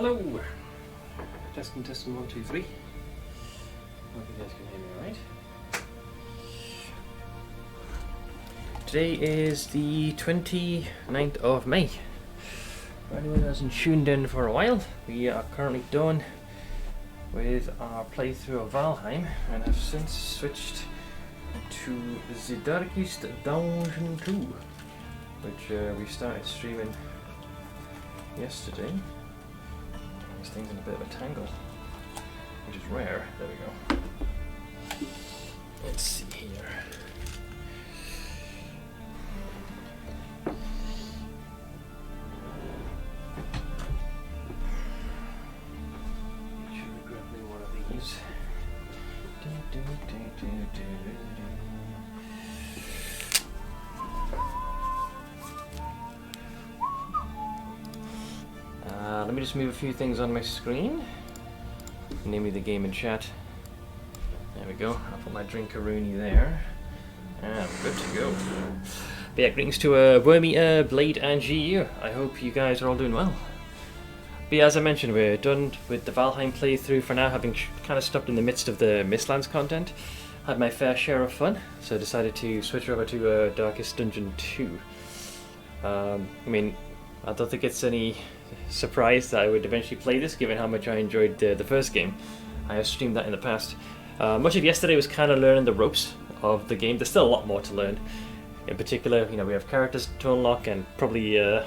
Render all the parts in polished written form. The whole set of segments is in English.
Hello! Testing, 1, 2, 3. Hope you guys can hear me alright. Today is the 29th of May. For anyone who hasn't tuned in for a while, we are currently done with our playthrough of Valheim and have since switched to the Darkest Dungeon 2, which we started streaming yesterday. This thing's in a bit of a tangle, which is rare. There we go. Let's see here. Should we grab me one of these? Let me just move a few things on my screen, namely the game and chat. There we go. I'll put my drinkaroonie there, and we're good to go. But yeah, greetings to Wormy, Blade, and GU. I hope you guys are all doing well. But yeah, as I mentioned, we're done with the Valheim playthrough for now, having kind of stopped in the midst of the Mistlands content. Had my fair share of fun, so I decided to switch over to Darkest Dungeon 2. I mean, I don't think it's any surprise that I would eventually play this, given how much I enjoyed the first game. I have streamed that in the past. Much of yesterday was kind of learning the ropes of the game. There's still a lot more to learn. In particular, you know, we have characters to unlock and probably a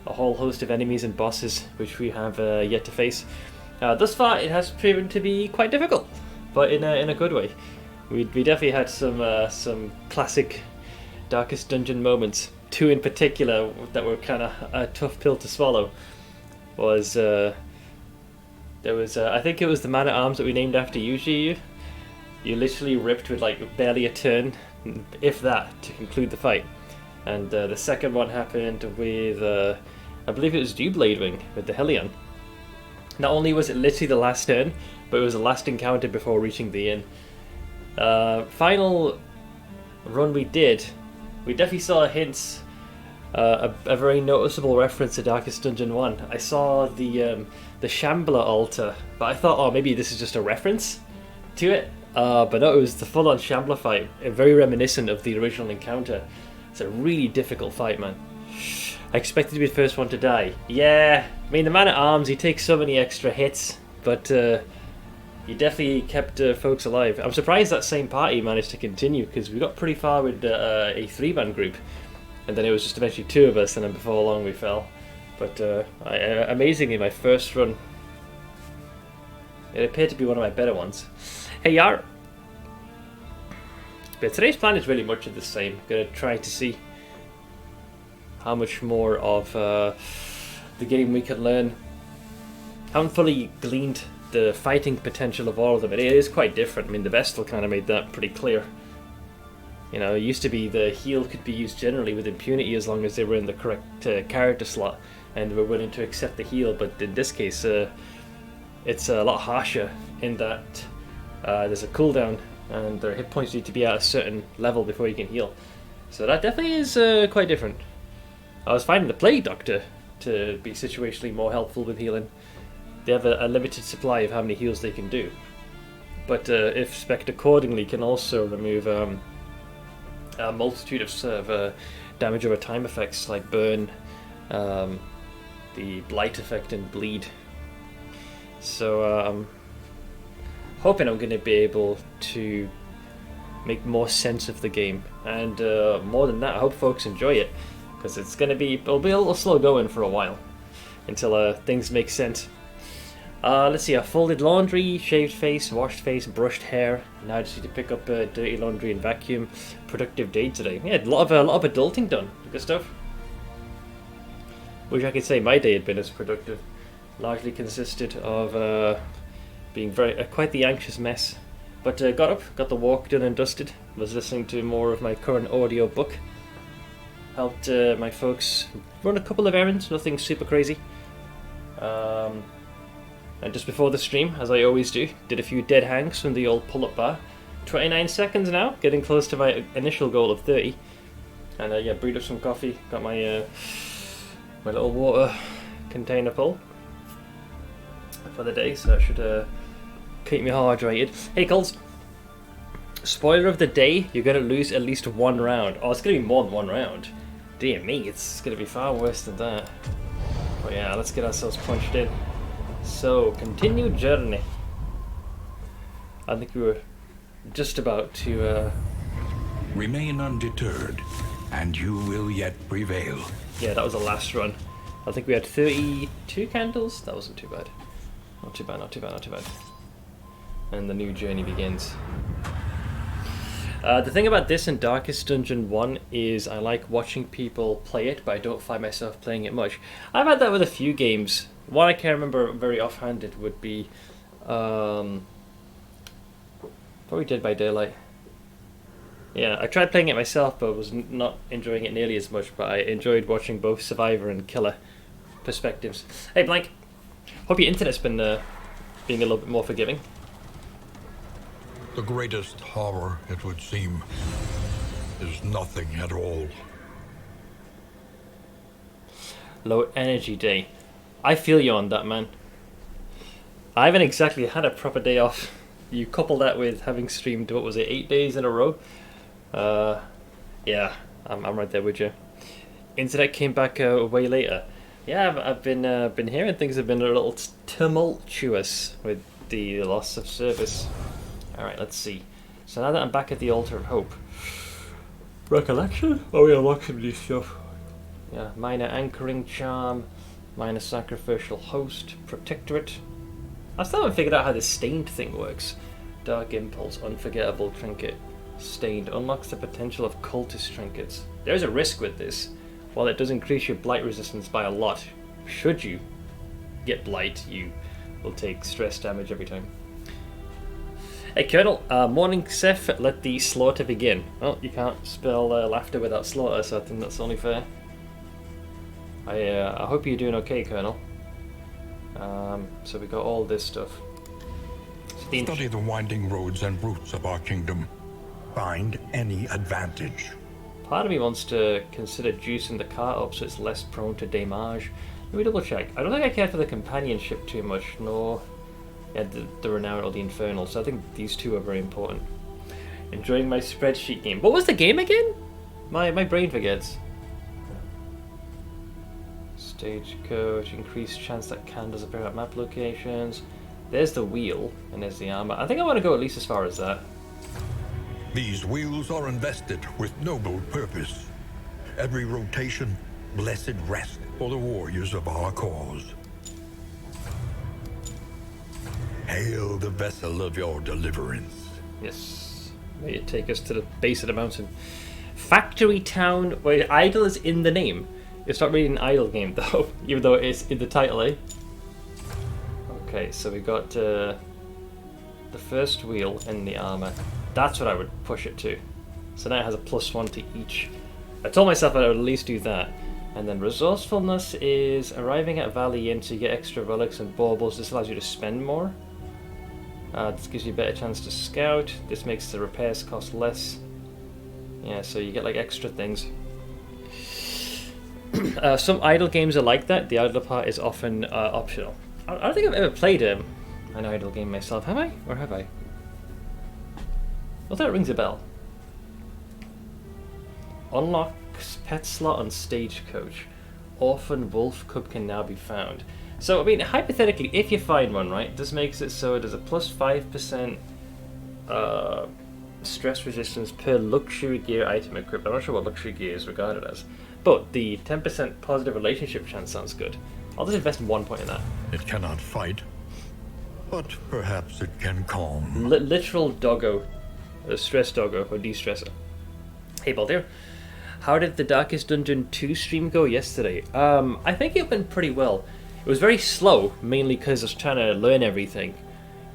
whole host of enemies and bosses which we have yet to face. Thus far, it has proven to be quite difficult, but in a good way. We definitely had some classic Darkest Dungeon moments. Two in particular that were kind of a tough pill to swallow was there was I think it was the man at arms that we named after you, GU. You literally ripped with like barely a turn, if that, to conclude the fight. And the second one happened with I believe it was you, Bladewing, with the Hellion. Not only was it literally the last turn, but it was the last encounter before reaching the inn. Final run we did, we definitely saw hints. A very noticeable reference to Darkest Dungeon 1. I saw the Shambler altar, but I thought, oh, maybe this is just a reference to it. But no, it was the full-on Shambler fight, very reminiscent of the original encounter. It's a really difficult fight, man. I expected to be the first one to die. Yeah, I mean, the man at arms, he takes so many extra hits, but he definitely kept folks alive. I'm surprised that same party managed to continue, because we got pretty far with a 3-man group. And then it was just eventually 2 of us, and then before long we fell. But amazingly, my first run, it appeared to be one of my better ones. Hey Yar! But today's plan is really much of the same. Gonna try to see how much more of the game we can learn. Haven't fully gleaned the fighting potential of all of them. It is quite different. I mean, the Vestal kind of made that pretty clear. You know, it used to be the heal could be used generally with impunity as long as they were in the correct character slot and were willing to accept the heal, but in this case it's a lot harsher in that there's a cooldown and their hit points need to be at a certain level before you can heal. So that definitely is quite different. I was finding the Plague Doctor to be situationally more helpful with healing. They have a limited supply of how many heals they can do, but if spec'd accordingly, can also remove a multitude of damage over time effects like burn, the blight effect, and bleed. So I'm hoping I'm going to be able to make more sense of the game, and more than that, I hope folks enjoy it, because it'll be a little slow going for a while until things make sense. Let's see, I folded laundry, shaved face, washed face, brushed hair. Now I just need to pick up dirty laundry and vacuum. Productive day today. Yeah, a lot of adulting done. Good stuff. Wish I could say my day had been as productive. Largely consisted of being quite the anxious mess. But got up, got the walk done and dusted. Was listening to more of my current audio book. Helped my folks run a couple of errands, nothing super crazy. And just before the stream, as I always do, did a few dead hangs from the old pull-up bar. 29 seconds now, getting close to my initial goal of 30. And yeah, brewed up some coffee, got my my little water container full. for the day, so that should keep me hydrated. Hey, Coles. Spoiler of the day, you're going to lose at least one round. Oh, it's going to be more than one round. Dear me, it's going to be far worse than that. But yeah, let's get ourselves punched in. So, continue journey. I think we were just about to... Remain undeterred, and you will yet prevail. Yeah, that was the last run. I think we had 32 candles. That wasn't too bad. Not too bad, not too bad, not too bad. And the new journey begins. The thing about this and Darkest Dungeon 1 is I like watching people play it, but I don't find myself playing it much. I've had that with a few games. One I can remember very offhanded would be probably Dead by Daylight. Yeah, I tried playing it myself, but was not enjoying it nearly as much, but I enjoyed watching both Survivor and Killer perspectives. Hey, Blank. Hope your internet's been being a little bit more forgiving. The greatest horror, it would seem, is nothing at all. Low energy day. I feel you on that, man. I haven't exactly had a proper day off. You couple that with having streamed, what was it, 8 days in a row? Yeah, I'm right there with you. Internet came back way later. Yeah, I've been hearing things have been a little tumultuous with the loss of service. Alright, let's see. So now that I'm back at the Altar of Hope. Recollection? Oh yeah, unlock some new stuff. Yeah, minor anchoring charm, minor sacrificial host, protectorate. I still haven't figured out how the stained thing works. Dark impulse, unforgettable trinket. Stained unlocks the potential of cultist trinkets. There's a risk with this. While it does increase your blight resistance by a lot, should you get blight, you will take stress damage every time. Hey Colonel, morning Seth, let the slaughter begin. Well, you can't spell laughter without slaughter, so I think that's only fair. I hope you're doing okay, Colonel. So we got all this stuff. Study the winding roads and routes of our kingdom. Find any advantage. Part of me wants to consider juicing the car up so it's less prone to damage. Let me double check. I don't think I care for the companionship too much, nor the renown or the infernal, so I think these two are very important. Enjoying my spreadsheet game. What was the game again? My brain forgets. Stagecoach, increased chance that candles appear at map locations. There's the wheel, and there's the armor. I think I want to go at least as far as that. These wheels are invested with noble purpose. Every rotation, blessed rest for the warriors of our cause. Hail the vessel of your deliverance. Yes. May it take us to the base of the mountain. Factory Town, where idle is in the name. It's not really an idle game though, even though it's in the title, eh? Okay, so we got the first wheel and the armor. That's what I would push it to. So now it has a +1 to each. I told myself I would at least do that. And then resourcefulness is arriving at Valley Inn, so you get extra relics and baubles. This allows you to spend more. This gives you a better chance to scout. This makes the repairs cost less. Yeah, so you get like extra things. Some idle games are like that. The idle part is often optional. I don't think I've ever played an idle game myself. Have I? Or have I? I thought it rings a bell. Unlocks pet slot on Stagecoach. Orphan Wolf Cub can now be found. So, I mean, hypothetically, if you find one, right, this makes it so there's a +5% stress resistance per luxury gear item equipped. I'm not sure what luxury gear is regarded as. But the 10% positive relationship chance sounds good. I'll just invest 1 point in that. It cannot fight, but perhaps it can calm. Literal doggo. A stress doggo or de-stressor. Hey Baldir, how did the Darkest Dungeon 2 stream go yesterday? I think it went pretty well. It was very slow, mainly because I was trying to learn everything.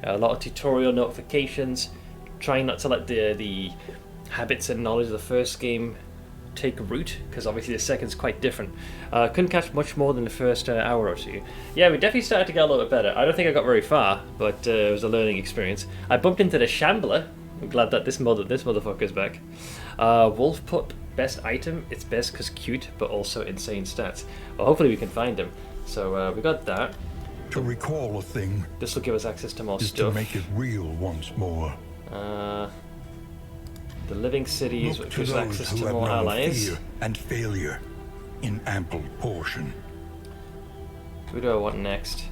A lot of tutorial notifications, trying not to let the habits and knowledge of the first game take root, because obviously the second's quite different. Couldn't catch much more than the first hour or two. Yeah, we definitely started to get a little bit better. I don't think I got very far, but it was a learning experience. I bumped into the Shambler. I'm glad that this motherfucker's back. Wolf Pup, best item. It's best because cute, but also insane stats. Well, hopefully we can find him. So we got that. To recall a thing This will give us access to more is stuff. to make it real once more. The living cities, Look which to gives those access who to have more known allies. fear and failure in ample portion. Who do I want next?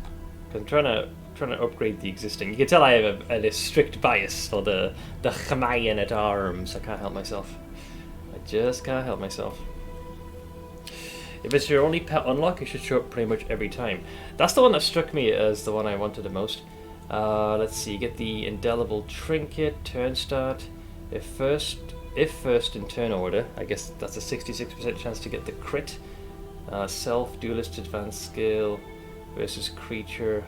'Cause I'm trying to upgrade the existing. You can tell I have a strict bias for the Chamayan at arms. I can't help myself. I just can't help myself. If it's your only pet unlock, it should show up pretty much every time. That's the one that struck me as the one I wanted the most. Let's see, you get the indelible trinket, turn start. If first in turn order, I guess that's a 66% chance to get the crit. Self, duelist, advanced skill versus creature,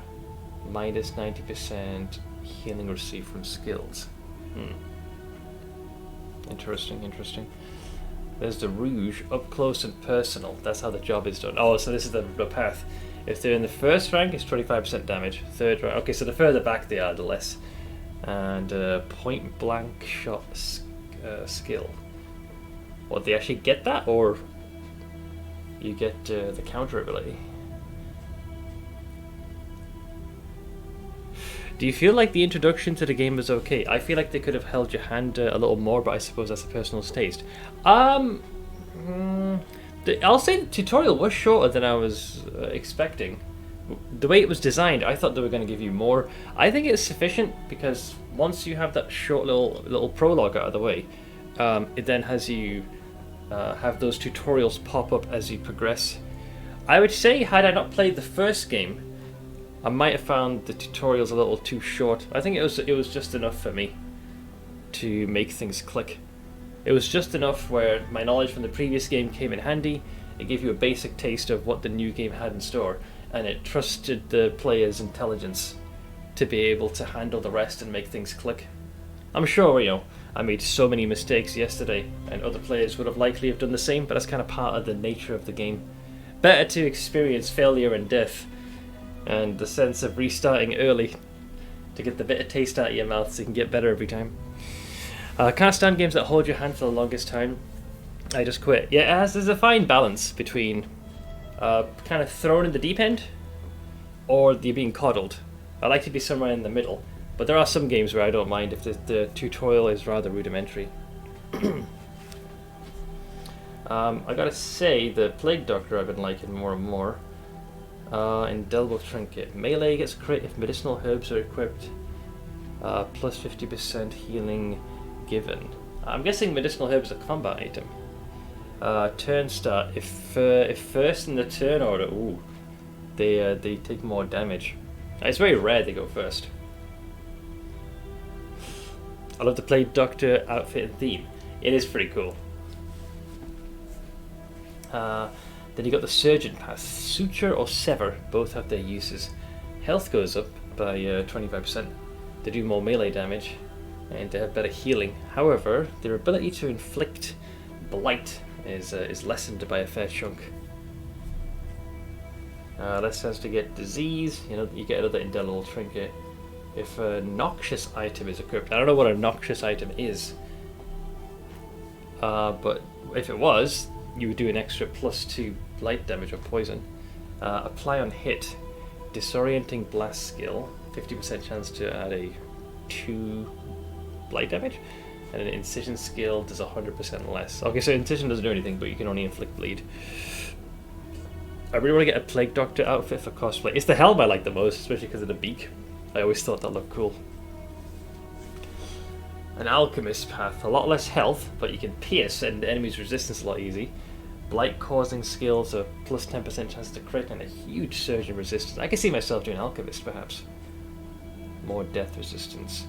minus 90% healing received from skills. Interesting. There's the Rouge, up close and personal. That's how the job is done. Oh, so this is the path. If they're in the first rank, it's 25% damage. Third rank, okay, so the further back they are, the less. And point blank shot skill. What, they actually get that, or you get the counter ability? Do you feel like the introduction to the game was okay? I feel like they could have held your hand a little more, but I suppose that's a personal taste. I'll say the tutorial was shorter than I was expecting. The way it was designed, I thought they were going to give you more. I think it's sufficient because once you have that short little prologue out of the way, it then has you have those tutorials pop up as you progress. I would say, had I not played the first game, I might have found the tutorials a little too short. I think it was just enough for me to make things click. It was just enough where my knowledge from the previous game came in handy. It gave you a basic taste of what the new game had in store, and it trusted the player's intelligence to be able to handle the rest and make things click. I'm sure, I made so many mistakes yesterday, and other players would have likely have done the same, but that's kind of part of the nature of the game. Better to experience failure and death, and the sense of restarting early to get the bitter taste out of your mouth so you can get better every time. Can't stand games that hold your hand for the longest time. I just quit. Yeah, there's a fine balance between kind of thrown in the deep end or you're being coddled. I like to be somewhere in the middle, but there are some games where I don't mind if the tutorial is rather rudimentary. I gotta say, the Plague Doctor I've been liking more and more. Indelible Trinket. Melee gets crit if medicinal herbs are equipped. Plus 50% healing given. I'm guessing medicinal herbs are a combat item. Turn start. If first in the turn order, they take more damage. It's very rare they go first. I love the Plague Doctor outfit and theme. It is pretty cool. Then you got the Surgeon Path. Suture or Sever both have their uses. Health goes up by 25%. They do more melee damage and they have better healing. However, their ability to inflict blight is lessened by a fair chunk. Less chance to get disease. You get another indelible trinket if a noxious item is equipped. I don't know what a noxious item is, but if it was, you would do an extra +2 blight damage or poison. Apply on hit. Disorienting blast skill. 50% chance to add a 2 blight damage. And an incision skill does 100% less. Okay, so incision doesn't do anything, but you can only inflict bleed. I really want to get a Plague Doctor outfit for cosplay. It's the helm I like the most, especially because of the beak. I always thought that looked cool. An Alchemist Path. A lot less health, but you can pierce and the enemy's resistance a lot easy. Blight causing skills, a plus 10% chance to crit, and a huge surge in resistance. I can see myself doing Alchemist, perhaps. More death resistance.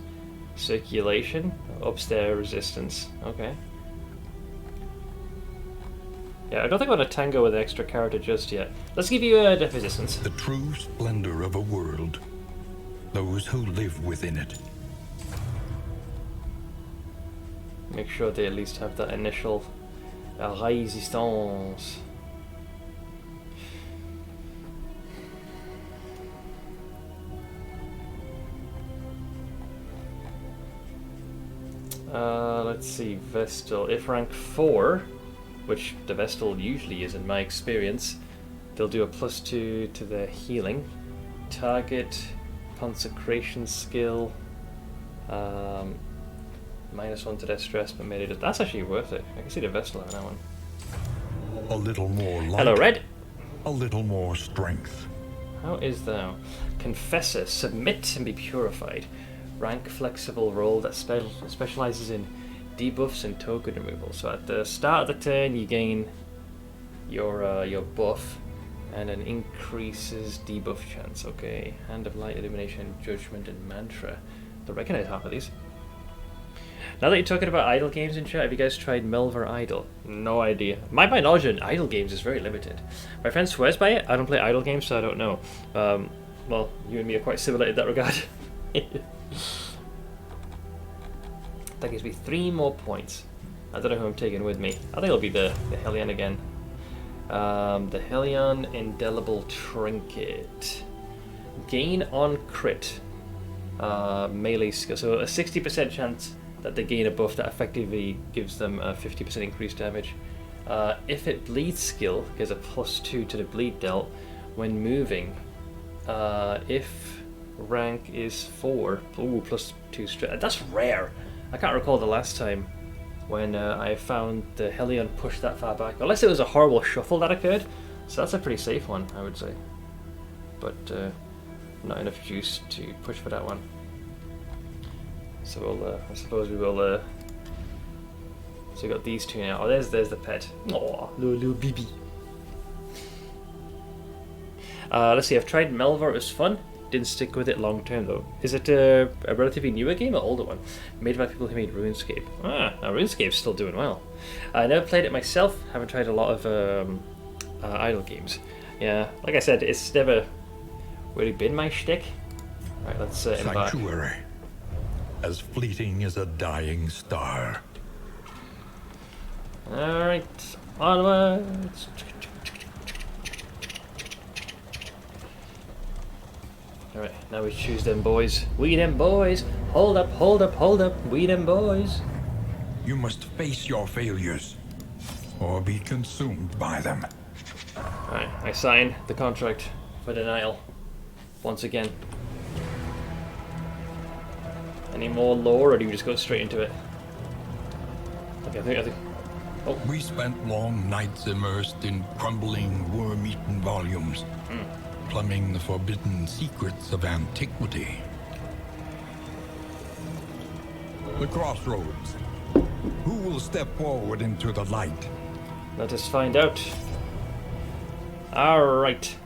Circulation, ups their resistance. Okay. Yeah, I don't think I want to tango with an extra character just yet. Let's give you a death resistance. The true splendor of a world. Those who live within it. Make sure they at least have that initial resistance. Let's see, Vestal. If rank 4, which the Vestal usually is in my experience, they'll do a +2 to their healing. target, consecration skill, -1 to their stress, but made it. That's actually worth it. I can see the vessel on that one. A little more light. Hello, Red. A little more strength. How is thou? Confessor, submit and be purified. Rank flexible role that specializes in debuffs and token removal. So at the start of the turn, you gain your buff, and then increases debuff chance. Okay, Hand of Light, Illumination, Judgment, and Mantra. I recognize half of these. Now that you're talking about idle games in chat, have you guys tried Melver Idle? No idea. My knowledge in idle games is very limited. My friend swears by it. I don't play idle games, so I don't know. Well, you and me are quite similar in that regard. That gives me 3 more points. I don't know who I'm taking with me. I think it'll be the Hellion again. The Hellion Indelible Trinket. Gain on crit. Melee skill. So a 60% chance that they gain a buff that effectively gives them a 50% increased damage. If it bleeds skill, gives a +2 to the bleed dealt when moving. If rank is 4, ooh, +2 strength. That's rare. I can't recall the last time when I found the Hellion pushed that far back, unless it was a horrible shuffle that occurred. So that's a pretty safe one, I would say. But not enough juice to push for that one. So we'll, I suppose we will. So we got these two now. Oh, there's the pet. Oh, little baby. Let's see. I've tried Melvar. It was fun. Didn't stick with it long term though. Is it a relatively newer game or older one? Made by people who made RuneScape. Now RuneScape's still doing well. I never played it myself. Haven't tried a lot of idle games. Yeah, like I said, it's never really been my shtick. Right, let's embark. Sanctuary. As fleeting as a dying star. Alright, onwards. Alright, now we choose them boys. We them boys. Hold up, hold up, hold up. We them boys. You must face your failures, or be consumed by them. Alright, I sign the contract for denial. Once again. Any more lore, or do we just go straight into it? Okay, I think. Oh. We spent long nights immersed in crumbling, worm-eaten volumes, plumbing the forbidden secrets of antiquity. The crossroads. Who will step forward into the light? Let us find out. Alright.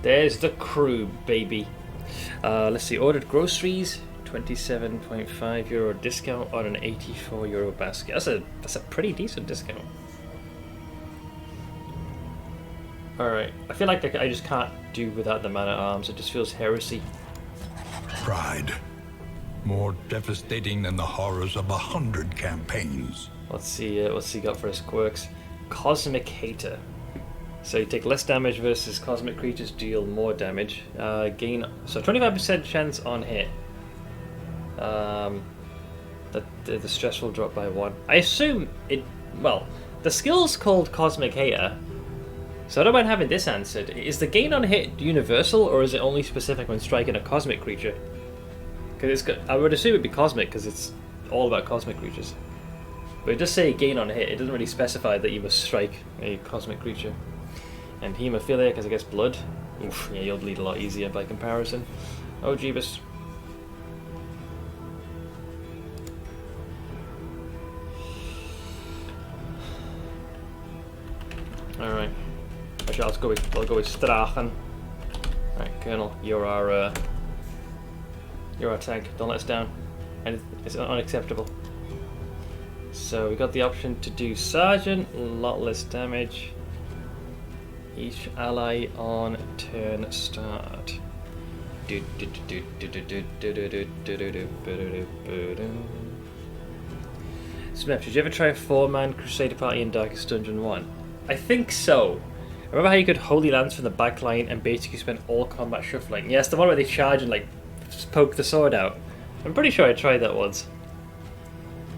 There's the crew, baby. Let's see, ordered groceries. €27.5 discount on an €84 basket. That's a pretty decent discount. Alright, I feel like I just can't do without the man-at-arms. It just feels heresy. Pride. More devastating than the horrors of 100 campaigns. Let's see what's he got for his quirks. Cosmic Hater. So you take less damage versus cosmic creatures deal more damage. Gain 25% chance on hit. That the stress will drop by 1. I assume it. Well, the skill's called Cosmic Hater, so I don't mind having this answered. Is the gain on hit universal, or is it only specific when striking a cosmic creature? Because I would assume it'd be cosmic, because it's all about cosmic creatures. But it does say gain on hit. It doesn't really specify that you must strike a cosmic creature. And hemophilia, because I guess blood. Oof, yeah, you'll bleed a lot easier by comparison. Oh, Jeebus. Alright. Actually, I'll go with Strachen. Alright, Colonel, you're our tank. Don't let us down. And it's unacceptable. So we got the option to do Sergeant, a lot less damage. Each ally on turn start. Smith, did you ever try a 4-man Crusader party in Darkest Dungeon 1? I think so. Remember how you could Holy Lance from the back line and basically spend all combat shuffling? Yes, the one where they charge and like just poke the sword out. I'm pretty sure I tried that once.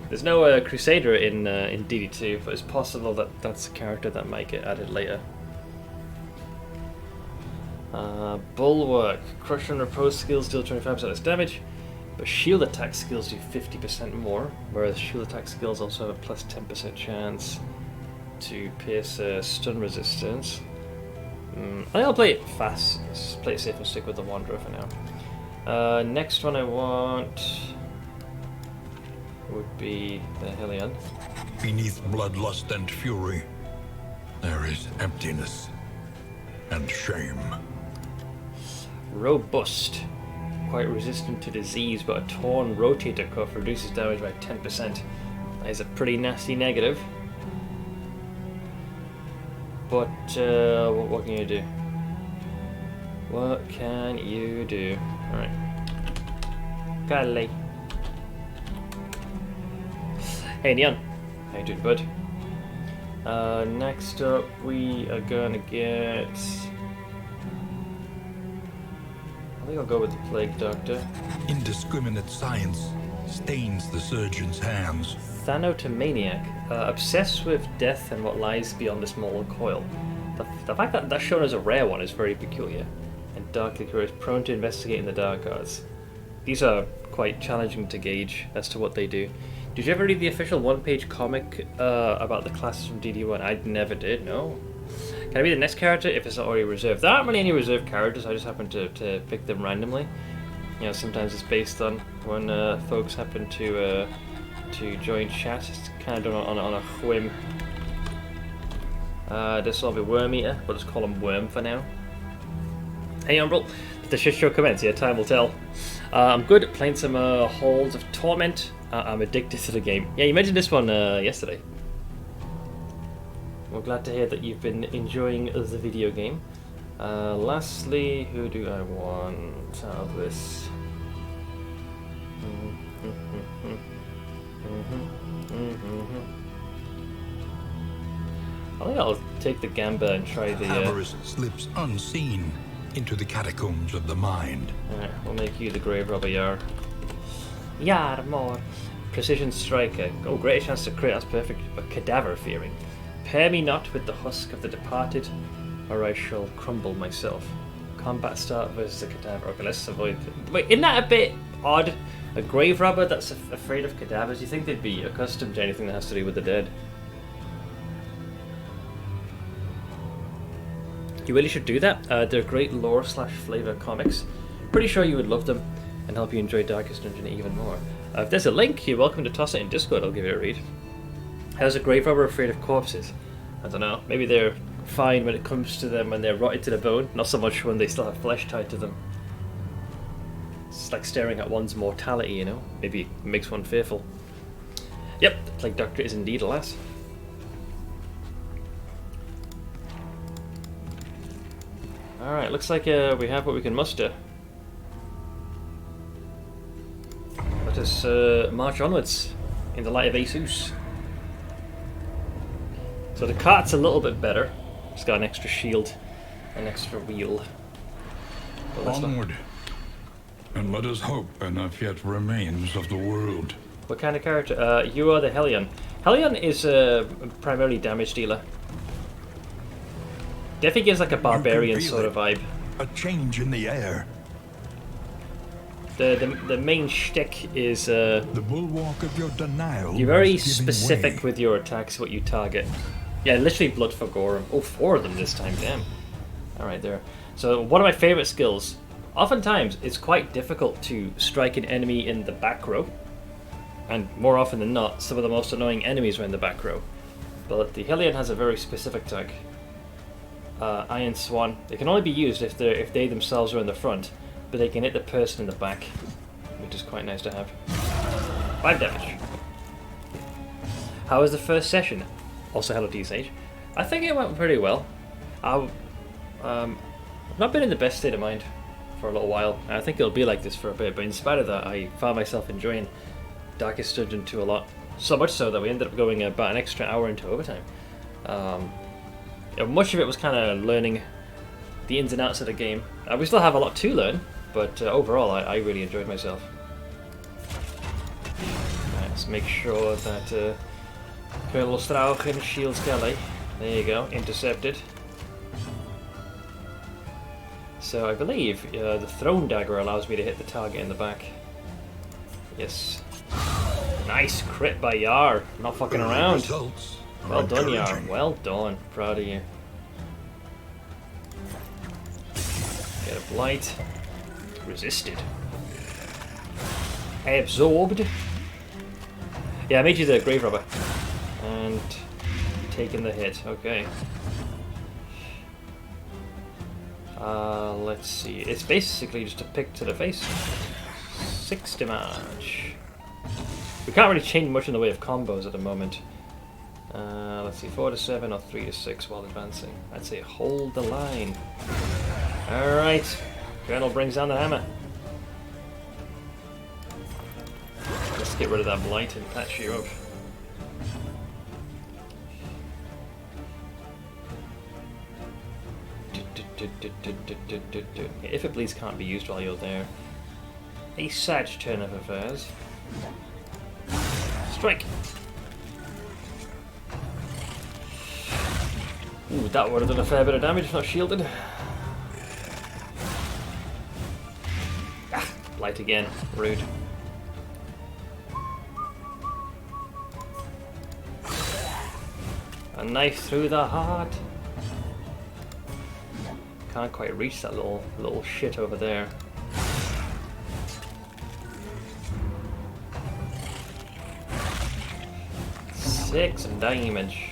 There's no Crusader in DD2, but it's possible that that's a character that might get added later. Bulwark. Crush and Repose skills deal 25% less damage, but shield attack skills do 50% more, whereas shield attack skills also have a plus 10% chance to pierce stun resistance. I think I'll play it fast, play it safe and stick with the Wanderer for now. Next one I want would be the Hellion. Beneath bloodlust and fury, there is emptiness and shame. Robust. Quite resistant to disease, but a torn rotator cuff reduces damage by 10%. That is a pretty nasty negative. But, what can you do? What can you do? Alright. Golly. Hey, Neon. How you doing, bud? Next up, we are gonna get... I think I'll go with the Plague Doctor. Indiscriminate science stains the surgeon's hands. Thanotomaniac. Obsessed with death and what lies beyond this mortal coil. The fact that that's shown as a rare one is very peculiar. And darkly curious, prone to investigating the dark arts. These are quite challenging to gauge as to what they do. Did you ever read the official one-page comic about the classes from DD1? I never did, no. Can I be the next character if it's not already reserved? There aren't really any reserved characters, I just happen to pick them randomly. You know, sometimes it's based on when folks happen to join chat. It's kind of done on a whim. This will be Worm Eater, we'll just call him Worm for now. Hey Umbral, the shit show commence, yeah, time will tell. I'm good at playing some Halls of Torment. I'm addicted to the game. Yeah, you mentioned this one yesterday. We're glad to hear that you've been enjoying the video game. Lastly, who do I want out of this? I think I'll take the Gamba and try the... Avarice slips unseen into the catacombs of the mind. Alright, we'll make you the Grave Robber Yar. Yar more. Precision Striker. Oh, great chance to crit, that's perfect. But Cadaver Fearing. Pair me not with the husk of the departed, or I shall crumble myself. Combat start versus a cadaver. Okay, let's avoid... Wait, isn't that a bit odd? A grave robber that's afraid of cadavers? You think they'd be accustomed to anything that has to do with the dead? You really should do that. They're great lore/flavor comics. Pretty sure you would love them and help you enjoy Darkest Dungeon even more. If there's a link, you're welcome to toss it in Discord. I'll give it a read. How's a grave robber afraid of corpses? I don't know. Maybe they're fine when it comes to them when they're rotted to the bone, not so much when they still have flesh tied to them. It's like staring at one's mortality, you know? Maybe it makes one fearful. Yep, the Plague Doctor is indeed a lass. Alright, looks like we have what we can muster. Let us march onwards in the light of Asus. So the cart's a little bit better. It's got an extra shield, an extra wheel. Onward, and let us hope enough yet remains of the world. What kind of character? You are the Hellion. Hellion is primarily damage dealer. Definitely gives like a barbarian sort of vibe. A change in the air. The main shtick is the bulwark of your denial. You're very specific with your attacks, what you target. Yeah, literally blood for Gorum. Oh, 4 of them this time, damn. Alright, there. So, one of my favourite skills. Oftentimes, it's quite difficult to strike an enemy in the back row. And more often than not, some of the most annoying enemies are in the back row. But the Hellion has a very specific tag. Iron Swan. They can only be used if they themselves are in the front, but they can hit the person in the back, which is quite nice to have. 5 damage. How was the first session? Also, hello TSH. I think it went pretty well. I've not been in the best state of mind for a little while. I think it'll be like this for a bit, but in spite of that, I found myself enjoying Darkest Dungeon 2 a lot. So much so that we ended up going about an extra hour into overtime. Much of it was kind of learning the ins and outs of the game. We still have a lot to learn, but overall I really enjoyed myself. Let's make sure that Colonel Strauchan shields Kelly. There you go, intercepted. So I believe the thrown dagger allows me to hit the target in the back. Yes. Nice crit by Yar. Not fucking around. Well done, Yar. Well done. Proud of you. Get a blight. Resisted. I absorbed. Yeah, I made you the grave robber. And taking the hit. Okay. Let's see. It's basically just a pick to the face. 6 damage. We can't really change much in the way of combos at the moment. Let's see, 4 to 7 or 3 to 6 while advancing. I'd say hold the line. Alright. Colonel brings down the hammer. Let's get rid of that blight and patch you up. If it bleeds can't be used while you're there. A sad turn of affairs. Strike! Ooh, that would have done a fair bit of damage if not shielded. Ah, blight again. Rude. A knife through the heart. Can't quite reach that little shit over there. Six damage.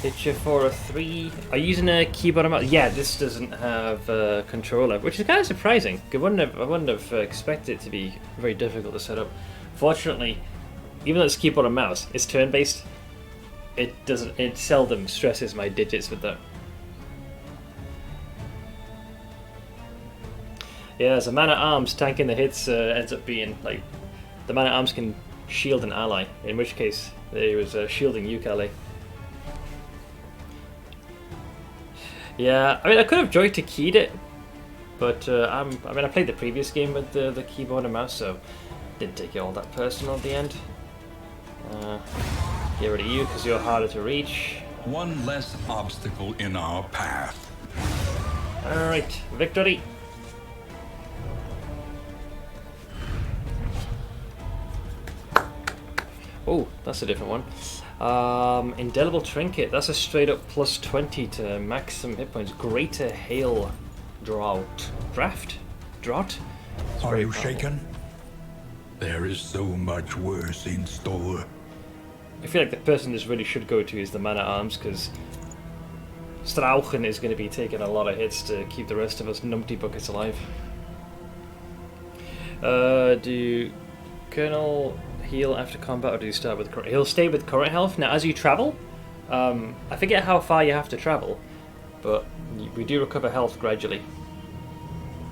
Hit you for a 3. Are you using a keyboard and mouse? Yeah, this doesn't have a controller, which is kind of surprising. I wouldn't have expected it to be very difficult to set up. Fortunately, even though it's keyboard and mouse, it's turn-based. It seldom stresses my digits with that. Yeah, as a man-at-arms, tanking the hits ends up being like the man-at-arms can shield an ally, in which case there was shielding Yukali. Yeah, I mean I could have joyed to keyed it, but I played the previous game with the keyboard and mouse, so didn't take it all that personal at the end. Get rid of you because you're harder to reach. One less obstacle in our path. Alright, victory! Oh, that's a different one. Indelible Trinket, that's a straight up plus 20 to maximum hit points. Greater Hail Drought. Drought? Are you shaken? There is so much worse in store. I feel like the person this really should go to is the man-at-arms, because Strauchen is going to be taking a lot of hits to keep the rest of us numpty buckets alive. Do Colonel heal after combat, or do you start with current? He'll stay with current health. Now, as you travel, I forget how far you have to travel, but we do recover health gradually.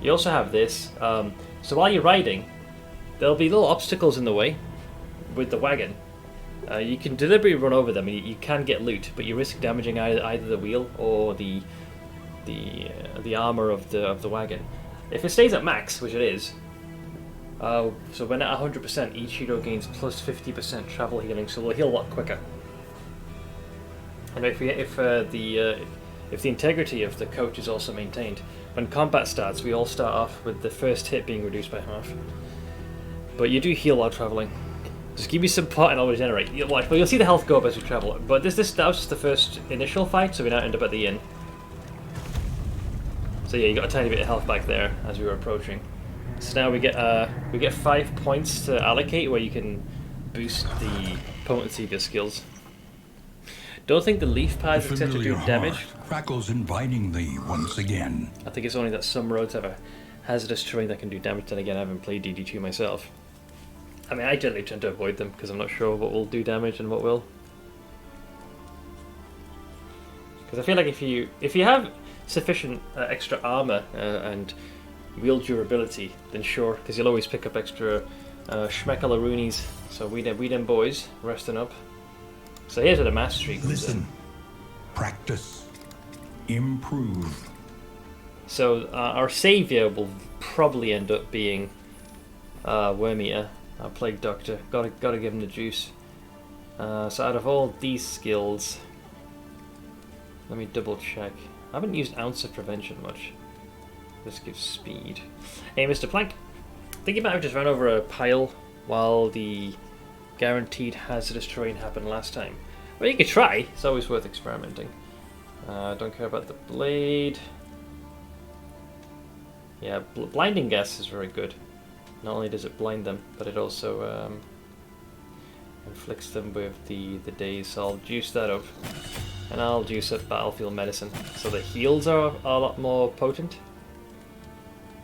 You also have this, so while you're riding, there'll be little obstacles in the way with the wagon. You can deliberately run over them, and you can get loot, but you risk damaging either the wheel or the armor of the wagon. If it stays at max, which it is, so when at 100%, each hero gains plus 50% travel healing, so they'll heal a lot quicker. And if the integrity of the coach is also maintained, when combat starts, we all start off with the first hit being reduced by half. But you do heal while traveling. Just give me some pot and I'll regenerate. You'll watch, but you'll see the health go up as we travel. But that was just the first initial fight, so we now end up at the inn. So yeah, you got a tiny bit of health back there as we were approaching. So now we get 5 points to allocate, where you can boost the potency of your skills. Don't think the leaf pads etc. do damage. Crackles inviting thee once again. I think it's only that some roads have a hazardous terrain that can do damage. Then again, I haven't played DD2 myself. I mean, I generally tend to avoid them because I'm not sure what will do damage and what will. Because I feel like if you have sufficient extra armor and wheel durability, then sure, because you'll always pick up extra schmeckalaroonies. So we them boys resting up. So here's where the mastery comes Listen, practice, improve. So our savior will probably end up being Wormeater, our plague doctor. Gotta give him the juice. So out of all these skills, let me double check. I haven't used Ounce of Prevention much. This gives speed. Hey, Mr. Plank. I think you might have just run over a pile while the guaranteed hazardous terrain happened last time. Well, you could try. It's always worth experimenting. Don't care about the blade. Yeah, blinding gas is very good. Not only does it blind them, but it also inflicts them with the daze. So I'll juice that up. And I'll juice up battlefield medicine. So the heals are a lot more potent.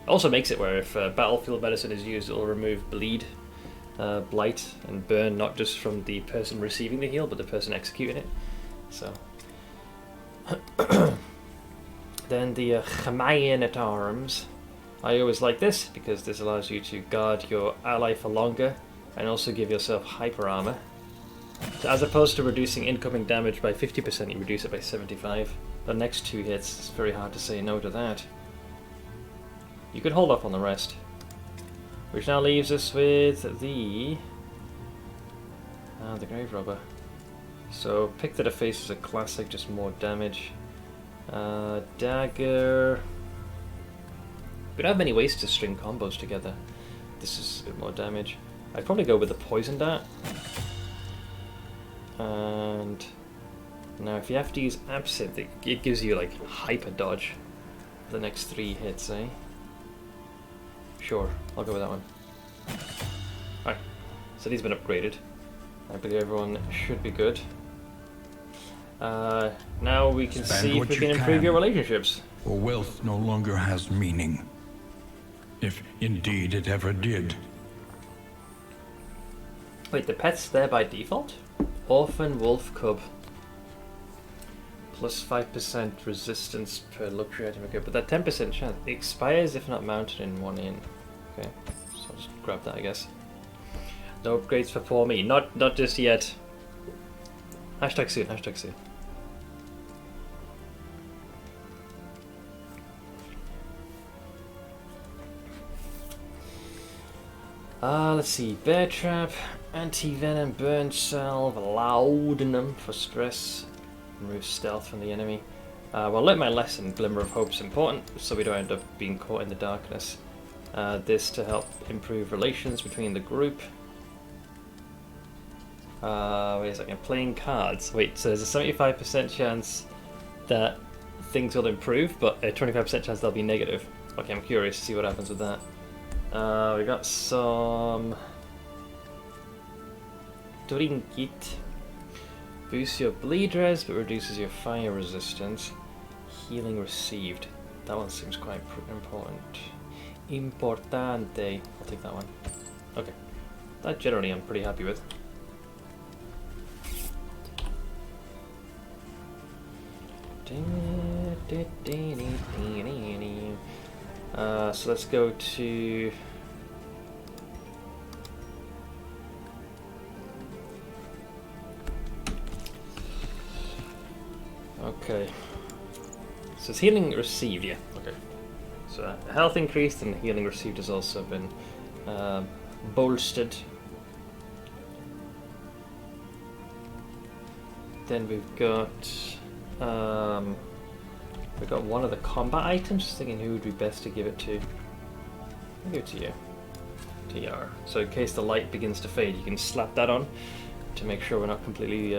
Also makes it where if battlefield medicine is used, it'll remove bleed, blight, and burn, not just from the person receiving the heal, but the person executing it. So. Then the Chamayan at arms. I always like this because this allows you to guard your ally for longer and also give yourself hyper armor. So as opposed to reducing incoming damage by 50%, you reduce it by 75%. The next 2 hits, it's very hard to say no to that. You could hold off on the rest. Which now leaves us with the Grave Robber. So Pick to the Face is a classic, just more damage. Dagger. We don't have many ways to string combos together. This is a bit more damage. I'd probably go with the Poison Dart. And now if you have to use Absinthe, it gives you like hyper dodge the next 3 hits, eh? Sure, I'll go with that one. Alright, so these have been upgraded. I believe everyone should be good. Now we can see if we can improve your relationships. For wealth no longer has meaning. If indeed it ever did. Wait, the pet's there by default? Orphan Wolf Cub. Plus 5% resistance per luxury item. Okay, but that 10% chance expires if not mounted in 1 in. Okay, so I'll just grab that, I guess. No upgrades for poor me. Not just yet. Hashtag soon, hashtag soon. Let's see. Bear Trap, Anti-Venom, Burn Salve, Laudanum for stress. Remove stealth from the enemy. Well, learn my lesson. Glimmer of Hope's important, so we don't end up being caught in the darkness. This to help improve relations between the group. Wait a second. Playing cards. Wait, so there's a 75% chance that things will improve, but a 25% chance they'll be negative. Okay, I'm curious to see what happens with that. We got some Trinket. Boosts your bleed res, but reduces your fire resistance. Healing received. That one seems quite important. Importante. I'll take that one. Okay. That generally I'm pretty happy with. So let's go to... Okay. So it's healing received, yeah. Okay. So health increased and healing received has also been bolstered. Then we've got one of the combat items. Just thinking who would be best to give it to. I'll give it to you. To Yar. So in case the light begins to fade, you can slap that on to make sure we're not completely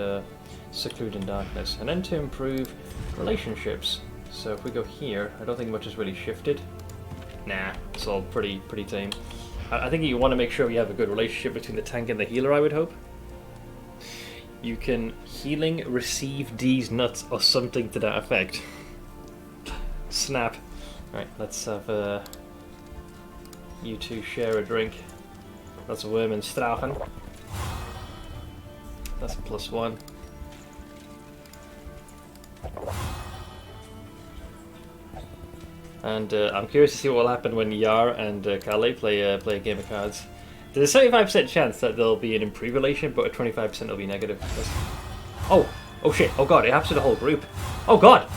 secluded in darkness. And then to improve relationships. So if we go here, I don't think much has really shifted. Nah, it's all pretty tame. I think you want to make sure you have a good relationship between the tank and the healer, I would hope. You can healing receive these nuts or something to that effect. Snap. Alright, let's have you two share a drink. That's Wormenstrafen. That's a +1. And I'm curious to see what will happen when Yar and Kale play a game of cards. There's a 75% chance that there'll be an improved relation, but a 25% will be negative. Oh shit, oh god, it happens to the whole group. Oh god!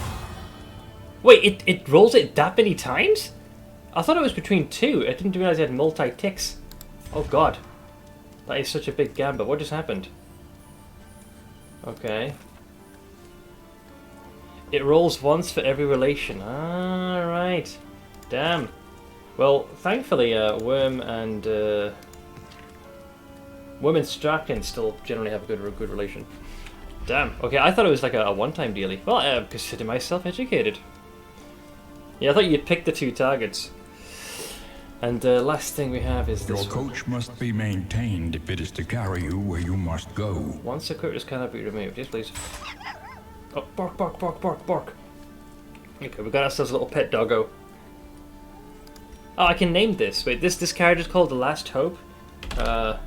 Wait, it rolls it that many times? I thought it was between 2. I didn't realize it had multi-ticks. Oh god. That is such a big gambit. What just happened? Okay. It rolls once for every relation. Ah, right. Damn. Well, thankfully, Worm and Strachan still generally have a good relation. Damn. Okay, I thought it was like a one-time dealie. Well, I consider myself educated. Yeah, I thought you'd pick the 2 targets. And the last thing we have is this Your coach must be maintained if it is to carry you where you must go. Once the critters cannot be removed. Yes, please. Oh, bark, bark, bark, bark, bark. Okay, we got ourselves a little pet doggo. Oh, I can name this. Wait, this character's called the Last Hope. The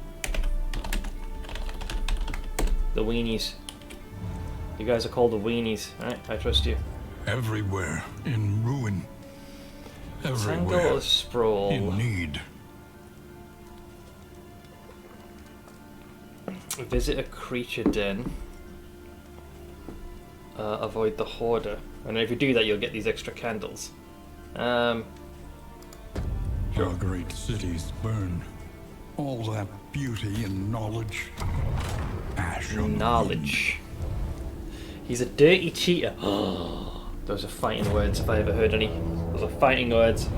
Weenies. You guys are called the Weenies. Alright, I trust you. Everywhere in ruin. Tangle Everywhere of Sprawl. in need. Visit a creature den. Avoid the hoarder. And if you do that, you'll get these extra candles. Your great cities burn. All that beauty and knowledge. Ash on Knowledge. He's a dirty cheater. Those are fighting words if I ever heard any. Those are fighting words.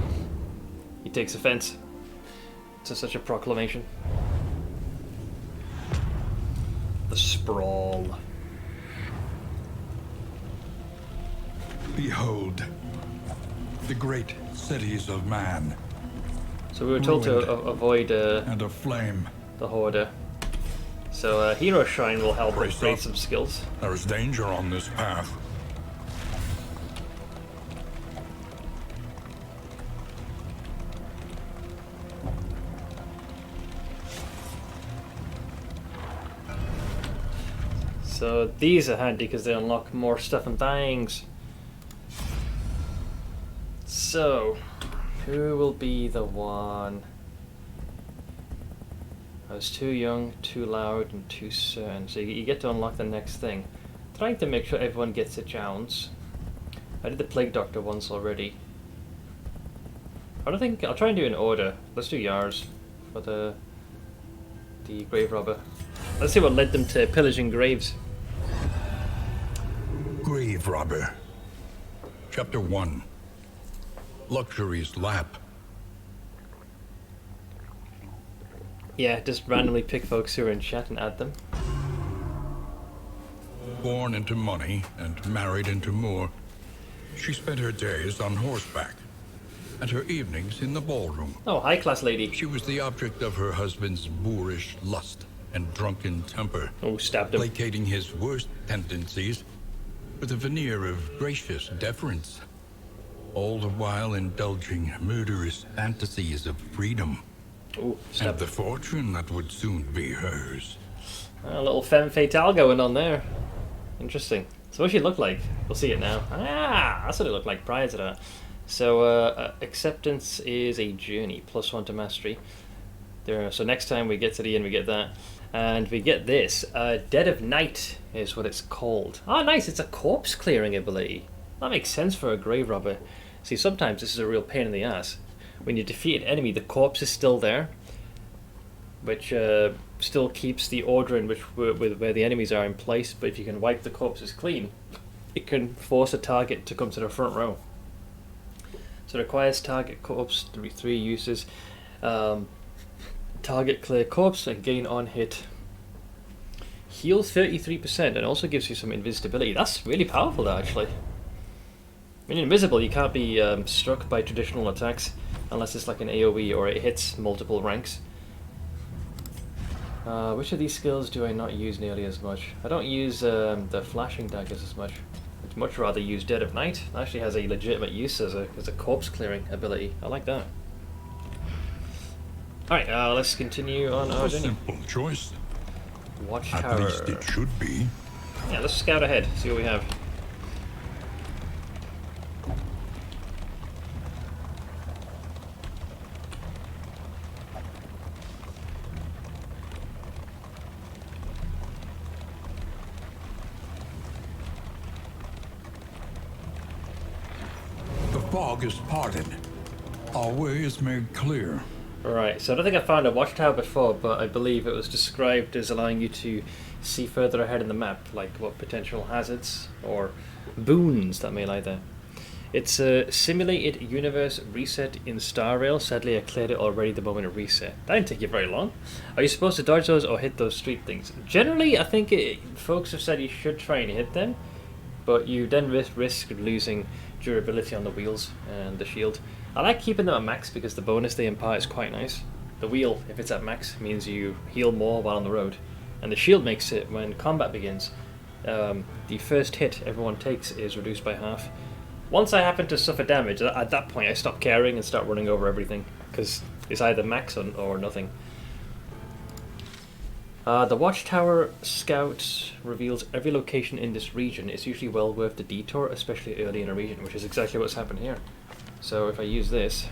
He takes offense to such a proclamation. The Sprawl. Behold, the great cities of man. So we were told to avoid And aflame. the hoarder. So Hero Shrine will help Brace upgrade up. some skills. There is danger on this path. So these are handy because they unlock more stuff and things. So, who will be the one? I was too young, too loud, and too certain. So you get to unlock the next thing. Trying to make sure everyone gets a chance. I did the Plague Doctor once already. I don't think I'll try and do it in order. Let's do Yars for the Grave Robber. Let's see what led them to pillaging graves. Grave Robber. Chapter 1. Luxury's Lap. Yeah, just randomly pick folks who are in chat and add them. Born into money and married into more, she spent her days on horseback and her evenings in the ballroom. Oh, high class lady. She was the object of her husband's boorish lust and drunken temper, Oh, stabbed him. placating his worst tendencies with a veneer of gracious deference, all the while indulging murderous fantasies of freedom Oh, and stabbed the fortune that would soon be hers. A little femme fatale going on there. Interesting. So what she looked like? We'll see it now. Ah, that's what it looked like prior to that. So acceptance is a journey, +1 to mastery. There. So next time we get to the end, we get that, and we get this. Dead of Night is what it's called. Ah, nice. It's a corpse clearing ability. That makes sense for a grave robber. See, sometimes this is a real pain in the ass. When you defeat an enemy, the corpse is still there, which still keeps the order in which where the enemies are in place. But if you can wipe the corpses clean, it can force a target to come to the front row. So it requires target corpse, three uses. Target clear corpse and gain on hit. Heal 33% and also gives you some invisibility. That's really powerful actually. When you're invisible, you can't be struck by traditional attacks unless it's like an AoE or it hits multiple ranks. Which of these skills do I not use nearly as much? I don't use the flashing daggers as much. I'd much rather use Dead of Night. It actually has a legitimate use as a corpse clearing ability. I like that. Alright, let's continue on our A journey. simple choice. At Watchtower. least it should be. Yeah, let's scout ahead, see what we have. The fog is parted. Our way is made clear. Right, so I don't think I found a watchtower before, but I believe it was described as allowing you to see further ahead in the map, like what potential hazards or boons that may lie there. It's a simulated universe reset in Star Rail. Sadly, I cleared it already the moment it reset. That didn't take you very long. Are you supposed to dodge those or hit those street things? Generally, I think folks have said you should try and hit them, but you then risk losing durability on the wheels and the shield. I like keeping them at max because the bonus they impart is quite nice. The wheel, if it's at max, means you heal more while on the road. And the shield makes it, when combat begins, the first hit everyone takes is reduced by half. Once I happen to suffer damage, at that point I stop caring and start running over everything, because it's either max or nothing. The Watchtower Scout reveals every location in this region. It's usually well worth the detour, especially early in a region, which is exactly what's happened here. So if I use this,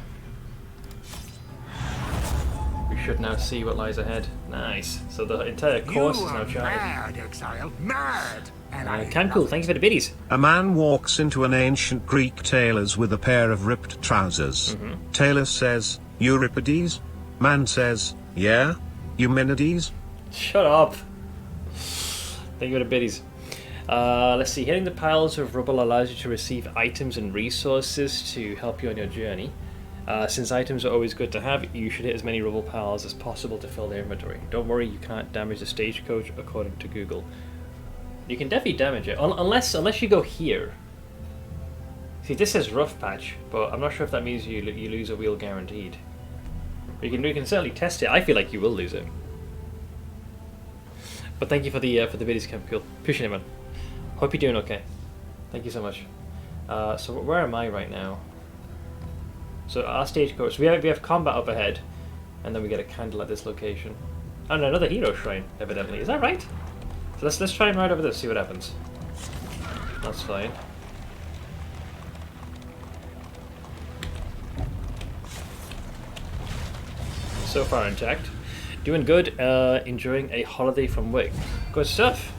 we should now see what lies ahead. Nice. So the entire course is now charted. Mad, exile, mad! And I Camcool, thanks for the biddies. A man walks into an ancient Greek tailor's with a pair of ripped trousers. Tailor says, Euripides? Man says, yeah? Eumenides? Shut up. Thank you for the biddies. Let's see, hitting the piles of rubble allows you to receive items and resources to help you on your journey. Since items are always good to have, you should hit as many rubble piles as possible to fill their inventory. Don't worry, you can't damage the stagecoach according to Google. You can definitely damage it, unless you go here. See, this says rough patch, but I'm not sure if that means you lose a wheel guaranteed. We can certainly test it. I feel like you will lose it. But thank you for the videos, Camcool. Appreciate it, man. Hope you're doing okay. Thank you so much. So where am I right now? So our stagecoach. We have combat up ahead, and then we get a candle at this location. Oh no, another hero shrine, evidently. Is that right? So let's try and ride over this, see what happens. That's fine. So far intact. Doing good, enjoying a holiday from work. Good stuff.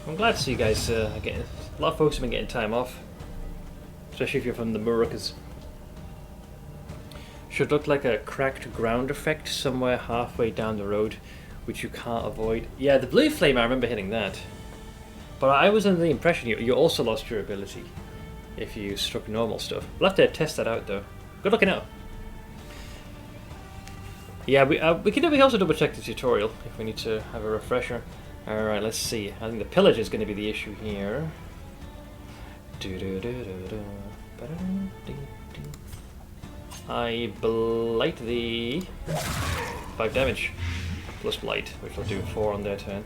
I'm glad to see you guys getting... A lot of folks have been getting time off. Especially if you're from the Moroccas. Should look like a cracked ground effect somewhere halfway down the road, which you can't avoid. Yeah, the blue flame, I remember hitting that. But I was under the impression you also lost durability if you struck normal stuff. We'll have to test that out though. Good looking out. Yeah, we can also double check the tutorial if we need to have a refresher. Alright, let's see. I think the pillage is going to be the issue here. I blight the 5 damage plus blight, which will do 4 on their turn.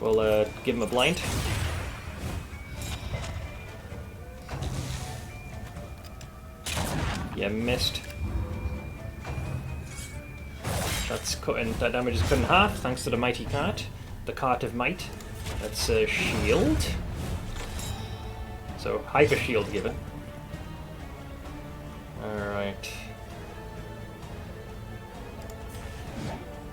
We'll give him a blind. Yeah, missed. That damage is cut in half thanks to the mighty cart, the cart of might. That's a shield. So hyper shield given. All right.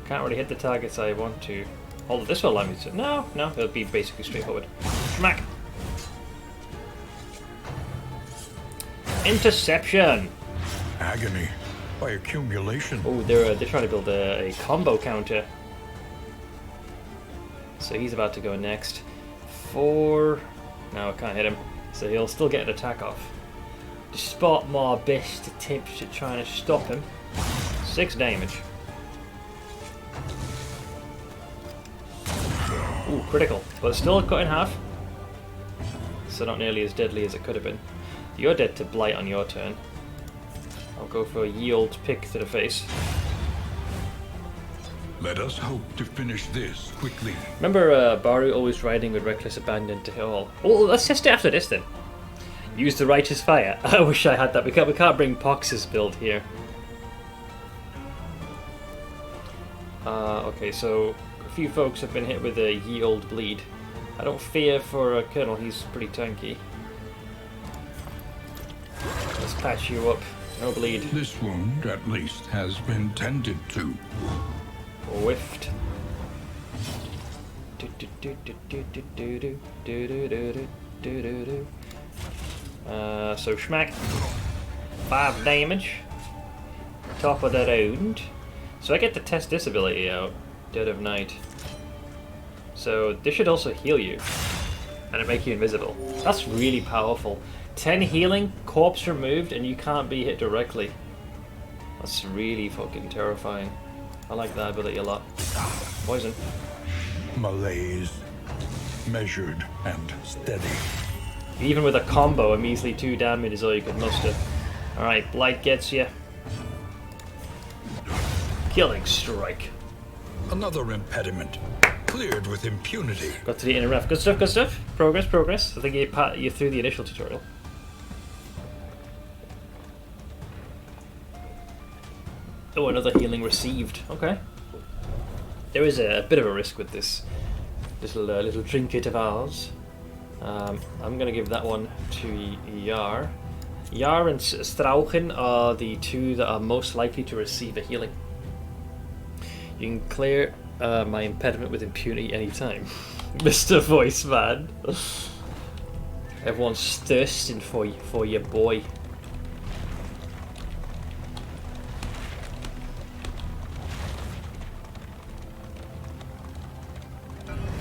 Can't really hit the targets I want to. Although this will allow me to. No, it'll be basically straightforward. Smack. Interception. Agony by accumulation. Oh, they're trying to build a combo counter. So he's about to go next. 4. No, I can't hit him. So he'll still get an attack off. Despite my best attempts at trying to stop him. 6 damage. Ooh, critical. But it's still cut in half. So not nearly as deadly as it could have been. You're dead to blight on your turn. I'll go for a yield pick to the face. Let us hope to finish this quickly. Remember Baru always riding with reckless abandon to hit all. Oh, let's test it after this then. Use the righteous fire. I wish I had that. We can't bring Pox's build here. Okay, so a few folks have been hit with a ye old bleed. I don't fear for Colonel, he's pretty tanky. Let's patch you up. No bleed. This wound, at least, has been tended to. Whiffed. So schmack. 5 damage. top of the round. So I get to test this ability out, Dead of Night. So this should also heal you, and it make you invisible. That's really powerful. 10 healing, corpse removed, and you can't be hit directly. That's really fucking terrifying. I like that ability a lot. Poison. Malaise. Measured and steady. Even with a combo, a measly 2 damage is all you can muster. Alright, Blight gets you. Killing Strike. Another impediment. Cleared with impunity. Got to the inner ref. Good stuff, good stuff. Progress, progress. I think you're through the initial tutorial. Oh, another healing received. Okay. There is a bit of a risk with this little trinket of ours. I'm going to give that one to Yar. Yar and Strauchen are the 2 that are most likely to receive a healing. You can clear my impediment with impunity anytime. Mr. Voice Man. Everyone's thirsting for your boy.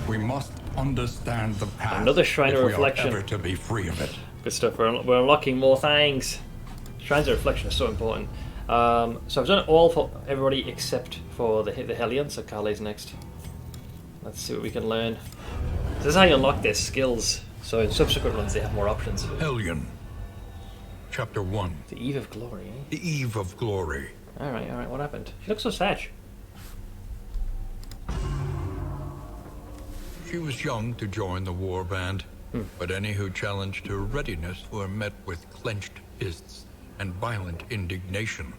We must understand the past. Another Shrine of Reflection. If we are ever to be free of it. Good stuff. We're unlocking more things. Shrines of Reflection are so important. So I've done it all for everybody except for the Hellion, so Carly's next. Let's see what we can learn. This is how you unlock their skills. So in subsequent ones they have more options. Hellion. Chapter 1. The Eve of Glory, eh? The Eve of Glory. Alright, what happened? She looks so sad. She was young to join the war band, but any who challenged her readiness were met with clenched fists and violent indignation.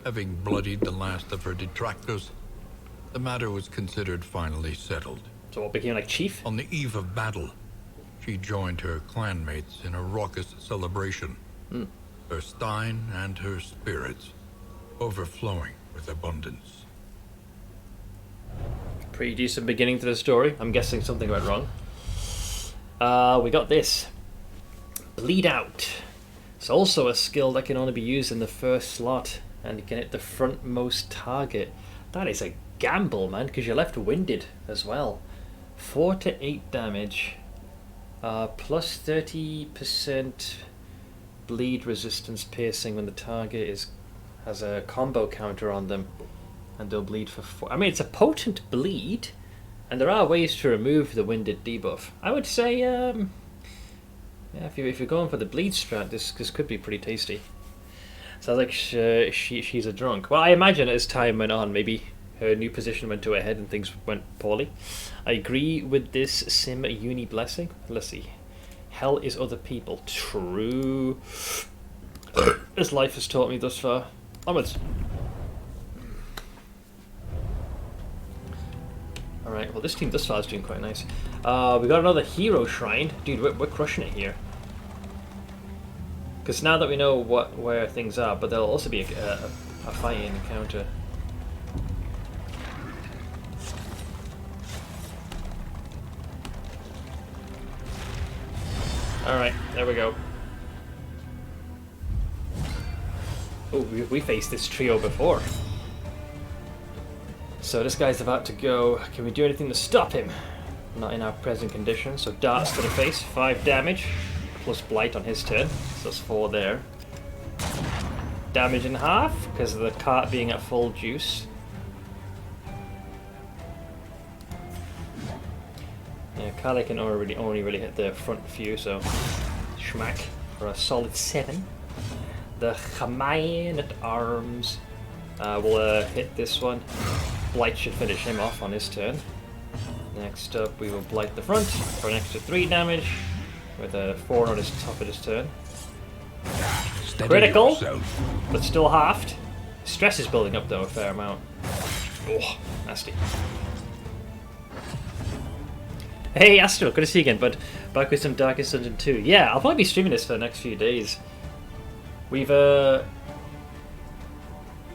Having bloodied the last of her detractors, the matter was considered finally settled. So what, became like chief? On the eve of battle, she joined her clanmates in a raucous celebration, her stein and her spirits overflowing with abundance. Pretty decent beginning to the story. I'm guessing something went wrong. We got this. Bleed Out. It's also a skill that can only be used in the first slot, and you can hit the frontmost target. That is a gamble, man, because you're left winded as well. 4 to 8 damage, plus 30% bleed resistance piercing when the target has a combo counter on them, and they'll bleed for 4. I mean, it's a potent bleed, and there are ways to remove the winded debuff. I would say, yeah, if you're going for the bleed strat, this could be pretty tasty. Sounds like she's a drunk. Well, I imagine as time went on, maybe her new position went to her head and things went poorly. I agree with this Sim Uni blessing. Let's see. Hell is other people. True. As life has taught me thus far. Onwards. Alright, well this team thus far is doing quite nice. We got another hero shrine. Dude, we're crushing it here. Because now that we know where things are, but there'll also be a fighting encounter. Alright, there we go. Oh, we faced this trio before. So this guy's about to go. Can we do anything to stop him? Not in our present condition. So darts to the face, 5 damage, plus blight on his turn. So that's 4 there. Damage in half because of the cart being at full juice. Yeah, Carly can only really hit the front few, so schmack for a solid 7. The Chamayan at arms will hit this one. Blight should finish him off on his turn. Next up, we will blight the front for an extra 3 damage with a 4 on his top of his turn. Steady Critical, yourself. but still halved. Stress is building up though a fair amount. Oh, nasty. Hey Astro, good to see you again, bud. Back with some Darkest Dungeon 2. Yeah, I'll probably be streaming this for the next few days. We've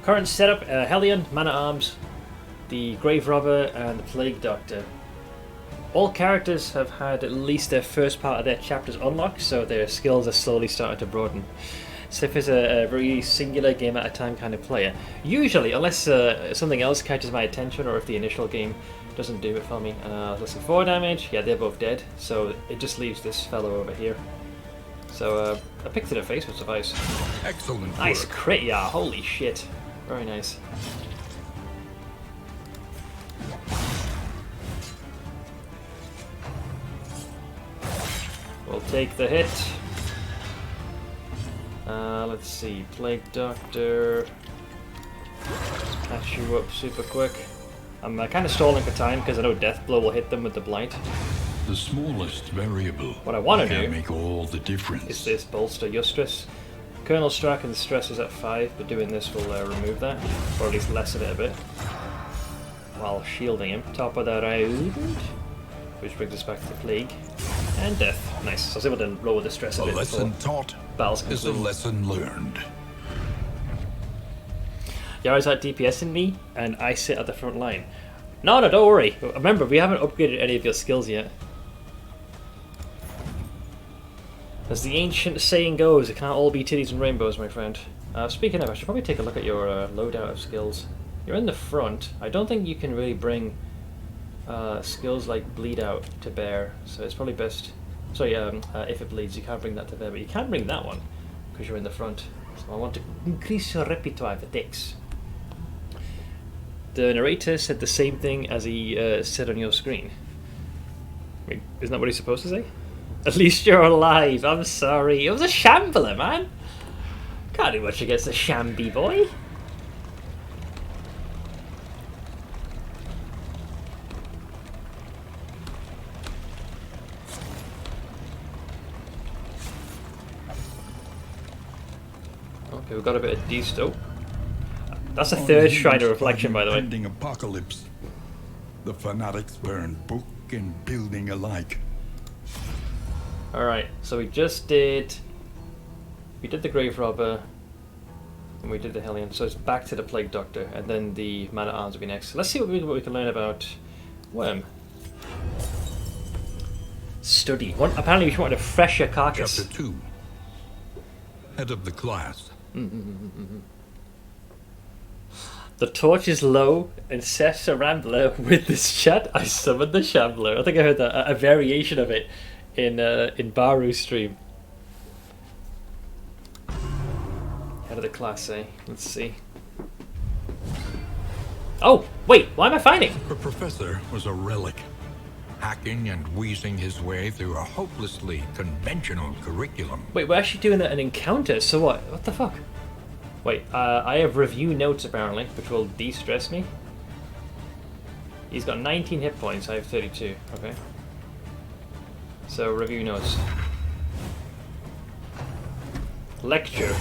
current setup: Hellion, Man at Arms, the Grave Robber, and the Plague Doctor. All characters have had at least their first part of their chapters unlocked, so their skills are slowly starting to broaden. Sif is a very singular game at a time kind of player. Usually, unless something else catches my attention or if the initial game doesn't do it for me. Let's see, 4 damage. Yeah, they're both dead. So it just leaves this fellow over here. So a pick to the face would suffice. Excellent Nice work. crit, yeah. Holy shit. Very nice. We'll take the hit. Let's see. Plague Doctor. Catch you up super quick. I'm kind of stalling for time because I know Death Blow will hit them with the blight. The smallest variable What I want to can do make all the difference. is this bolster your stress. Colonel Strachan's stress is at 5, but doing this will remove that, or at least lessen it a bit, while shielding him. Top of the round, which brings us back to Plague and Death. Nice. So I was able to lower the stress a A bit lesson before taught battles is a conclude. lesson learned. Yara's at DPS in me, and I sit at the front line. No, don't worry. Remember, we haven't upgraded any of your skills yet. As the ancient saying goes, it can't all be titties and rainbows, my friend. Speaking of, I should probably take a look at your loadout of skills. You're in the front. I don't think you can really bring skills like bleed out to bear, so it's probably best... Sorry, if it bleeds, you can't bring that to bear, but you can bring that one, because you're in the front. So I want to increase your repertoire of attacks. The narrator said the same thing as he said on your screen. Wait, isn't that what he's supposed to say? At least you're alive. I'm sorry. It was a shambler, man. Can't do much against a shamby boy. Okay, we've got a bit of desto. That's a third Shrine of Reflection, by the way. Impending apocalypse. The fanatics burn book and building alike. Alright, so we just did... We did the Grave Robber, and we did the Hellion, so it's back to the Plague Doctor, and then the Man-at-Arms will be next. Let's see what we can learn about Worm. Study. Apparently we want a fresher carcass. Chapter 2. Head of the class. The torch is low, and says a Rambler with this chat. I summoned the Shambler. I think I heard that, a variation of it in Baru's stream. Head of the class, eh? Let's see. Oh, wait, why am I fighting? The professor was a relic, hacking and wheezing his way through a hopelessly conventional curriculum. Wait, we're actually doing an encounter, so what? What the fuck? Wait, I have review notes apparently, which will de-stress me. He's got 19 hit points, I have 32, okay. So, review notes. Lecture.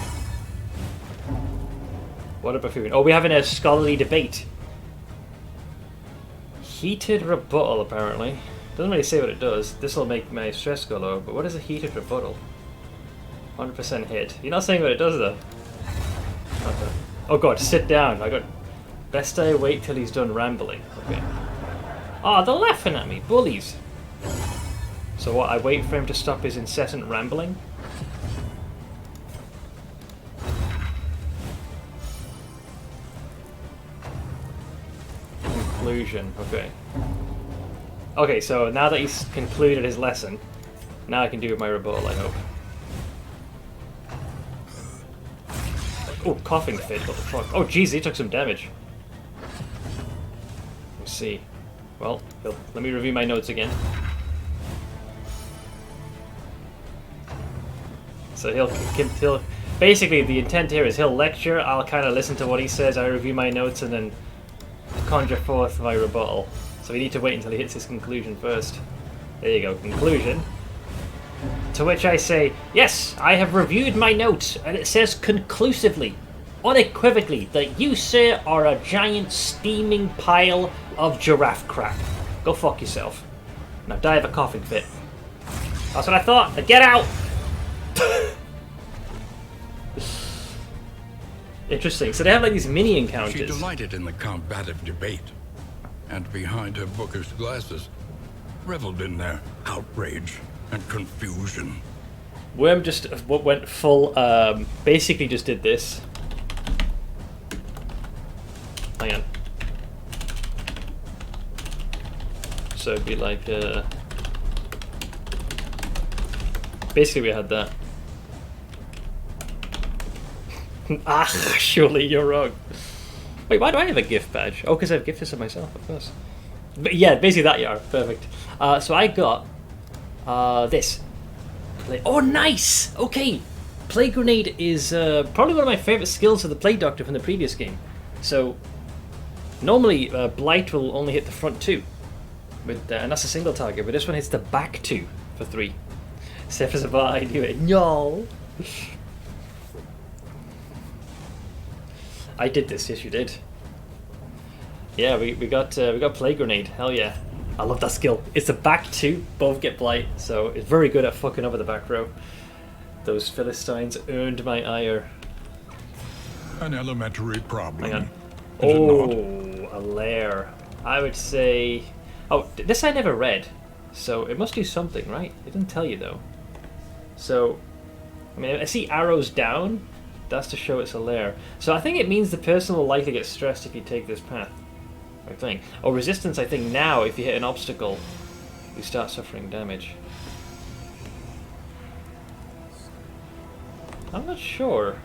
What a buffoon. Oh, we're having a scholarly debate. Heated rebuttal, apparently. Doesn't really say what it does. This will make my stress go low, but what is a heated rebuttal? 100% hit. You're not saying what it does, though. Okay. Oh god, sit down. I got... Best I wait till he's done rambling. Okay. Oh, they're laughing at me. Bullies. So what, I wait for him to stop his incessant rambling? Conclusion, okay. Okay, so now that he's concluded his lesson, now I can do my rebuttal, I hope. Oh, coughing fit, what the fuck? Oh jeez, he took some damage. Let's see. Well, let me review my notes again. So he'll basically the intent here is he'll lecture, I'll kind of listen to what he says, I review my notes, and then conjure forth my rebuttal. So we need to wait until he hits his conclusion first. There you go, conclusion. To which I say, yes, I have reviewed my notes, and it says conclusively, unequivocally, that you, sir, are a giant steaming pile of giraffe crap. Go fuck yourself. Now die of a coughing fit. That's what I thought. Now get out! Interesting. So they have like these mini encounters. She delighted in the combative debate, and behind her bookish glasses, reveled in their outrage and confusion. Worm just went full, basically just did this. Hang on. So it'd be like, basically we had that. Ah, surely you're wrong. Wait, why do I have a gift badge? Oh, because I've gifted it myself, of course. But yeah, basically that you are. Perfect. So I got this. Oh, nice! Okay. Plague Grenade is probably one of my favourite skills of the Plague Doctor from the previous game. So, normally Blight will only hit the front 2. And that's a single target, but this one hits the back 2 for 3. Safe as a bar, I do it. No! I did this, yes you did. Yeah, we got Plague Grenade, hell yeah. I love that skill. It's the back 2, both get Blight, so it's very good at fucking over the back row. Those Philistines earned my ire. An elementary problem. Hang on. Is it not? Oh, a lair. I would say... Oh, this I never read, so it must do something, right? It didn't tell you though. So, I mean, I see arrows down. That's to show it's a lair. So I think it means the person will likely get stressed if you take this path. I think. Or resistance, I think now, if you hit an obstacle, you start suffering damage. I'm not sure.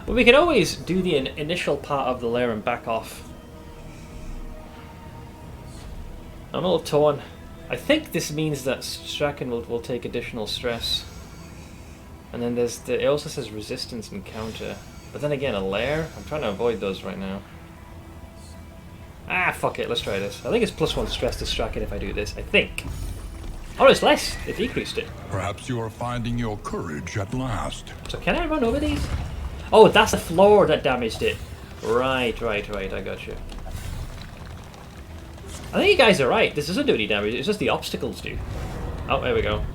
Well, we can always do the initial part of the lair and back off. I'm a little torn. I think this means that Strachan will take additional stress. And then it also says resistance and counter. But then again, a lair? I'm trying to avoid those right now. Ah, fuck it, let's try this. I think it's +1 stress to Strachan if I do this, I think. Oh, it's less. It decreased it. Perhaps you are finding your courage at last. So can I run over these? Oh, that's the floor that damaged it. Right, I got you. I think you guys are right. This doesn't do any damage, it's just the obstacles do. Oh, there we go.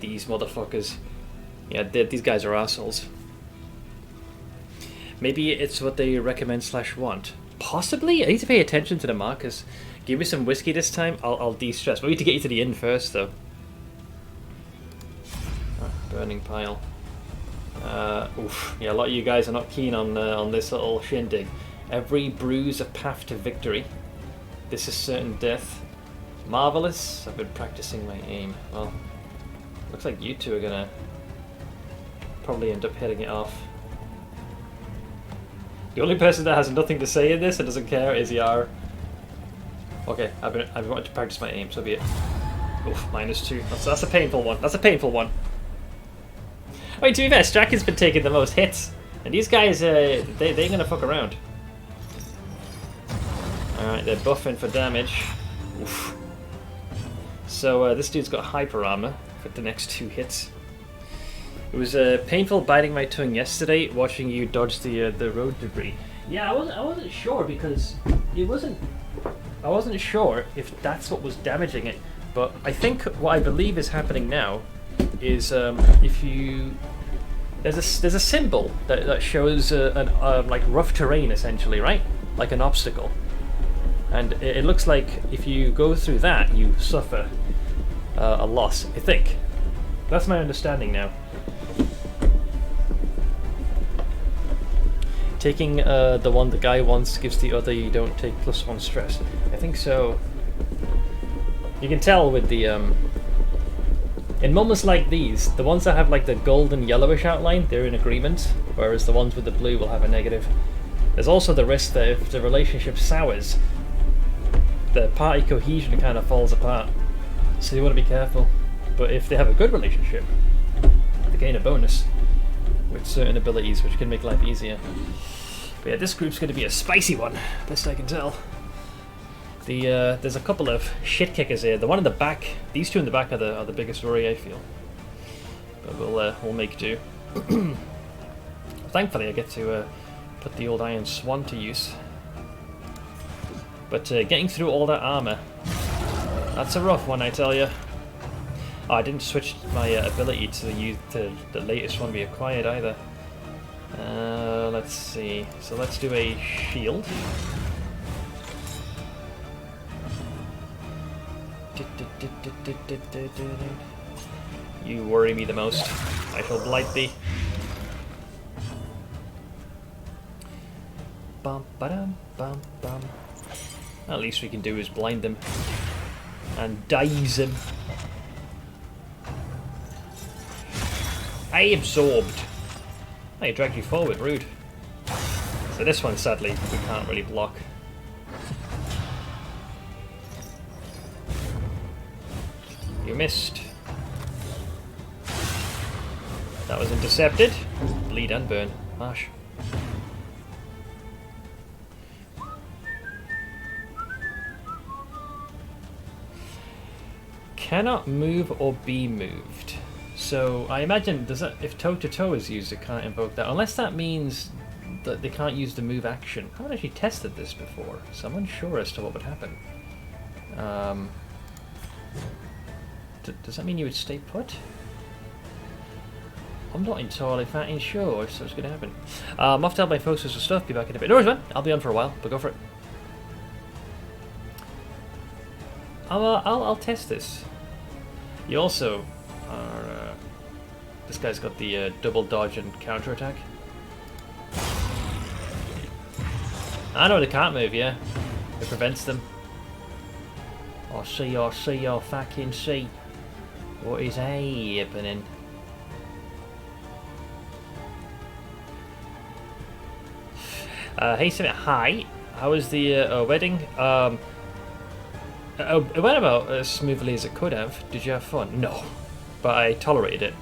These motherfuckers. Yeah, these guys are assholes. Maybe it's what they recommend / want. Possibly? I need to pay attention to the markers. Give me some whiskey this time, I'll de-stress. We need to get you to the inn first, though. Oh, burning pile. Oof. Yeah, a lot of you guys are not keen on this little shindig. Every bruise a path to victory. This is certain death. Marvelous. I've been practicing my aim. Well, looks like you two are gonna probably end up hitting it off. The only person that has nothing to say in this and doesn't care is Yar. Okay, I've wanted to practice my aim, so be it. Oof, -2. That's a painful one. That's a painful one. I mean, to be fair, Strachan's been taking the most hits, and these guys, they ain't gonna fuck around. Alright, they're buffing for damage. Oof. So this dude's got hyper armor for the next 2 hits. It was painful biting my tongue yesterday watching you dodge the road debris. Yeah, I wasn't sure because it wasn't. I wasn't sure if that's what was damaging it, but I think what I believe is happening now is if you there's a symbol that shows like rough terrain essentially, right? Like an obstacle, and it looks like if you go through that, you suffer a loss. I think that's my understanding now. Taking the one the guy wants gives the other you don't take +1 stress. I think so. You can tell with the in moments like these, the ones that have like the golden yellowish outline, they're in agreement, whereas the ones with the blue will have a negative. There's also the risk that if the relationship sours, the party cohesion kind of falls apart. So you want to be careful. But if they have a good relationship, they gain a bonus with certain abilities which can make life easier. But yeah, this group's going to be a spicy one, best I can tell. There's a couple of shit kickers here. The one in the back, these two in the back are the biggest worry, I feel. But we'll make do. Thankfully, I get to put the old Iron Swan to use. But getting through all that armor, that's a rough one, I tell you. Oh, I didn't switch my ability to the latest one we acquired either. Let's see. So let's do a shield. You worry me the most. I shall blight thee. Bum, ba-dum, bum, bum. At least we can do is blind them and daze them. I absorbed. I dragged you forward, rude. So this one, sadly, we can't really block. You missed. That was intercepted. Bleed and burn. Mash. Cannot move or be moved. So I imagine does that if toe to toe is used, it can't invoke that. Unless that means that they can't use the move action. I haven't actually tested this before, so I'm unsure as to what would happen. Does that mean you would stay put? I'm not entirely sure if that's going to happen. I'm off to help my folks with some stuff. Be back in a bit. No worries, man. I'll be on for a while, but go for it. I'll test this. You also are. This guy's got the double dodge and counter attack. I know they can't move. Yeah, it prevents them. I fucking see. What is happening? Hey, Simon. Hi. How was the wedding? It went about as smoothly as it could have. Did you have fun? No, but I tolerated it.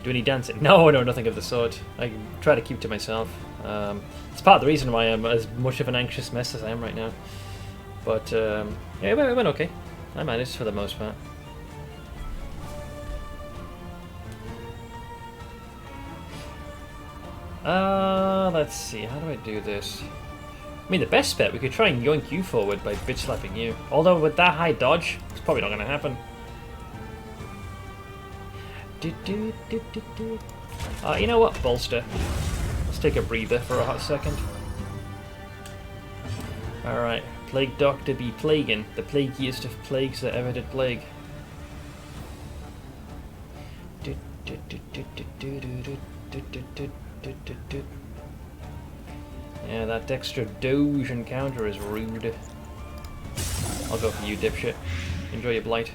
Do any dancing? No, nothing of the sort. I try to keep to myself. It's part of the reason why I'm as much of an anxious mess as I am right now. But yeah, it went okay. I managed for the most part. Let's see. How do I do this? I mean, the best bet, we could try and yoink you forward by bitch slapping you. Although with that high dodge, it's probably not going to happen. You know what? Bolster. Let's take a breather for a hot second. Alright. Plague Doctor be plaguing. The plaguiest of plagues that ever did plague. Yeah, that extra doge and counter is rude. I'll go for you, dipshit. Enjoy your blight.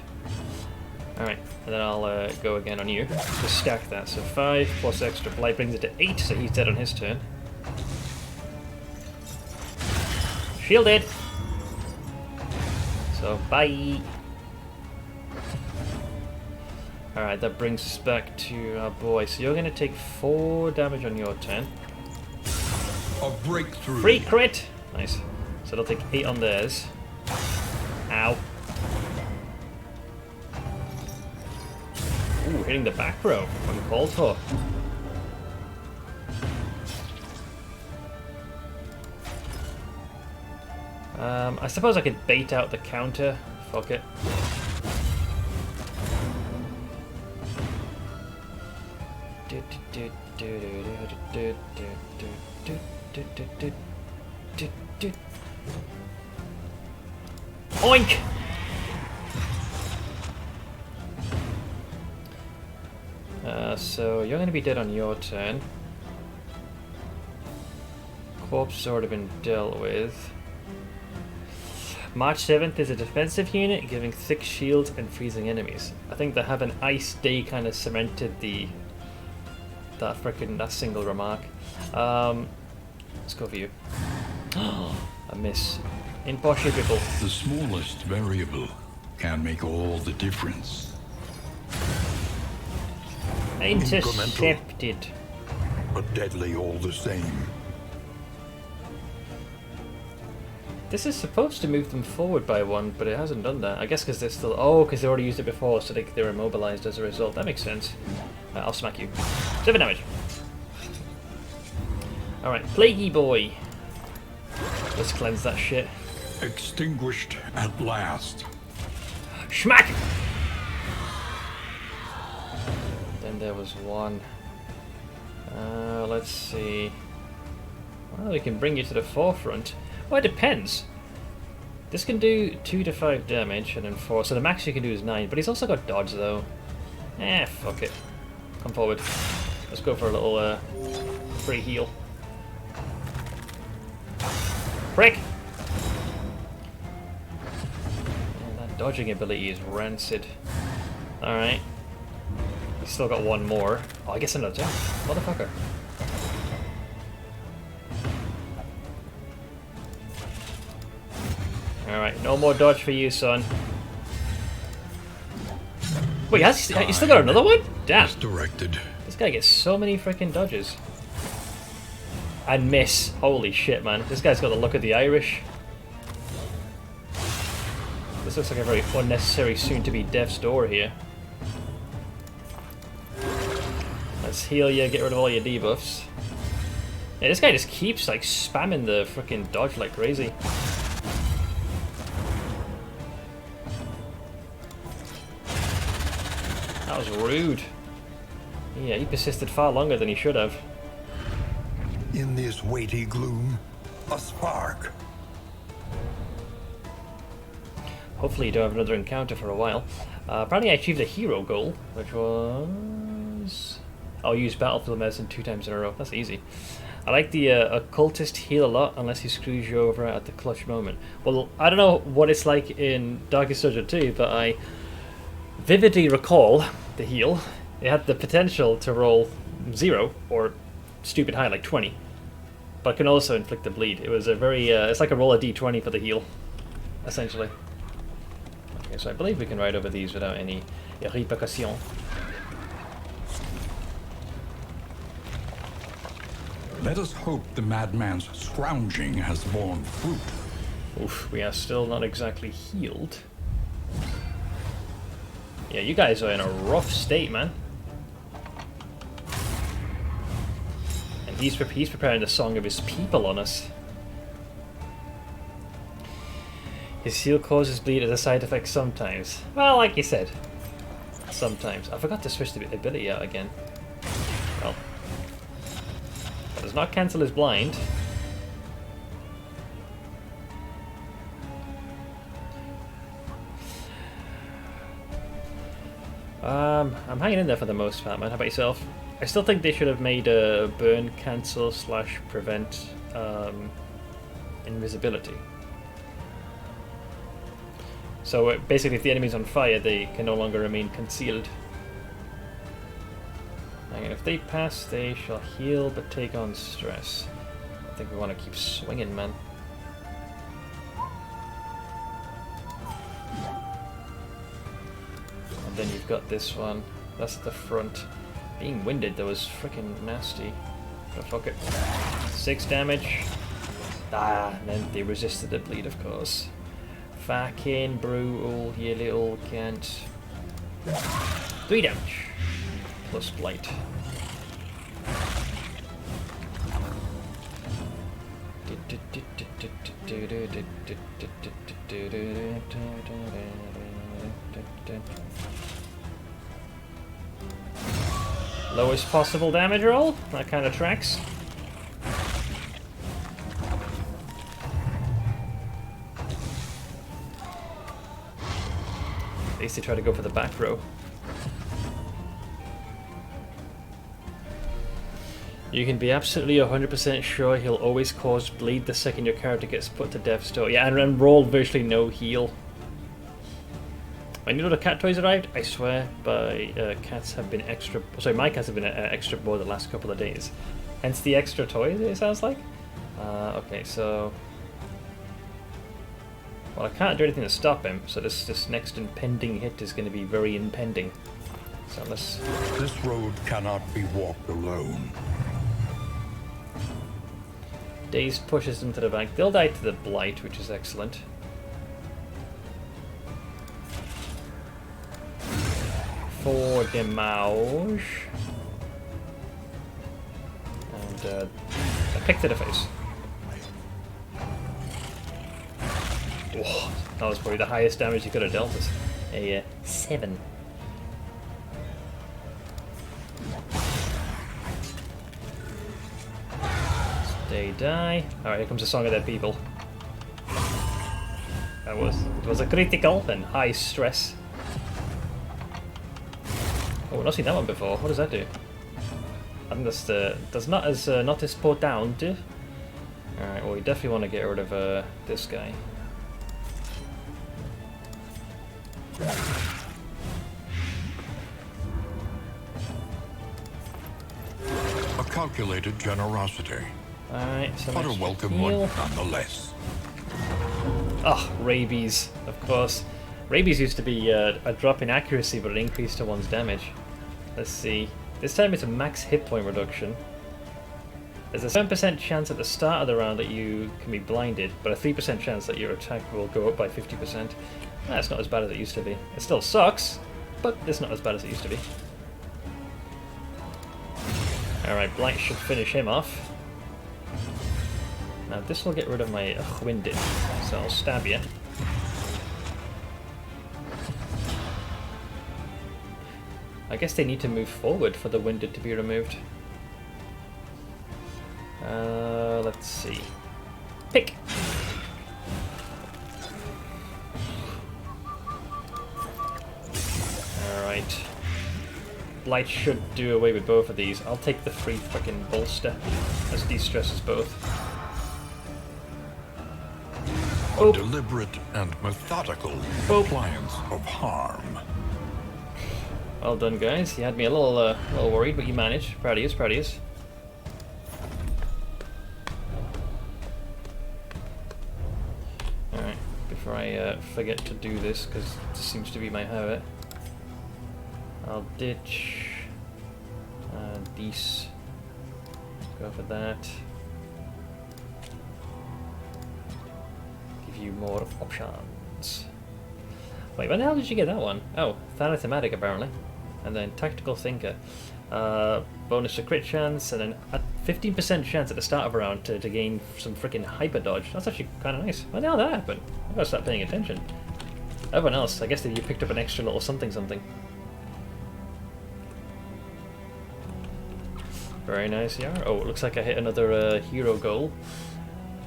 Alright, and then I'll go again on you. Just stack that. So 5 plus extra blight brings it to 8, so he's dead on his turn. Shielded! So, bye! Alright, that brings us back to our boy. So you're going to take 4 damage on your turn. A breakthrough. Free crit! Nice. So they'll take 8 on theirs. Ow. Ooh, hitting the back row. Uncalled for. I suppose I could bait out the counter. Fuck it. Oink! So you're going to be dead on your turn. Corpse sort of been dealt with. March 7th is a defensive unit, giving 6 shields and freezing enemies. I think they have an ice day kind of cemented that single remark. Let's go for you. A miss. Impossible. The smallest variable can make all the difference. Intercepted. But deadly all the same. This is supposed to move them forward by 1, but it hasn't done that. I guess because they're still... Oh, because they already used it before, so they're immobilized as a result. That makes sense. I'll smack you. 7 damage. Alright, Plaguey Boy. Let's cleanse that shit. Extinguished at last. Schmack! Then there was 1. Let's see. Well, we can bring you to the forefront. Well, it depends. This can do 2 to 5 damage and then 4. So the max you can do is 9. But he's also got dodge though. Fuck it. come forward. Let's go for a little free heal. Prick! Yeah, that dodging ability is rancid. Alright. He's still got one more. Oh, I guess another jump. Motherfucker. Alright, no more dodge for you, son. Wait, he's still got another one? Damn. Misdirected. This guy gets so many freaking dodges. And miss. Holy shit, man. This guy's got the look of the Irish. This looks like a very unnecessary soon-to-be death's door here. Let's heal you, get rid of all your debuffs. Yeah, this guy just keeps like spamming the freaking dodge like crazy. That was rude. Yeah, he persisted far longer than he should have. In this weighty gloom, a spark. Hopefully you don't have another encounter for a while. Apparently I achieved a hero goal, which was... I'll use Battlefield Medicine 2 times in a row. That's easy. I like the occultist heal a lot unless he screws you over at the clutch moment. Well, I don't know what it's like in Darkest Dungeon 2, but I vividly recall the heal. It had the potential to roll 0 or stupid high like 20, but can also inflict the bleed. It was a very it's like a roll of d20 for the heal, essentially. Okay, so I believe we can ride over these without any repercussion. Let us hope the madman's scrounging has borne fruit. Oof, we are still not exactly healed. Yeah, you guys are in a rough state, man. And he's preparing the song of his people on us. His heal causes bleed as a side effect sometimes. Well, like you said, sometimes. I forgot to switch the ability out again. Well, that does not cancel his blind. I'm hanging in there for the most part, man. How about yourself? I still think they should have made a burn cancel / prevent invisibility. So basically, if the enemy's on fire, they can no longer remain concealed. And if they pass, they shall heal but take on stress. I think we want to keep swinging, man. And then you've got this one. That's at the front. Being winded, though, is freaking nasty. But fuck it. 6 damage. Ah, and then they resisted the bleed, of course. Fucking brutal, you little cunt. 3 damage. Plus blight. Lowest possible damage roll? That kind of tracks. At least they try to go for the back row. You can be absolutely 100% sure he'll always cause bleed the second your character gets put to death's door. Yeah, and roll virtually no heal. When you know the cat toys arrived, I swear cats have been extra... Sorry, my cats have been extra bored the last couple of days. Hence the extra toys, it sounds like. Okay, so... Well, I can't do anything to stop him, so this next impending hit is going to be very impending. So let's... This road cannot be walked alone. Daze pushes them to the back. They'll die to the blight, which is excellent. For damage. And a pick to the face. Whoa, that was probably the highest damage you could have dealt us. A 7. They die. Alright, here comes the Song of Dead People. It was a critical and high stress. Oh, we've not seen that one before. What does that do? I think that's the... Does not as not as put down, do? Alright, well we definitely want to get rid of this guy. A calculated generosity, Alright, so but a let's welcome heal. one nonetheless. Oh, rabies, of course. Rabies used to be a drop in accuracy, but an increase to one's damage. Let's see. This time it's a max hit point reduction. There's a 7% chance at the start of the round that you can be blinded, but a 3% chance that your attack will go up by 50%. That's not as bad as it used to be. It still sucks, but it's not as bad as it used to be. Alright, Blight should finish him off. Now this will get rid of my winded, so I'll stab you. I guess they need to move forward for the winded to be removed. Let's see. Pick! Alright. Blight should do away with both of these. I'll take the free fucking bolster, as de-stresses both. A deliberate and methodical appliance of harm. Well done, guys. You had me a little worried, but you managed. Proud of you, proud of you. Alright, before I forget to do this, because this seems to be my habit, I'll ditch these. Go for that. Give you more options. Wait, when the hell did you get that one? Oh, Thanathematic apparently. And then Tactical Thinker. Bonus to crit chance, and then a 15% chance at the start of a round to gain some freaking hyper dodge. That's actually kind of nice. When the hell did that happen? I've got to start paying attention. Everyone else, I guess that you picked up an extra little something something. Very nice, yeah. Oh, it looks like I hit another hero goal.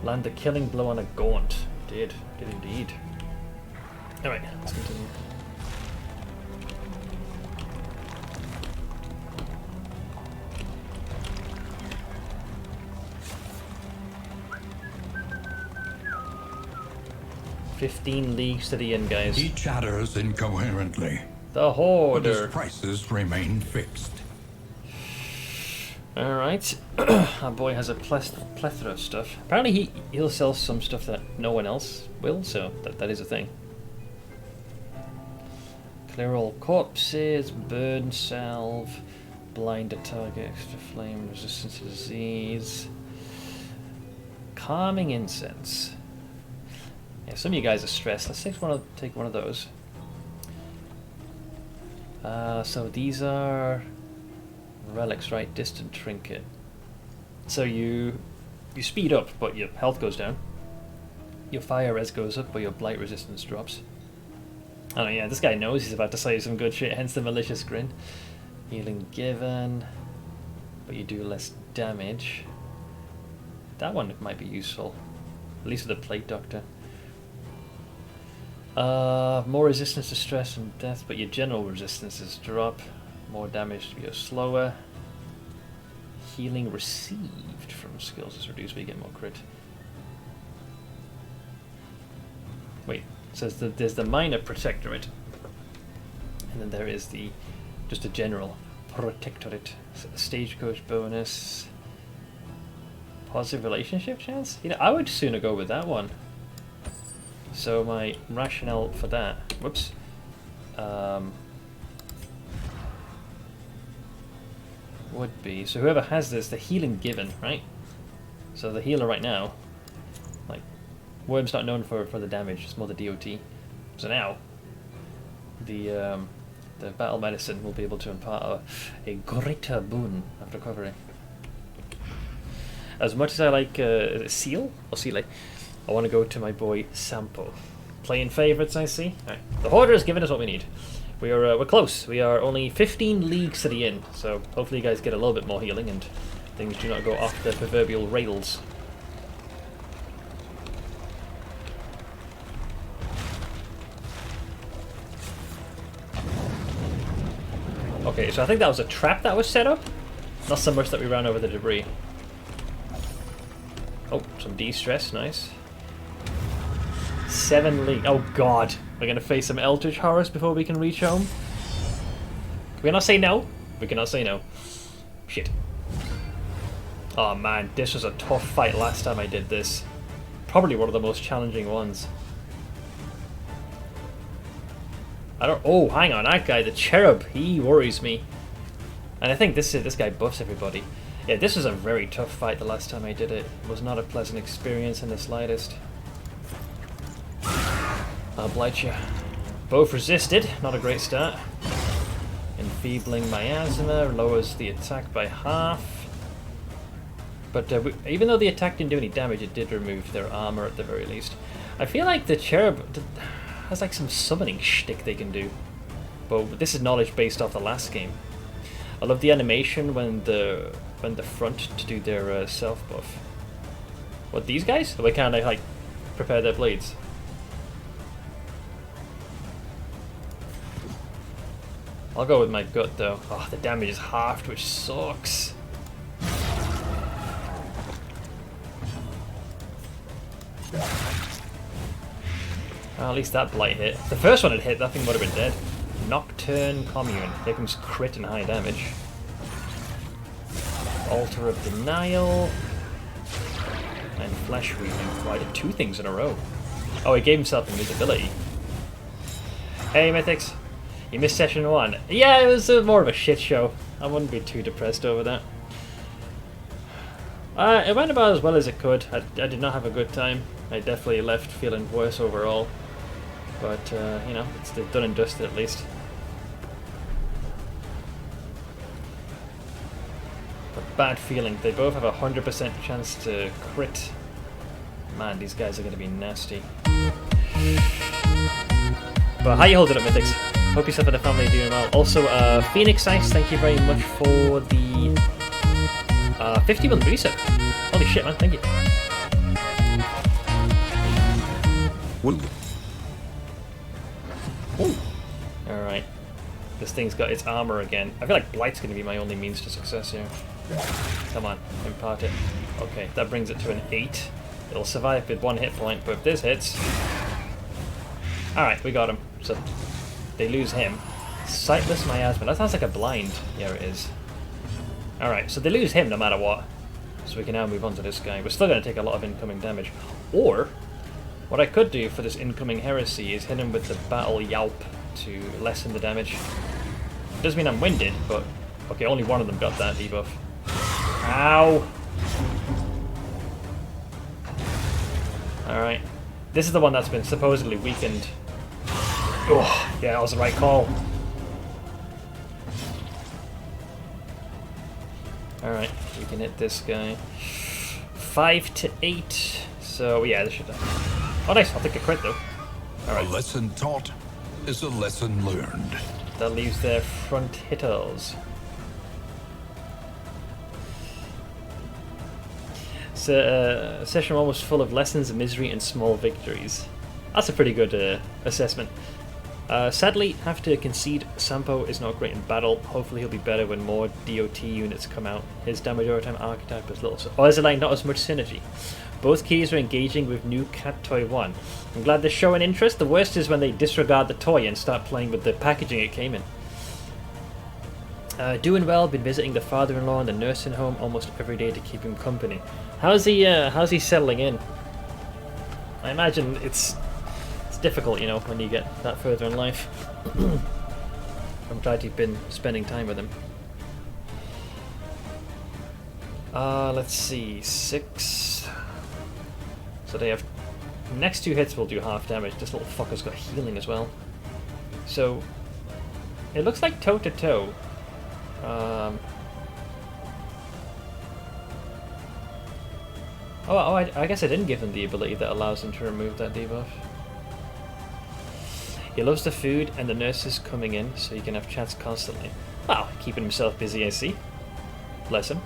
Land a killing blow on a gaunt. Did indeed. Alright, let's continue. "15 leagues to the end, guys." He chatters incoherently, The but Hoarder. his prices remain fixed. Alright. Our boy has a plethora of stuff. Apparently he'll sell some stuff that no one else will, so that is a thing. Clear all corpses, burn salve, blind a target, extra flame, resistance to disease, calming incense. Yeah, some of you guys are stressed. Let's take one of those. So these are relics, right? Distant trinket. So you speed up, but your health goes down. Your fire res goes up, but your blight resistance drops. Oh yeah, this guy knows he's about to say some good shit, hence the malicious grin. Healing given, but you do less damage. That one might be useful, at least with the plate doctor. More resistance to stress and death, but your general resistances drop. More damage, you're slower. Healing received from skills is reduced, but you get more crit. Wait, it says that there's the minor protectorate, and then there is the just a general protectorate. So the stagecoach bonus, positive relationship chance. You know, I would sooner go with that one. So my rationale for that, whoops, would be, so whoever has this, the healing given, right? So the healer right now, like, Worm's not known for the damage, it's more the DOT. So now, the battle medicine will be able to impart a greater boon of recovery. As much as I like Seal, or Seele, I want to go to my boy Sampo. Playing favourites, I see. Right. The Hoarder has given us what we need. We're close. We are only 15 leagues to the end, so hopefully you guys get a little bit more healing and things do not go off the proverbial rails. Okay, so I think that was a trap that was set up. Not so much that we ran over the debris. Oh, some de-stress, nice. 7 league. Oh god, we're gonna face some eldritch horrors before we can reach home. Can we not say no? We cannot say no. Shit. Oh man, this was a tough fight last time I did this. Probably one of the most challenging ones. I don't. Oh, hang on, that guy, the cherub, he worries me. And I think this guy buffs everybody. Yeah, this was a very tough fight the last time I did it. It was not a pleasant experience in the slightest. I'll blight you. Both resisted, not a great start. Enfeebling miasma lowers the attack by half. But even though the attack didn't do any damage, it did remove their armor at the very least. I feel like the cherub has like some summoning shtick they can do. But this is knowledge based off the last game. I love the animation when the front to do their self buff. What, these guys? They can't like prepare their blades. I'll go with my gut though. Oh, the damage is halved, which sucks. Well, at least that blight hit. The first one had hit, that thing would have been dead. Nocturne Commune. Here comes crit and high damage. Altar of Denial. And Flesh Weaving. Oh, I did 2 things in a row. Oh, he gave himself invisibility. Hey, Mythics. You missed session 1. Yeah, it was more of a shit show. I wouldn't be too depressed over that. It went about as well as it could. I did not have a good time. I definitely left feeling worse overall. But, you know, it's done and dusted at least. But bad feeling. They both have a 100% chance to crit. Man, these guys are going to be nasty. But how you holding up, Mythics? Hope yourself and the family are doing well. Also, Phoenix Ice, thank you very much for the 50-month reset. Holy shit, man, thank you. Alright. This thing's got its armor again. I feel like Blight's going to be my only means to success here. Come on, impart it. Okay, that brings it to an 8. It'll survive with 1 hit point, but if this hits... Alright, we got him. So, they lose him. Sightless Miasma. That sounds like a blind. Yeah, it is. Alright, so they lose him no matter what. So we can now move on to this guy. We're still going to take a lot of incoming damage. Or, what I could do for this incoming heresy is hit him with the Battle Yalp to lessen the damage. Doesn't mean I'm winded, but... Okay, only one of them got that debuff. Ow! Alright. This is the one that's been supposedly weakened. Oh, yeah, that was the right call. Alright, we can hit this guy. 5 to 8. So, yeah, this should... Oh, nice. I'll take a crit, though. Alright. A lesson taught is a lesson learned. That leaves their front hitters. So, session 1 was full of lessons of misery and small victories. That's a pretty good assessment. Sadly, have to concede Sampo is not great in battle. Hopefully he'll be better when more DOT units come out. His damage over time archetype is little. Oh, there's like not as much synergy. Both keys are engaging with new Cat Toy 1. I'm glad they're showing interest. The worst is when they disregard the toy and start playing with the packaging it came in. Doing well, been visiting the father-in-law in the nursing home almost every day to keep him company. How's he settling in? I imagine it's difficult, you know, when you get that further in life. I'm glad you've been spending time with him. Let's see, 6. So they have... Next 2 hits will do half damage. This little fucker's got healing as well. So, it looks like toe-to-toe. I guess I didn't give him the ability that allows him to remove that debuff. He loves the food and the nurses coming in, so he can have chats constantly. Wow, keeping himself busy, I see. Bless him.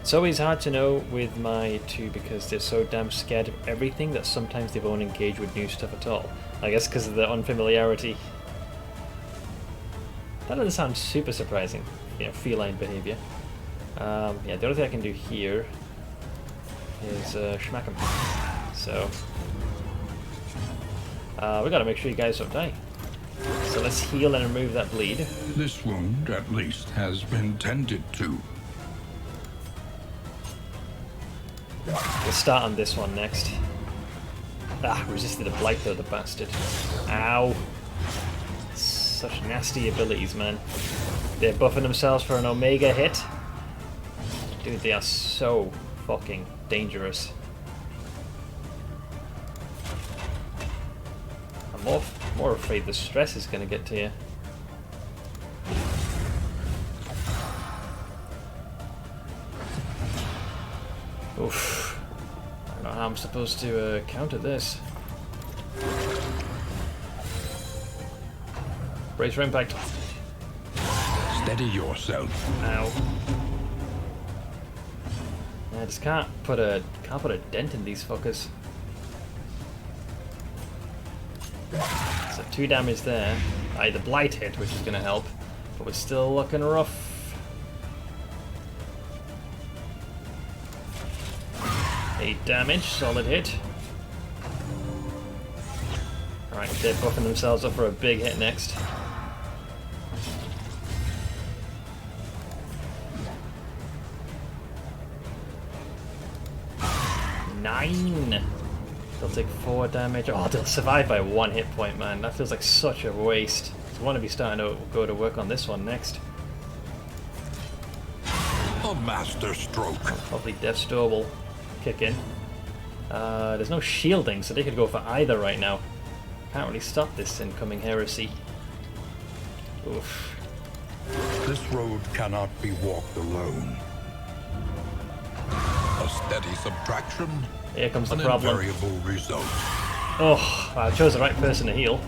It's always hard to know with my 2 because they're so damn scared of everything that sometimes they won't engage with new stuff at all. I guess because of the unfamiliarity. That doesn't sound super surprising, you know, feline behavior. Yeah, the only thing I can do here is schmack him. So, we gotta make sure you guys don't die. So let's heal and remove that bleed. This wound, at least, has been tended to. We'll start on this one next. Ah, resisted a blight though, the bastard. Ow. Such nasty abilities, man. They're buffing themselves for an Omega hit. Dude, they are so fucking dangerous. I'm more afraid the stress is going to get to you. Oof. I don't know how I'm supposed to counter this. Brace for impact. Steady yourself. Ow. I just can't put a dent in these fuckers. So 2 damage there. The blight hit, which is gonna help, but we're still looking rough. 8 damage, solid hit. Alright, they're buffing themselves up for a big hit next. They'll take 4 damage. Oh, they'll survive by 1 hit point, man. That feels like such a waste. I want to be starting to go to work on this one next. A master stroke. Hopefully Death's Door will kick in. There's no shielding, so they could go for either right now. Can't really stop this incoming heresy. Oof. This road cannot be walked alone. A steady subtraction. Here comes the An problem. invariable result. Oh, I chose the right person to heal.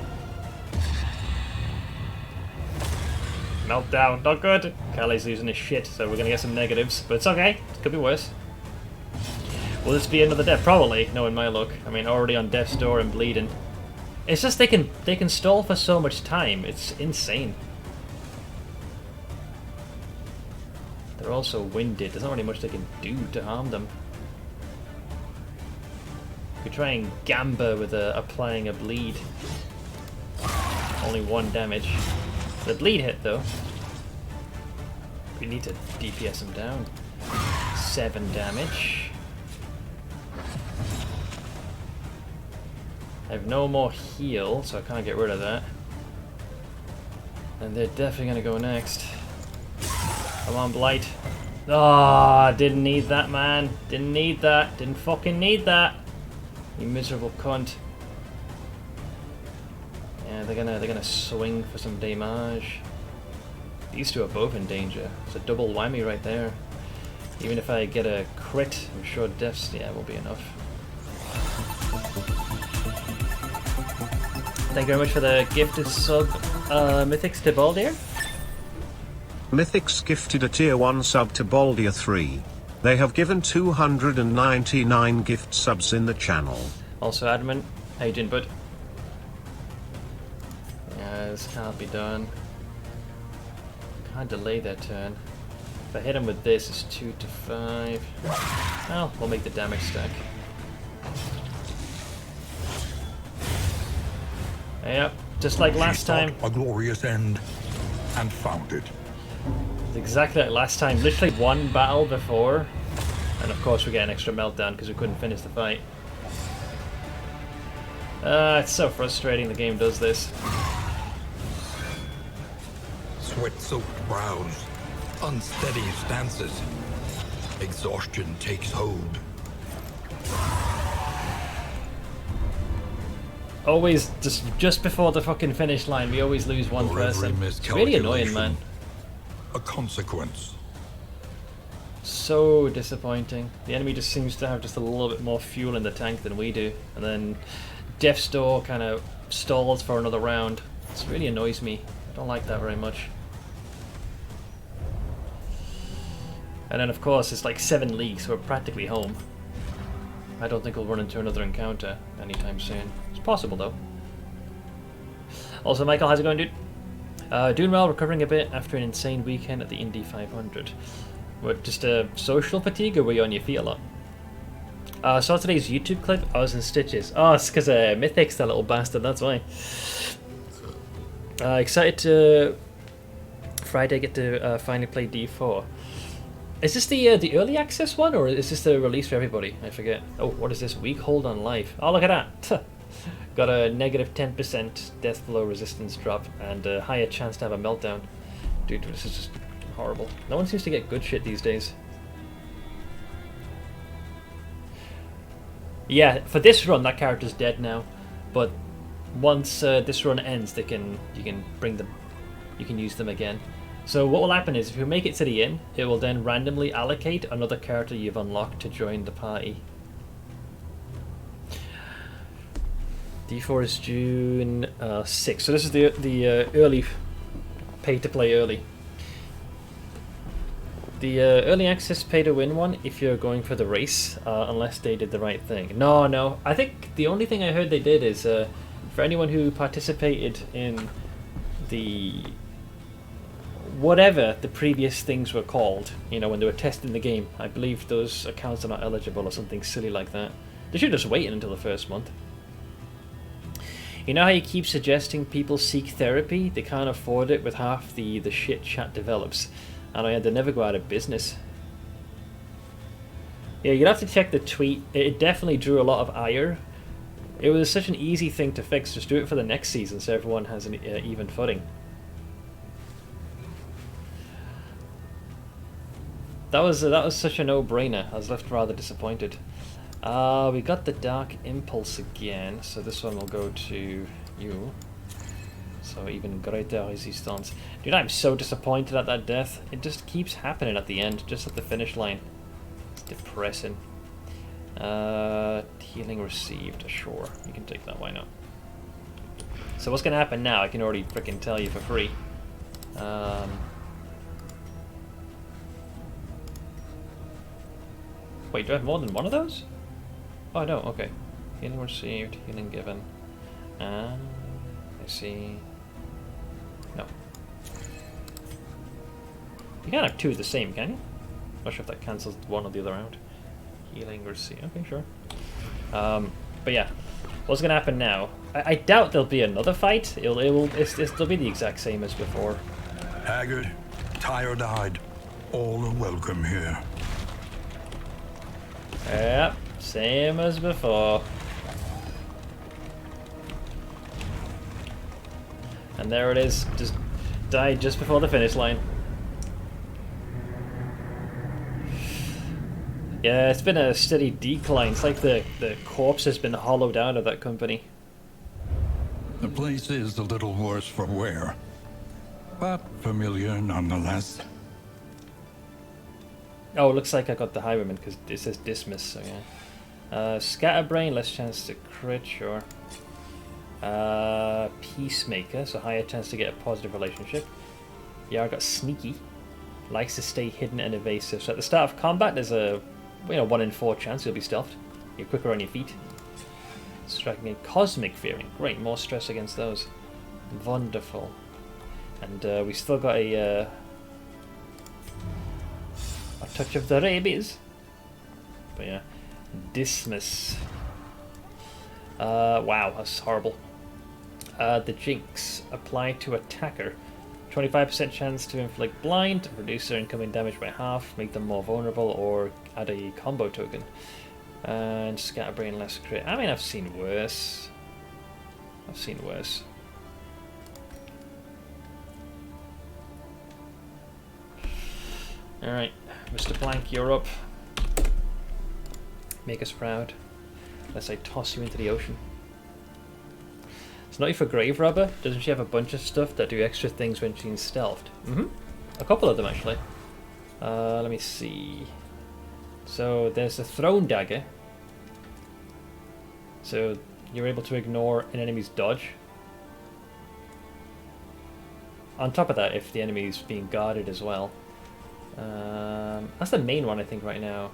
Meltdown, not good. Callie's losing his shit, so we're gonna get some negatives, but it's okay. It could be worse. Will this be another death? Probably, knowing my luck. I mean, already on death's door and bleeding. It's just they can stall for so much time. It's insane. They're also winded. There's not really much they can do to harm them. We try and gamba with applying a bleed. Only 1 damage. The bleed hit though. We need to DPS him down. 7 damage. I have no more heal, so I can't get rid of that. And they're definitely gonna go next. Come on, Blight. Ah, oh, didn't need that, man. Didn't need that. Didn't fucking need that. You miserable cunt. Yeah, they're gonna swing for some damage. These two are both in danger. It's a double whammy right there. Even if I get a crit, I'm sure deaths, yeah, will be enough. Thank you very much for the gifted sub, Mythics to Baldir. Mythics gifted a tier 1 sub to Baldir 3. They have given 299 gift subs in the channel. Also admin, agent bud. Yeah, this can't be done. Can't delay their turn. If I hit him with this, it's 2 to 5. Well, we'll make the damage stack. Yep, just like last time. A glorious end, and found it. It's exactly like last time. Literally 1 battle before, and of course we get an extra meltdown because we couldn't finish the fight. It's so frustrating. The game does this. Sweat-soaked brows, unsteady stances. Exhaustion takes hold. Always, just before the fucking finish line, we always lose one For every person. It's really annoying, man. A consequence. So disappointing. The enemy just seems to have just a little bit more fuel in the tank than we do, and then Death's Door kind of stalls for another round. This really annoys me. I don't like that very much. And then of course it's like 7 leagues, so we're practically home. I don't think we'll run into another encounter anytime soon. It's possible though. Also, Michael, how's it going, dude? Doing well, recovering a bit after an insane weekend at the Indy 500. What, just a social fatigue, or were you on your feet a lot? Saw today's YouTube clip. I was in stitches. Oh, it's because Mythic's that little bastard, that's why. Excited to Friday get to finally play D4. Is this the early access one, or is this the release for everybody? I forget. Oh, what is this? Weak hold on life. Oh, look at that. Got a negative 10% death blow resistance drop and a higher chance to have a meltdown. Dude, this is just horrible. No one seems to get good shit these days. Yeah, for this run, that character's dead now. But once this run ends, you can bring them, you can use them again. So what will happen is, if you make it to the inn, it will then randomly allocate another character you've unlocked to join the party. D4 is June 6th, so this is the early pay to play early. The early access pay to win one, if you're going for the race, unless they did the right thing. No, I think the only thing I heard they did is for anyone who participated in the whatever the previous things were called, you know, when they were testing the game, I believe those accounts are not eligible or something silly like that. They should just wait until the first month. You know how you keep suggesting people seek therapy? They can't afford it with half the shit chat develops. And they never go out of business. Yeah, you'd have to check the tweet. It definitely drew a lot of ire. It was such an easy thing to fix. Just do it for the next season so everyone has an even footing. That was such a no-brainer. I was left rather disappointed. We got the Dark Impulse again, so this one will go to you. So even greater resistance. Dude, I'm so disappointed at that death. It just keeps happening at the end, just at the finish line. It's depressing. Healing received, sure. You can take that, why not? So what's gonna happen now? I can already frickin' tell you for free. Wait, do I have more than one of those? Oh, I don't, okay. Healing received, healing given. I see. No. You can't have two of the same, can you? Not sure if that cancels one or the other out. Healing received, okay, sure. But yeah, what's gonna happen now? I doubt there'll be another fight. It'll be the exact same as before. Haggard, tired-eyed, all are welcome here. Yep, same as before. And there it is, just died just before the finish line. Yeah, it's been a steady decline. It's like the corpse has been hollowed out of that company. The place is a little worse for wear, but familiar nonetheless. Oh, it looks like I got the Highwayman because it says dismiss, so yeah. Scatterbrain, less chance to crit, sure. Peacemaker, so higher chance to get a positive relationship. Yeah, I got Sneaky. Likes to stay hidden and evasive. So at the start of combat, there's a 1 in 4 chance you'll be stealthed. You're quicker on your feet. Striking a Cosmic Fearing. Great, more stress against those. Wonderful. And we still got a touch of the rabies. But yeah. Dismiss. Wow, that's horrible. The Jinx. Apply to attacker. 25% chance to inflict blind, reduce their incoming damage by half, make them more vulnerable, or add a combo token. And Scatterbrain, less crit. I mean, I've seen worse. I've seen worse. Alright, Mr. Blank, you're up. Make us proud. Unless I toss you into the ocean. It's naughty for Grave Robber. Doesn't she have a bunch of stuff that do extra things when she's stealthed? Mm-hmm. A couple of them, actually. Let me see. So, there's the Throne Dagger. So, you're able to ignore an enemy's dodge. On top of that, if the enemy is being guarded as well. That's the main one, I think, right now.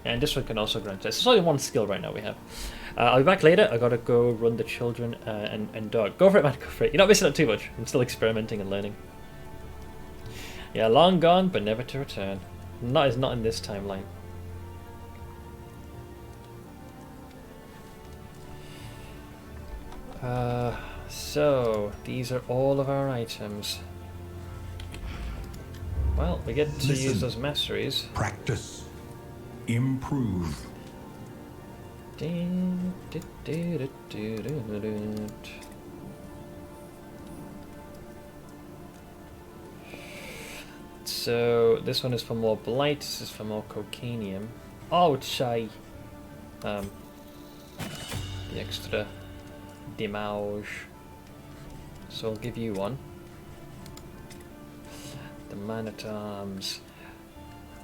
And this one can also grant us. It's only one skill right now we have. I'll be back later. I gotta go run the children and dog. Go for it, man. Go for it. You're not missing out too much. I'm still experimenting and learning. Yeah, long gone, but never to return. Not in this timeline. So these are all of our items. Well, we get to use those masteries. Practice. Improve. So this one is for more blight. This is for more cocainium. Oh, chai. The extra damage. So I'll give you one. The man-at-arms.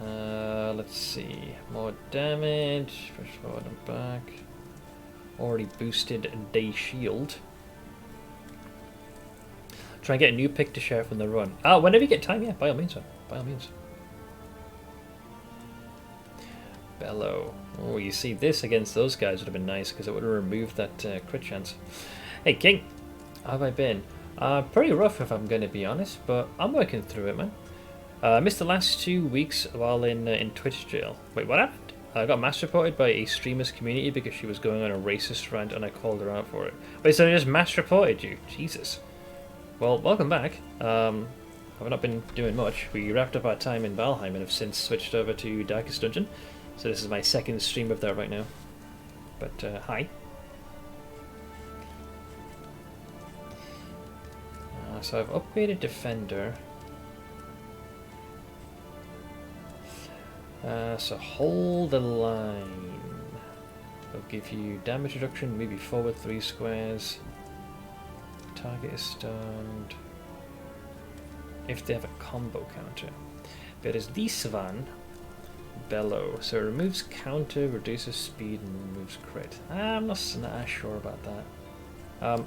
Let's see. More damage. Push forward and back. Already boosted day shield. Try and get a new pick to share from the run. Whenever you get time, yeah, by all means, sir. By all means. Bellow. Oh, you see, this against those guys would have been nice because it would have removed that crit chance. Hey, King. How have I been? Pretty rough, if I'm going to be honest, but I'm working through it, man. I missed the last 2 weeks while in Twitch jail. Wait, what happened? I got mass reported by a streamer's community because she was going on a racist rant and I called her out for it. Wait, so they just mass reported you? Jesus. Well, welcome back. I've not been doing much. We wrapped up our time in Valheim and have since switched over to Darkest Dungeon. So this is my second stream of that right now. But, hi. So I've upgraded Defender. So hold the line. They'll give you damage reduction, maybe forward 3 squares. Target is stunned. If they have a combo counter. There is this one. Bellow. So it removes counter, reduces speed, and removes crit. I'm not sure about that.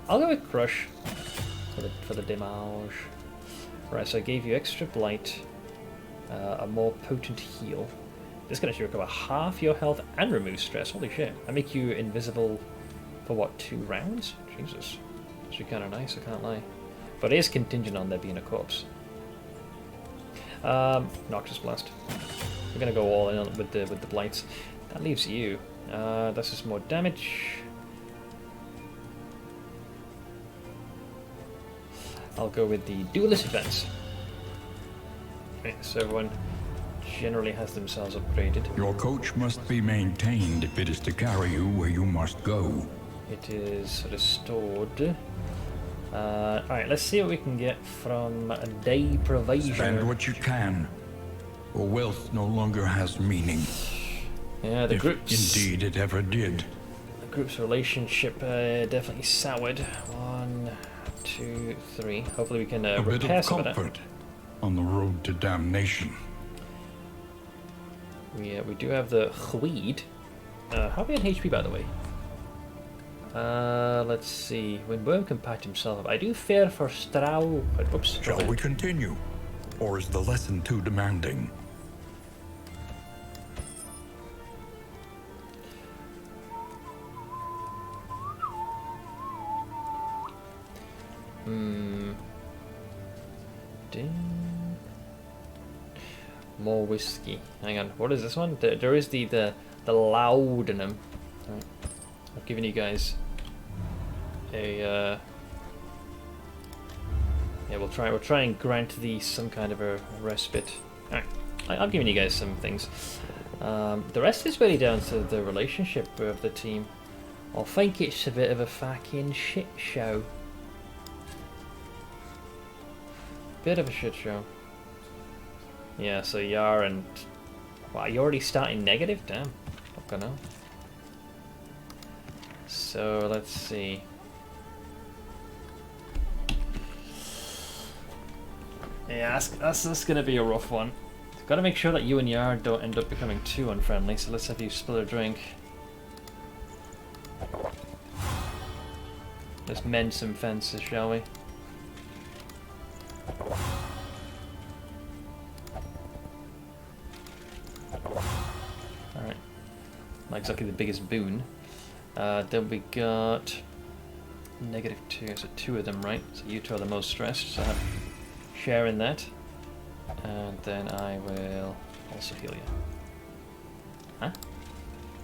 I'll go with Crush for the damage. Right, so I gave you extra blight, a more potent heal. This can actually recover half your health and remove stress. Holy shit. I make you invisible for what, 2 rounds? Jesus. It's actually kind of nice, I can't lie. But it is contingent on there being a corpse. Noxious Blast. We're gonna go all in with the blights. That leaves you. That's just more damage. I'll go with the Duelist Advance. Okay, so everyone generally has themselves upgraded. Your coach must be maintained if it is to carry you where you must go. It is restored. Alright, let's see what we can get from a day provision. Spend what you can, or wealth no longer has meaning. Yeah, the group's... Indeed it ever did. The group's relationship definitely soured. 1, 2, 3. Hopefully we can a bit repair of some of that. comfort on the road to damnation. Yeah, we do have the Hweed. How are we on HP, by the way? Let's see. When Worm can patch himself up. I do fear for Strau. Oops. Shall we continue? Or is the lesson too demanding? More whiskey. Hang on. What is this one? There is the laudanum. Right. I've given you guys a yeah, we'll try and grant these some kind of a respite. Alright. I've given you guys some things. The rest is really down to the relationship of the team. I think it's a bit of a fucking shit show. Bit of a shit show. Yeah, so Yar and... Wow, you're already starting negative? Damn. Fucking hell. So, let's see. Yeah, that's gonna be a rough one. Gotta make sure that you and Yar don't end up becoming too unfriendly, so let's have you split a drink. Let's mend some fences, shall we? Alright. Not exactly the biggest boon. Then we got -2, so 2 of them, right? So you two are the most stressed, so have share in that. And then I will also heal you. Huh?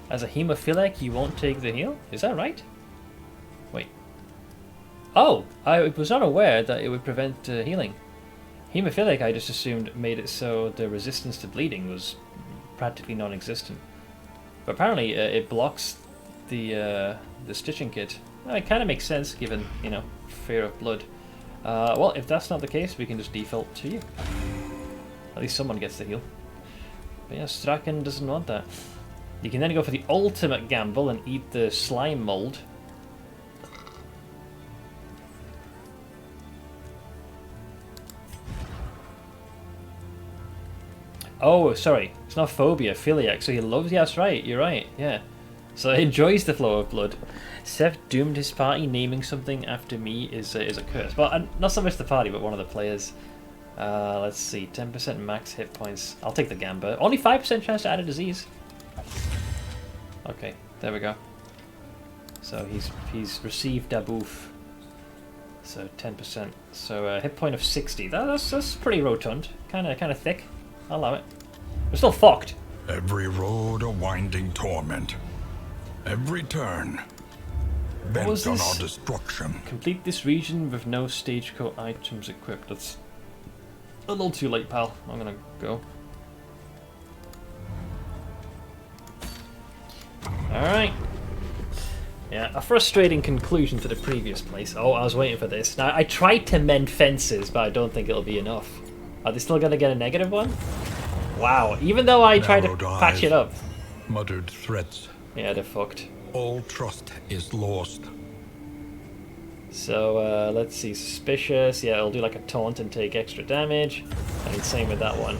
As a hemophiliac, you won't take the heal? Is that right? Wait. Oh! I was not aware that it would prevent healing. Hemophiliac, I just assumed, made it so the resistance to bleeding was practically non-existent. But apparently it blocks the stitching kit. Well, it kind of makes sense given, you know, fear of blood. Well, if that's not the case, we can just default to you. At least someone gets the heal. But yeah, Strachan doesn't want that. You can then go for the ultimate gamble and eat the slime mold. Oh, sorry. It's not phobia, philiac. So he loves... Yeah, that's right. You're right. Yeah. So he enjoys the flow of blood. Seth doomed his party. Naming something after me is a curse. Well, not so much the party, but one of the players. Let's see. 10% max hit points. I'll take the gamba. Only 5% chance to add a disease. Okay, there we go. So he's received Daboof. So 10%. So a hit point of 60. That's pretty rotund. Kind of thick. I'll allow it. We're still fucked. Every road a winding torment. Every turn bent on our destruction. Complete this region with no stagecoach items equipped. That's a little too late, pal. I'm gonna go. Alright. Yeah, a frustrating conclusion to the previous place. Oh, I was waiting for this. Now, I tried to mend fences, but I don't think it'll be enough. Are they still gonna get a -1? Wow, even though I tried to patch it up. Muttered threats. Yeah, they're fucked. All trust is lost. So, let's see. Suspicious. Yeah, it'll do like a taunt and take extra damage. And same with that one.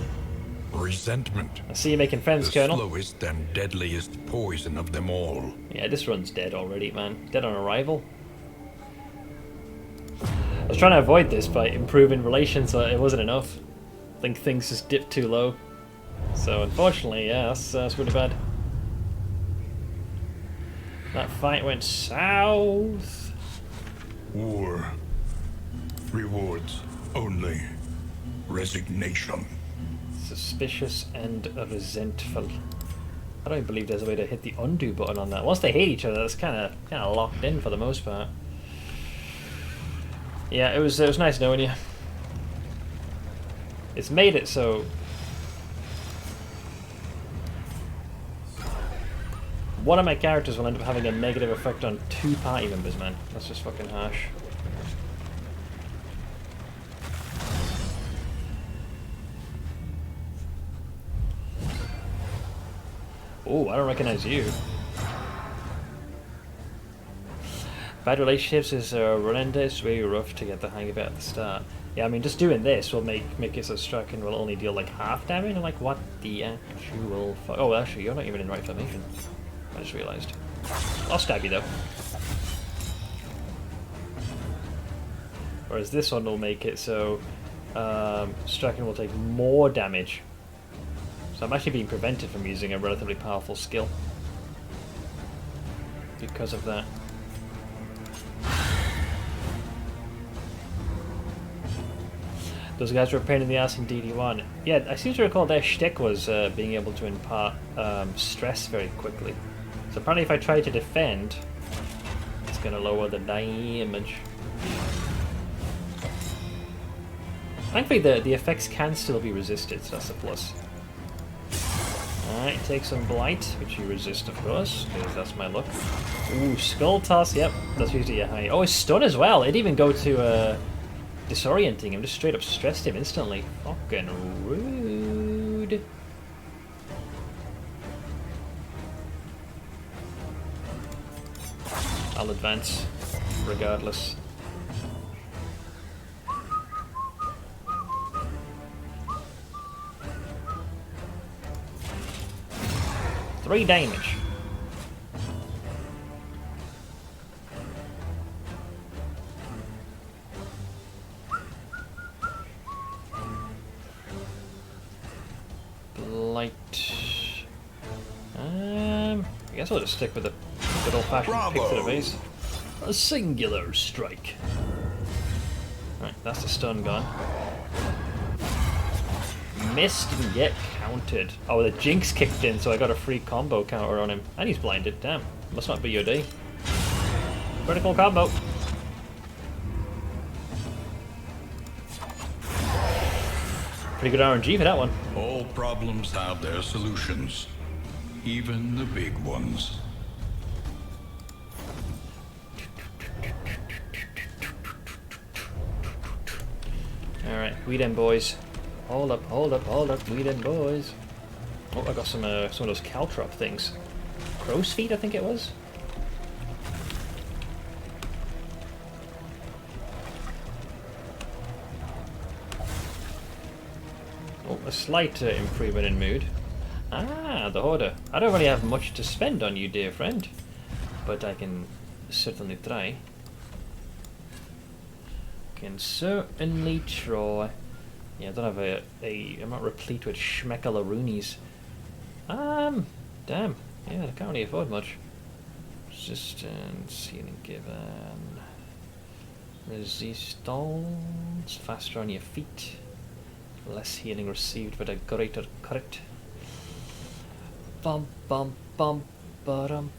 Resentment. I see you making friends, The Colonel. slowest and deadliest poison of them all. Yeah, this run's dead already, man. Dead on arrival. I was trying to avoid this by improving relations, but it wasn't enough. I think things just dipped too low. So, unfortunately, yeah, that's really bad. That fight went south. War. Rewards only. Resignation. Suspicious and resentful. I don't believe there's a way to hit the undo button on that. Once they hate each other, that's kind of locked in for the most part. Yeah, it was nice knowing you. It's made it so one of my characters will end up having a negative effect on 2 party members, man. That's just fucking harsh. Oh, I don't recognize you. Bad relationships is horrendous, very rough to get the hang of it at the start. Yeah, I mean, just doing this will make it so Strachan will only deal like half damage. I'm like, what the actual fuck? Oh, actually, you're not even in right formation. I just realized. I'll stab you though. Whereas this one will make it so Strachan will take more damage. So I'm actually being prevented from using a relatively powerful skill because of that. Those guys were a pain in the ass in DD1. Yeah, I seem to recall their shtick was being able to impart stress very quickly. So apparently if I try to defend, it's going to lower the damage. Thankfully the effects can still be resisted, so that's a plus. Alright, take some blight, which you resist of course, because that's my luck. Ooh, skull toss, yep, that's usually a high. Oh, it's stun as well, it'd even go to disorienting him, just straight up stressed him instantly. Fucking rude. I'll advance, regardless. Three damage. Blight. I guess I'll just stick with the good old-fashioned pick to the face. A singular strike. Right, that's the stun gone. Missed, didn't get counted. Oh, the jinx kicked in, so I got a free combo counter on him. And he's blinded. Damn, must not be your day. Critical combo. Pretty good RNG for that one. All problems have their solutions, even the big ones. Alright, we them boys. Hold up, we them boys. Oh, I got some of those caltrop things. Crow's feet, I think it was. Oh, a slight improvement in mood. Ah, the Hoarder. I don't really have much to spend on you, dear friend, but I can certainly try. Can certainly try. Yeah, I don't have I'm not replete with schmeckalaroonies. Damn. Yeah, I can't really afford much. Resistance, healing given. Resistance, faster on your feet. Less healing received, but a greater crit. Bum bum bum ba-dum.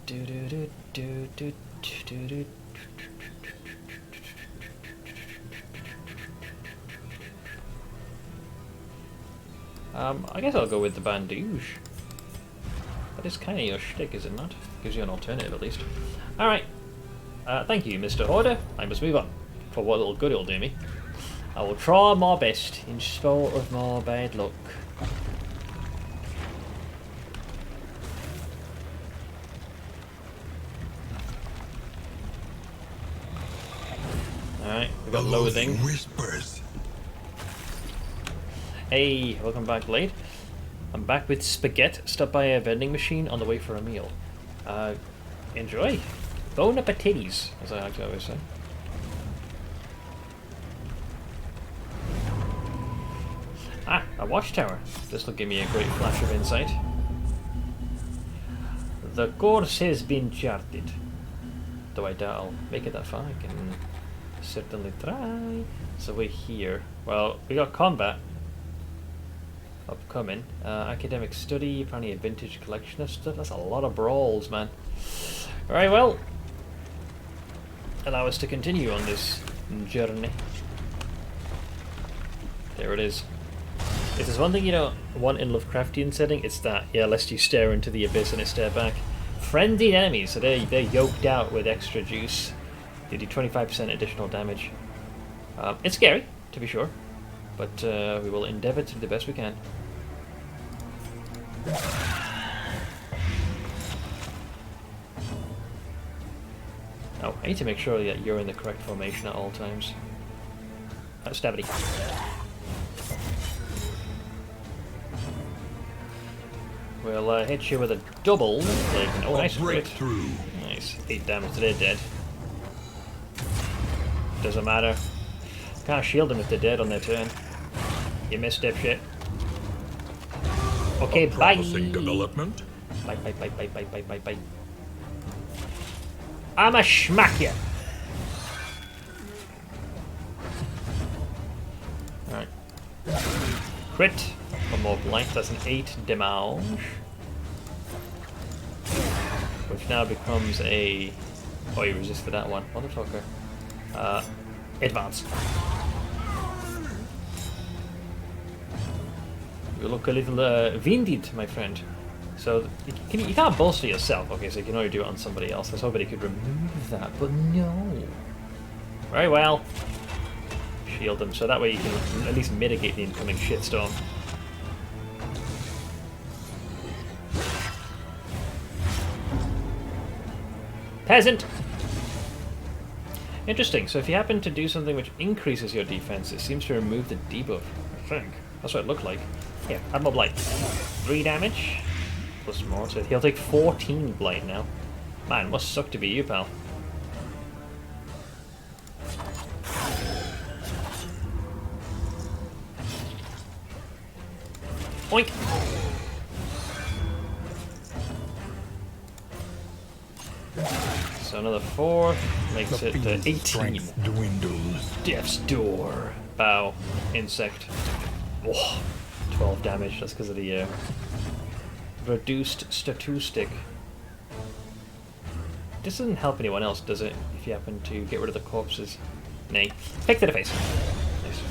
Do do do do do do do. I guess I'll go with the bandage. That is kind of your shtick, is it not? Gives you an alternative, at least. Alright. Thank you, Mr. Hoarder. I must move on. For what little good it'll do me. I will try my best, in spite of my bad luck. Alright, we got loathing. Whispers. Hey, welcome back late. I'm back with spaghetti. Stopped by a vending machine on the way for a meal. Enjoy. Bon appetits, as I like to always say. Ah, a watchtower. This will give me a great flash of insight. The course has been charted. Though I doubt I'll make it that far. I can certainly try. So we're here. Well, we got combat upcoming. Academic study, apparently a vintage collection of stuff. That's a lot of brawls, man. Alright, well, allow us to continue on this journey. There it is. If there's one thing you don't want in Lovecraftian setting, it's that. Yeah, lest you stare into the abyss and it stare back. Frenzied enemies, so they're yoked out with extra juice. They do 25% additional damage. It's scary, to be sure, but we will endeavour to do the best we can. Oh, I need to make sure that you're in the correct formation at all times. Stabity. We'll hit you with a double. Oh, nice crit. Nice. 8 damage. They're dead. Doesn't matter. Can't shield them if they're dead on their turn. You missed, dipshit. Okay, bye. Development. Bye, bye, bye, bye, bye, bye, bye, bye. I'ma schmack you. Alright. Crit. One more blank. That's an 8 damage. Which now becomes a... Oh, you resisted that one. Motherfucker. Advance. You look a little winded, my friend. So you can't bolster yourself. Okay, so you can only do it on somebody else. I was hoping he could remove that, but no. Very well. Shield them, so that way you can at least mitigate the incoming shitstorm. Peasant! Interesting, so if you happen to do something which increases your defense, it seems to remove the debuff, I think. That's what it looked like. Yeah, add more blight. 3 damage, plus more, so he'll take 14 blight now. Man, must suck to be you, pal. Oink! So another 4 makes The it fiend's 18. strength dwindles. Death's Door. Bow. Insect. Oh, 12 damage. That's because of the reduced statistic. This doesn't help anyone else, does it? If you happen to get rid of the corpses. Nay. Pick to the face. Nice.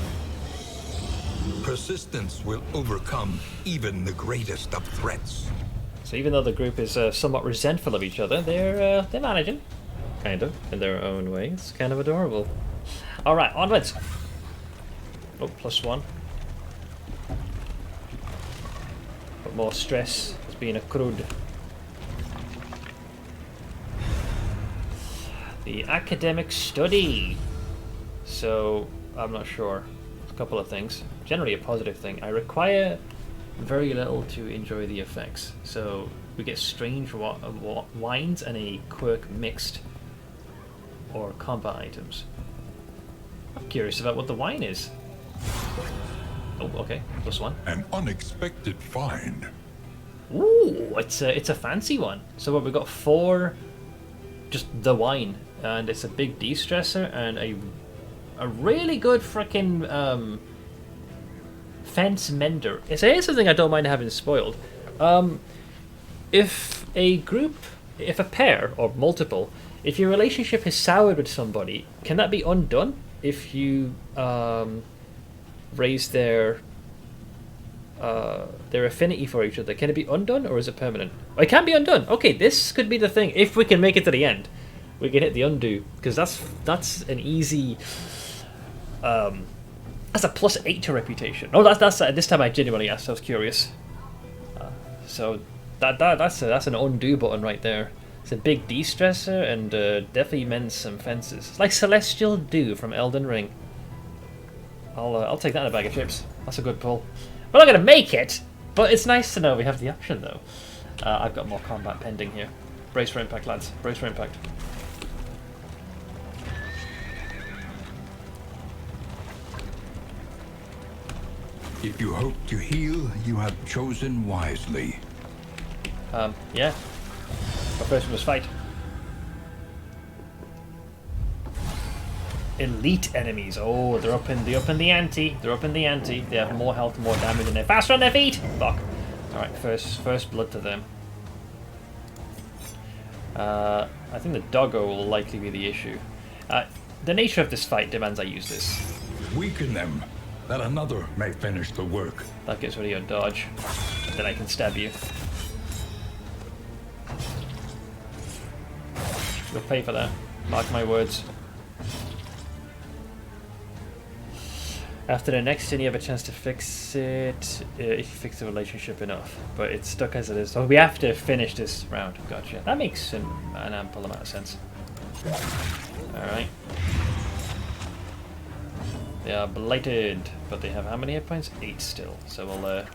Persistence will overcome even the greatest of threats. So even though the group is somewhat resentful of each other, they're managing, kind of, in their own way. It's kind of adorable. All right, onwards. Oh, +1. Put more stress as being a crud. The academic study. So I'm not sure. A couple of things. Generally a positive thing. I require very little to enjoy the effects. So we get strange wines and a quirk mixed, or combat items. I'm curious about what the wine is. Oh, okay, +1. An unexpected find. Ooh, it's a fancy one. So what, we got 4, just the wine, and it's a big de-stressor and a really good frickin' fence mender. It's something I don't mind having spoiled. If a pair or multiple, if your relationship is soured with somebody, can that be undone if you raise their affinity for each other? Can it be undone, or is it permanent? Oh, it can be undone. Okay, this could be the thing. If we can make it to the end, we can hit the undo, because that's an easy. That's a +8 to reputation. Oh, that's this time I genuinely asked. I was curious. So that's an undo button right there. It's a big de-stressor and definitely mends some fences. It's like Celestial Dew from Elden Ring. I'll take that in a bag of chips. That's a good pull. We're not gonna make it, but it's nice to know we have the option though. I've got more combat pending here. Brace for impact, lads. Brace for impact. If you hope to heal, you have chosen wisely. Yeah. But first we must fight. Elite enemies. Oh, they're up in the ante. They're up in the ante. They have more health, more damage, and they're faster on their feet. Fuck. All right, first blood to them. I think the doggo will likely be the issue. The nature of this fight demands I use this. Weaken them, that another may finish the work. That gets rid of your dodge. Then I can stab you. You'll pay for that. Mark my words. After the next scene, you have a chance to fix it if you fix the relationship enough. But it's stuck as it is. So we have to finish this round. Gotcha. That makes an ample amount of sense. Alright. They are blighted, but they have how many hit points? 8 still. So we'll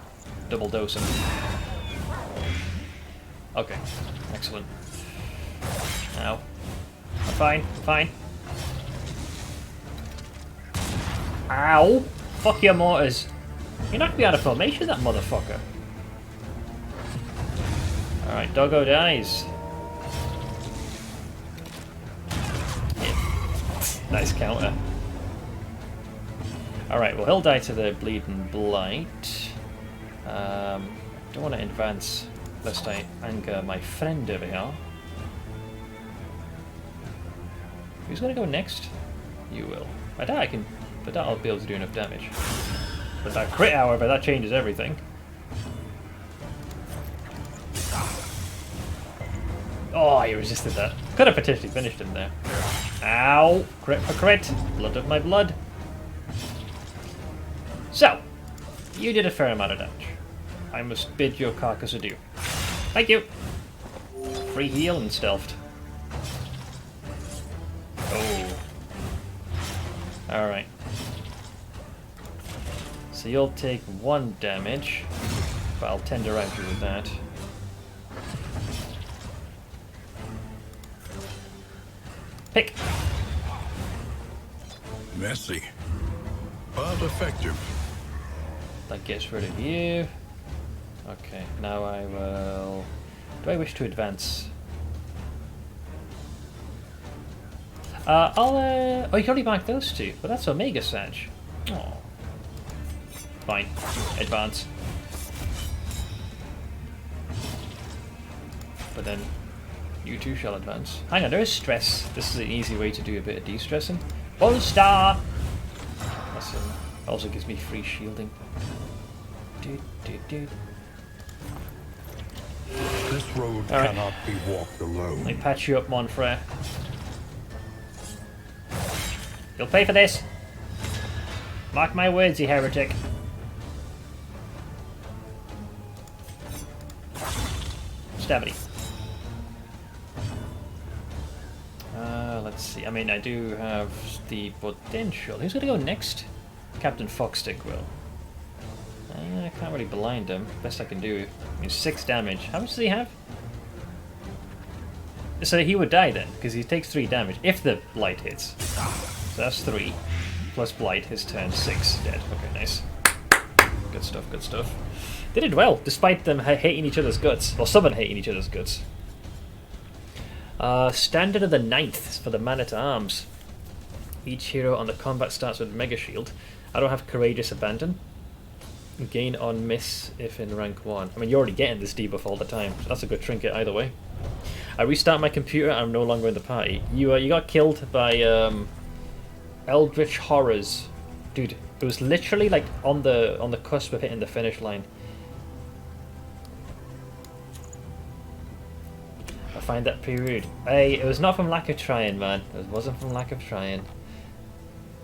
double dose them. Okay. Excellent. Ow. I'm fine. I'm fine. Ow! Fuck your mortars. You knocked me out of formation, that motherfucker. Alright, doggo dies. Yeah. Nice counter. Alright, well he'll die to the bleeding blight. Don't want to advance lest I anger my friend over here. Who's gonna go next? You will. I doubt I can, but that I'll be able to do enough damage. But that crit, however, that changes everything. Oh, he resisted that. Could have potentially finished him there. Ow! Crit for crit. Blood of my blood. So, you did a fair amount of damage. I must bid your carcass adieu. Thank you. Free heal and stealthed. Oh. Alright. So you'll take 1 damage, but I'll tender out you with that. Pick! Messy, but effective. That gets rid of you. Okay, now I will... Do I wish to advance? Oh, you can only mark those two, but that's Omega Sag. Oh. Fine. Advance. But then you two shall advance. Hang on, there is stress. This is an easy way to do a bit of de-stressing. 1 star! Awesome. Also gives me free shielding. This road cannot be walked alone. Let me patch you up, Monfrere. You'll pay for this! Mark my words, you heretic. Stabby. Let's see. I mean, I do have the potential. Who's going to go next? Captain Foxstick will. I can't really blind him. Best I can do. I mean, 6 damage. How much does he have? So he would die then, because he takes 3 damage if the blight hits. So that's 3. Plus blight, his turn 6. Dead. Okay, nice. Good stuff, good stuff. They did well, despite them hating each other's guts. Or someone hating each other's guts. Standard of the 9th for the man-at-arms. Each hero on the combat starts with Mega Shield. I don't have Courageous Abandon. Gain on miss if in rank 1. I mean, you're already getting this debuff all the time, so that's a good trinket either way. I restart my computer, I'm no longer in the party. You got killed by Eldritch Horrors. Dude, it was literally like on the cusp of hitting the finish line. I find that pretty rude. Hey, it was not from lack of trying, man. It wasn't from lack of trying.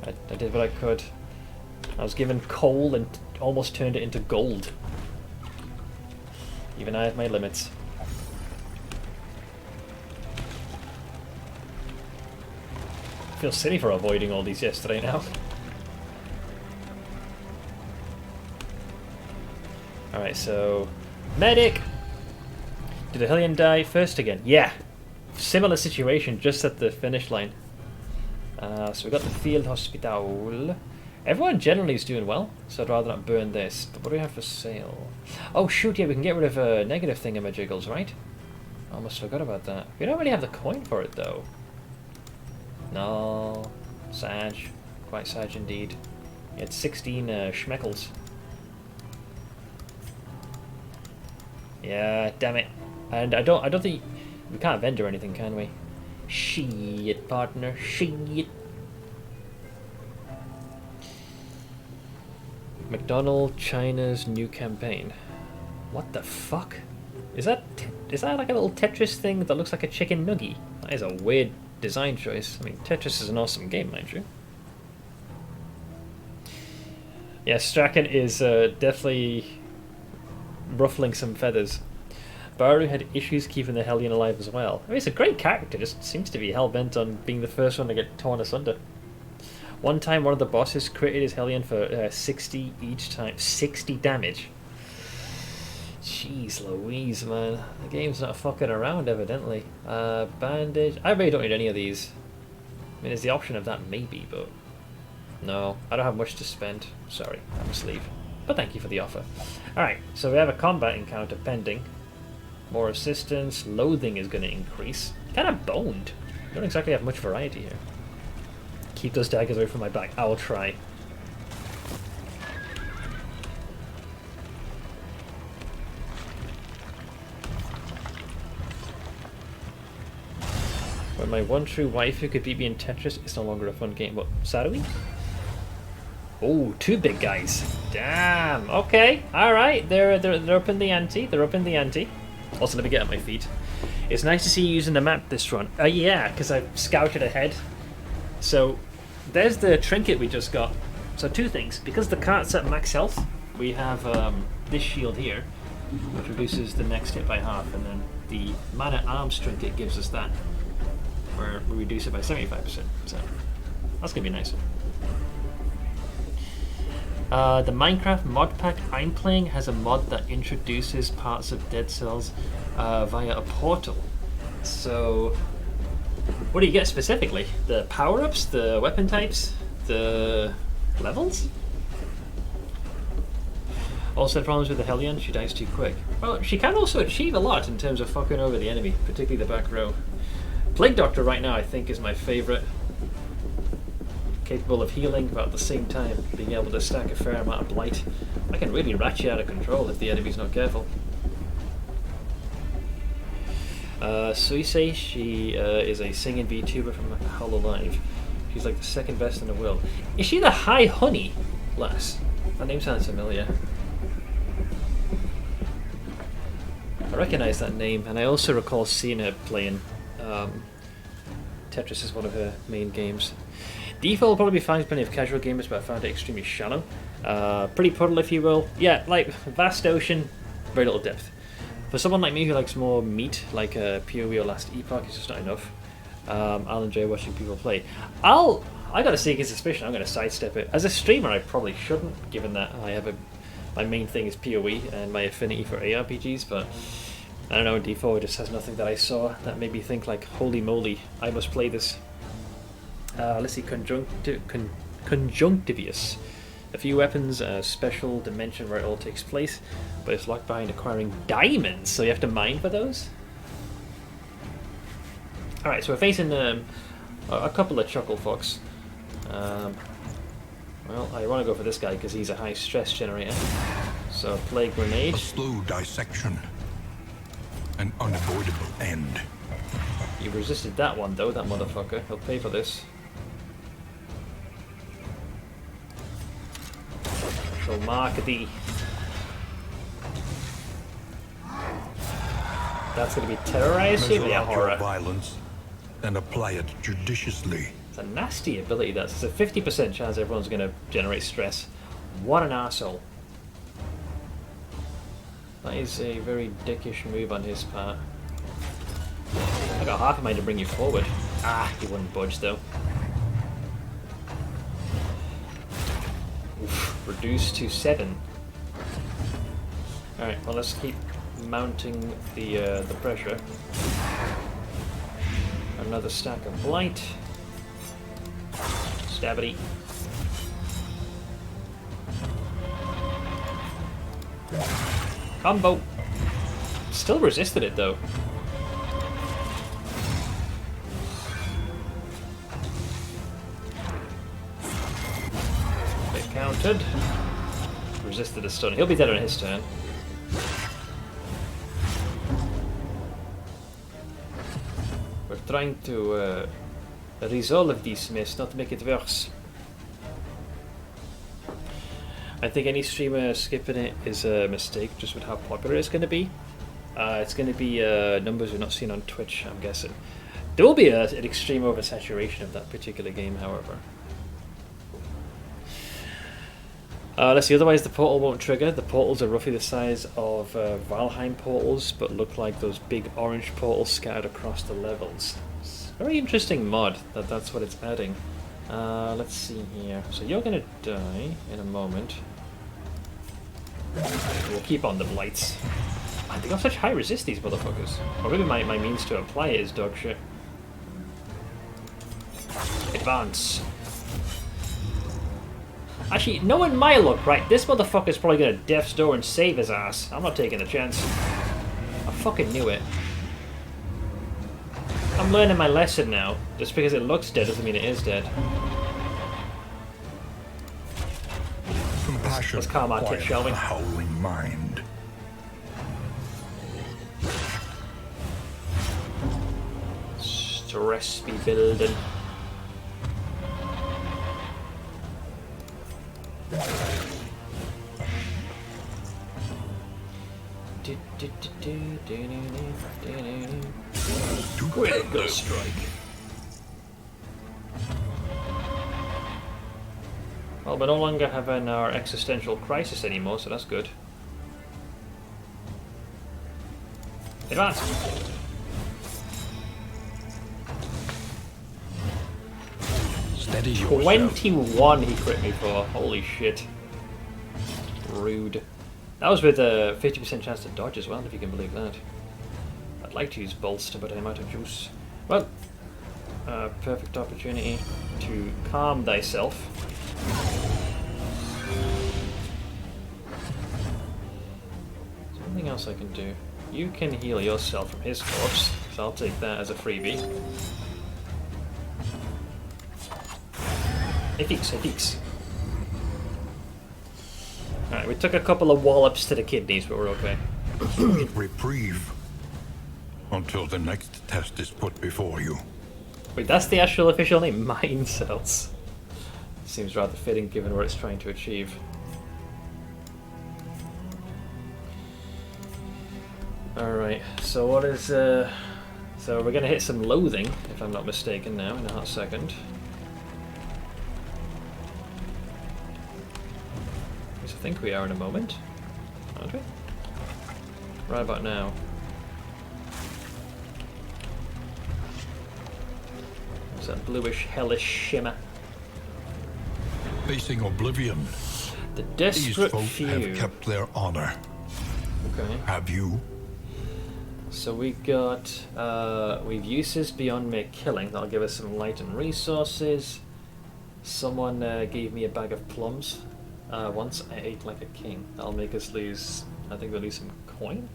I did what I could. I was given coal and almost turned it into gold. Even I have my limits. I feel silly for avoiding all these yesterday now. Alright, so... Medic! Did the Hellion die first again? Yeah! Similar situation, just at the finish line. So we got the Field Hospital. Everyone generally is doing well, so I'd rather not burn this. But what do we have for sale? Oh shoot, yeah, we can get rid of negative thingamajiggles, right? I almost forgot about that. We don't really have the coin for it, though. No. Sag. Quite sag indeed. It's 16 schmeckles. Yeah, damn it. And I don't think... We can't vendor anything, can we? Shit, partner. Shit. McDonald China's new campaign. What the fuck? Is that like a little Tetris thing that looks like a chicken nugget? That is a weird design choice. I mean, Tetris is an awesome game, mind you. Yeah, Strachan is definitely ruffling some feathers. Baru had issues keeping the Hellion alive as well. I mean, it's a great character, just seems to be hell-bent on being the first one to get torn asunder. One time, one of the bosses critted his Hellion for 60 each time. 60 damage. Jeez Louise, man. The game's not fucking around, evidently. Bandage. I really don't need any of these. I mean, there's the option of that, maybe, but... No, I don't have much to spend. Sorry, I must leave. But thank you for the offer. Alright, so we have a combat encounter pending. More assistance. Loathing is going to increase. Kind of boned. Don't exactly have much variety here. Keep those daggers away from my back. I will try. When my one true wife who could beat me in Tetris, it's no longer a fun game. What, Sarui? Oh, 2 big guys. Damn. Okay. All right. They're up in the ante. They're up in the ante. Also, let me get at my feet. It's nice to see you using the map this run. Yeah, because I've scouted ahead. So, there's the trinket we just got. So 2 things. Because the cart's at max health, we have this shield here, which reduces the next hit by half, and then the man-at-arms trinket gives us that, where we reduce it by 75%. So, that's going to be nice. The Minecraft mod pack I'm playing has a mod that introduces parts of Dead Cells via a portal. So, what do you get specifically? The power-ups, the weapon types, the levels? Also had problems with the Hellion, she dies too quick. Well, she can also achieve a lot in terms of fucking over the enemy, particularly the back row. Plague Doctor right now I think is my favourite. capable of healing, but at the same time being able to stack a fair amount of blight. I can really ratchet out of control if the enemy's not careful. Suisei, she is a singing VTuber from Hololive. She's like the second best in the world. Is she the High Honey lass? That name sounds familiar. I recognise that name, and I also recall seeing her playing Tetris is one of her main games. Default will probably be fine with plenty of casual gamers, but I found it extremely shallow. Pretty puddle, if you will. Yeah, like vast ocean, very little depth. For someone like me who likes more meat, like PoE or Last Epoch, it's just not enough. I'll enjoy watching people play. I got a sneaking suspicion I'm going to sidestep it. As a streamer, I probably shouldn't, given that I have my main thing is PoE and my affinity for ARPGs, but I don't know, D4 just has nothing that I saw that made me think like, holy moly, I must play this. Let's see, Conjunctivius. A few weapons, a special dimension where it all takes place, but it's locked behind acquiring diamonds, so you have to mine for those? Alright, so we're facing a couple of chuckle fucks. Well, I want to go for this guy because he's a high stress generator. So, Plague Grenade. A slow dissection. An unavoidable end. You resisted that one though, that motherfucker. He'll pay for this. So mark thee. That's going to be terrorized? Measure out horror. your violence and apply it judiciously. It's a nasty ability, that. It's a 50% chance everyone's going to generate stress. What an arsehole. That is a very dickish move on his part. I got half a mind to bring you forward. Ah, he wouldn't budge though. Oof, reduced to 7. Alright, well let's keep mounting the pressure. Another stack of blight. Stabity. Combo. Still resisted it though. Bit countered. Resisted a stun. He'll be dead on his turn. We're trying to resolve this mess, not make it worse. I think any streamer skipping it is a mistake, just with how popular it's going to be. It's going to be numbers we're not seeing on Twitch, I'm guessing. There will be an extreme oversaturation of that particular game, however. Let's see, otherwise the portal won't trigger. The portals are roughly the size of Valheim portals, but look like those big orange portals scattered across the levels. It's a very interesting mod, that's what it's adding. Let's see here. So you're going to die in a moment. We'll keep on the blights. I think I've such high resist, these motherfuckers. Or maybe my means to apply it is dog shit. Advance. Actually, knowing my luck, right, this motherfucker's probably gonna death's door and save his ass. I'm not taking a chance. I fucking knew it. I'm learning my lesson now. Just because it looks dead doesn't mean it is dead. Compassion. Let's calm our tits, shall we? A howling mind. Stress be building. Critical strike. Well, we're no longer having our existential crisis anymore, so that's good. Advance! Steady yourself. 21 he crit me for. Holy shit. Rude. That was with a 50% chance to dodge as well, if you can believe that. I'd like to use bolster, but I'm out of juice. Well, perfect opportunity to calm thyself. Something else I can do. You can heal yourself from his corpse, so I'll take that as a freebie. FX. Alright, we took a couple of wallops to the kidneys, but we're okay. Sweet reprieve. Until the next test is put before you. Wait, that's the actual official name? Mind cells. Seems rather fitting given what it's trying to achieve. Alright, so what is... So we're going to hit some loathing, if I'm not mistaken now, in a hot second. At least I think we are in a moment. Aren't we? Right about now. It's that bluish, hellish shimmer. Facing oblivion. The These desperate folk few. have kept their honor. Okay. Have you? So we got, we've uses beyond mere killing. That'll give us some light and resources. Someone gave me a bag of plums. Once I ate like a king. That'll make us lose, I think we'll lose some coin.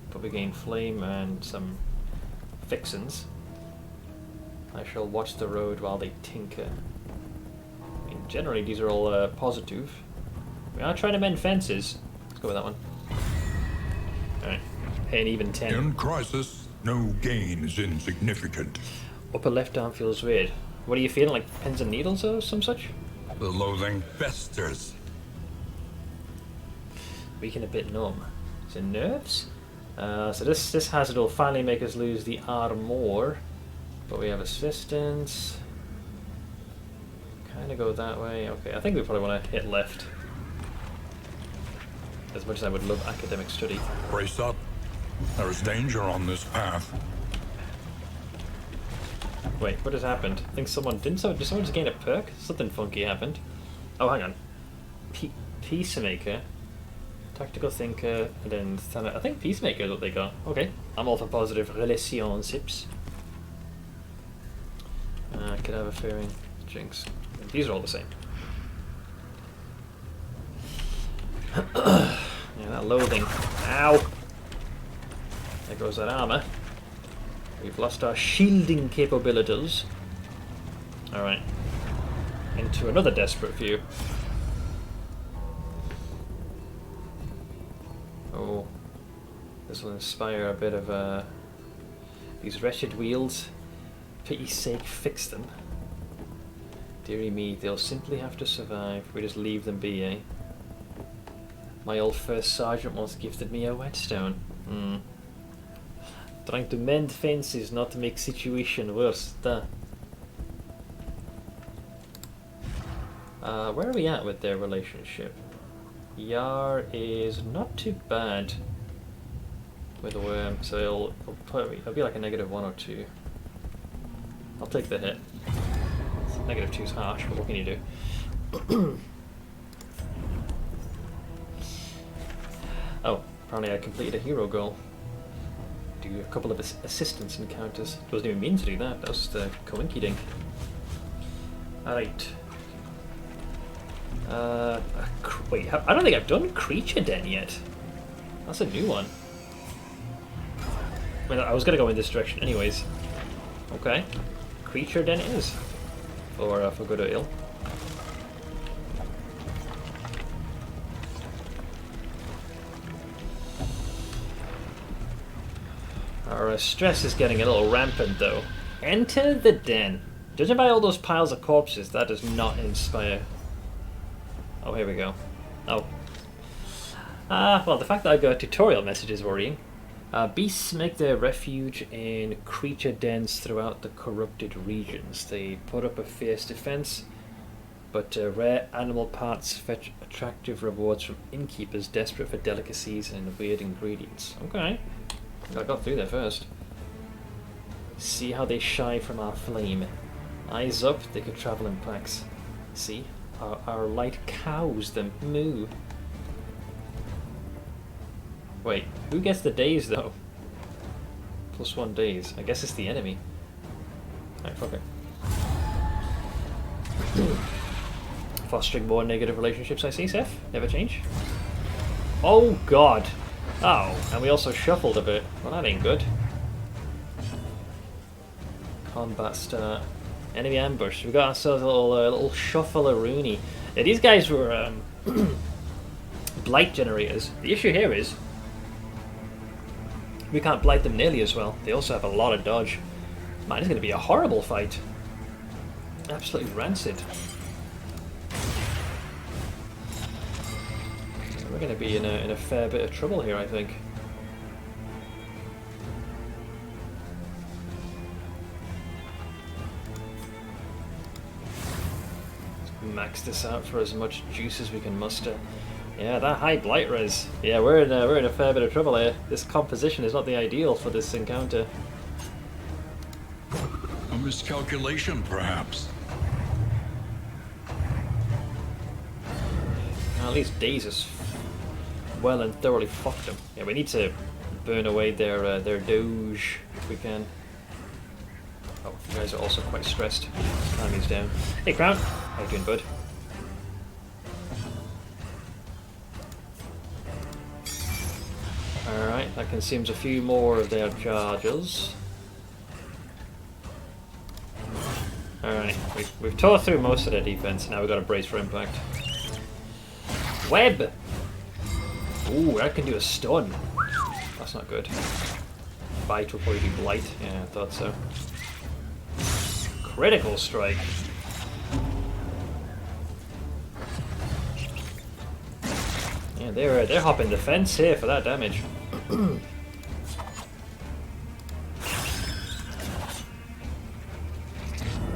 But we gain flame and some fixins. I shall watch the road while they tinker. I mean, generally these are all positive. We are trying to mend fences. Let's go with that one. Alright. Pay an even 10. In crisis, no gain is insignificant. Upper left arm feels weird. What are you feeling, like pins and needles or some such? The loathing festers. Weak and a bit numb. So nerves? So this hazard will finally make us lose the armor. But we have assistance. Kinda go that way. Okay, I think we probably want to hit left. As much as I would love academic study. Brace up. There is danger on this path. Wait, what has happened? I think did someone just gain a perk? Something funky happened. Oh, hang on. Peacemaker, tactical thinker, and then I think Peacemaker is what they got. Okay, I'm all for positive relationships. Could have a fearing, jinx. These are all the same. Yeah, that loathing. Ow! There goes that armor. We've lost our shielding capabilities. Alright. Into another desperate few. Oh. This will inspire a bit of these wretched wheels. Pity's sake, fix them. Dearie me, they'll simply have to survive. We just leave them be, eh? My old first sergeant once gifted me a whetstone. Trying to mend fences, not to make situation worse. Duh. Where are we at with their relationship? Yar is not too bad with a worm, so it'll be like a -1 or 2. I'll take the hit. -2 is harsh, but what can you do? Oh, apparently I completed a hero goal. Do a couple of assistance encounters. Wasn't even mean to do that. That was just a coinky-dink. Alright. Wait, I don't think I've done Creature Den yet. That's a new one. Well, I was gonna go in this direction anyways. Okay. Creature Den it is. For good or ill. Our stress is getting a little rampant though. Enter the den. Judging by all those piles of corpses, that does not inspire. Oh, here we go. Oh. Well, the fact that I got a tutorial message is worrying. Beasts make their refuge in creature dens throughout the corrupted regions. They put up a fierce defense, but rare animal parts fetch attractive rewards from innkeepers desperate for delicacies and weird ingredients. Okay. I got through there first. See how they shy from our flame. Eyes up, they could travel in packs. See? Our light cows them. Moo. Wait, who gets the days though? +1 days. I guess it's the enemy. Alright, fuck it. Fostering more negative relationships, I see, Seth. Never change. Oh god! Oh, and we also shuffled a bit. Well, that ain't good. Combat start. Enemy ambush. We got ourselves a little shuffle-a-rooney. Yeah, these guys were blight generators. The issue here is we can't blight them nearly as well. They also have a lot of dodge. Man, it's going to be a horrible fight. Absolutely rancid. We're going to be in a fair bit of trouble here, I think. Let's max this out for as much juice as we can muster. Yeah, that high blight res. Yeah, we're in a fair bit of trouble here. This composition is not the ideal for this encounter. A miscalculation, perhaps. At least Daze has well and thoroughly fucked them. Yeah, we need to burn away their doge if we can. Oh, you guys are also quite stressed. Calm these down. Hey, Crown. How you doing, bud? Alright, that consumes a few more of their charges. Alright, we've tore through most of their defense. Now we've got to brace for impact. Web! Ooh, that can do a stun. That's not good. Bite will probably be blight. Yeah, I thought so. Critical strike. Yeah, they're hopping the fence here for that damage.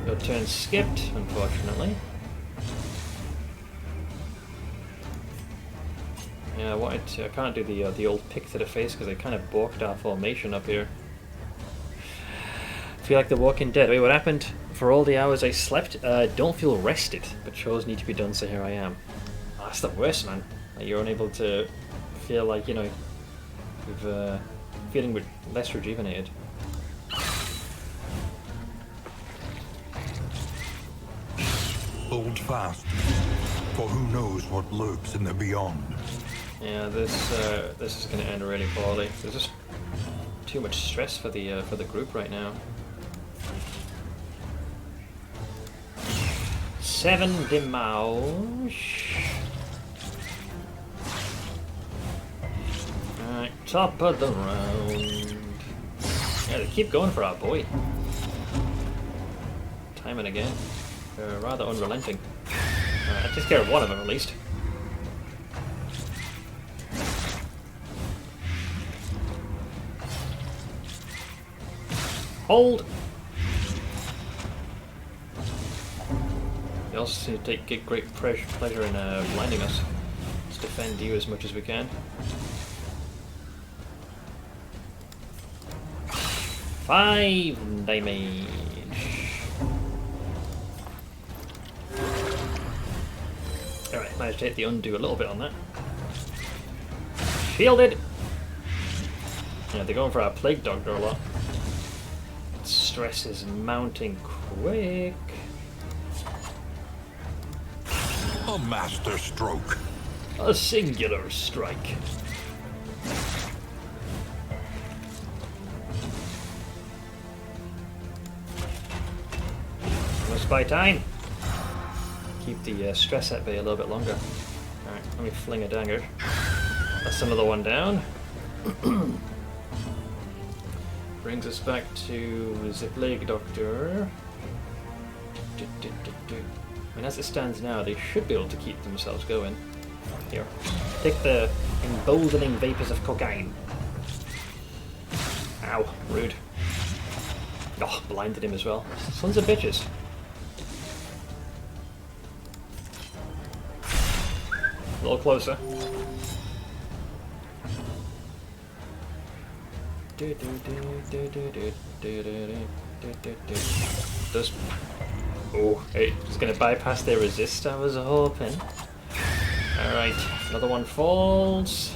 Your turn skipped, unfortunately. Yeah, I can't do the old pick to the face because I kind of balked our formation up here. Feel like The Walking Dead. Wait, what happened? For all the hours I slept, don't feel rested, but chores need to be done, so here I am. Oh, that's the worst, man. Like you're unable to feel like, you know, you've feeling less rejuvenated. Hold fast, for who knows what lurks in the beyond. Yeah, this is going to end really poorly. There's just too much stress for the group right now. 7 damage. Alright, top of the round. Yeah, they keep going for our boy. Time and again. They're rather unrelenting. Alright, that takes care of one of them at least. Hold! They also seem to take great pleasure in blinding us. Let's defend you as much as we can. 5 damage. Alright, managed to hit the undo a little bit on that. Shielded! Yeah, they're going for our Plague Doctor a lot. Stress is mounting quick. A master stroke. A singular strike. Almost by time. Keep the stress at bay a little bit longer. Alright, let me fling a dagger. That's another one down. Brings us back to the Plague Doctor. I mean, as it stands now, they should be able to keep themselves going. Here, take the emboldening vapors of cocaine. Ow, rude. Oh, blinded him as well. Sons of bitches. A little closer. Does... Oh, hey, it's gonna bypass their resist, I was hoping. Alright, another one falls.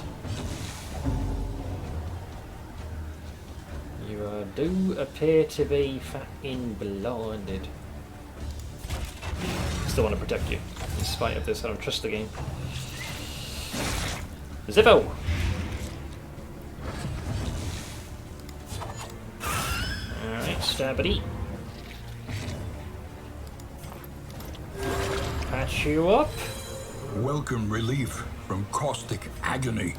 You do appear to be fucking blinded. Still want to protect you. In spite of this, I don't trust the game. Zippo! Alright, stabbity. Patch you up. Welcome relief from caustic agony.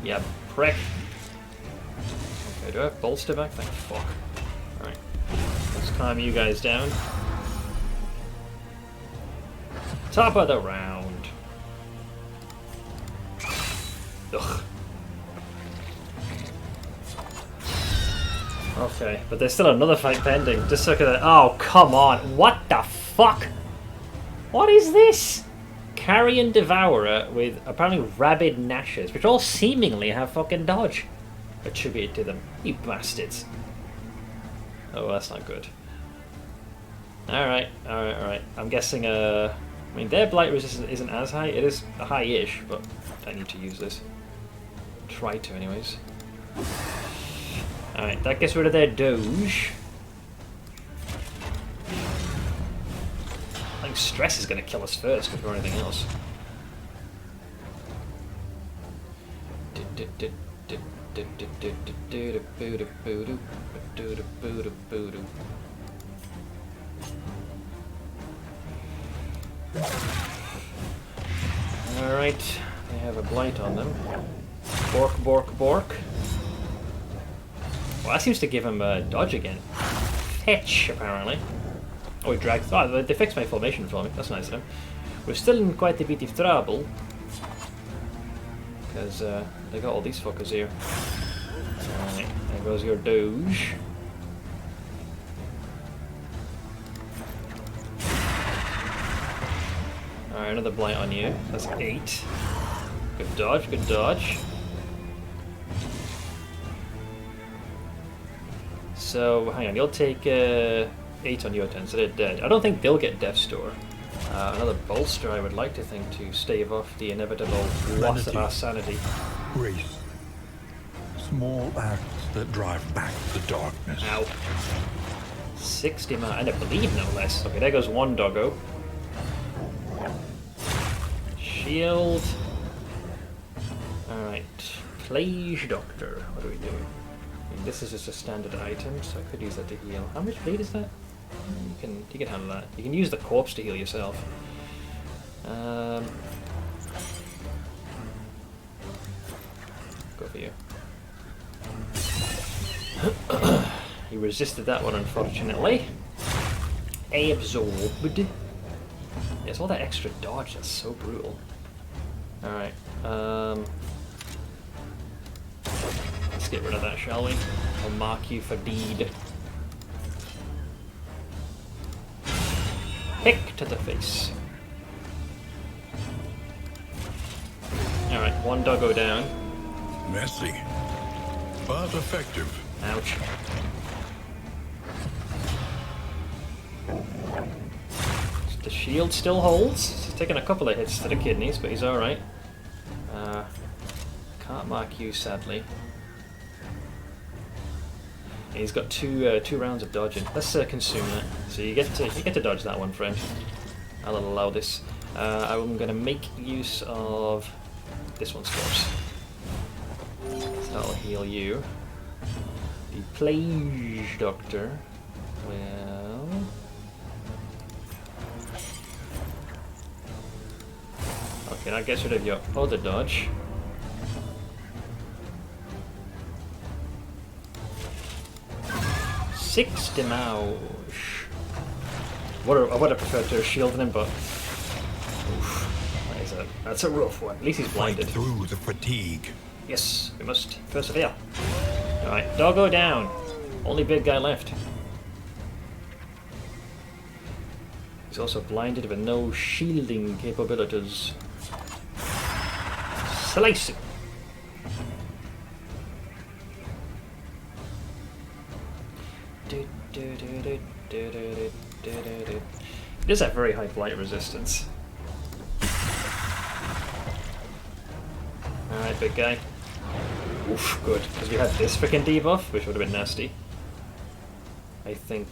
Yeah, prick. Okay, do I have bolster back? Thank fuck. Alright. Let's calm you guys down. Top of the round. Ugh. Okay, but there's still another fight pending. Just look at that. Oh, come on. What the fuck? What is this? Carrion Devourer with apparently rabid gnashes, which all seemingly have fucking dodge attributed to them. You bastards. Oh, that's not good. Alright, alright, alright. I'm guessing, I mean, their blight resistance isn't as high. It is high-ish, but I need to use this. Try to, anyways. Alright, that gets rid of their doge. I think stress is going to kill us first before anything else. Alright, they have a blight on them. Bork, bork, bork. Well, that seems to give him a dodge again. Fetch, apparently. Oh, he dragged. Oh, they fixed my formation for me. That's nice of them. We're still in quite a bit of trouble. Because they got all these fuckers here. Alright, there goes your doge. Alright, another blight on you. That's 8. Good dodge, good dodge. So, hang on, you'll take 8 on your turn, so they're dead. I don't think they'll get Death Store. Another bolster, I would like to think, to stave off the inevitable loss of our sanity. Grace. Small acts that drive back the darkness. Ow. 60 man, and I believe no less. Okay, there goes one doggo. Shield. Alright. Plage Doctor. What do we do? I mean, this is just a standard item, so I could use that to heal. How much bleed is that? You can handle that. You can use the corpse to heal yourself. Go for you. He resisted that one, unfortunately. Absorbed. Yes, all that extra dodge, that's so brutal. Alright, let's get rid of that, shall we? I'll mark you for deed. Pick to the face. Alright, one doggo down. Messy, but effective. Ouch. The shield still holds. He's taking a couple of hits to the kidneys, but he's alright. Can't mark you, sadly. He's got two rounds of dodging. Let's consume that. So you get to dodge that one, friend. I'll allow this. I'm going to make use of this one's corpse. So that'll heal you. The Plage Doctor will... Okay, that gets rid of your other dodge. Six damage. I would have preferred to have shielded him, but oof, that's a rough one. At least he's blinded. Fight through the fatigue. Yes, we must persevere. Alright, doggo down. Only big guy left. He's also blinded with no shielding capabilities. Slice it! It does have very high blight resistance. Alright, big guy. Oof, good, because we had this freaking debuff, which would have been nasty. I think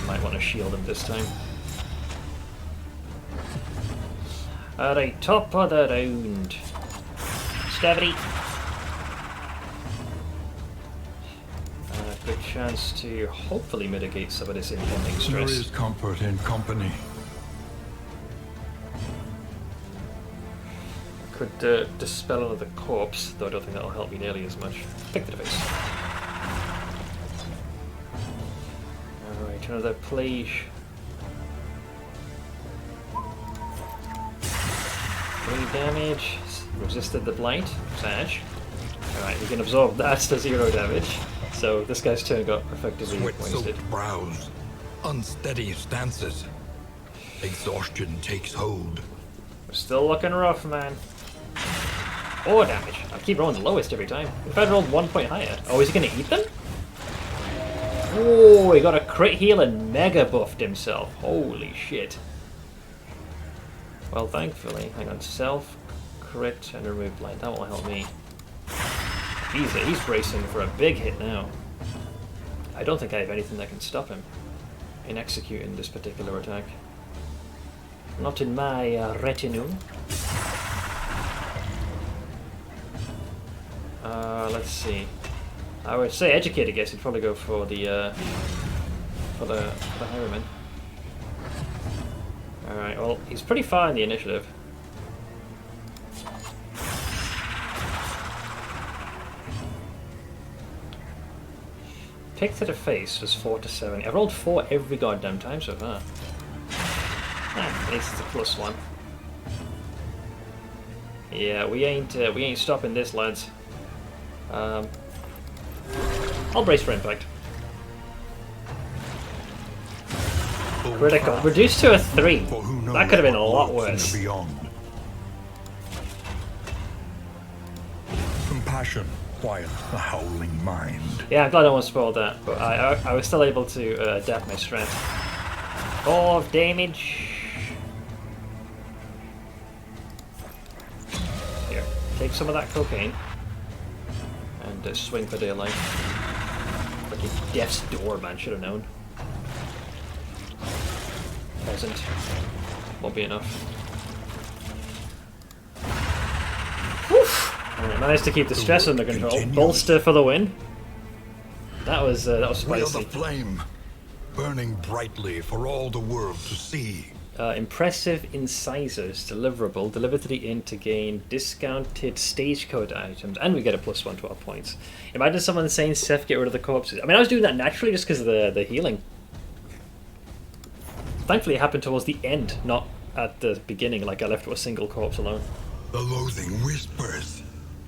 might want to shield him this time. Alright, top of the round. Stavity. chance to hopefully mitigate some of this impending There stress. is comfort in company. Could dispel another corpse, though I don't think that'll help me nearly as much. Pick the device. Alright, another plague. 3 damage. Resisted the blight. Sage. Alright, we can absorb that to 0 damage. So this guy's turn got effectively wasted. Sweat-soaked brows, unsteady stances. Exhaustion takes hold. We're still looking rough, man. 4 damage. I keep rolling the lowest every time. If I'd rolled 1 point higher. Oh, is he going to eat them? Oh, he got a crit heal and mega buffed himself. Holy shit. Well, thankfully, hang on, self, crit, and remove blight. That will help me. He's bracing for a big hit now. I don't think I have anything that can stop him in executing this particular attack. Not in my retinue. Let's see. I would say educated guess he'd probably go for the highwayman. Alright, well, he's pretty far in the initiative. Pick to the face was 4 to 7. I've rolled 4 every goddamn time so far. Ah, at least it's a +1. Yeah, we ain't stopping this, lads. I'll brace for impact. Critical. Reduced to a 3. That could have been a lot worse. Compassion quiets the howling mind. Yeah, I'm glad I won't spoil that, but I was still able to adapt my strength. 4 of damage. Here, take some of that cocaine. And swing for daylight. Like a death's door, man, should have known. Peasant. Won't be enough. Alright, managed to keep the stress under control. Continues. Bolster for the win. That was Wheel the spicy. flame, burning brightly for all the world to see. Impressive incisors deliverable delivered to the inn to gain discounted stagecoach items, and we get a +1 to our points. Imagine someone saying, "Seth, get rid of the corpses." I mean, I was doing that naturally just because of the healing. Thankfully, it happened towards the end, not at the beginning. Like I left with a single corpse alone. The loathing whispers.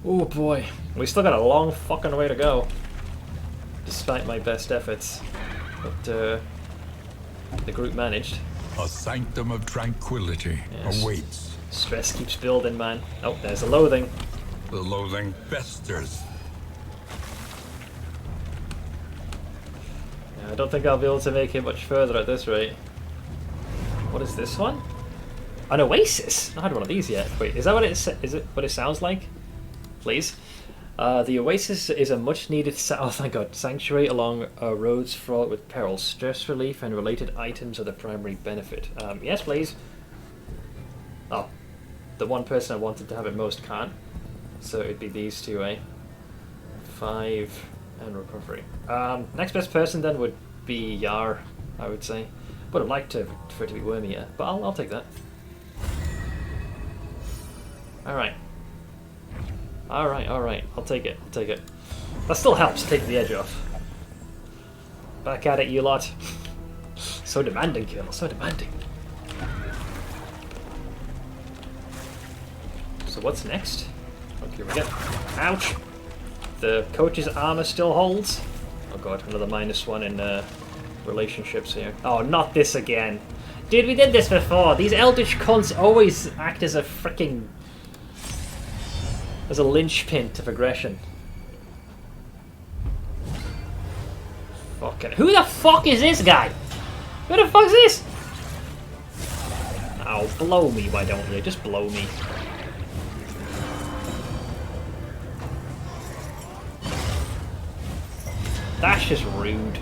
Oh boy, we still got a long fucking way to go, despite my best efforts. But the group managed. A sanctum of tranquility Yes. awaits. Stress keeps building, man. Oh, there's a loathing. The loathing Festers. Yeah, I don't think I'll be able to make it much further at this rate. What is this one? An oasis? I've not had one of these yet. Wait, is that what is it what it sounds like? Please. The oasis is a much-needed sanctuary along roads fraught with peril. Stress relief and related items are the primary benefit. Yes, please. Oh, the one person I wanted to have it most can't. So it'd be these two, eh? 5 and recovery. Next best person then would be Yar, I would say. Would have liked for it to be Wormy, yeah, but I'll take that. Alright. Alright, I'll take it, That still helps take the edge off. Back at it, you lot. So demanding, kill, so demanding. So what's next? Oh, here we go. Ouch! The coach's armor still holds. Oh god, another -1 in relationships here. Oh, not this again. Dude, we did this before. These eldritch cunts always act as a freaking... as a linchpin of aggression. Fucking... Who the fuck is this guy? Who the fuck is this? Oh, blow me, why don't you? Just blow me. That's just rude.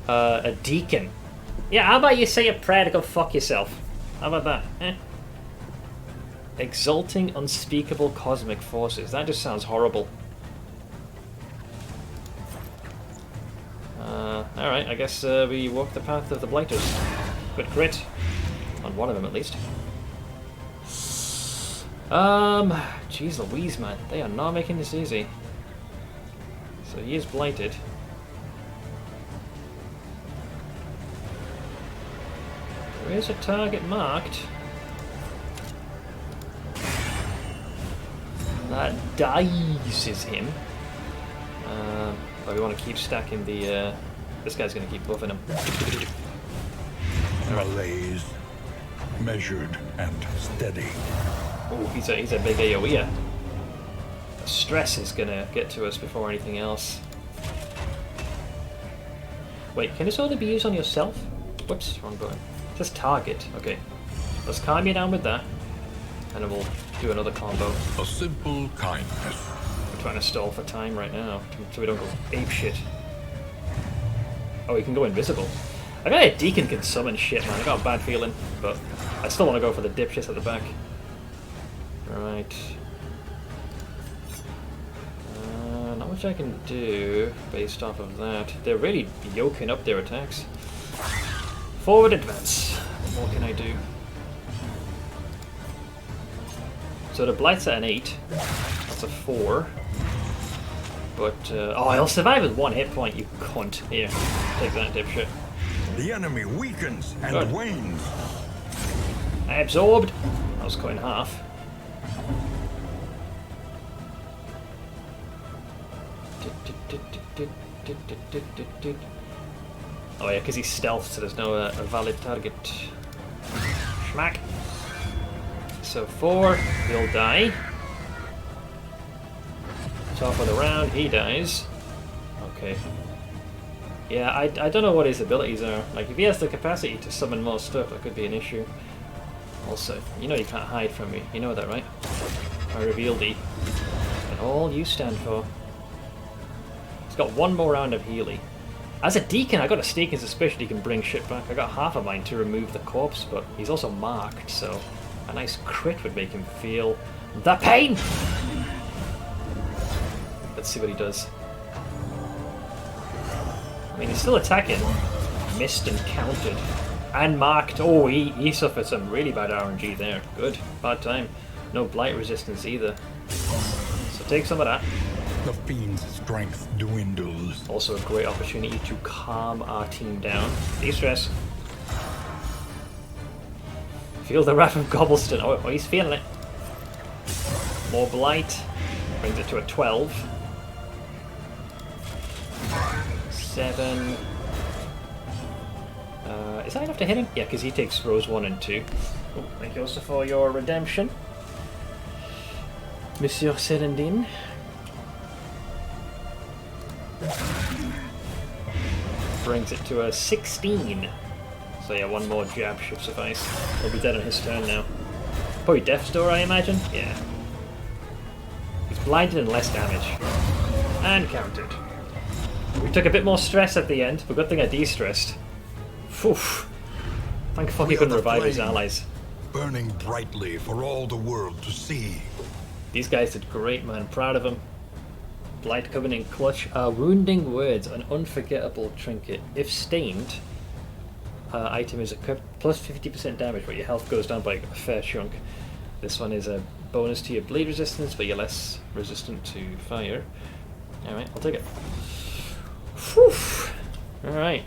A deacon. Yeah, how about you say a prayer to go fuck yourself? How about that? Eh? Exalting unspeakable cosmic forces. That just sounds horrible. Alright, I guess we walk the path of the blighters. Good crit. On one of them, at least. Jeez Louise, man. They are not making this easy. So he is blighted. There is a target marked. That dizes him. But we want to keep stacking the... this guy's going to keep buffing him. Malaise. Measured and steady. Oh, he's a big AoEer. Stress is going to get to us before anything else. Wait, can this only be used on yourself? Whoops, wrong button. It says target. Okay. Let's calm you down with that. And then we'll do another combo. A simple kindness. We're trying to stall for time right now, so we don't go apeshit. Oh, he can go invisible. I bet a Deacon can summon shit, man. I got a bad feeling, but I still want to go for the dipshits at the back. Right. Not much I can do based off of that. They're really yoking up their attacks. Forward advance. What more can I do? So the Blight's at an 8. That's a 4. But, oh, he'll survive with 1 hit point, you cunt. Here, take that, dipshit. The enemy weakens and Good. wanes. I absorbed. I was cut in half. Oh yeah, because he's stealth, so there's no a valid target. Schmack. So 4, he'll die. Top of the round, he dies. Okay. Yeah, I don't know what his abilities are. Like, if he has the capacity to summon more stuff, that could be an issue. Also, you know you can't hide from me. You know that, right? I reveal thee. And all you stand for. He's got 1 more round of Healy. As a Deacon, I got a sneaking suspicion he can bring shit back. I got half of mine to remove the corpse, but he's also marked, so a nice crit would make him feel the pain! Let's see what he does. I mean, he's still attacking. Missed and countered. And marked. Oh, he suffered some really bad RNG there. Good. Bad time. No blight resistance either. So take some of that. The fiend's strength dwindles. Also a great opportunity to calm our team down. De-stress. Feel the wrath of Gobbleston. Oh, he's feeling it. More blight. Brings it to a 12. 7. Is that enough to hit him? Yeah, because he takes rows 1 and 2. Oh, thank you also for your redemption, Monsieur Serendine. Brings it to a 16. So yeah, 1 more jab should suffice. He'll be dead on his turn now. Probably Death's Door, I imagine? Yeah. He's blinded and less damage. And countered. We took a bit more stress at the end, but good thing I de-stressed. Phew. Thank fuck he couldn't revive his allies. Burning brightly for all the world to see. These guys did great, man. Proud of them. Blight coming in clutch. Wounding Words, an unforgettable trinket. If stained, item is equipped plus 50% damage, but your health goes down by a fair chunk. This one is a bonus to your bleed resistance, but you're less resistant to fire. Alright, I'll take it. Whew. Alright.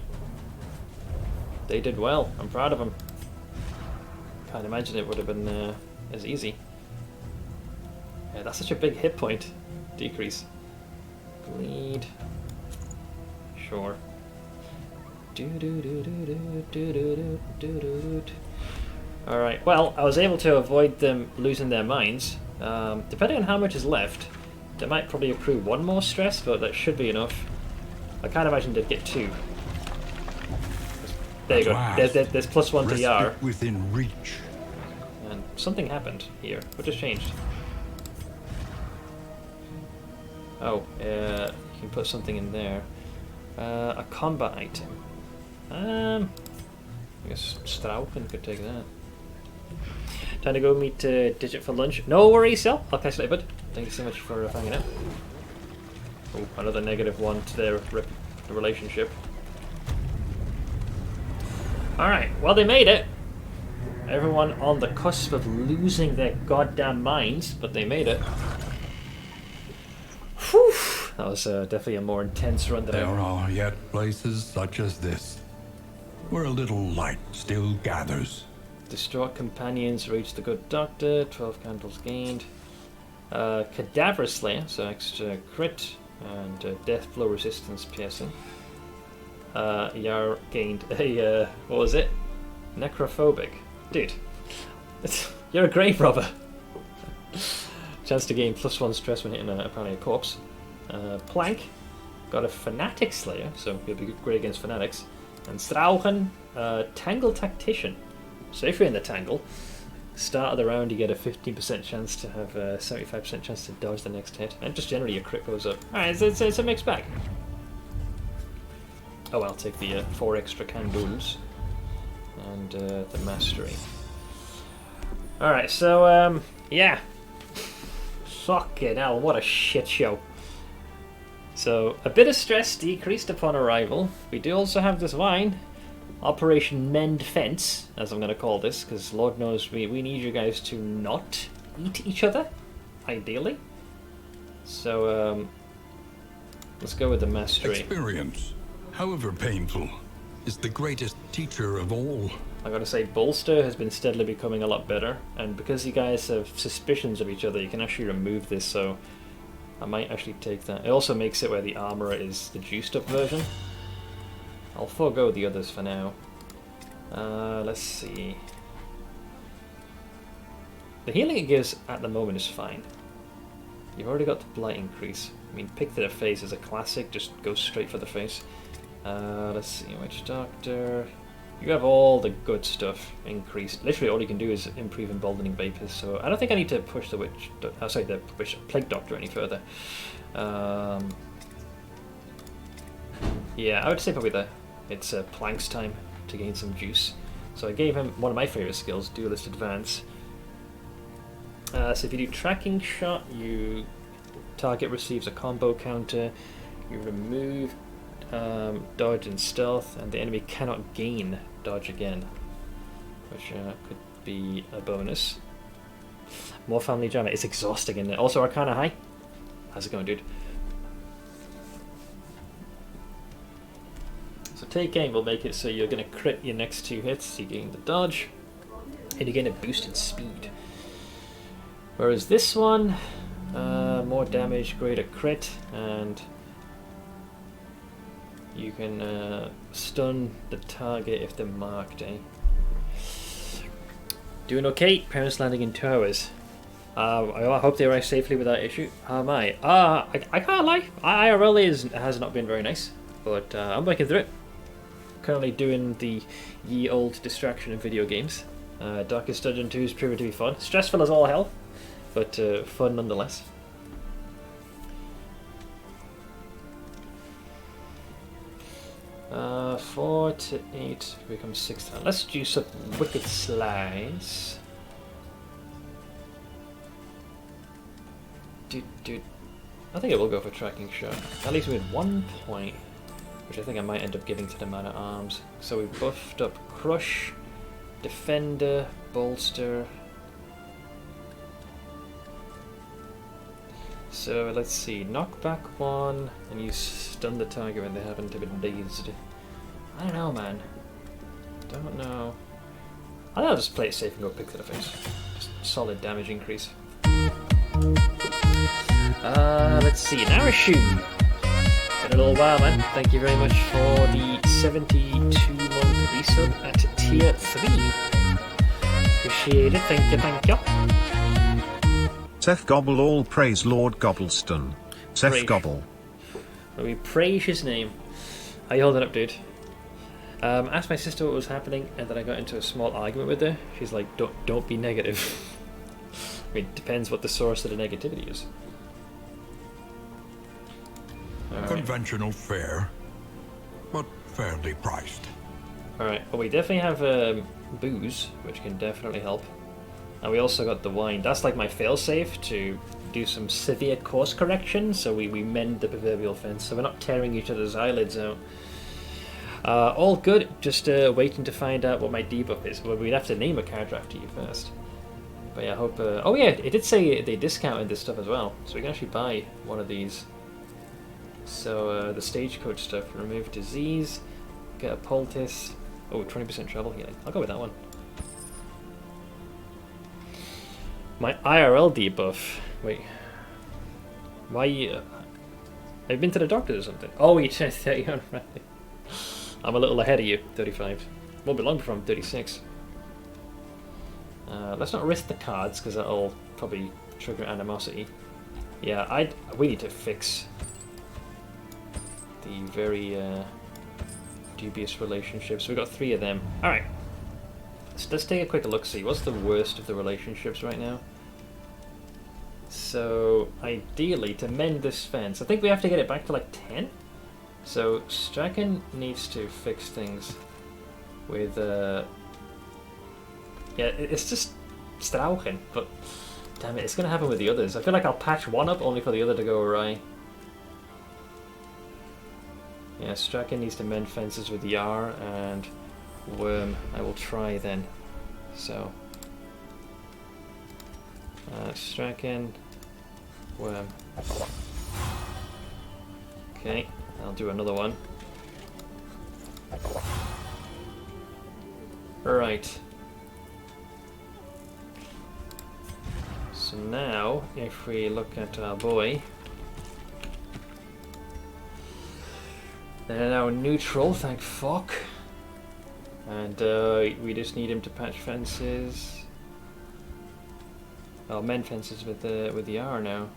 They did well. I'm proud of them. Can't imagine it would have been as easy. Yeah, that's such a big hit point decrease. Bleed. Sure. Alright, well, I was able to avoid them losing their minds. Depending on how much is left, they might probably accrue 1 more stress, but that should be enough. I can't imagine they'd get 2. There you go. There's plus 1 to Yar. Within reach. And something happened here. What just changed? Oh, you can put something in there. A combat item. I guess Strauchen could take that. Time to go meet Digit for lunch. No worries, Sel. I'll catch you later, bud. Thank you so much for hanging out. Oh, another -1 to their relationship. Alright, well they made it. Everyone on the cusp of losing their goddamn minds, but they made it. Whew! That was definitely a more intense run than There I... are yet places such as this, where a little light still gathers. Distraught companions reach the good doctor, 12 candles gained. Cadaver Slayer, so extra crit, and death blow resistance piercing. Yar gained a, what was it? Necrophobic. Dude, you're a grave robber. Chance to gain +1 stress when hitting apparently a corpse. Plank got a Fanatic Slayer, so he'll be great against fanatics. And Strauchen, Tangle Tactician. So if you're in the tangle, start of the round you get a 15% chance to have a 75% chance to dodge the next hit, and just generally your crit goes up. Alright, it's a mixed bag. Oh, I'll take the 4 extra candles and the mastery. Alright, so yeah. Fucking hell, what a shit show. So, a bit of stress decreased upon arrival. We do also have this wine. Operation Mend Fence, as I'm going to call this, because Lord knows we need you guys to not eat each other, ideally. So, let's go with the mastery. Experience, however painful, is the greatest teacher of all. I gotta say, Bolster has been steadily becoming a lot better, and because you guys have suspicions of each other, you can actually remove this, so I might actually take that. It also makes it where the armor is the juiced up version. I'll forego the others for now. Let's see. The healing it gives at the moment is fine. You've already got the blight increase. I mean, pick to the face is a classic, just go straight for the face. Let's see, Witch Doctor. You have all the good stuff increased. Literally all you can do is improve emboldening vapors, so I don't think I need to push the the Plague Doctor any further. Yeah, I would say probably it's Plank's time to gain some juice. So I gave him one of my favourite skills, Duelist Advance. So if you do Tracking Shot, target receives a combo counter, you remove dodge and stealth, and the enemy cannot gain dodge again, which could be a bonus. More family drama. It's exhausting, isn't it? Also Arcana High. How's it going, dude? So Decaying will make it so you're going to crit your next 2 hits, you gain the dodge, and you gain a boosted speed. Whereas this one, more damage, greater crit, and you can stun the target if they're marked, eh? Doing okay. Parents landing in 2 hours. I hope they arrive safely without issue. How am I? I can't lie. IRL has not been very nice, but I'm working through it. Currently doing the ye old distraction in video games. Darkest Dungeon 2 is proving to be fun. Stressful as all hell, but fun nonetheless. 4 to 8 becomes 6. Let's juice up Wicked Slice. I think I will go for Tracking Shot. That leaves me with 1 point, which I think I might end up giving to the Man at Arms. So we buffed up Crush, Defender, Bolster. So let's see, knockback 1, and you stun the target when they happen to be dazed. I don't know, man. Don't know. I think I'll just play it safe and go pick to the face. Just solid damage increase. Let's see, Narashu. Been a little while, man. Thank you very much for the 72-month resub at tier 3. Appreciate it, thank you. Seth Gobble, all praise Lord Gobbleston. Seth Praise. Gobble. We praise his name. How you holding up, dude? Asked my sister what was happening, and then I got into a small argument with her. She's like, don't be negative. I mean, it depends what the source of the negativity is. Alright. Conventional fare, but fairly priced. Alright, well we definitely have booze, which can definitely help. And we also got the wine. That's like my failsafe to do some severe course correction, so we mend the proverbial fence, so we're not tearing each other's eyelids out. All good, just waiting to find out what my debuff is. Well, we'd have to name a character after you first. But yeah, I hope... oh yeah, it did say they discounted this stuff as well, so we can actually buy one of these. So the stagecoach stuff, remove disease, get a poultice. Oh, 20% travel healing. I'll go with that one. My IRL debuff. Wait. Why? I've been to the doctor or something. Oh, you turned 30 on Friday. I'm a little ahead of you, 35. Won't be long before I'm 36. Let's not risk the cards because that'll probably trigger animosity. Yeah, we need to fix the very dubious relationships. We've got 3 of them. All right. Let's take a quick look. See what's the worst of the relationships right now. So ideally, to mend this fence, I think we have to get it back to like 10. So Strachan needs to fix things with yeah, it's just Strauchen, but damn it, it's gonna happen with the others. I feel like I'll patch one up only for the other to go awry. Yeah, Strachan needs to mend fences with Yar and Worm. I will try then. So Strachan, Worm. Okay, I'll do another one. Right. So now, if we look at our boy, they're now neutral, thank fuck. And we just need him to patch fences. Oh, mend fences with the R now.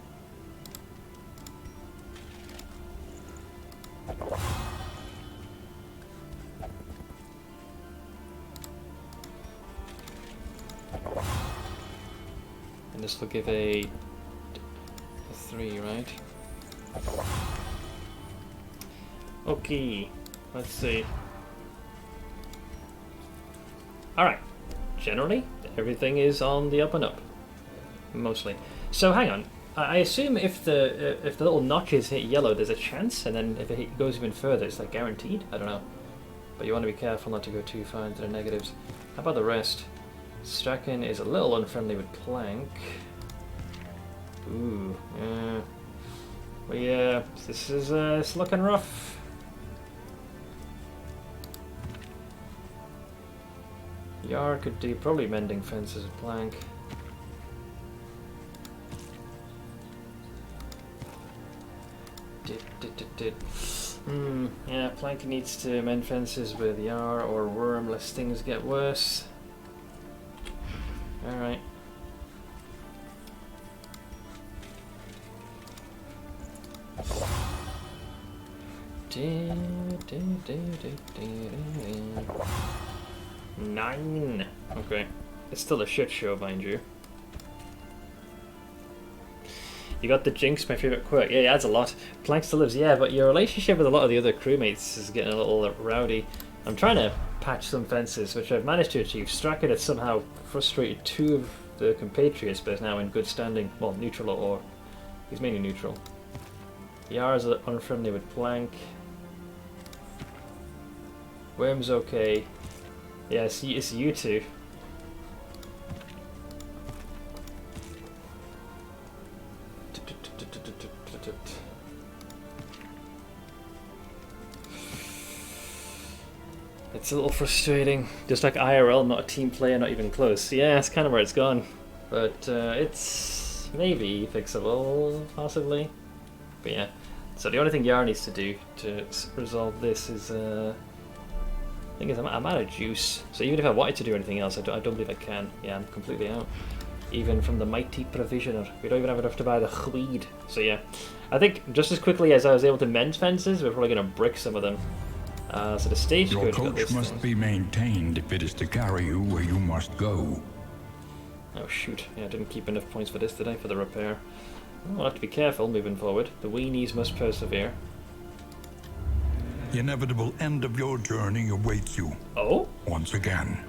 And this will give a 3, right? Okay, let's see. Alright, generally, everything is on the up and up. Mostly. So hang on, I assume if the little notches hit yellow, there's a chance, and then if it goes even further, it's like guaranteed? I don't know. But you want to be careful not to go too far into the negatives. How about the rest? Strachan is a little unfriendly with Plank. Ooh, yeah. Well, yeah, this is it's looking rough. Yar could do probably mending fences with Plank. Yeah, Plank needs to mend fences with Yar or Worm lest things get worse. Alright. Nine. Okay. It's still a shit show, mind you. You got the Jinx, my favourite quirk. Yeah, it adds a lot. Plank still lives, yeah, but your relationship with a lot of the other crewmates is getting a little rowdy. I'm trying to patch some fences, which I've managed to achieve. Strachan had somehow frustrated 2 of the compatriots, but is now in good standing. Well, neutral or... he's mainly neutral. Yar's unfriendly with Plank. Worm's okay. Yeah, it's you two. It's a little frustrating. Just like IRL, not a team player, not even close. Yeah, that's kind of where it's gone. But it's maybe fixable, possibly. But yeah. So the only thing Yar needs to do to resolve this is... thing is, I'm out of juice. So even if I wanted to do anything else, I don't believe I can. Yeah, I'm completely out. Even from the mighty provisioner. We don't even have enough to buy the Chweed. So yeah. I think just as quickly as I was able to mend fences, we're probably going to brick some of them. So the stagecoach Your coach must be maintained if it is to carry you where you must go. Oh shoot, yeah, I didn't keep enough points for this, did I, for the repair? We'll have to be careful moving forward. The weenies must persevere. The inevitable end of your journey awaits you. Oh? Once again.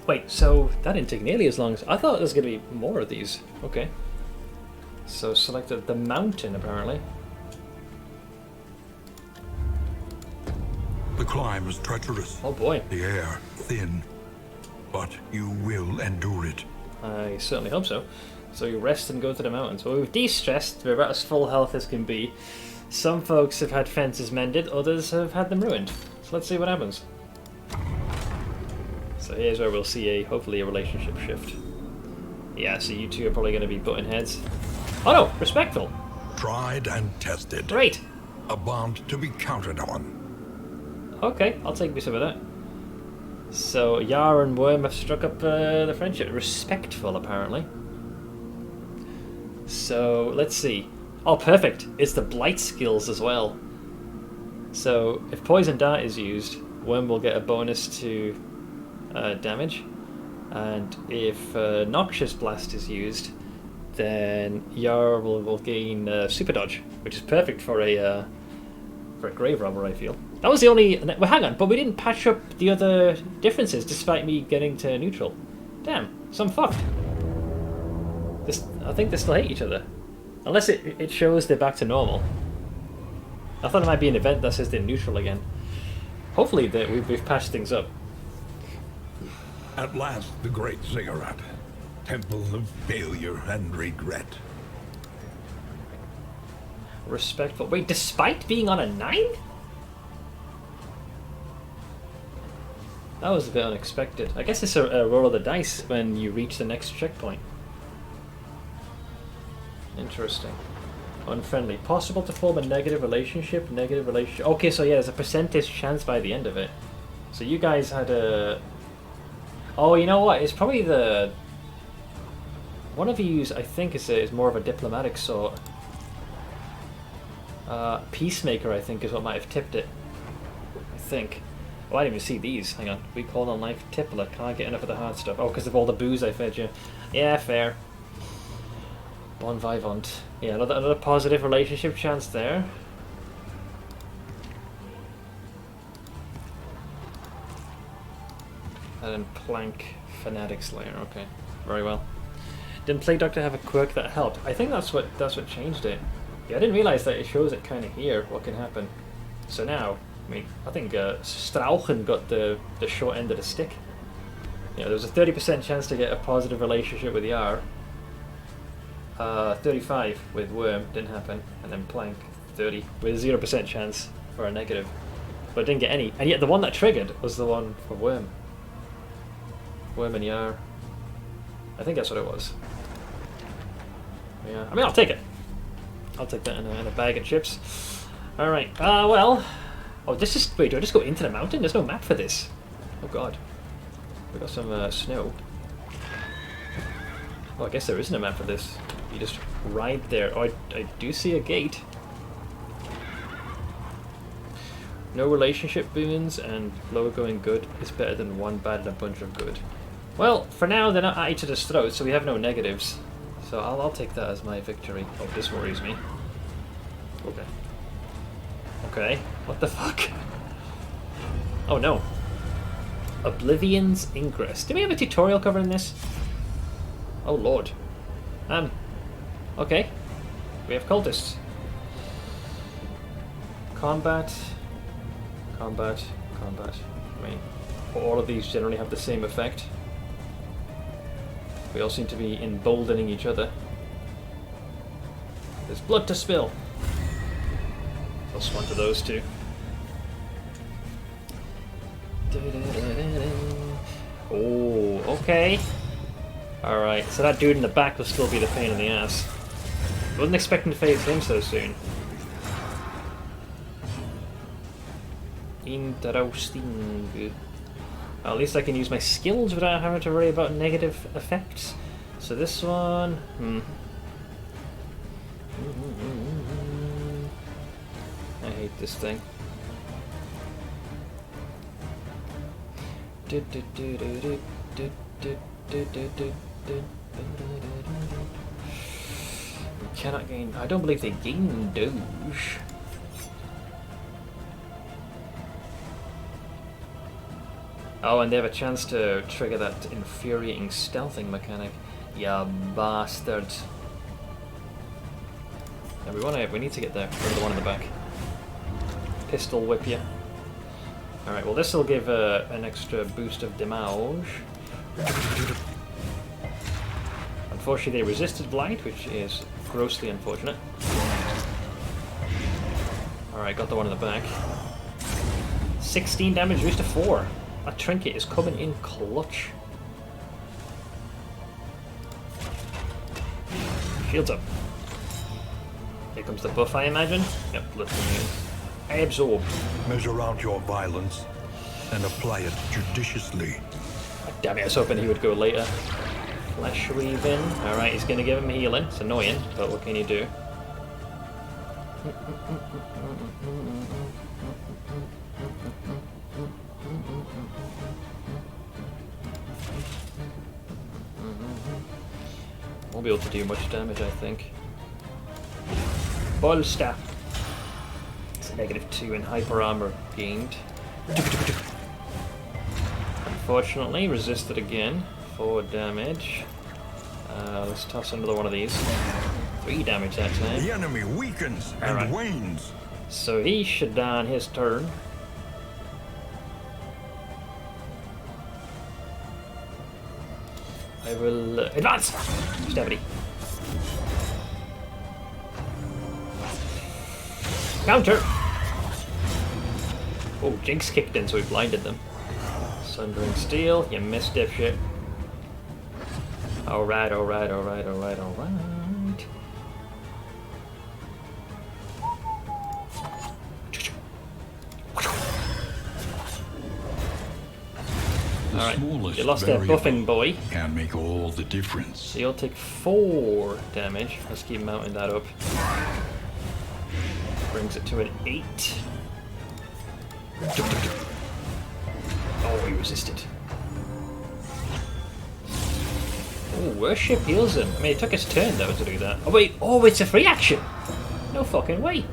Wait, so that didn't take nearly as long as... I thought there was going to be more of these. Okay. So select the mountain, apparently. climb is treacherous. Oh boy. The air thin. But you will endure it. I certainly hope so. So you rest and go to the mountains. Well, we've de-stressed. We're about as full health as can be. Some folks have had fences mended, others have had them ruined. So let's see what happens. So here's where we'll see hopefully a relationship shift. Yeah, so you two are probably going to be butting heads. Oh no, respectful. Tried and tested. Great. A bond to be counted on. Okay, I'll take me some of that. So Yar and Worm have struck up the friendship. Respectful, apparently. So let's see. Oh, perfect. It's the blight skills as well. So if Poison Dart is used, Worm will get a bonus to damage. And if Noxious Blast is used, then Yar will gain Super Dodge, which is perfect for a Grave Robber, I feel. That was the only... Well, hang on, but we didn't patch up the other differences despite me getting to neutral. Damn, so I'm fucked. I think they still hate each other. Unless it shows they're back to normal. I thought it might be an event that says they're neutral again. Hopefully we've patched things up. At last, the great ziggurat. Temple of failure and regret. Respectful. Wait, despite being on a 9? That was a bit unexpected. I guess it's a roll of the dice when you reach the next checkpoint. Interesting. Unfriendly. Possible to form a negative relationship. Negative relationship. Okay, so yeah, there's a percentage chance by the end of it. So you guys had a... Oh, you know what? It's probably the... One of you, I think, is more of a diplomatic sort. Peacemaker, I think, is what might have tipped it. I think. Oh, I didn't even see these. Hang on. We call on life Tippler. Can't get enough of the hard stuff. Oh, because of all the booze I fed you. Yeah, fair. Bon vivant. Yeah, another positive relationship chance there. And then Plank Fanatic Slayer. Okay, very well. Didn't Plague Doctor have a quirk that helped? I think that's what changed it. Yeah, I didn't realize that it shows it kind of here what can happen. So now, I mean, I think Strauchen got the short end of the stick. Yeah, there was a 30% chance to get a positive relationship with Yar. 35 with Worm, didn't happen. And then Plank, 30, with a 0% chance for a negative. But it didn't get any. And yet the one that triggered was the one for Worm. Worm and Yar. I think that's what it was. Yeah, I mean, I'll take it. I'll take that in a bag of chips. Alright, well... Oh, this is... Wait, do I just go into the mountain? There's no map for this. Oh god. We got some snow. Oh, I guess there isn't a map for this. You just ride there. Oh, I do see a gate. No relationship boons and low going good is better than one bad and a bunch of good. Well, for now they're not at each other's throats, so we have no negatives. So I'll take that as my victory. Oh, this worries me. Okay. Okay, what the fuck? Oh no. Oblivion's Ingress. Do we have a tutorial covering this? Oh lord. Okay. We have cultists. Combat. Combat. Combat. I mean, all of these generally have the same effect. We all seem to be emboldening each other. There's blood to spill. Plus one to those two. Oh, okay. Alright, so that dude in the back will still be the pain in the ass. Wasn't expecting to face him so soon. Interesting. Well, at least I can use my skills without having to worry about negative effects. So this one... I hate this thing. Cannot gain... I don't believe they gain Doge. Oh, and they have a chance to trigger that infuriating stealthing mechanic. Ya bastards. And we need to get there. Go to the one in the back. Pistol whip you. Alright, well this will give an extra boost of damage. Unfortunately they resisted blight, which is grossly unfortunate. Alright, got the one in the back. 16 damage reduced to 4. That trinket is coming in clutch. Shields up. Here comes the buff, I imagine. Yep, let's absorb. Measure out your violence and apply it judiciously. Damn it, I was hoping he would go later. Flesh weaving. Alright, he's going to give him healing. It's annoying, but what can you do? Won't be able to do much damage, I think. Ball staff. It's a -2 in hyper armor gained. Unfortunately, resisted again. 4 damage. Let's toss another one of these. 3 damage that time. The enemy weakens and wanes. So he should die on his turn. I will advance! Stabity. Counter! Oh, Jinx kicked in, so he blinded them. Sundering Steel, you missed, dipshit. Alright, alright, alright, alright, alright. Alright, you lost that buffing boy. Can make all the difference. So you'll take 4 damage. Let's keep mounting that up. Brings it to an 8. Oh, he resisted. Oh, worship heals him. I mean, it took his turn though to do that. Oh wait, oh, it's a free action. No fucking way.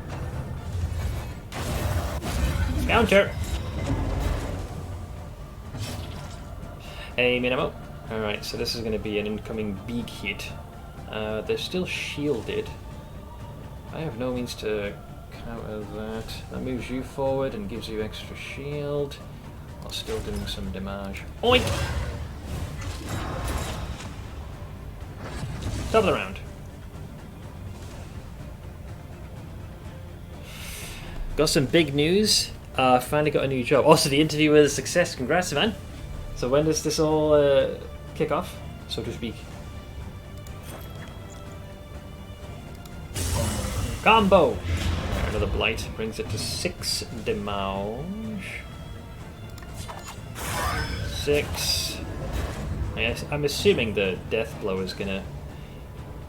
Counter. A minimum. Alright, so this is going to be an incoming big hit. They're still shielded. I have no means to counter that. That moves you forward and gives you extra shield, while still doing some damage. Oink! Top of the round. Got some big news. Finally got a new job. Also, the interview was a success. Congrats, man. So when does this all kick off, so to speak? Combo! Another blight brings it to 6 damage. 6. Yes, I'm assuming the death blow is gonna,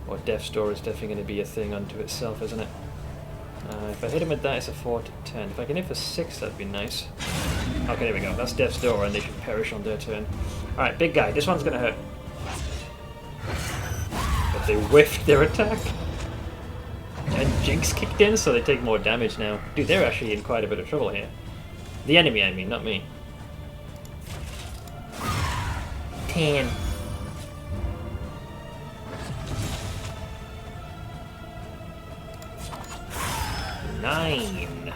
or death's door is definitely gonna be a thing unto itself, isn't it? If I hit him with that, it's a 4 to 10. If I can hit for 6, that'd be nice. Okay, there we go. That's death's door, and they should perish on their turn. Alright, big guy. This one's gonna hurt. But they whiffed their attack. And Jinx kicked in, so they take more damage now. Dude, they're actually in quite a bit of trouble here. The enemy, I mean, not me. 10. Nine.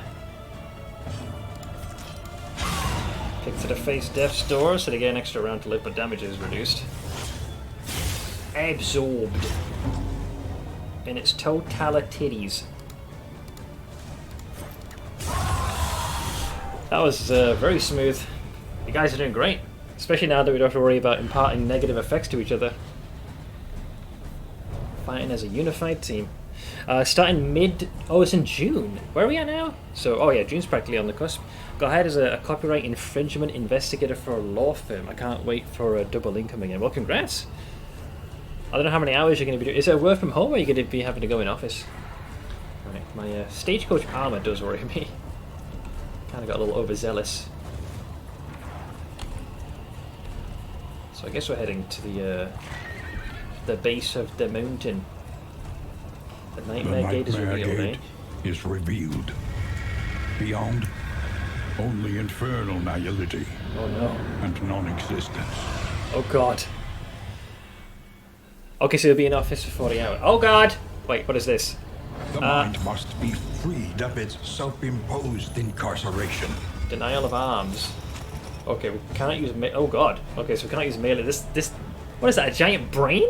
Kick to the face, death's door, so they get an extra round to live, but damage is reduced. Absorbed. In its totalities. That was very smooth. You guys are doing great. Especially now that we don't have to worry about imparting negative effects to each other. Fighting as a unified team. Starting mid... Oh, it's in June. Where are we at now? So, oh yeah, June's practically on the cusp. Got hired as a copyright infringement investigator for a law firm. I can't wait for a double income again. Well, congrats. I don't know how many hours you're going to be doing. Is it work from home or are you going to be having to go in office? Right, my stagecoach armor does worry me. Kind of got a little overzealous. So I guess we're heading to the base of the mountain. The Nightmare Gate is revealed, eh? Is revealed. Beyond, only infernal nihility. Oh no. And non-existence. Oh god. Okay, so you'll be in office for 40 hours. Oh god! Wait, what is this? The mind must be freed of its self-imposed incarceration. Denial of arms. Okay, we cannot use oh god. Okay, so we cannot use melee. This what is that, a giant brain?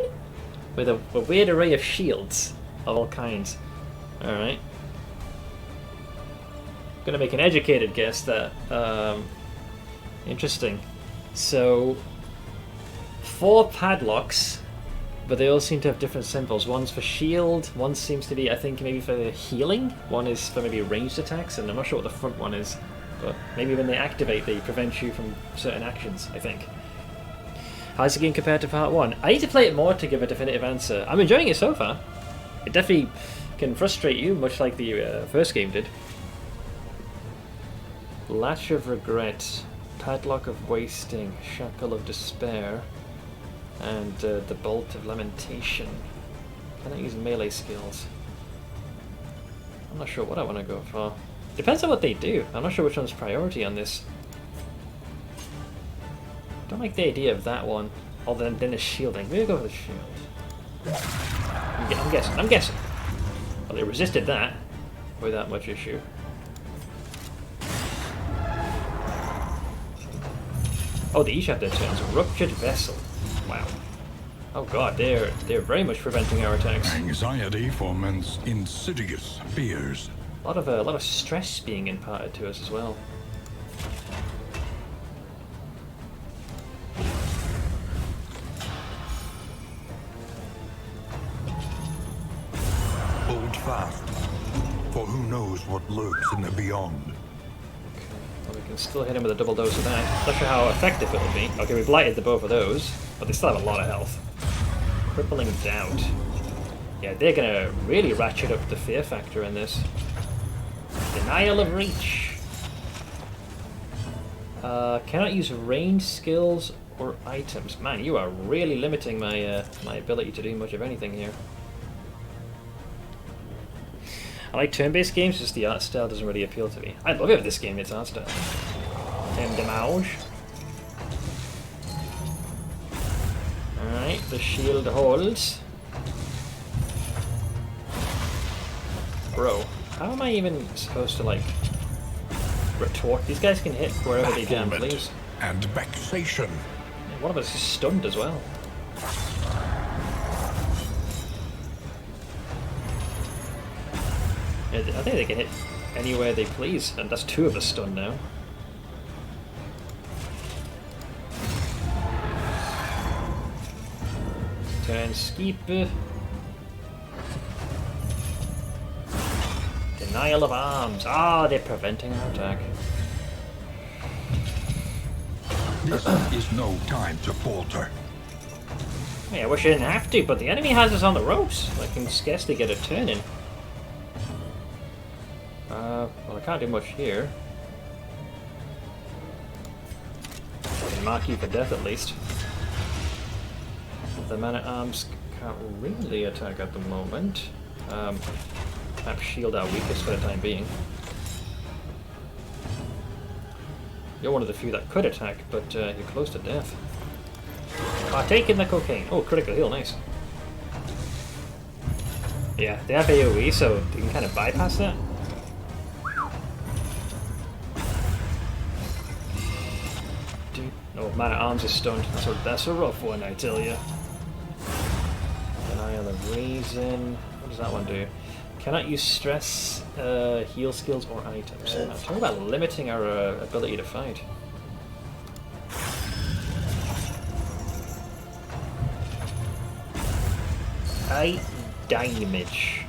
With a weird array of shields of all kinds. Alright. Gonna make an educated guess that interesting. So 4 padlocks, but they all seem to have different symbols. One's for shield, one seems to be, I think, maybe for healing, one is for maybe ranged attacks, and I'm not sure what the front one is, but maybe when they activate they prevent you from certain actions, I think. How's the game compared to part 1? I need to play it more to give a definitive answer. I'm enjoying it so far. It definitely can frustrate you, much like the first game did. Latch of Regret, Padlock of Wasting, Shackle of Despair, and the Bolt of Lamentation. Can I use melee skills? I'm not sure what I want to go for. Depends on what they do. I'm not sure which one's priority on this. Don't like the idea of that one. Oh, then the shielding. Maybe go for the shield. I'm guessing. Well, they resisted that without much issue. Oh, they each have their turns. Ruptured Vessel. Wow. Oh god, they're very much preventing our attacks. Anxiety foments insidious fears. A lot of stress being imparted to us as well. Hold fast, for who knows what lurks in the beyond. Well, we can still hit him with a double dose of that. Not sure how effective it'll be. Okay, we blighted the both of those, but they still have a lot of health. Crippling Doubt. Yeah, they're gonna really ratchet up the fear factor in this. Denial of Reach. Cannot use range skills or items. Man, you are really limiting my my ability to do much of anything here. I like turn-based games, just the art style doesn't really appeal to me. I love it with this game, its art style. Damage. Alright, the shield holds. Bro, how am I even supposed to, like, retort? These guys can hit wherever they can, please. And vexation. Yeah, one of us is stunned as well. I think they can hit anywhere they please, and that's 2 of us stunned now. Turn skip. Denial of arms. Ah, they're preventing our attack. This is no time to falter. Yeah, I wish I didn't have to, but the enemy has us on the ropes. I can scarcely get a turn in. Well, I can't do much here. I can mark you for death at least. The man-at-arms can't really attack at the moment. Perhaps shield our weakest for the time being. You're one of the few that could attack, but you're close to death. Partake in the cocaine. Oh, critical heal, nice. Yeah, they have AoE, so they can kind of bypass that. Oh, man-at-arms is stunned. That's a rough one, I tell you. Denial of Reason. What does that one do? Cannot use stress, heal skills, or items. Now, talk about limiting our ability to fight. High damage.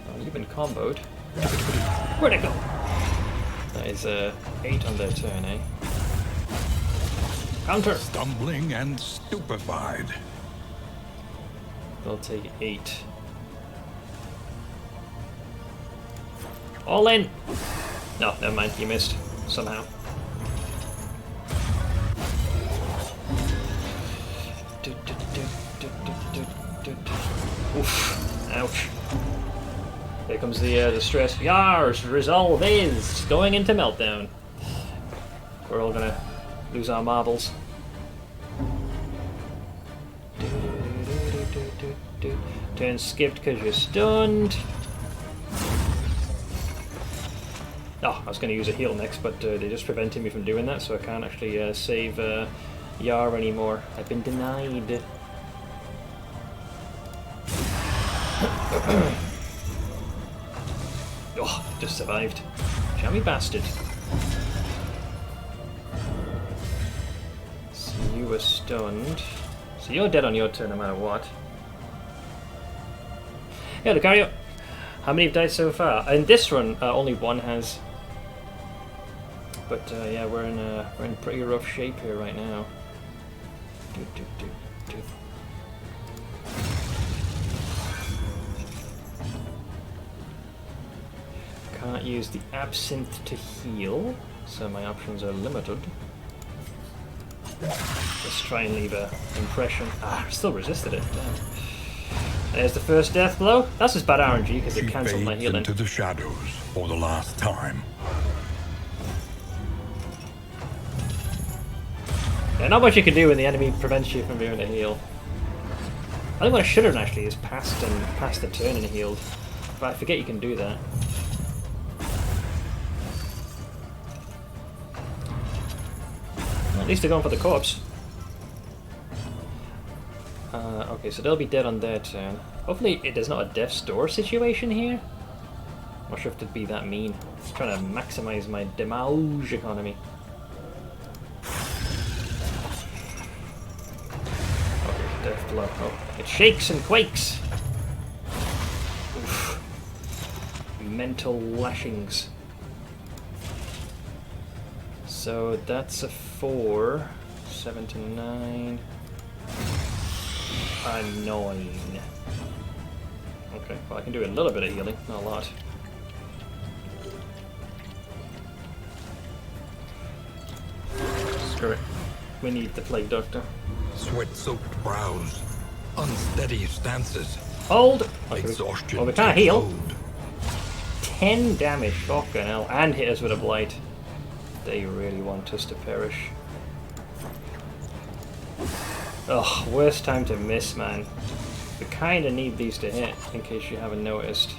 Oh, you've been comboed. Where'd it go? That is 8 on their turn, eh? Counter! Stumbling and stupefied. They'll take 8. All in! No, never mind, you missed. Somehow. Oof. Ouch. Here comes the stress. Yars! Resolve is going into meltdown. We're all gonna lose our marbles. Turn skipped because you're stunned. Oh, I was going to use a heal next, but they just prevented me from doing that, so I can't actually save Yar anymore. I've been denied. Oh, just survived. Jammy bastard. So you were stunned. So you're dead on your turn no matter what. Yeah, the carry up. How many have died so far? In this run, only one has. But yeah, we're in pretty rough shape here right now. Can't use the absinthe to heal, so my options are limited. Let's try and leave an impression. Ah, still resisted it. Damn. There's the first death blow. That's just bad RNG because it cancelled my healing. Into the shadows for the last time. Yeah, not much you can do when the enemy prevents you from doing a heal. I think what I should have done actually is passed the turn and healed. But I forget you can do that. Well, at least they're going for the corpse. Okay, so they'll be dead on their turn. Hopefully there's not a death's door situation here. I'm not sure if it'd be that mean. I'm trying to maximize my damage economy. Okay, death blow. Oh, it shakes and quakes. Oof. Mental lashings. So that's a 4. 7 to 9. A 9. Okay, well I can do a little bit of healing, not a lot. Screw it. We need the Plague Doctor. Sweat-soaked brows, unsteady stances. Hold! Okay, Exhaustion. well, we can't heal. 10 damage, fucking hell, and hit us with a blight. They really want us to perish. Ugh, worst time to miss, man. We kinda need these to hit, in case you haven't noticed.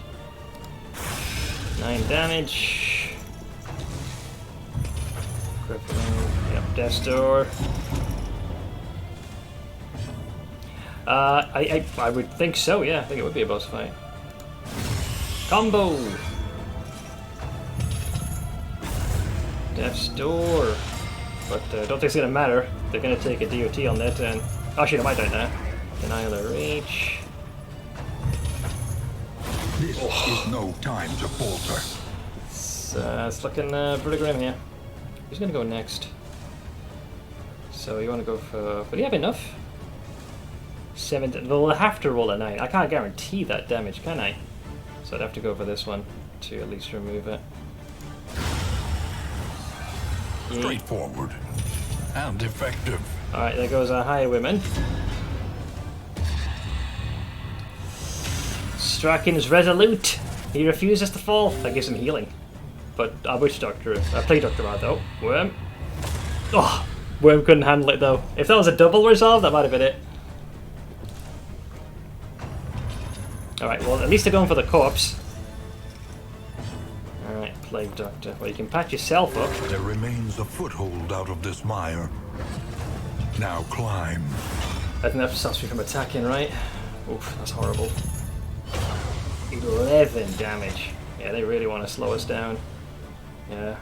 9 damage. Crippling. Yep, Death's Door. I would think so, yeah. I think it would be a boss fight. Combo! Death's Door. But I don't think it's going to matter. They're going to take a DOT on their turn. Actually, they might die now. Denial of Reach. This is no time to falter. It's looking pretty grim here. Who's going to go next? So you want to go for... But do you have enough? 7... They'll have to roll a 9. I can't guarantee that damage, can I? So I'd have to go for this one to at least remove it. Straightforward and effective. Alright, there goes our Highwayman. Strachan's resolute. He refuses to fall. That gives him healing. But our Witch Doctor, Plague Doctor rather, though. Worm. Oh, Worm couldn't handle it though. If that was a double resolve, that might have been it. Alright, well at least they're going for the corpse. Alright, Plague Doctor. Well, you can patch yourself up. There remains a foothold out of this mire. Now climb. I think that stops me from attacking, right? Oof, that's horrible. 11 damage. Yeah, they really want to slow us down. Yeah,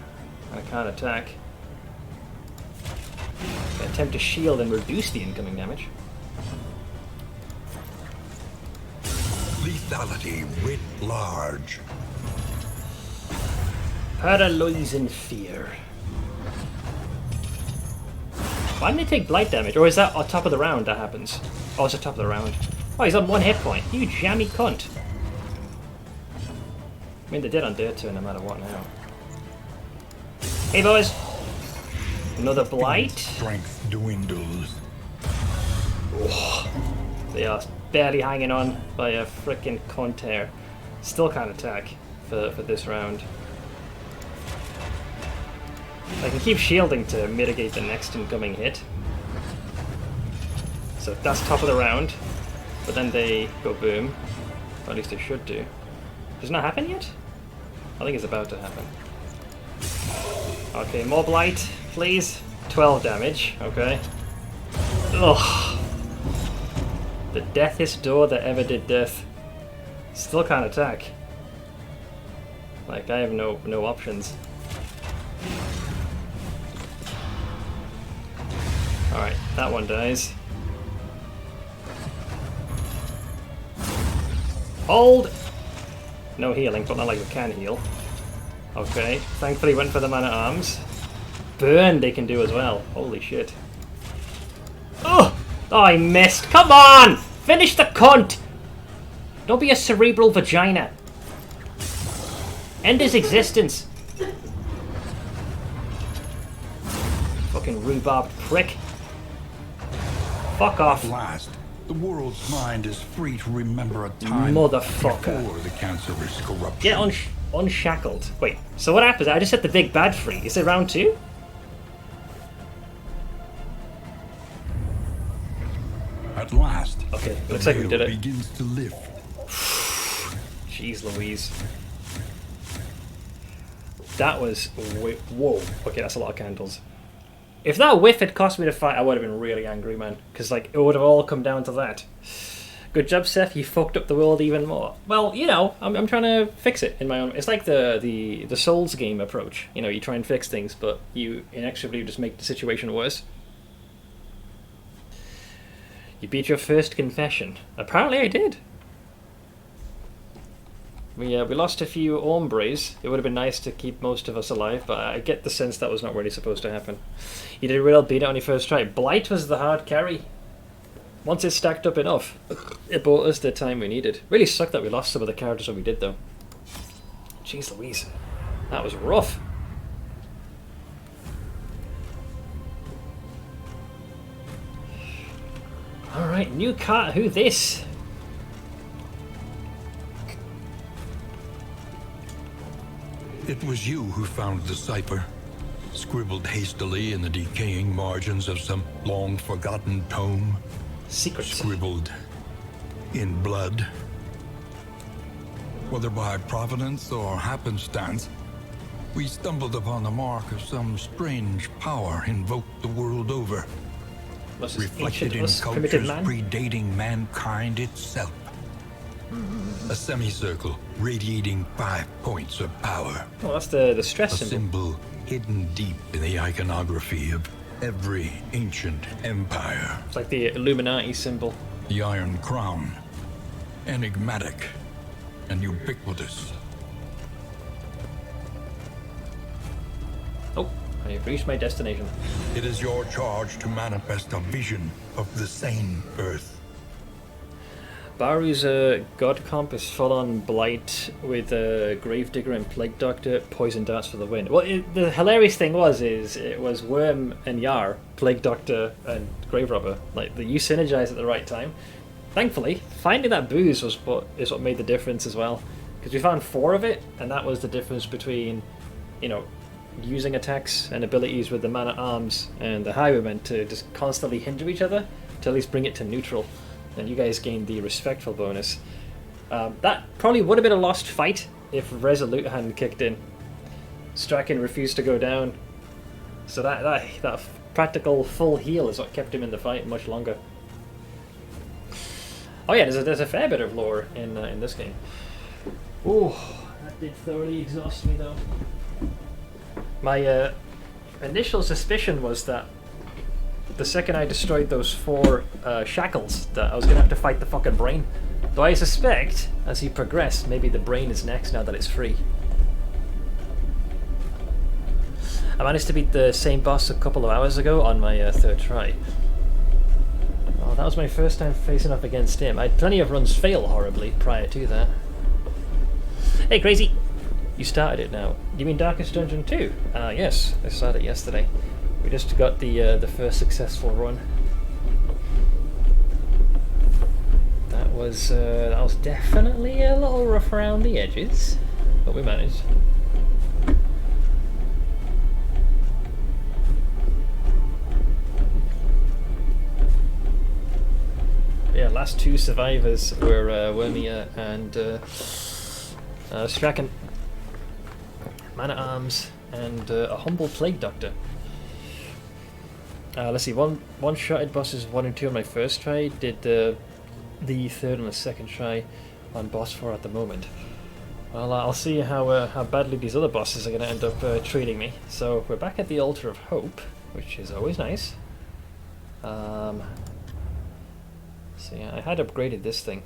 I can't attack. I attempt to shield and reduce the incoming damage. Lethality writ large. Paralyzing Fear. Why didn't he take blight damage? Or is that on top of the round that happens? Oh, it's on top of the round. Oh, he's on 1 hit point. You jammy cunt. I mean, they're dead on their turn no matter what now. Hey, boys. Another blight. Strength dwindles. Oh, they are barely hanging on by a frickin' cunt hair. Still can't attack for this round. I can keep shielding to mitigate the next incoming hit. So that's top of the round. But then they go boom. Or at least they should do. Does it not happen yet? I think it's about to happen. Okay, more blight, please. 12 damage, okay. Ugh. The deathest door that ever did death. Still can't attack. Like, I have no options. Alright, that one dies. Hold! No healing, but not like we can heal. Okay, thankfully went for the man-at-arms. Burn they can do as well. Holy shit. Oh! Oh, I missed. Come on! Finish the cunt! Don't be a cerebral vagina. End his existence. Fucking rhubarb prick. Fuck off. At last, the world's mind is free to remember a time Motherfucker. before the cancerous corruption. Get unshackled. Wait, so what happens? I just set the big bad free. Is it round 2? At last, Okay, looks like we did it. begins to lift. Jeez Louise. That was... Whoa. Okay, that's a lot of candles. If that whiff had cost me the fight, I would have been really angry, man. Because, like, it would have all come down to that. Good job, Seth. You fucked up the world even more. Well, you know, I'm trying to fix it in my own... It's like the Souls game approach. You know, you try and fix things, but you inexorably just make the situation worse. You beat your first confession. Apparently I did. We lost a few hombres. It would have been nice to keep most of us alive, but I get the sense that was not really supposed to happen. You did real beat it on your first try. Blight was the hard carry. Once it stacked up enough, it bought us the time we needed. Really sucked that we lost some of the characters that we did, though. Jeez Louise. That was rough. Alright, new card. Who this? It was you who found the cipher, scribbled hastily in the decaying margins of some long-forgotten tome. Secrets. Scribbled in blood. Whether by providence or happenstance, we stumbled upon the mark of some strange power invoked the world over, Was this reflected in ancient primitive cultures man? predating mankind itself. A semicircle radiating 5 points of power. Oh, that's the A stress symbol. symbol hidden deep in the iconography of every ancient empire. It's like the Illuminati symbol. The Iron Crown. Enigmatic and ubiquitous. Oh, I've reached my destination. It is your charge to manifest a vision of the sane earth. Baru's god comp is full on blight with Gravedigger and Plague Doctor, poison darts for the win. Well, the hilarious thing is it was Worm and Yar, Plague Doctor and Grave Robber. Like, you synergized at the right time. Thankfully, finding that booze is what made the difference as well. Because we found 4 of it, and that was the difference between, you know, using attacks and abilities with the man-at-arms and the highwaymen to just constantly hinder each other to at least bring it to neutral. And you guys gained the respectful bonus. That probably would have been a lost fight if Resolute hadn't kicked in. Strachan refused to go down, so that practical full heal is what kept him in the fight much longer. Oh yeah, there's a fair bit of lore in this game. Oh, that did thoroughly exhaust me though. My initial suspicion was that the second I destroyed those 4 shackles, that I was going to have to fight the fucking brain. Though I suspect, as you progress, maybe the brain is next now that it's free. I managed to beat the same boss a couple of hours ago on my 3rd try. Oh, that was my first time facing up against him. I had plenty of runs fail horribly prior to that. Hey, Crazy! You started it now. You mean Darkest Dungeon 2? Yes, I started it yesterday. We just got the first successful run. That was definitely a little rough around the edges, but we managed. Yeah, last 2 survivors were Wormia and Strachan. Man-at-arms, and a humble plague doctor. Let's see, one-shotted bosses 1 and 2 on my first try. Did the third and the second try on boss 4 at the moment. Well, I'll see how badly these other bosses are going to end up treating me. So we're back at the Altar of Hope, which is always nice. So yeah, I had upgraded this thing.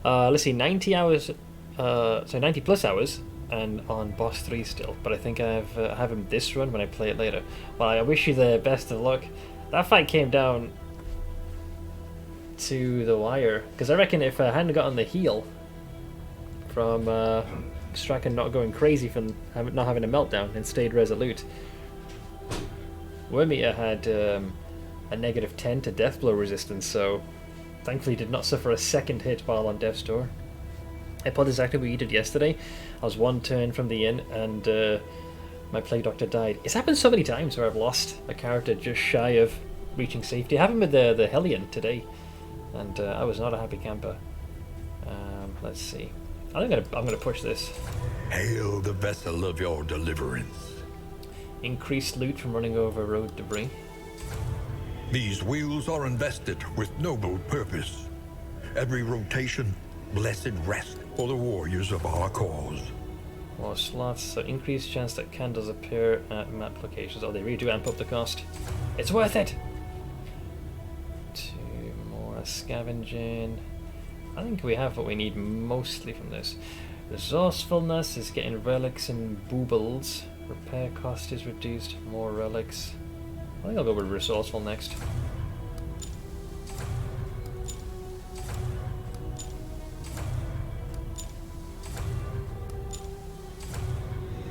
Let's see, 90 hours, so 90 plus hours, and on boss 3 still. But I think I have him this run when I play it later. Well, I wish you the best of luck. That fight came down to the wire, because I reckon if I hadn't gotten the heal from Strachan not going crazy from not having a meltdown and stayed resolute, Wormeater had a -10 to death blow resistance, so thankfully did not suffer a second hit while on death's door. I pulled exactly what you did yesterday. I was 1 turn from the inn and my plague doctor died. It's happened so many times where I've lost a character just shy of reaching safety. It happened with the Hellion today, and I was not a happy camper. Let's see. I think I'm gonna push this. Hail the vessel of your deliverance. Increased loot from running over road debris. These wheels are invested with noble purpose. Every rotation, blessed rest for the warriors of our cause. More slots, so increased chance that candles appear at map locations. Oh, they really do amp up the cost. It's worth it! 2 more scavenging. I think we have what we need mostly from this. Resourcefulness is getting relics and boobles. Repair cost is reduced, more relics. I think I'll go with resourceful next.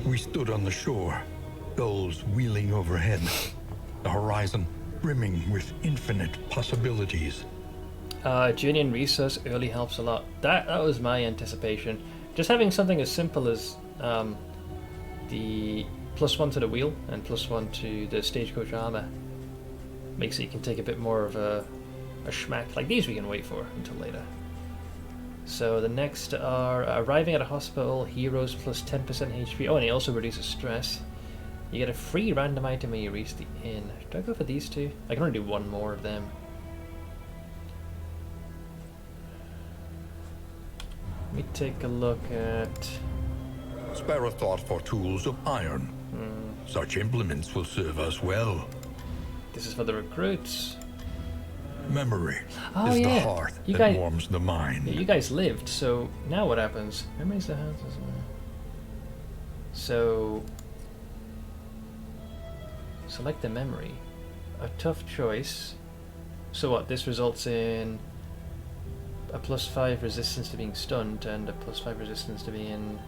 We stood on the shore, gulls wheeling overhead, the horizon brimming with infinite possibilities. Journey and resource early helps a lot. That was my anticipation. Just having something as simple as the +1 to the wheel and +1 to the stagecoach armor makes it you can take a bit more of a schmack. Like these we can wait for until later. So the next are arriving at a hospital, heroes +10% HP. Oh, and it also reduces stress. You get a free random item when you reach the inn. Do I go for these two? I can only do 1 more of them. Let me take a look at... Spare a thought for tools of iron. Such implements will serve us well. This is for the recruits. Memory Oh, is yeah. the heart You that guys- warms the mind. Yeah, you guys lived, so now what happens? Memories the houses. So select the memory. A tough choice. So what? This results in a +5 resistance to being stunned and a +5 resistance to being.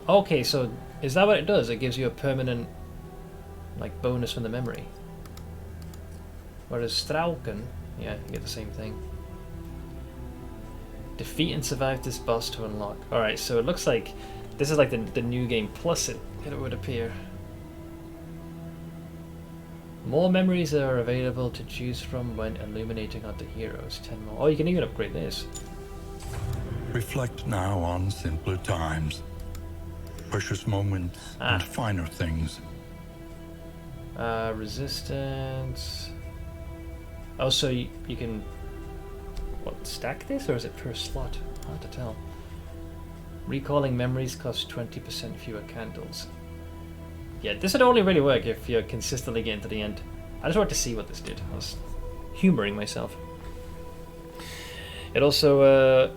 Okay, so is that what it does? It gives you a permanent, like, bonus from the memory. Whereas Strauken, yeah, you get the same thing. Defeat and survive this boss to unlock. Alright, so it looks like this is like the new game plus it would appear. More memories are available to choose from when illuminating onto heroes. 10 more. Oh, you can even upgrade this. Reflect now on simpler times, precious moments, and finer things. Resistance. Oh, so you can stack this, or is it per slot? Hard to tell. Recalling memories costs 20% fewer candles. Yeah, this would only really work if you're consistently getting to the end. I just wanted to see what this did. I was humouring myself. It also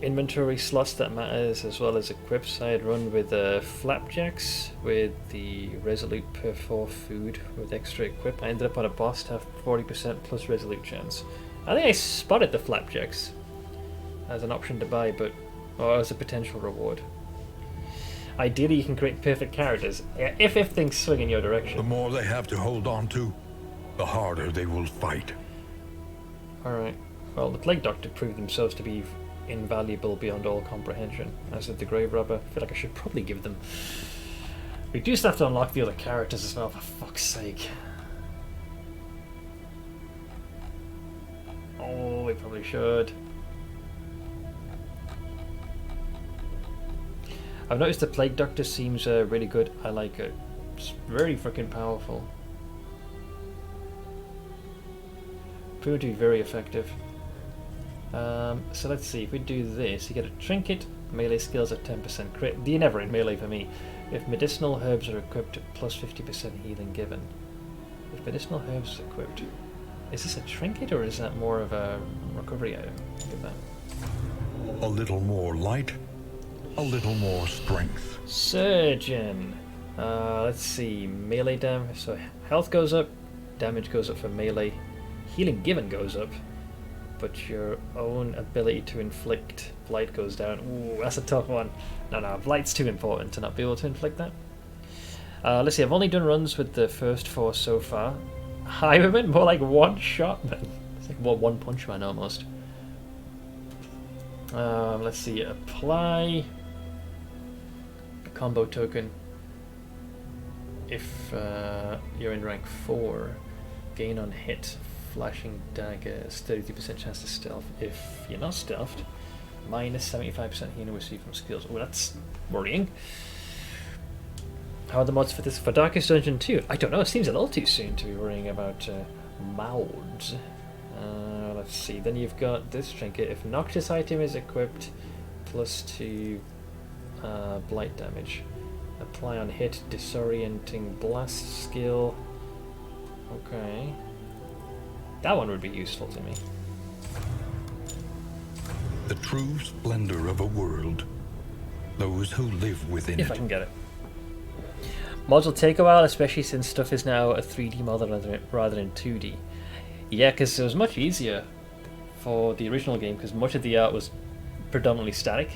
inventory slots that matters as well as equips. I had run with flapjacks with the resolute per 4 food with extra equip. I ended up on a boss to have 40% plus resolute chance. I think I spotted the flapjacks as an option to buy, but as a potential reward. Ideally, you can create perfect characters if things swing in your direction. The more they have to hold on to, the harder they will fight. Alright. Well, the Plague Doctor proved themselves to be invaluable beyond all comprehension, as did the Grave Robber. I feel like I should probably give them. We do still have to unlock the other characters as well, for fuck's sake. Oh, we probably should. I've noticed the Plague Doctor seems really good. I like it. It's very freaking powerful. Proved to be very effective. So let's see, if we do this, you get a trinket, melee skills at 10% crit. You're never in melee for me. If medicinal herbs are equipped, plus 50% healing given. If medicinal herbs are equipped. Is this a trinket or is that more of a recovery item? Look at that. A little more light, a little more strength. Surgeon. Let's see, melee damage. So health goes up, damage goes up for melee, healing given goes up, but your own ability to inflict blight goes down. Ooh, that's a tough one. No, blight's too important to not be able to inflict that. Let's see, I've only done runs with the first 4 so far. Highwayman, more like one shot man. It's like one punch man almost. Let's see, apply a combo token. If you're in rank 4, gain on hit, flashing dagger, 32% chance to stealth. If you're not stealthed, minus 75% healing received from skills. Oh, that's worrying. How are the mods for this? For Darkest Dungeon 2? I don't know, it seems a little too soon to be worrying about mods. Let's see, then you've got this trinket. If Noxious item is equipped, plus 2 blight damage. Apply on hit, disorienting blast skill. Okay. That one would be useful to me. The true splendor of a world. Those who live within If it. I can get it. Mods will take a while, especially since stuff is now a 3D model rather than 2D. Yeah, because it was much easier for the original game, because much of the art was predominantly static.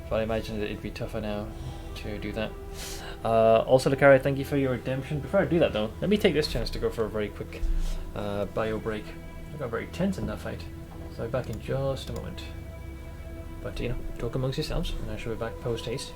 But I imagine that it'd be tougher now to do that. Also, Lucaria, thank you for your redemption. Before I do that, though, let me take this chance to go for a very quick bio break. I got very tense in that fight, so I'll be back in just a moment. But, you know, talk amongst yourselves, and I shall be back post-haste.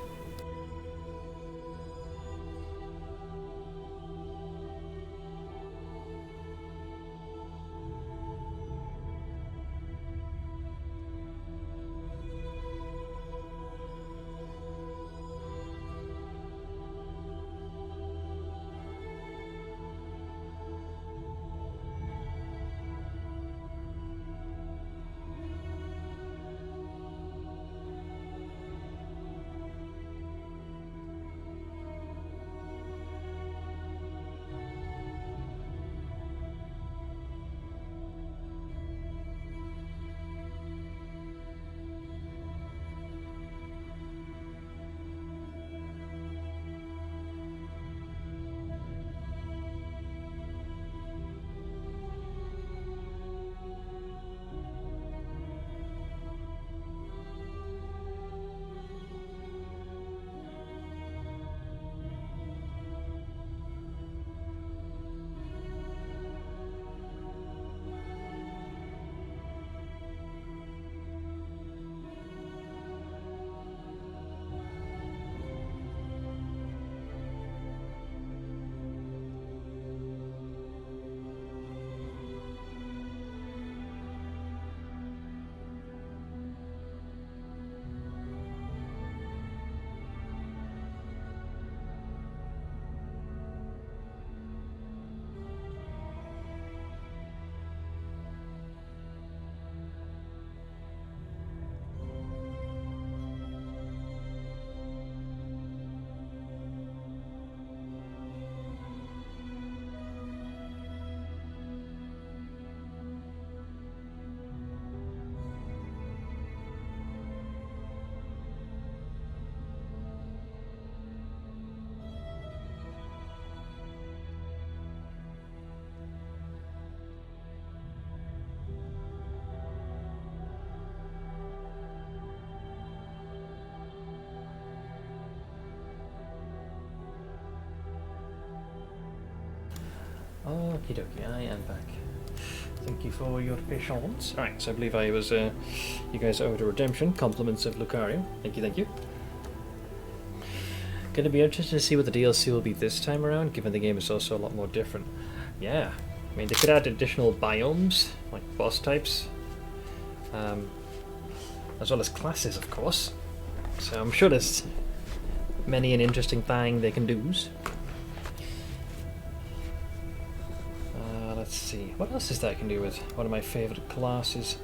Okie dokie, I am back. Thank you for your patience. Alright, so I believe I was, you guys owed a redemption. Compliments of Lucario. Thank you, thank you. Gonna be interested to see what the DLC will be this time around, given the game is also a lot more different. Yeah, I mean, they could add additional biomes, like boss types, as well as classes, of course. So I'm sure there's Many an interesting thing they can do. Let's see. What else is that I can do with one of my favourite classes?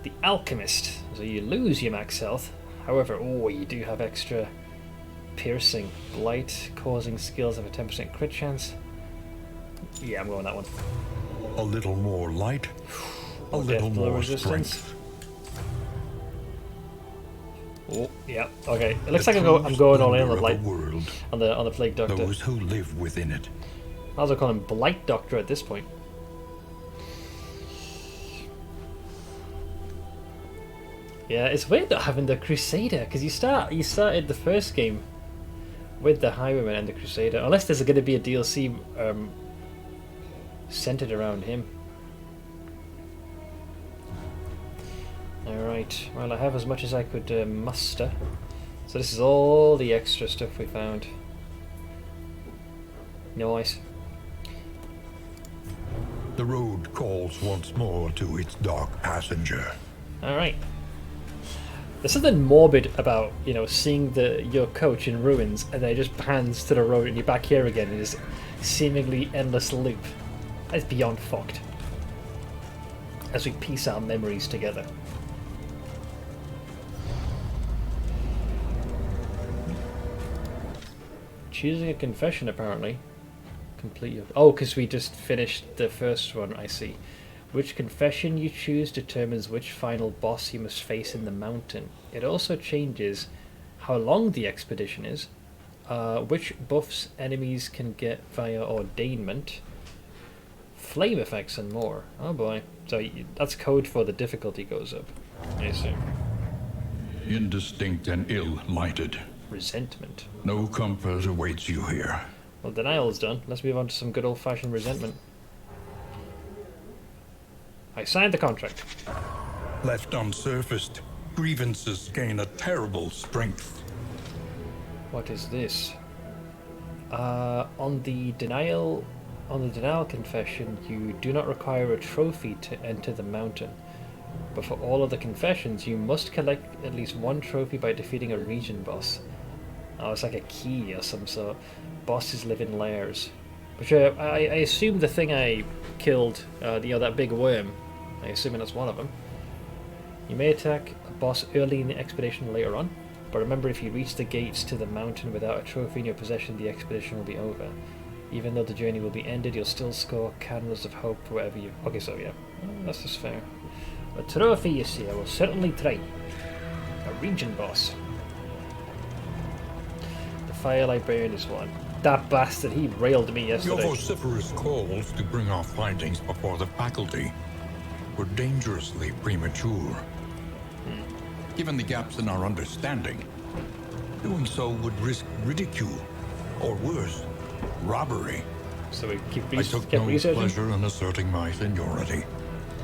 The Alchemist. So you lose your max health. However, oh, you do have extra piercing. Blight, causing skills have a 10% crit chance. Yeah, I'm going that one. A little more light, a little more strength. Oh, yeah. Okay. It looks like I'm going all in on the blight, on the plague doctor. Those who live within it. Might as well call him Blight Doctor at this point. Yeah, it's weird not having the Crusader, because you started the first game with the Highwayman and the Crusader, unless there's going to be a DLC centered around him. Alright, well I have as much as I could muster. So this is all the extra stuff we found. Nice. The road calls once more to its dark passenger. Alright. There's something morbid about, you know, seeing your coach in ruins and then it just pans to the road and you're back here again in this seemingly endless loop. That's beyond fucked. As we piece our memories together. Choosing a confession, apparently. Completely. Oh, because we just finished the first one, I see. Which confession you choose determines which final boss you must face in the mountain. It also changes how long the expedition is, which buffs enemies can get via ordainment, flame effects, and more. Oh boy. So that's code for the difficulty goes up, I assume. Indistinct and ill-lighted. Resentment. No comfort awaits you here. Well, denial's done. Let's move on to some good old-fashioned resentment. I signed the contract. Left unsurfaced, grievances gain a terrible strength. What is this? On the denial confession, you do not require a trophy to enter the mountain. But for all of the confessions, you must collect at least one trophy by defeating a region boss. Oh, it's like a key or some sort. Bosses live in lairs. Which I assume the thing I killed, that big worm, I assume that's one of them. You may attack a boss early in the expedition later on, but remember, if you reach the gates to the mountain without a trophy in your possession, the expedition will be over. Even though the journey will be ended, you'll still score candles of hope for whatever you... Okay, so yeah, that's just fair. A trophy, you see, I will certainly try. A region boss. The Fire Librarian is one. That bastard, he railed me yesterday. Your vociferous calls to bring our findings before the faculty were dangerously premature. Given the gaps in our understanding, doing so would risk ridicule, or worse, robbery. So we keep I took no pleasure in asserting my seniority,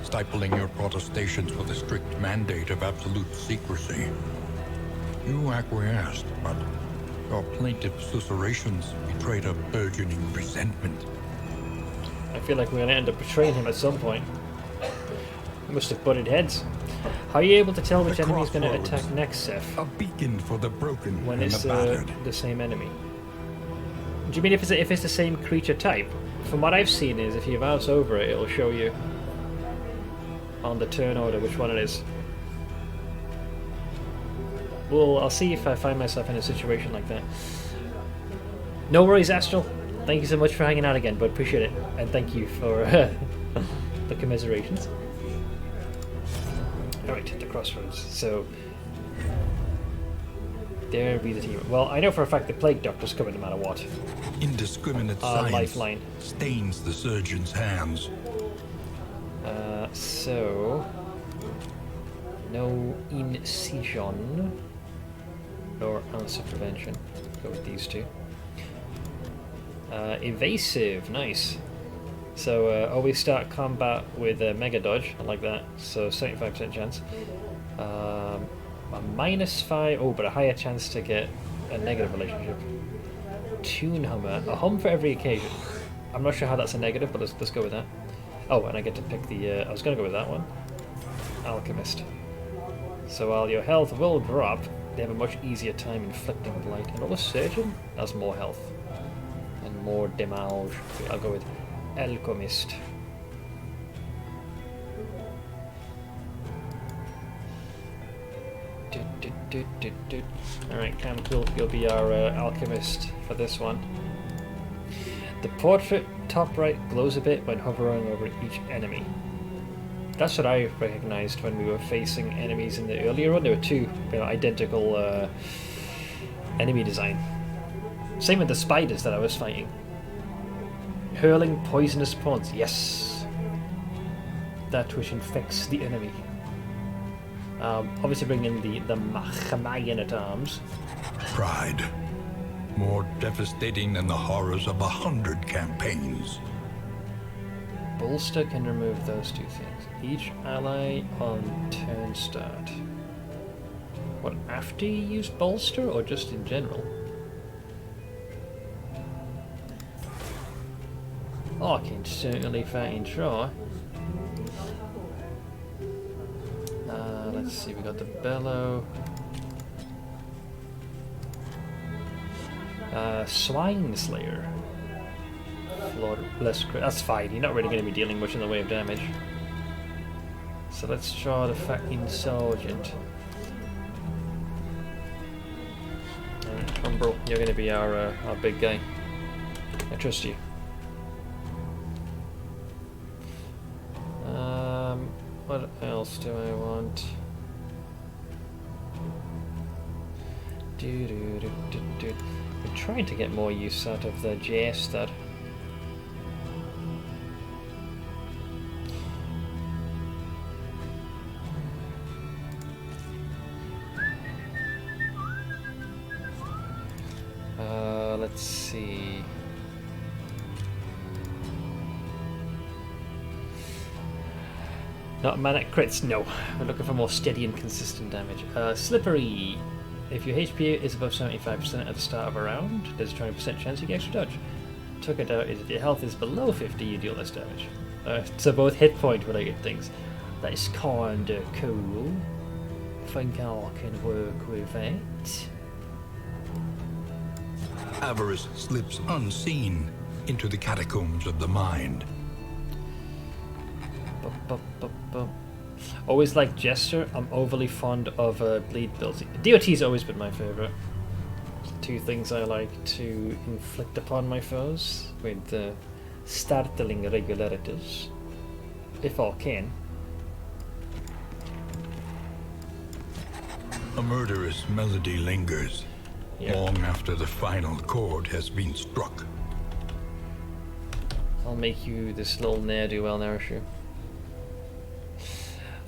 stifling your protestations with a strict mandate of absolute secrecy. You acquiesced, but your plaintive susurrations betrayed a burgeoning resentment. I feel like we're going to end up betraying him at some point. We must have butted heads. How are you able to tell which enemy is going to attack next, Seth? A beacon for the broken when and it's the battered. The same enemy. Do you mean if it's the same creature type? From what I've seen is if you mouse over it, it'll show you on the turn order which one it is. Well, I'll see if I find myself in a situation like that. No worries, Astral. Thank you so much for hanging out again, but appreciate it. And thank you for the commiserations. Alright, the crossroads. So, there be the team. Well, I know for a fact the Plague Doctor's coming no matter what. Indiscriminate science lifeline stains the surgeon's hands. So, no incision or answer prevention. Go with these two. Evasive, nice. So always start combat with a mega dodge, I like that. So 75% chance. A -5, oh, but a higher chance to get a negative relationship. Tune Hummer, a hum for every occasion. I'm not sure how that's a negative, but let's go with that. Oh, and I get to pick the, I was going to go with that one. Alchemist. So while your health will drop, they have a much easier time inflicting blight. Another surgeon has more health and more damage. Okay, I'll go with alchemist. Alright, Cool, you'll be our alchemist for this one. The portrait top right glows a bit when hovering over each enemy. That's what I recognized when we were facing enemies in the earlier one. There were two identical enemy design. Same with the spiders that I was fighting. Hurling poisonous pawns, yes. That which infects the enemy. Obviously bring in the Mayan at arms. Pride. More devastating than the horrors of 100 campaigns. Bolster can remove those two things. Each ally on turn start. What, after you use bolster or just in general? Oh, I can certainly fucking try. Let's see, we got the bellow. Swine Slayer. That's fine, you're not really going to be dealing much in the way of damage. So let's try the fucking Sergeant. Umbral, you're going to be our big guy. I trust you. What else do I want? I'm trying to get more use out of the Jester. Let's see. Not manic crits, no. We're looking for more steady and consistent damage. Slippery. If your HP is above 75% at the start of a round, there's a 20% chance you get extra dodge. Took it out is if your health is below 50, you deal less damage. So both hit point related things. That is kinda cool. Think I can work with it. Avarice slips unseen into the catacombs of the mind. Always like Jester. I'm overly fond of bleed builds. DOT's always been my favourite. Two things I like to inflict upon my foes with startling regularities, if I can. A murderous melody lingers, long after the final chord has been struck. I'll make you this little ne'er-do-well, nourish you.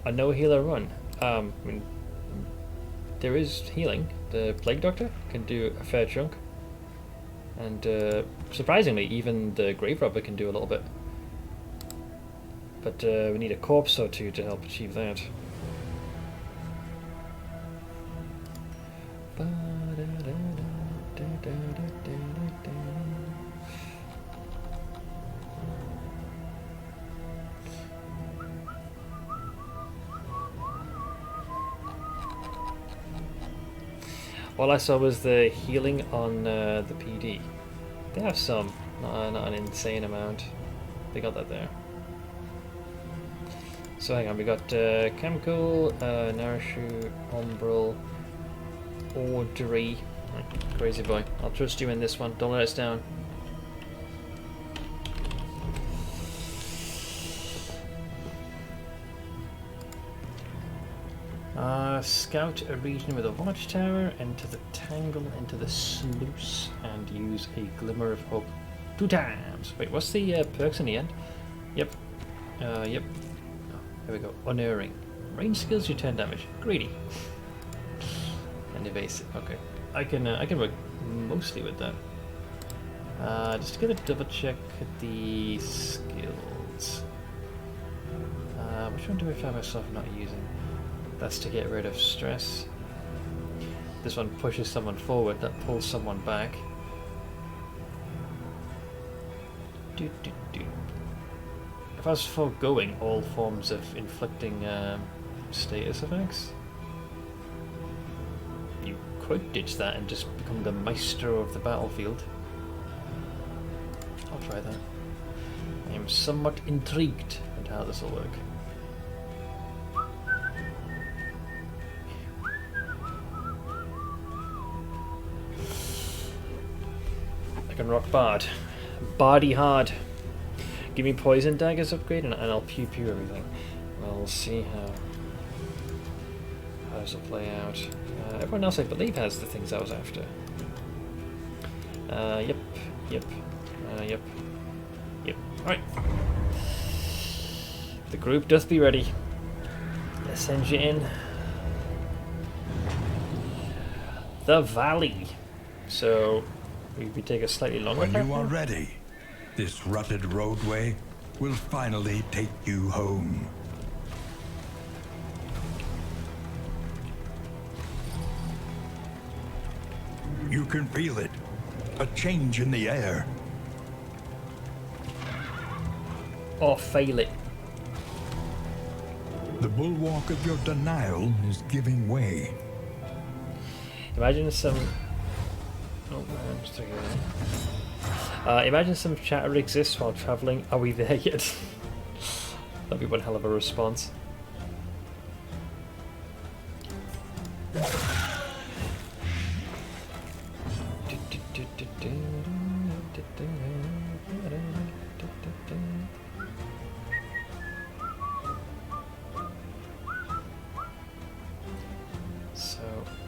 A no healer run. I mean, there is healing. The Plague Doctor can do a fair chunk. And surprisingly, even the Grave Robber can do a little bit. But we need a corpse or two to help achieve that. All I saw was the healing on the PD. They have some, not an insane amount. They got that there. So hang on, we got Chemical, Narishu, Umbral, Audrey. Right, crazy boy. I'll trust you in this one. Don't let us down. Scout a region with a watchtower, enter the tangle, enter the sluice, and use a glimmer of hope 2 times. Wait, what's the perks in the end? Yep. Yep. Oh, here we go. Unerring. Range skills, you 10 damage. Greedy. And evasive. Okay. I can work mostly with that. Just gonna double check the skills. Which one do I find myself not using? That's to get rid of stress. This one pushes someone forward, that pulls someone back. If I was foregoing all forms of inflicting status effects, you could ditch that and just become the maestro of the battlefield. I'll try that. I am somewhat intrigued at how this will work. I can rock Bard. Bardy hard. Give me poison daggers upgrade and I'll pew pew everything. We'll see how does it play out. Everyone else I believe has the things I was after. Yep. Alright. The group doth be ready. Let's send you in. The valley. So we take a slightly longer When path you are now? ready, this rutted roadway will finally take you home. You can feel it. A change in the air. Or fail it. The bulwark of your denial is giving way. Imagine some... Oh man, just took it. Imagine some chatter exists while travelling. Are we there yet? That'd be one hell of a response. So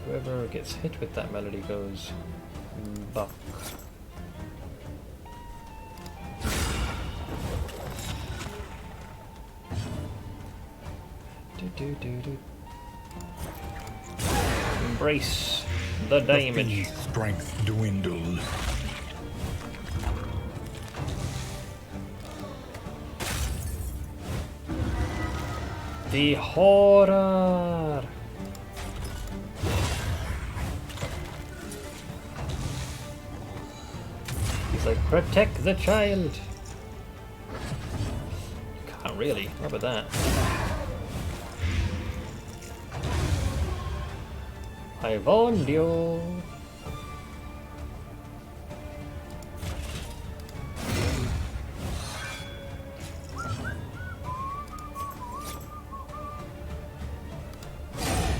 whoever gets hit with that melody goes buck. Embrace the damage. fiend's strength dwindles. The horror. He's like, protect the child. You can't really. How about that? I warned you.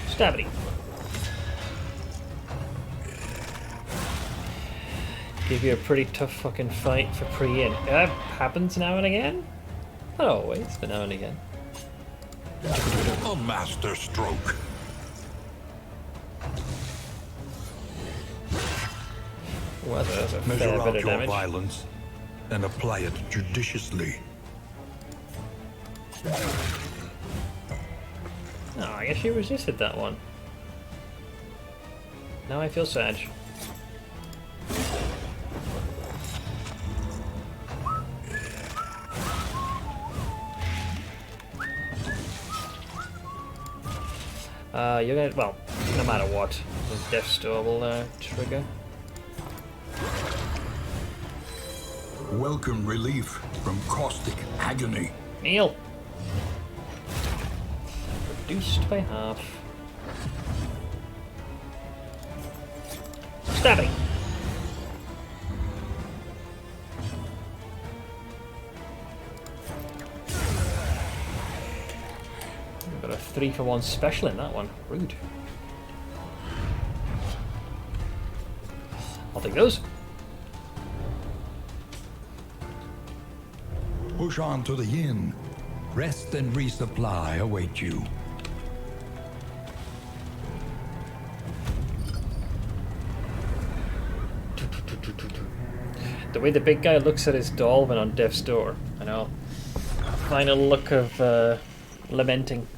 Stabby. Give you a pretty tough fucking fight for pre-in. That happens now and again? Not always, but now and again. A master stroke. Well, that's a Measure fair out bit of your damage. violence and apply it judiciously. Oh, I guess you resisted that one. Now I feel sad. You're gonna, well, no matter what, the death store will trigger. Welcome relief from caustic agony. Neil! Reduced by half. Stabbing! Got a 3-for-1 special in that one. Rude. I'll take those. Push on to the inn. Rest and resupply await you. The way the big guy looks at his doll when on death's door. I know. Final look of lamenting.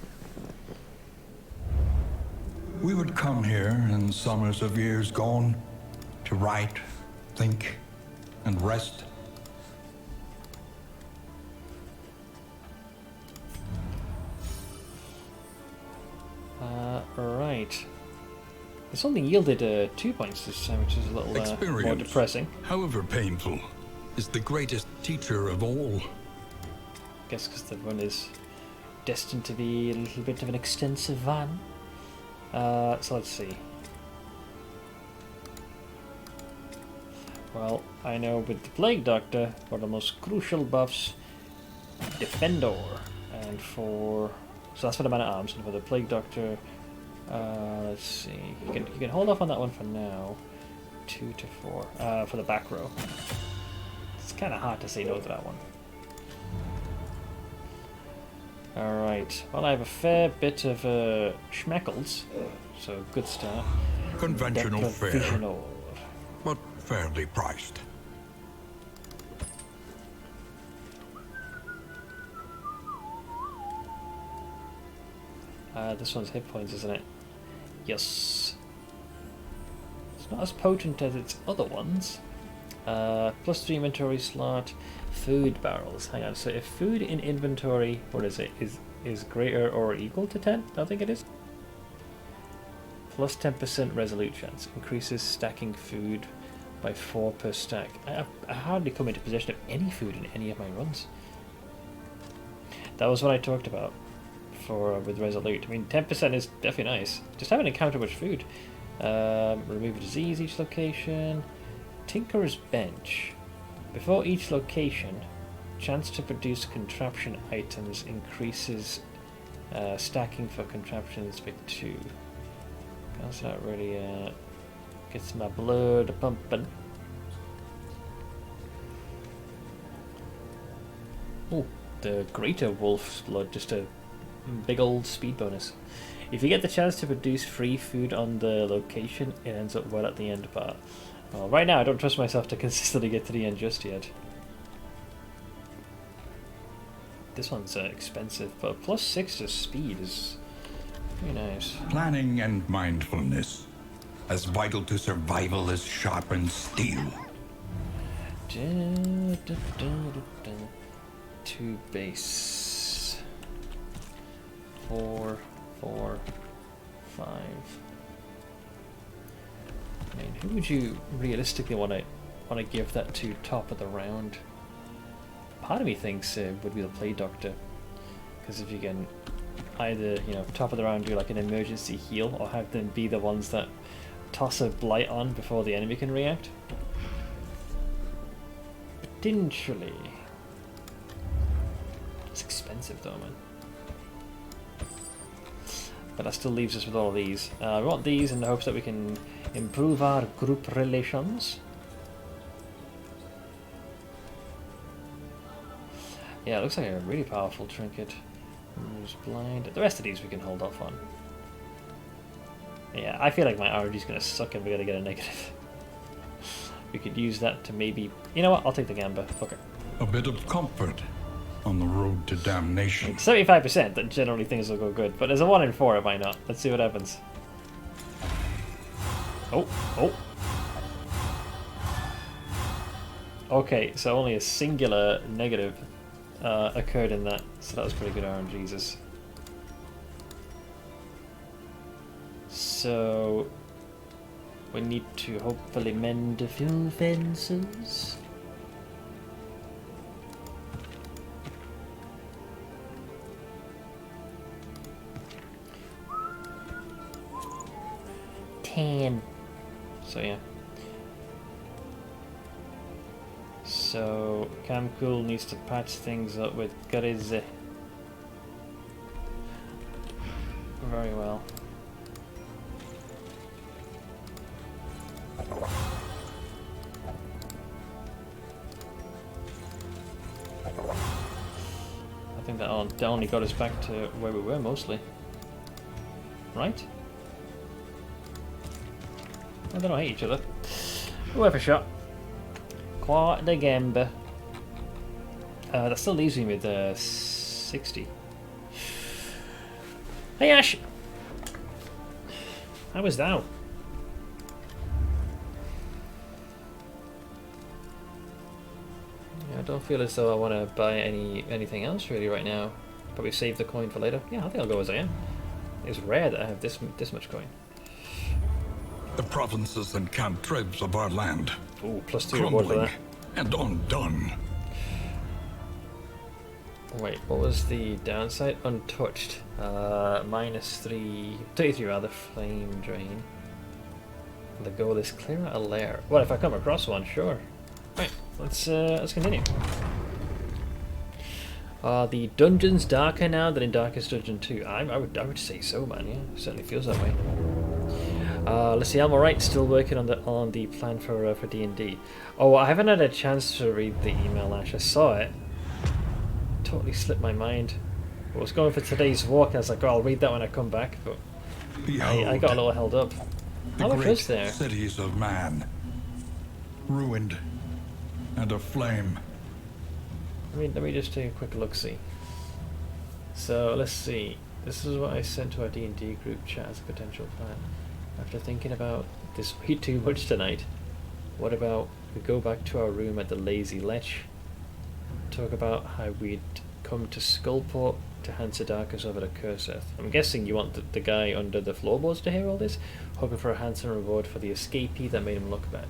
We would come here in summers of years gone to write, think, and rest. Right. This only yielded 2 points this time, which is a little more Experience, depressing. however painful, is the greatest teacher of all. I guess because the one is destined to be a little bit of an extensive van. So let's see. Well, I know with the Plague Doctor, for the most crucial buffs, Defendor, and for... So that's for the Man-at-Arms, and for the Plague Doctor, let's see, you can hold off on that one for now. 2 to 4, for the back row. It's kind of hard to say no to that one. Alright, well I have a fair bit of schmeckles, so good start. Conventional fare, Provisional. but fairly priced. This one's hit points, isn't it? Yes. It's not as potent as its other ones. Plus 3 inventory slot. Food barrels. Hang on. So if food in inventory, what is it? Is greater or equal to 10? I think it is. Plus 10% resolute chance. Increases stacking food by 4 per stack. I hardly come into possession of any food in any of my runs. That was what I talked about for with resolute. I mean, 10% is definitely nice. Just haven't encountered much food. Remove disease each location. Tinkerer's Bench. Before each location, chance to produce contraption items increases stacking for contraptions by 2. That's not really gets my blood pumping. Oh, the Greater Wolf's Blood, just a big old speed bonus. If you get the chance to produce free food on the location, it ends up well at the end part. Well, right now I don't trust myself to consistently get to the end just yet. This one's expensive, but plus 6 to speed is very nice. Planning and mindfulness, as vital to survival as sharpened steel. 2 base. 4, 4, 5. I mean, who would you realistically want to give that to top of the round? Part of me thinks it would be the Plague Doctor, because if you can either, you know, top of the round do like an emergency heal, or have them be the ones that toss a blight on before the enemy can react. Potentially. It's expensive though, man. But that still leaves us with all of these. We want these in the hopes that we can improve our group relations. Yeah, it looks like a really powerful trinket. Who's blind? The rest of these we can hold off on. Yeah, I feel like my RNG is going to suck if we're going to get a negative. We could use that to maybe... You know what? I'll take the Gamba. Fuck it. A bit of comfort on the road to damnation. 75%, that generally things will go good. But there's a 1 in 4, it might not. Let's see what happens. Oh, oh. Okay, so only a singular negative occurred in that. So that was pretty good RNG, Jesus. So we need to hopefully mend a few fences. So yeah. So Camcool needs to patch things up with Garize. Very well. I think that only got us back to where we were mostly. Right? They don't hate each other. Worth a shot. Quite the Gamba. That still leaves me with 60. Hey Ash! How was thou? Yeah, I don't feel as though I want to buy anything else really right now. Probably save the coin for later. Yeah, I think I'll go as I am. It's rare that I have this much coin. The provinces and cantrevs of our land. Ooh, plus 2 reward for that. And undone. Wait, what was the downside? Untouched. -3, 33 rather, flame drain. The goal is clear out a lair. Well, if I come across one, sure. Right, let's continue. Are the dungeons darker now than in Darkest Dungeon 2? I would say so, man. Yeah, certainly feels that way. Let's see. I'm alright. Still working on the plan for D&D. Oh, I haven't had a chance to read the email. Ash, I saw it. Totally slipped my mind. I was going for today's walk. And I was like, oh, I'll read that when I come back, but I got a little held up. How much was there? Cities of man, ruined and aflame. Let me just take a quick look-see. So let's see. This is what I sent to our D&D group chat as a potential plan. After thinking about this way too much tonight, what about we go back to our room at the Lazy Lech, talk about how we'd come to Skullport to hand Sadaka's over to Kurseth. I'm guessing you want the guy under the floorboards to hear all this, hoping for a handsome reward for the escapee that made him look bad.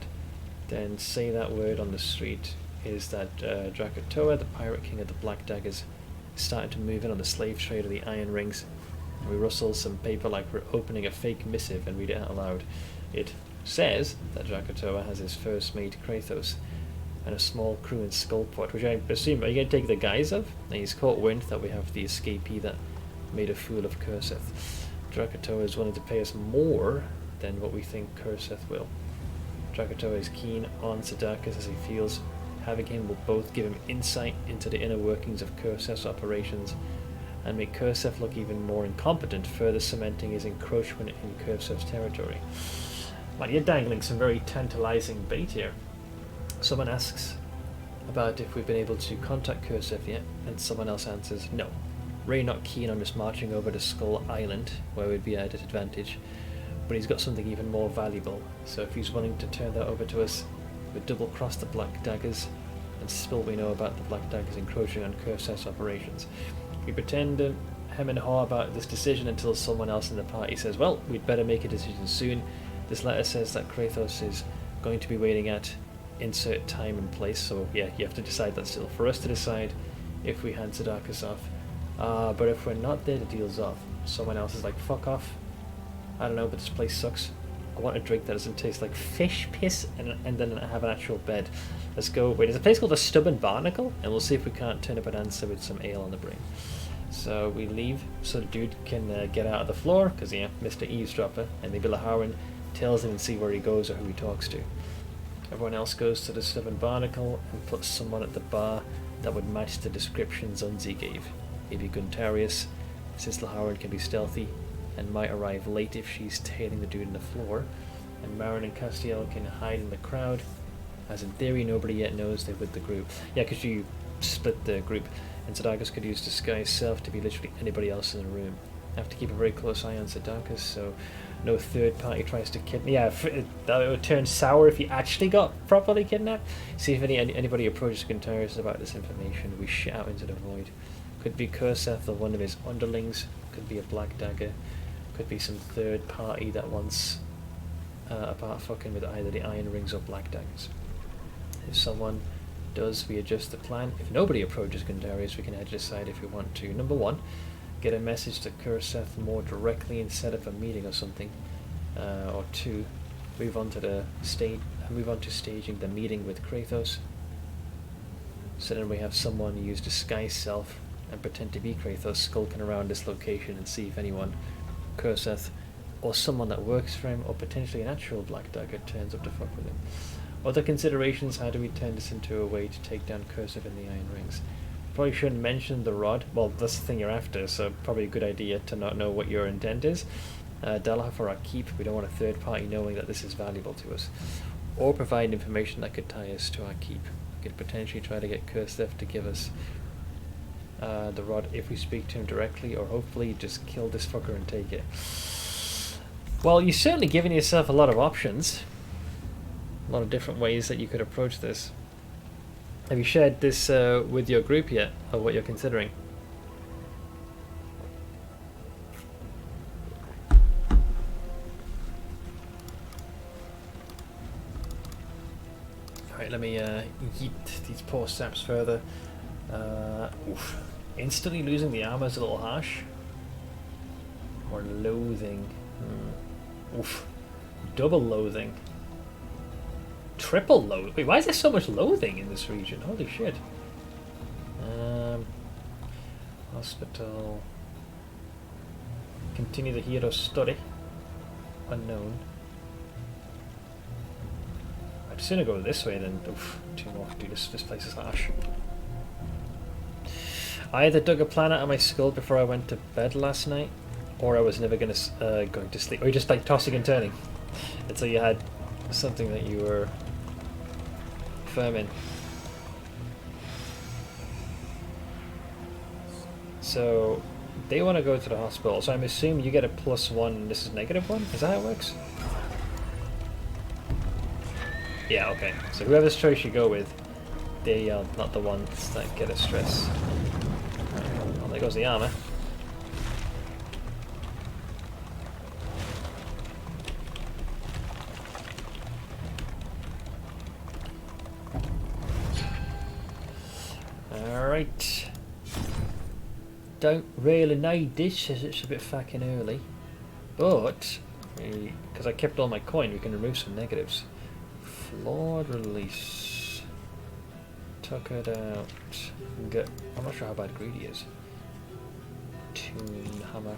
Then say that word on the street is that Drakatoa, the pirate king of the Black Daggers, is starting to move in on the slave trade of the Iron Rings. And we rustle some paper like we're opening a fake missive and read it out loud. It says that Drakatoa has his first mate Kratos and a small crew in Skullport, which I assume, are you going to take the guise of? And he's caught wind that we have the escapee that made a fool of Kurseth. Drakatoa is willing to pay us more than what we think Kurseth will. Drakatoa is keen on Sadakis as he feels having him will both give him insight into the inner workings of Kurseth's operations and make Kurseth look even more incompetent, further cementing his encroachment in Kurseth's territory. Man, you're dangling some very tantalizing bait here. Someone asks about if we've been able to contact Kurseth yet, and someone else answers no. Ray not keen on just marching over to Skull Island, where we'd be at a disadvantage, but he's got something even more valuable, so if he's willing to turn that over to us, we'd double-cross the Black Daggers and spill what we know about the Black Daggers encroaching on Kurseth's operations. We pretend to hem and haw about this decision until someone else in the party says, well, we'd better make a decision soon. This letter says that Kratos is going to be waiting at insert time and place, so yeah, you have to decide that still. For us to decide if we hand Sadakis off. But if we're not there, the deal's off. Someone else is like, fuck off. I don't know, but this place sucks. I want a drink that doesn't taste like fish piss and then I have an actual bed. Let's go. Wait, there's a place called the Stubborn Barnacle, and we'll see if we can't turn up an answer with some ale on the brain. So we leave so the dude can get out of the floor, because yeah, Mr. Eavesdropper, and maybe Laharan tells him and see where he goes or who he talks to. Everyone else goes to the Stubborn Barnacle and puts someone at the bar that would match the description Zunzi gave. Maybe Guntarius, since Laharan can be stealthy and might arrive late if she's tailing the dude on the floor, and Marin and Castiel can hide in the crowd, as in theory nobody yet knows they're with the group. Yeah, because you split the group, and Sadakis could use disguise self to be literally anybody else in the room. I have to keep a very close eye on Sadakis, so no third party tries to kidnap. Yeah, that would turn sour if he actually got properly kidnapped. See if anybody approaches Guntarius about this information, we shit out into the void. Could be Kurseth or one of his underlings, could be a Black Dagger, could be some third party that wants apart fucking with either the Iron Rings or Black Daggers. If someone does, we adjust the plan. If nobody approaches Guntarius, we can decide if we want to, number one, get a message to Kurseth more directly and set up a meeting or something, or two, move on to staging the meeting with Kratos. So then we have someone use disguise self and pretend to be Kratos skulking around this location and see if anyone, Kurseth, or someone that works for him, or potentially an actual Black Dagger turns up to fuck with him. Other considerations: how do we turn this into a way to take down Kurseth and the Iron Rings? Probably shouldn't mention the rod. Well, that's the thing you're after, so probably a good idea to not know what your intent is. Dalaha for our keep. We don't want a third party knowing that this is valuable to us. Or provide information that could tie us to our keep. We could potentially try to get Kurseth to give us the rod if we speak to him directly, or hopefully just kill this fucker and take it. Well, you're certainly giving yourself a lot of options. A lot of different ways that you could approach this. Have you shared this with your group yet, or what you're considering? Alright, let me yeet these poor saps further. Oof. Instantly losing the armor is a little harsh. Or loathing. Oof. Double loathing. Triple loathing. Wait, why is there so much loathing in this region? Holy shit. Hospital. Continue the hero study. Unknown. I'd sooner go this way than too more. Dude, this place is harsh. I either dug a planet on my skull before I went to bed last night, or I was never going to sleep. Or you just like tossing and turning until you had something that you were firm in. So they want to go to the hospital. So I'm assuming you get a +1 and this is -1. Is that how it works? Yeah, okay. So whoever's choice you go with, they are not the ones that get a stress. Well, there goes the armor. Alright. Don't really need this as it's a bit fucking early. But, because I kept all my coin, we can remove some negatives. Flawed release. Tuck it out. Get, I'm not sure how bad greedy is. Tune hammer.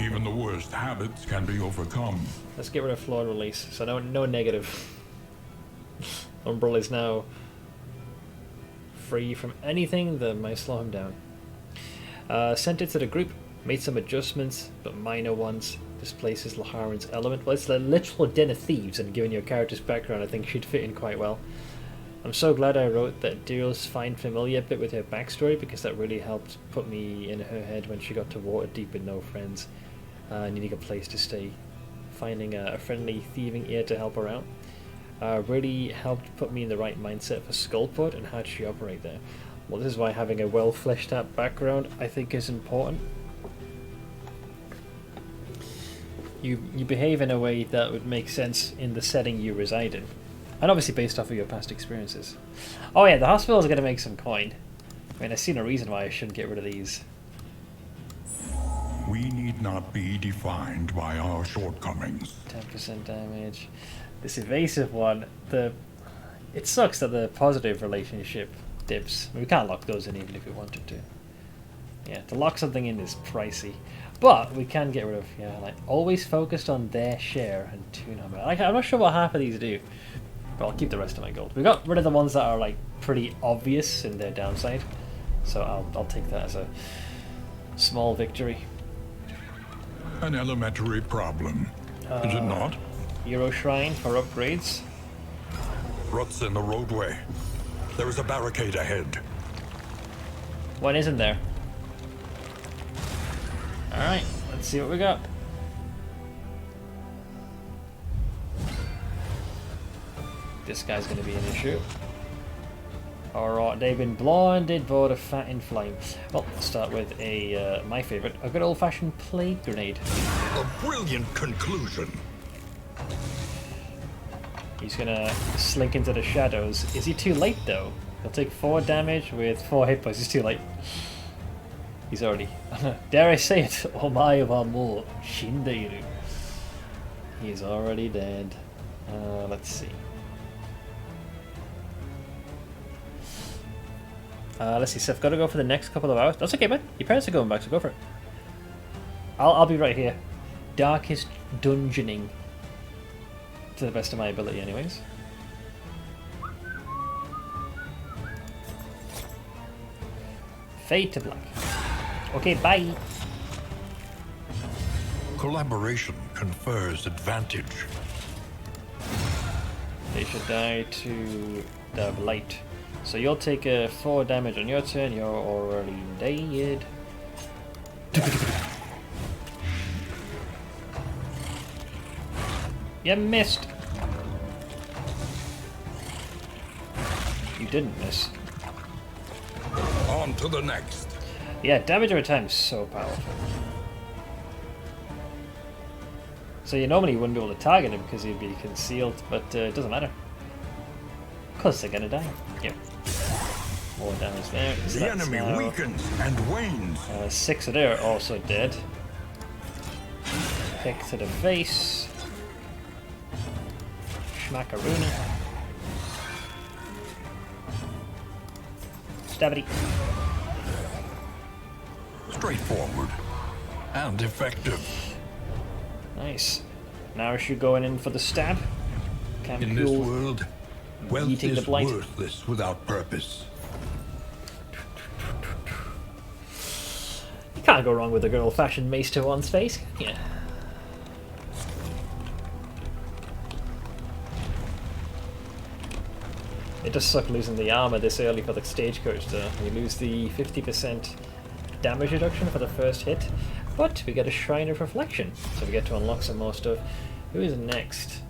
Even the worst habits can be overcome. Let's get rid of flawed release. So no negative. Umbral is now free from anything that might slow him down. Sent it to the group. Made some adjustments, but minor ones. Displaces Laharan's element. Well, it's the literal den of thieves, and given your character's background, I think she'd fit in quite well. I'm so glad I wrote that Diryl's find familiar bit with her backstory, because that really helped put me in her head when she got to Waterdeep with no friends, needing a place to stay. Finding a friendly thieving ear to help her out really helped put me in the right mindset for Skullport and how she operate there. Well, this is why having a well fleshed out background I think is important. You behave in a way that would make sense in the setting you reside in. And obviously based off of your past experiences. Oh yeah, the hospital's going to make some coin. I mean, I see no reason why I shouldn't get rid of these. We need not be defined by our shortcomings. 10% damage. This evasive one, it sucks that the positive relationship dips. I mean, we can't lock those in even if we wanted to. Yeah, to lock something in is pricey. But we can get rid of, yeah, like, always focused on their share and tune hammer. I'm not sure what half of these do, but I'll keep the rest of my gold. We got rid of the ones that are, like, pretty obvious in their downside. So I'll take that as a small victory. An elementary problem, is it not? Euro Shrine for upgrades. Ruts in the roadway. There is a barricade ahead. One isn't there. Alright, let's see what we got. This guy's going to be an issue. Alright, they've been blinded by the fat in flame. Well, let's start with my favourite, a good old-fashioned plague grenade. A brilliant conclusion. He's going to slink into the shadows. Is he too late, though? He'll take 4 damage with 4 hit points. He's too late. He's already... dare I say it? Omae wa mou shindeiru. He's already dead. Let's see. Let's see, so I've got to go for the next couple of hours. That's okay, man. Your parents are going back, so go for it. I'll be right here. Darkest dungeoning. To the best of my ability, anyways. Fade to black. Okay, bye. Collaboration confers advantage. They should die to the light. So you'll take 4 damage on your turn. You're already dead. You missed. You didn't miss. On to the next. Yeah, damage over time is so powerful. So you normally wouldn't be able to target him because he'd be concealed, but it doesn't matter. Because they're gonna die. Yep. More damage there. So The enemy now, weakens and wanes. 6 of there are also dead. Kick to the face. Schmackaroonie. Stabity. Straightforward and effective. Nice. Now is she going in for the stab? In this world, wealth Eating the is blight. worthless without purpose. You can't go wrong with a good old-fashioned mace to one's face, can you? It does suck losing the armor this early for the stagecoach though. We lose the 50% damage reduction for the first hit, but we get a Shrine of Reflection, so we get to unlock some more stuff. Who is next?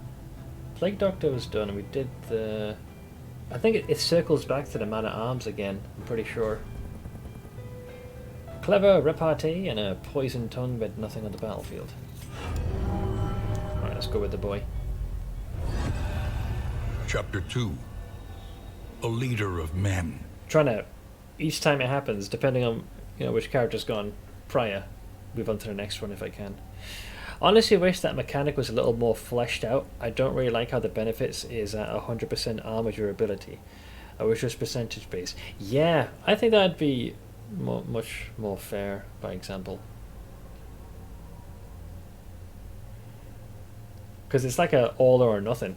Plague Doctor was done, and we did the... I think it circles back to the Man-at-Arms again, I'm pretty sure. Clever repartee and a poison tongue meant nothing on the battlefield. Alright, let's go with the boy. Chapter 2. A leader of men. Trying to, each time it happens, depending on which character's gone prior, move on to the next one if I can. Honestly, I wish that mechanic was a little more fleshed out. I don't really like how the benefits is at 100% armor durability. I wish it was percentage based. Yeah, I think that'd be much more fair, by example. Because it's like a all or nothing.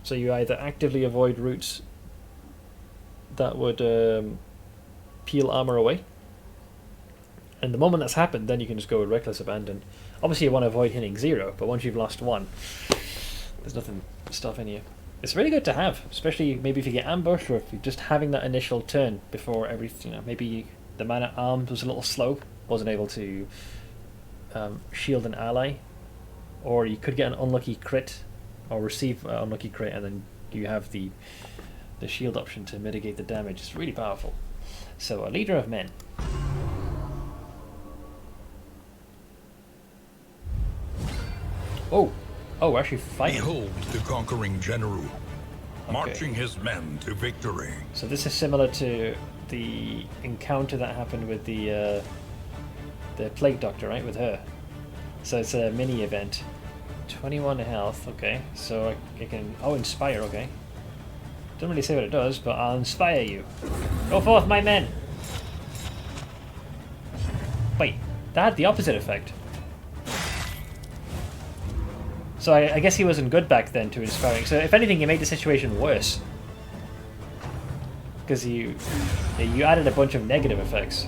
So you either actively avoid routes that would peel armor away, and the moment that's happened, then you can just go with reckless abandon. Obviously you want to avoid hitting 0, but once you've lost 1, there's nothing stopping you. It's really good to have, especially maybe if you get ambushed, or if you're just having that initial turn before everything. Maybe the Man-at-Arms was a little slow, wasn't able to shield an ally, or you could get an unlucky crit or receive an unlucky crit, and then you have the shield option to mitigate the damage. It's really powerful. So, a leader of men. Oh, actually fighting. Behold the conquering general, marching his men to victory. So this is similar to the encounter that happened with the Plague Doctor, right? With her. So it's a mini event. 21 health, okay. So I can... Oh, inspire, okay. Doesn't really say what it does, but I'll inspire you. Go forth, my men! Wait, that had the opposite effect. So I guess he wasn't good back then to inspiring. So if anything, you made the situation worse. Because you added a bunch of negative effects.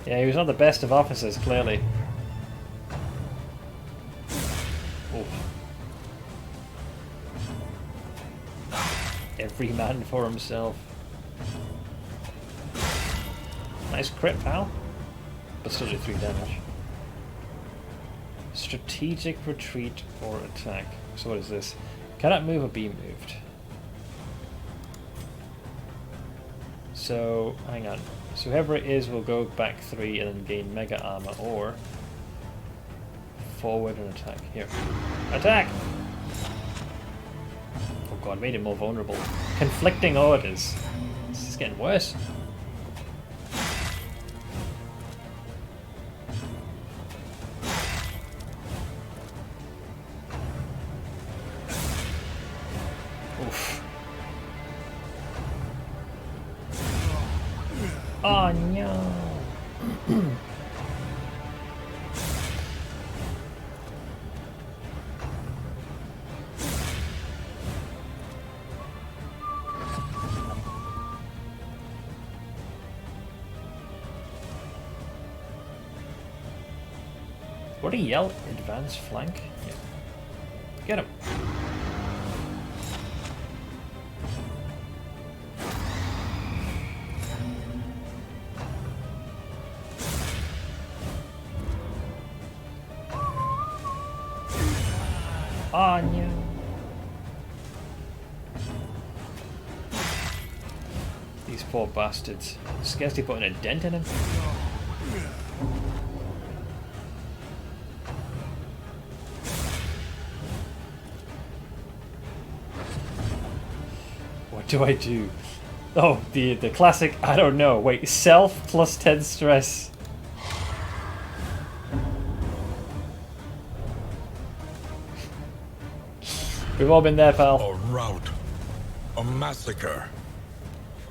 Yeah, he was not the best of officers, clearly. Oh. Every man for himself. Nice crit, pal. But still do 3 damage. Strategic retreat or attack. So what is this? Cannot move or be moved. So, hang on. So whoever it is will go back 3 and then gain mega armor, or forward and attack. Here. Attack! Oh god, made him more vulnerable. Conflicting orders. This is getting worse. Oof. Oh no. What did he yell? Advance flank? Yeah. Get him. Oh no. These poor bastards. Scarcely putting a dent in him. What do I do? Oh, the classic, I don't know. Wait, self plus 10 stress. We've all been there, pal. A rout. A massacre.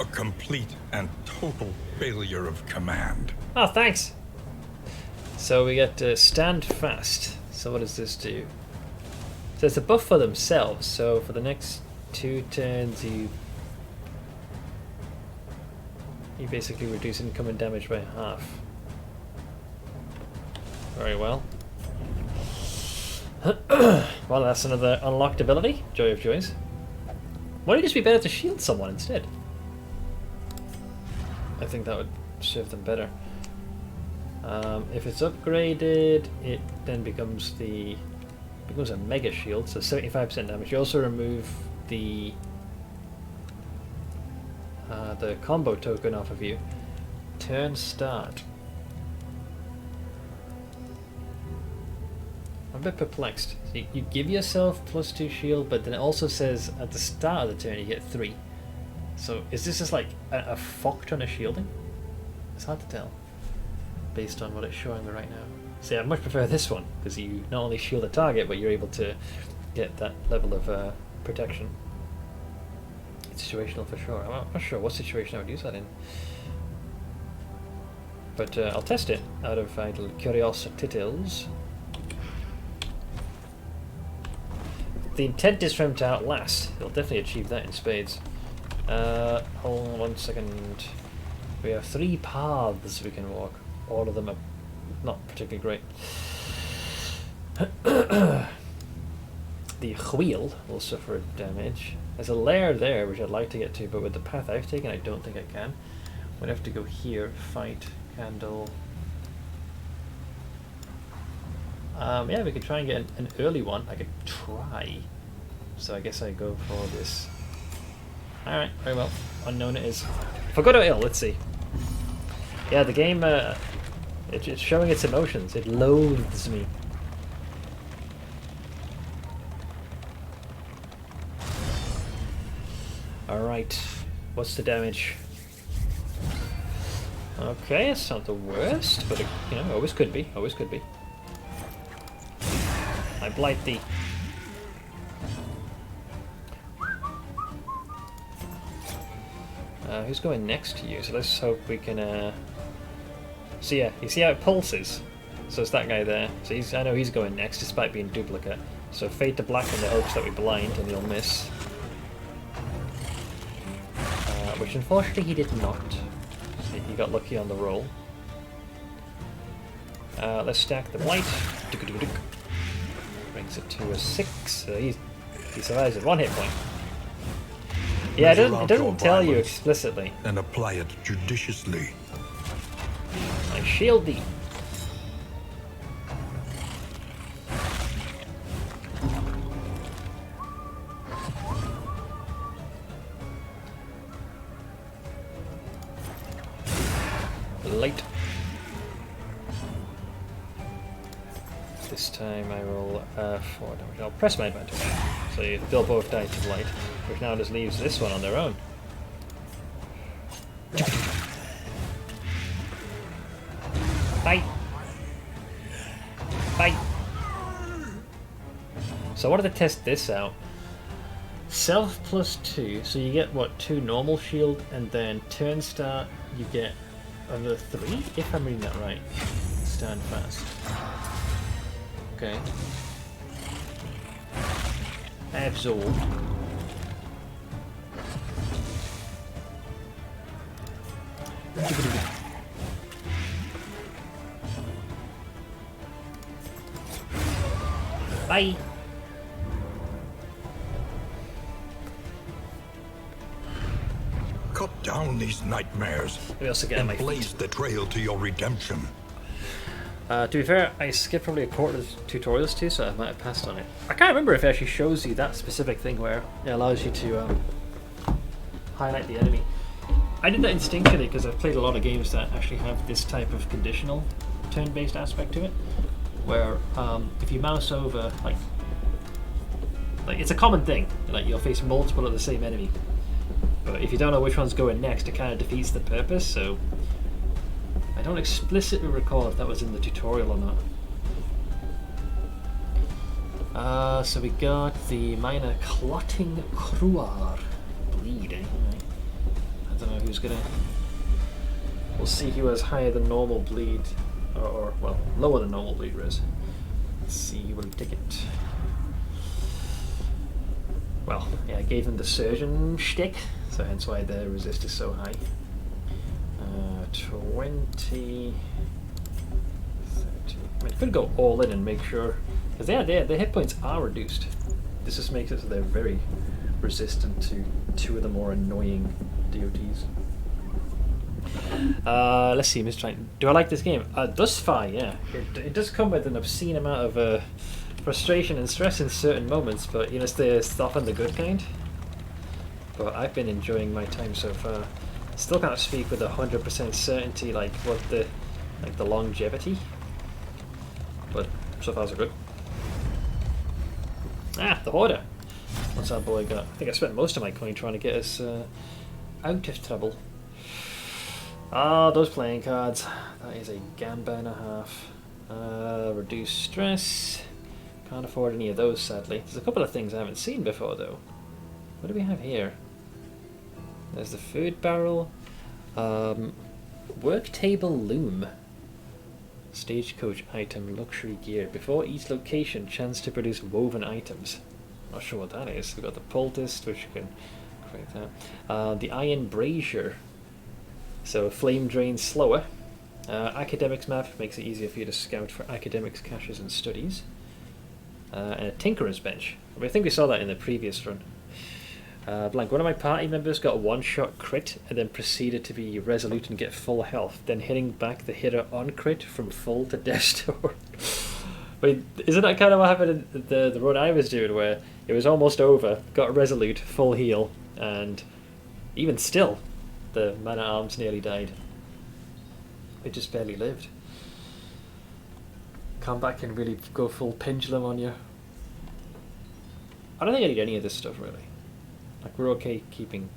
A complete and total failure of command. Oh, thanks. So we get to stand fast. So what does this do? So it's a buff for themselves. So for the next 2 turns, you basically reduce incoming damage by half. Very well. Well, that's another unlocked ability. Joy of joys. Why don't it just be better to shield someone instead? I think that would serve them better. If it's upgraded, it then becomes a mega shield, so 75% damage. You also remove the combo token off of you. Turn start. I'm a bit perplexed. So you give yourself +2 shield, but then it also says at the start of the turn you get 3. So is this just like a fuck ton of shielding? It's hard to tell based on what it's showing me right now. See, I much prefer this one because you not only shield a target, but you're able to get that level of protection. It's situational for sure. I'm not sure what situation I would use that in, but I'll test it out of idle curiosities. The intent is for him to outlast. He'll definitely achieve that in spades. Hold on 1 second. We have 3 paths we can walk. All of them are not particularly great. The wheel will suffer damage. There's a lair there which I'd like to get to, but with the path I've taken I don't think I can. We'd have to go here, fight, candle. Yeah, we could try and get an early one. I could try. So I guess I go for this. Alright, very well. Unknown it is. For good or ill, let's see. Yeah, the game, it's showing its emotions. It loathes me. Alright, what's the damage? Okay, it's not the worst, but it, you know, always could be, always could be. I blight thee. Who's going next to you? So let's hope we can, so yeah, you see how it pulses? So it's that guy there. So I know he's going next, despite being duplicate. So fade to black in the hopes that we blind and he'll miss. Which unfortunately he did not. So he got lucky on the roll. Let's stack the blight. Brings it to a 6. So he survives at 1 hit point. Yeah, it doesn't tell you explicitly. And apply it judiciously. I shield thee. Light. This time I roll 4 damage. I'll press my advantage. So they'll both die to light, which now just leaves this one on their own. Bye. Bye. So I wanted to test this out. Self +2, so you get what, 2 normal shield, and then turn start you get another 3, if I'm reading that right. Stand fast. Okay. Absorb. Bye. Cut down these nightmares. We also get and my blaze the trail to your redemption. To be fair, I skipped probably a quarter of the tutorials too, so I might have passed on it. I can't remember if it actually shows you that specific thing where it allows you to highlight the enemy. I did that instinctually because I've played a lot of games that actually have this type of conditional turn-based aspect to it, where if you mouse over, like it's a common thing, like you'll face multiple of the same enemy, But if you don't know which one's going next, it kind of defeats the purpose, so... I don't explicitly recall if that was in the tutorial or not. So we got the minor clotting cruar. Bleed, eh? I don't know who's gonna... We'll see who has higher than normal bleed, or well, lower than normal bleed res. Let's see who will take it. Well, yeah, I gave them the surgeon shtick, so hence why the resist is so high. 20... 30... I mean, I could go all in and make sure, because their hit points are reduced. This just makes it so they're very resistant to two of the more annoying DOTs. Let's see, Mr. Trying. Do I like this game? Thus far, yeah. It does come with an obscene amount of frustration and stress in certain moments, but you know, it's often the good kind. But I've been enjoying my time so far. Still can't speak with 100% certainty, like what the longevity. But so far so good. Ah, the Hoarder. What's our boy got? I think I spent most of my coin trying to get us out of trouble. Ah, those playing cards. That is a gamba and a half. Reduce stress. Can't afford any of those, sadly. There's a couple of things I haven't seen before, though. What do we have here? There's the food barrel. Work table loom. Stagecoach item, luxury gear. Before each location, chance to produce woven items. Not sure what that is. We've got the poultice, which you can create that. The iron brazier. So flame drains slower. Academics map makes it easier for you to scout for academics, caches, and studies. And a tinkerer's bench. I think we saw that in the previous run. Blank. One of my party members got a one-shot crit and then proceeded to be resolute and get full health, then hitting back the hitter on crit from full to death store. Wait, isn't that kind of what happened in the run I was doing, where it was almost over, got resolute, full heal, and even still, the man-at-arms nearly died. It just barely lived. Combat can really go full pendulum on you. I don't think I need any of this stuff, really. Like, we're okay keeping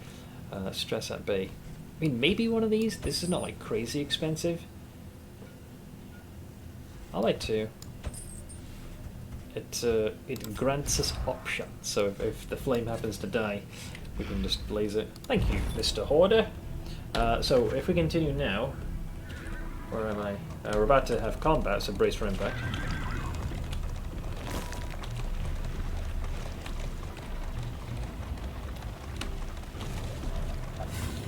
stress at bay. I mean, maybe one of these. This is not, like, crazy expensive. I like to. It grants us options, so if the flame happens to die, we can just blaze it. Thank you, Mr. Hoarder. So, if we continue now... Where am I? We're about to have combat, so brace for impact.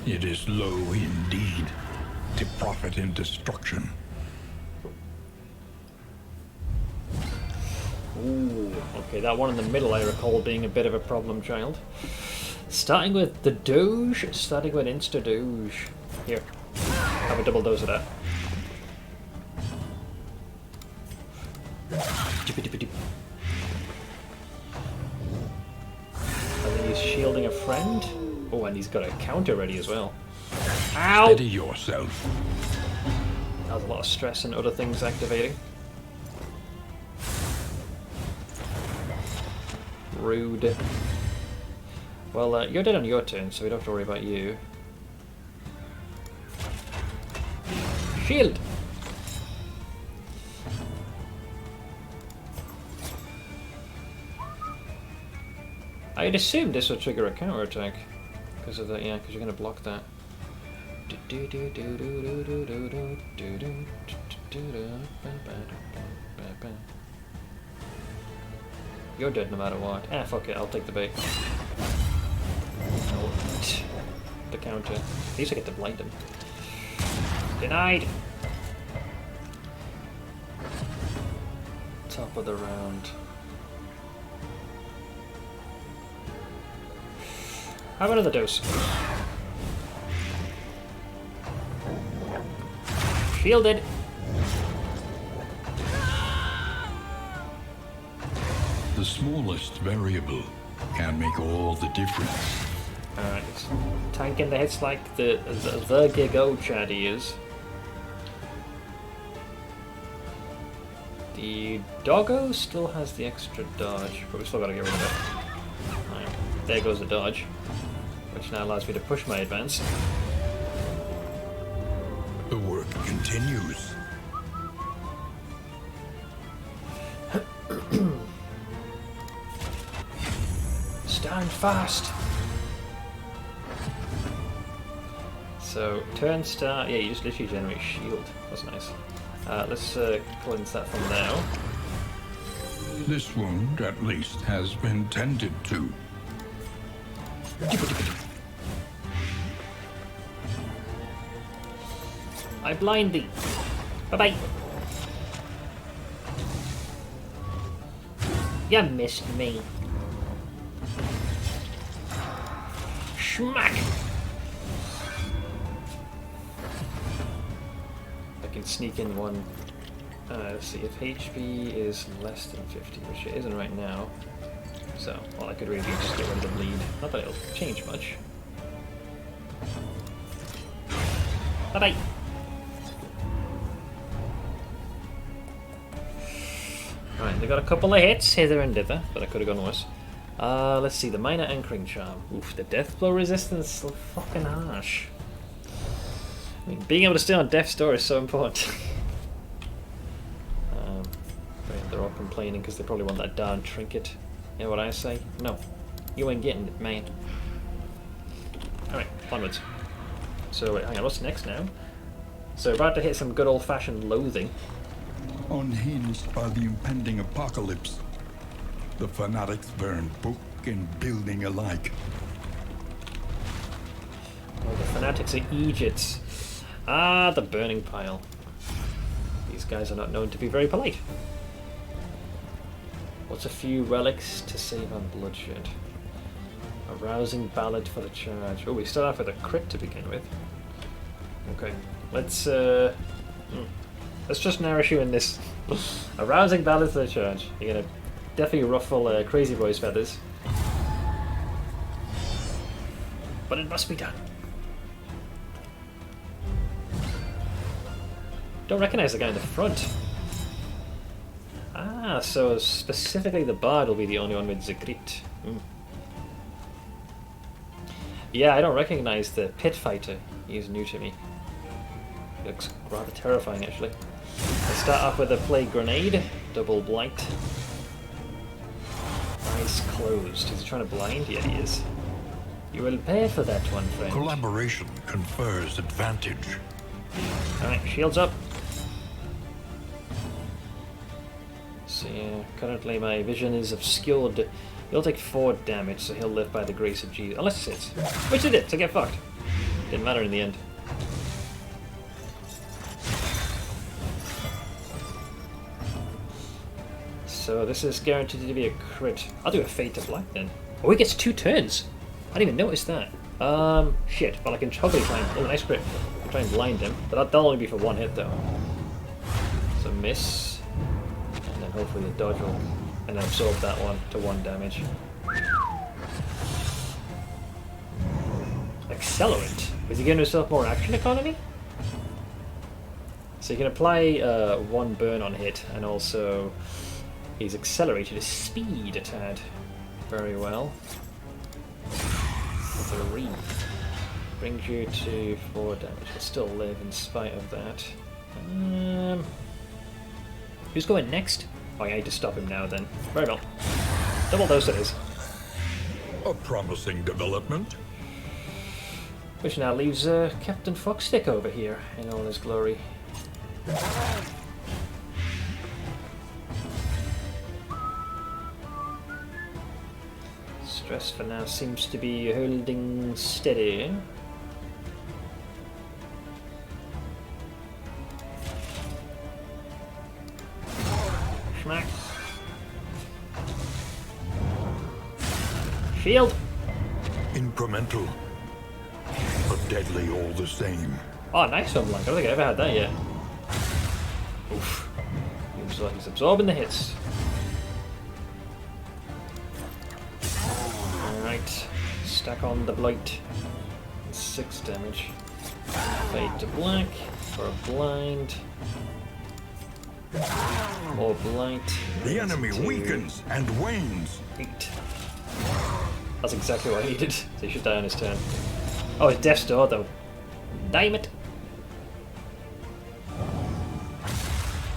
It is low indeed to profit in destruction. Ooh, okay, that one in the middle I recall being a bit of a problem child. Starting with the Doge, starting with Insta Doge. Here, have a double dose of that. I think he's shielding a friend. Oh, and he's got a counter ready as well. Ow! Steady yourself. That was a lot of stress and other things activating. Rude. Well, you're dead on your turn, so we don't have to worry about you. Shield! I'd assume this would trigger a counter attack. Because of that, yeah, because you're going to block that. You're dead no matter what. Ah, fuck it, I'll take the bait. Oh, the counter. At least I get to blind him. Denied! Top of the round. Have another dose. Shielded. The smallest variable can make all the difference. Alright, tanking the hits like the Gigo he is. The doggo still has the extra dodge, but we still gotta get rid of it. Right, there goes the dodge. which now allows me to push my advance. The work continues. Stand fast! So, turn start, yeah, you just literally generate shield. That's nice. Let's cleanse that from now. This wound, at least, has been tended to. I blind thee! Bye-bye! You missed me. Schmack! I can sneak in one. Let's see if HP is less than 50, which it isn't right now. So, well, I could really just get rid of the bleed. Not that it'll change much. Bye-bye! Right, they got a couple of hits hither and thither, but I could have gone worse. Let's see, the minor anchoring charm. Oof, the death blow resistance is so fucking harsh. I mean, being able to stay on death's door is so important. They're all complaining because they probably want that darn trinket. You know what I say? No. You ain't getting it, man. Alright, onwards. So, wait, hang on, what's next now? So, about to hit some good old-fashioned loathing. Unhinged by the impending apocalypse, the fanatics burn book and building alike. Oh, the fanatics are Egypt. Ah, the burning pile. These guys are not known to be very polite. What's a few relics to save on bloodshed? A rousing ballad for the charge. Oh, we start off with a crit to begin with. Okay, let's just nourish you in this. A rousing ballad for the charge. You're gonna definitely ruffle Crazy Boy's feathers. But it must be done. Don't recognize the guy in the front. Ah, so specifically the bard will be the only one with Zagrit. Yeah, I don't recognize the pit fighter. He's new to me. He looks rather terrifying, actually. Let's start off with a plague grenade. Double blight. Eyes closed. Is he trying to blind? Yeah, he is. You will pay for that one, friend. Collaboration confers advantage. Alright, shields up. So yeah, currently my vision is obscured. He'll take 4 damage, so he'll live by the grace of Jesus. Unless it hits. Which it did, so get fucked. Didn't matter in the end. So this is guaranteed to be a crit. I'll do a Fate to Black then. Oh, he gets 2 turns! I didn't even notice that. Shit. Well, I can probably try and... Oh, nice crit. I can try and blind him. But that'll only be for 1 hit, though. So miss. And then hopefully the dodge will... And then absorb that one to 1 damage. Accelerant. Is he giving himself more action economy? So you can apply 1 burn on hit, and also he's accelerated his speed a tad. Very well. 3. Brings you to 4 damage. He'll still live in spite of that. Who's going next? Oh, I need to stop him now then. Very well. Double dose it is. A promising development. Which now leaves Captain Foxstick over here in all his glory. Stress for now seems to be holding steady. Schmack. Shield! Incremental, but deadly all the same. Oh, nice one, Blank. I don't think I ever had that yet. Oof. Seems like he's absorbing the hits. Alright. Stack on the blight. 6 damage. Fade to black for a blind. More blight. The enemy weakens and wanes. 8. That's exactly what I needed. So he should die on his turn. Oh, it's Death's Door though. Damn it!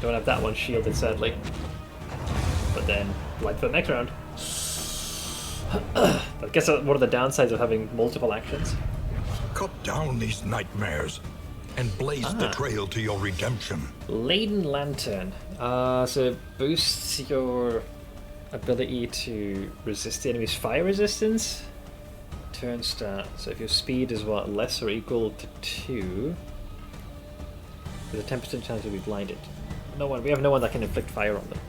Don't have that one shielded, sadly. But then, light for the next round. I guess that's one of the downsides of having multiple actions. Cut down these nightmares and blaze the trail to your redemption. Laden Lantern. So it boosts your ability to resist the enemy's fire resistance. Turn start. So if your speed is what, less or equal to 2, there's a 10% chance you'll be blinded. We have no one that can inflict fire on them.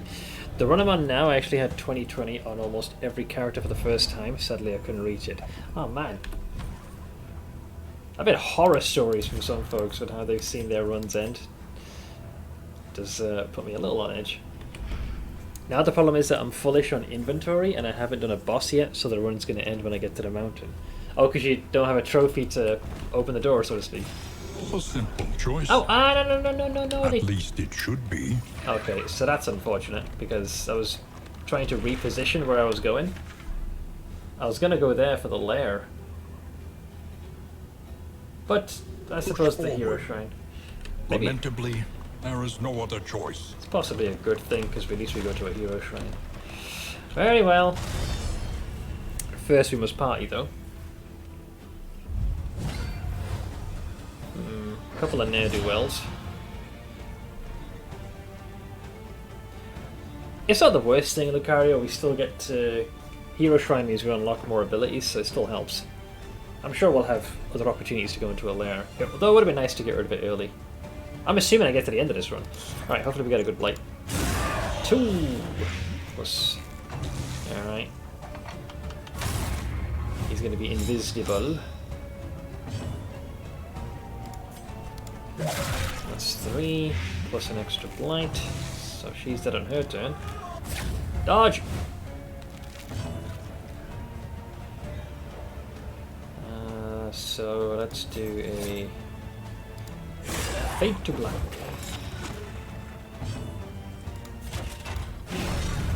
The run I'm on now, I actually had 20/20 on almost every character for the first time. Sadly, I couldn't reach it. Oh man. I've had horror stories from some folks with how they've seen their runs end. Does put me a little on edge. Now the problem is that I'm fullish on inventory and I haven't done a boss yet, so the run's going to end when I get to the mountain. Oh, because you don't have a trophy to open the door, so to speak. A simple choice. Oh, no. At least it should be. Okay, so that's unfortunate, because I was trying to reposition where I was going. I was going to go there for the lair. But I suppose the hero shrine. Maybe Lamentably, there is no other choice. it's possibly a good thing, because at least we go to a hero shrine. Very well. First we must party, though. Couple of ne'er-do-wells. It's not the worst thing in Lucario. We still get to Hero Shrine means we unlock more abilities, so it still helps. I'm sure we'll have other opportunities to go into a lair. Although it would have been nice to get rid of it early. I'm assuming I get to the end of this run. Alright, hopefully we get a good blight. 2 plus. Alright. He's going to be invisible. That's 3 plus an extra blight, so she's dead on her turn. Dodge! So let's do a Fate to Black.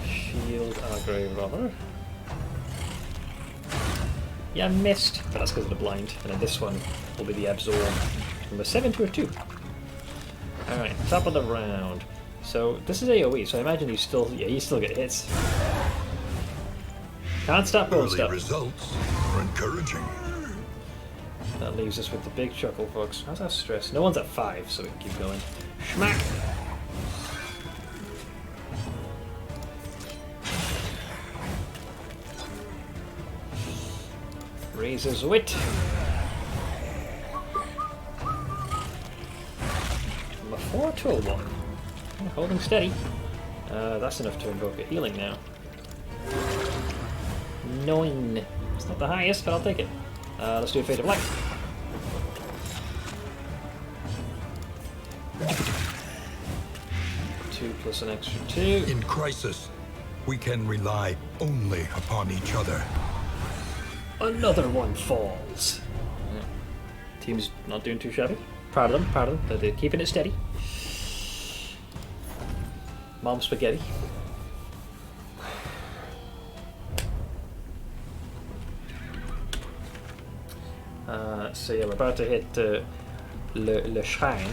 Shield our Grave Robber. Yeah, missed, but that's because of the blind. And then this one will be the Absorb. From a 7 to a 2. Alright, top of the round. So this is AoE, so I imagine you still get hits. Can't stop, won't Early stop. results are encouraging. That leaves us with the big chuckle, folks. How's that stress? No one's at 5, so we can keep going. Schmack! Razor's Wit. From a 4 to a 1. Holding steady. That's enough to invoke a healing now. 9. It's not the highest, but I'll take it. Let's do a Fate of Black. Two plus an extra 2. In crisis, we can rely only upon each other. Another one falls. Yeah. Team's not doing too shabby. Proud of them, they're keeping it steady. Mom spaghetti. So yeah, we're about to hit Le Shrine.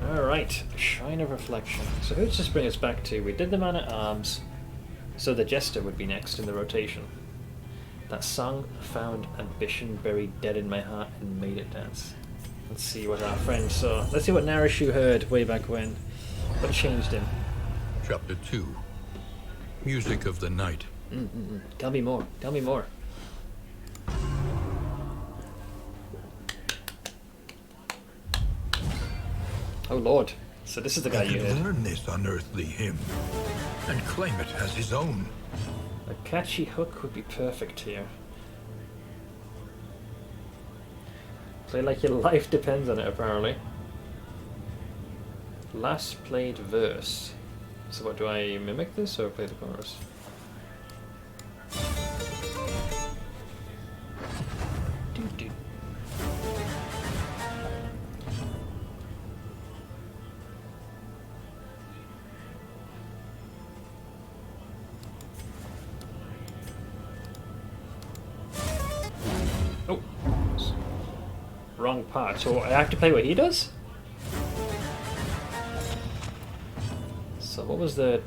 Alright, Shrine of Reflection. So who does this bring us back to? We did the Man-at-Arms, so the Jester would be next in the rotation. That song found ambition buried dead in my heart and made it dance. Let's see what our friend saw. Let's see what Narishu heard way back when. What changed him? Chapter 2. Music of the Night. Tell me more. Tell me more. Oh Lord. So this is the guy you can heard. learn this unearthly hymn and claim it as his own. A catchy hook would be perfect here. Play like your life depends on it, apparently. Last played verse. So what, do I mimic this or play the chorus? wrong part. So I have to play what he does? So what was the...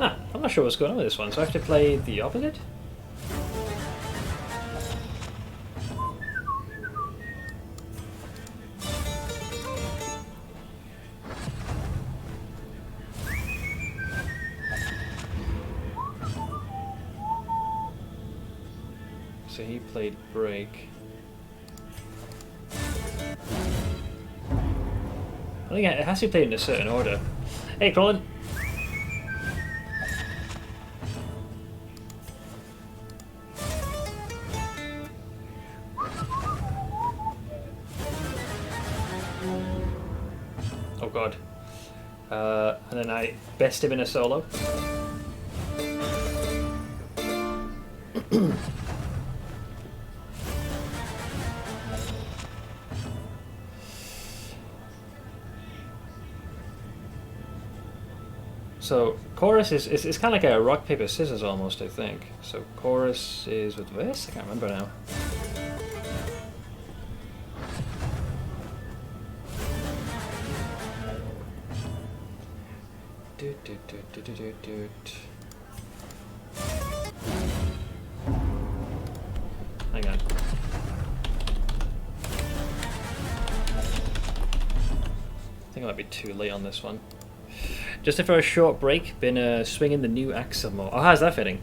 I'm not sure what's going on with this one, so I have to play the opposite? So he played break. I think it has to be played in a certain order. Hey, Colin! Oh god. And then I best him in a solo. So chorus is kind of like a rock paper scissors almost, I think. So chorus is with this. I can't remember now. Hang on. I think I might be too late on this one. Just for a short break, been swinging the new axe some more. Oh, how's that fitting?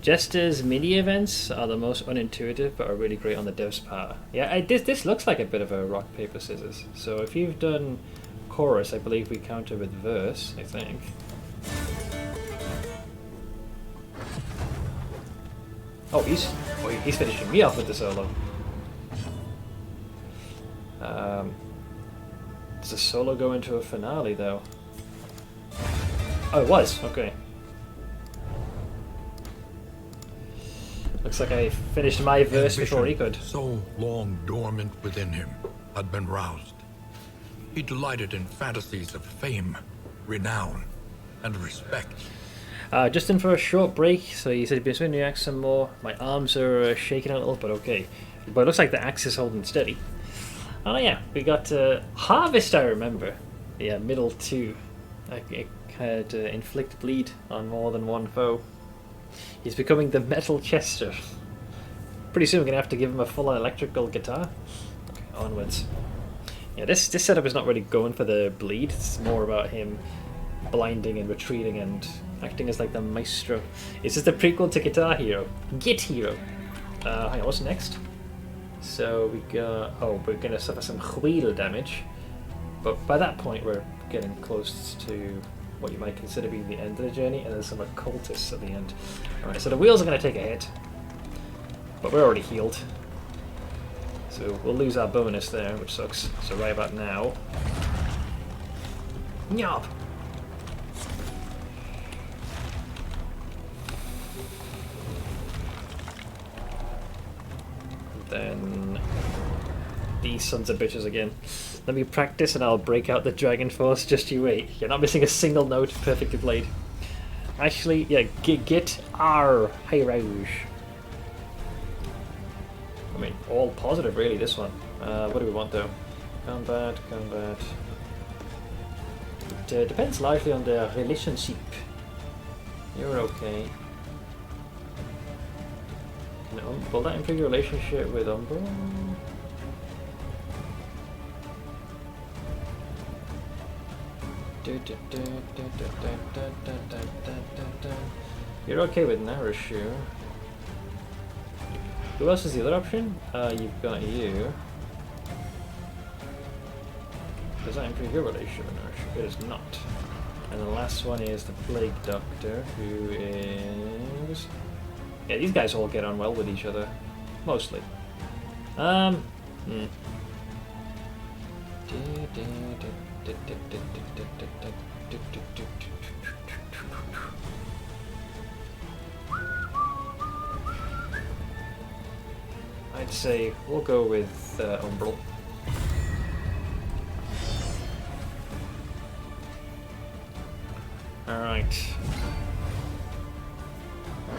Jester's mini events are the most unintuitive, but are really great on the dev's part. Yeah, this looks like a bit of a rock paper scissors. So if you've done chorus, I believe we counter with verse. I think. Oh, he's finishing me off with the solo. Does the solo go into a finale though? Oh, it was. Okay. Looks like I finished my verse before he could. So long dormant within him had been roused. He delighted in fantasies of fame, renown, and respect. Just in for a short break, so he said he'd been swinging the axe some more. My arms are shaking a little, but okay. But it looks like the axe is holding steady. Oh yeah, we got Harvest, I remember. Yeah, middle two. It had inflict bleed on more than one foe. He's becoming the Metal Chester. Pretty soon we're going to have to give him a full electrical guitar. Okay, onwards. Yeah, this setup is not really going for the bleed. It's more about him blinding and retreating and acting as like the maestro. It's just a prequel to Guitar Hero. Git Hero. Hang on, what's next? So we got... Oh, we're going to suffer some wheel damage. But by that point we're getting close to what you might consider being the end of the journey, and there's some occultists at the end. Alright, so the wheels are going to take a hit. But we're already healed. So we'll lose our bonus there, which sucks. So right about now... Nyop! Then these sons of bitches again. Let me practice and I'll break out the Dragon Force. Just you wait. You're not missing a single note. Perfectly played. Actually, yeah, get R. Hey Rouge. I mean, all positive really, this one. What do we want though? Combat. It depends largely on the relationship. You're okay. Will that improve your relationship with Umbra? You're okay with Narashu. Who else is the other option? You've got you. Does that improve your relationship with Narashu? It does not. And the last one is the Plague Doctor, who is... Yeah, these guys all get on well with each other. Mostly. I'd say we'll go with Umbral. Alright.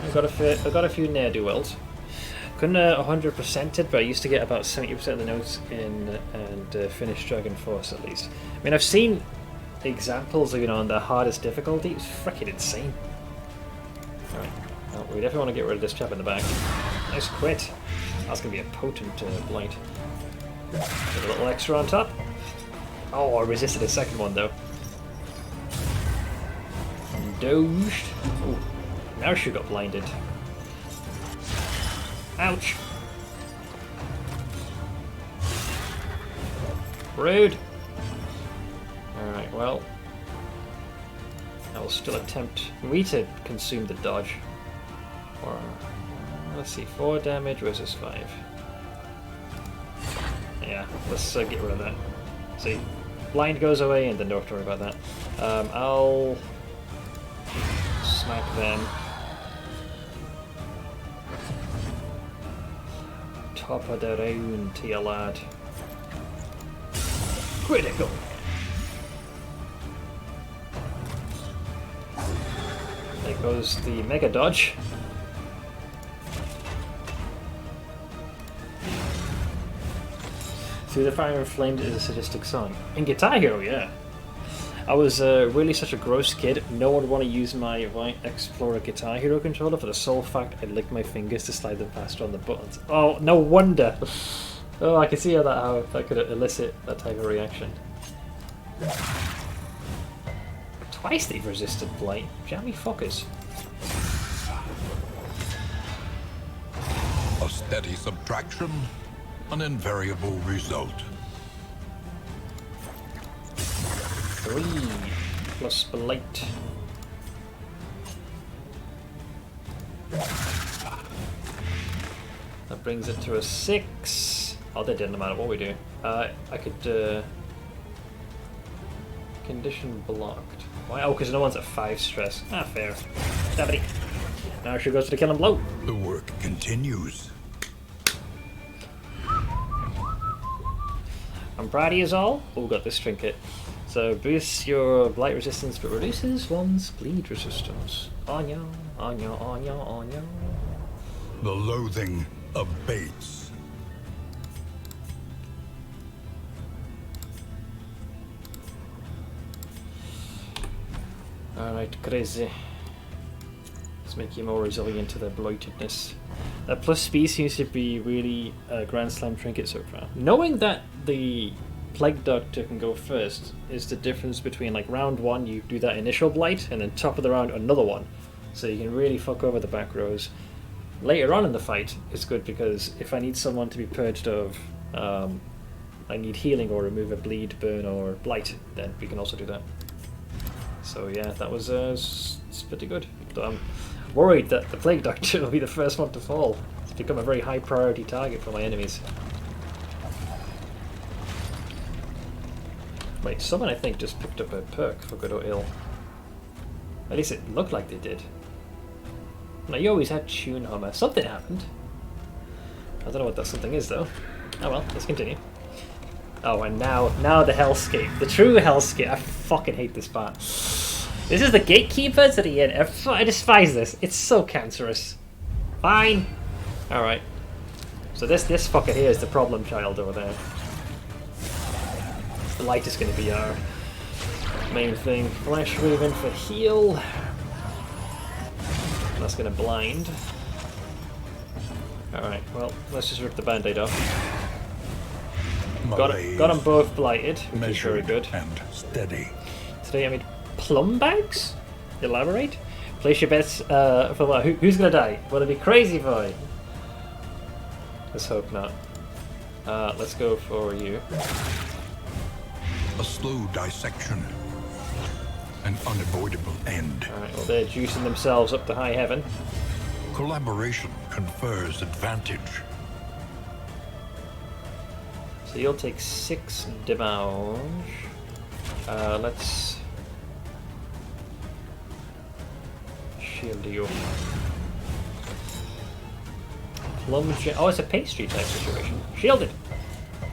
I've got a few ne'er-do-wells. Couldn't 100% it, but I used to get about 70% of the notes in and finish Dragon Force at least. I mean, I've seen examples of, on the hardest difficulty. It's freaking insane. Alright, well, we definitely want to get rid of this chap in the back. Nice crit. That's going to be a potent blight. Get a little extra on top. Oh, I resisted the second one though. Doged. Oh, now she got blinded. Ouch. Rude. Alright, well. I will still attempt. We need to consume the dodge. Or, let's see, 4 damage versus 5. Yeah, let's get rid of that. See, blind goes away and then don't have to worry about that. I'll smack them. Top of the round to you, lad. Critical! There goes the Mega Dodge. Through the Fire and Flames is a sadistic song. In Guitar Hero, yeah. I was really such a gross kid. No one would want to use my White Explorer Guitar Hero controller for the sole fact I licked my fingers to slide them faster on the buttons. Oh, no wonder! Oh, I can see how that could elicit that type of reaction. Twice they've resisted Blight. Jammy fuckers. A steady subtraction, an invariable result. 3 plus Blight. That brings it to a 6. Oh, that didn't matter what we do. I could condition blocked. Why? Oh, because no one's at 5 stress. Ah, fair. Stabity. Now she goes for the kill and blow. The work continues. I'm proud of yous all. Oh, got this trinket. So boosts your blight resistance, but reduces one's bleed resistance. On ya, on ya, on ya, on ya. The loathing abates. Alright, crazy. Let's make you more resilient to their blightedness. That plus speed seems to be really a Grand Slam trinket so far. Knowing that the Plague Doctor can go first is the difference between, like, round 1 you do that initial blight and then top of the round another one. So you can really fuck over the back rows. Later on in the fight it's good because if I need someone to be purged of I need healing or remove a bleed, burn or blight, then we can also do that. So yeah, that was it's pretty good. But I'm worried that the Plague Doctor will be the first one to fall. It's become a very high priority target for my enemies. Wait, someone I think just picked up a perk for good or ill. At least it looked like they did. Now you always had Tune Hummer. Something happened. I don't know what that something is though. Oh well, let's continue. Oh, and now the hellscape. The true hellscape. I fucking hate this part. This is the gatekeepers at the end. I despise this. It's so cancerous. Fine. Alright. So this fucker here is the problem child over there. The light is going to be our main thing. Flash move in for heal. That's going to blind. Alright, well, let's just rip the band-aid off. Got them both blighted, which is very good. And steady. Today I made plum bags? Elaborate? Place your bets for what? Who's going to die? Will it be Crazy Boy? Let's hope not. Let's go for you. A slow dissection. An unavoidable end. Alright, well they're juicing themselves up to high heaven. Collaboration confers advantage. So you'll take 6 damage. Let's shield you. Plum oh, it's a pastry type situation. Shielded!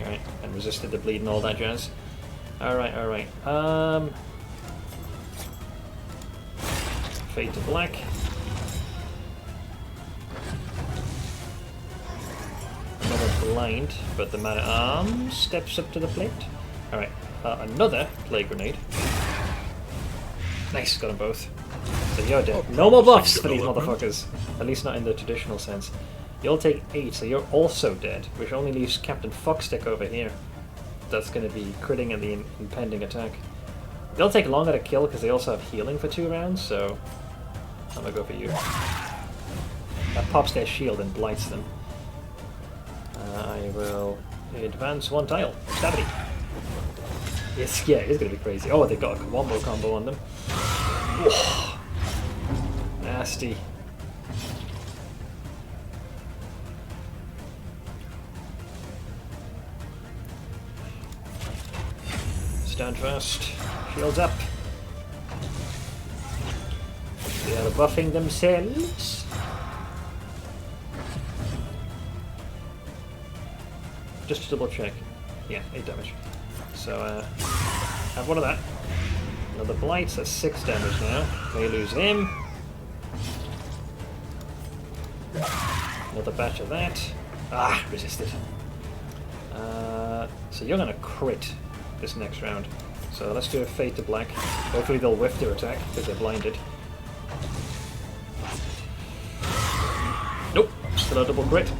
Alright, and resisted the bleed and all that jazz. Alright. Fade to black. blind, but the man-at-arms steps up to the plate. Alright, another plague grenade. Nice, got them both. So you're dead. No more buffs for these motherfuckers. At least not in the traditional sense. You'll take 8, so you're also dead, which only leaves Captain Fuckstick over here. That's going to be critting in the impending attack. They'll take longer to kill because they also have healing for 2 rounds, so I'm going to go for you. That pops their shield and blights them. I will advance 1 tile. Stabity. Yes, yeah, it's going to be crazy. Oh, they've got a wombo combo on them. Whoa. Nasty. Stand fast. Shields up. They are buffing themselves. Just to double check. Yeah, 8 damage. So, have one of that. Another blight, that's 6 damage now. They lose him. Another batch of that. Ah, resisted. So you're gonna crit this next round. So let's do a Fade to Black. Hopefully they'll whiff their attack because they're blinded. Nope, still a double crit.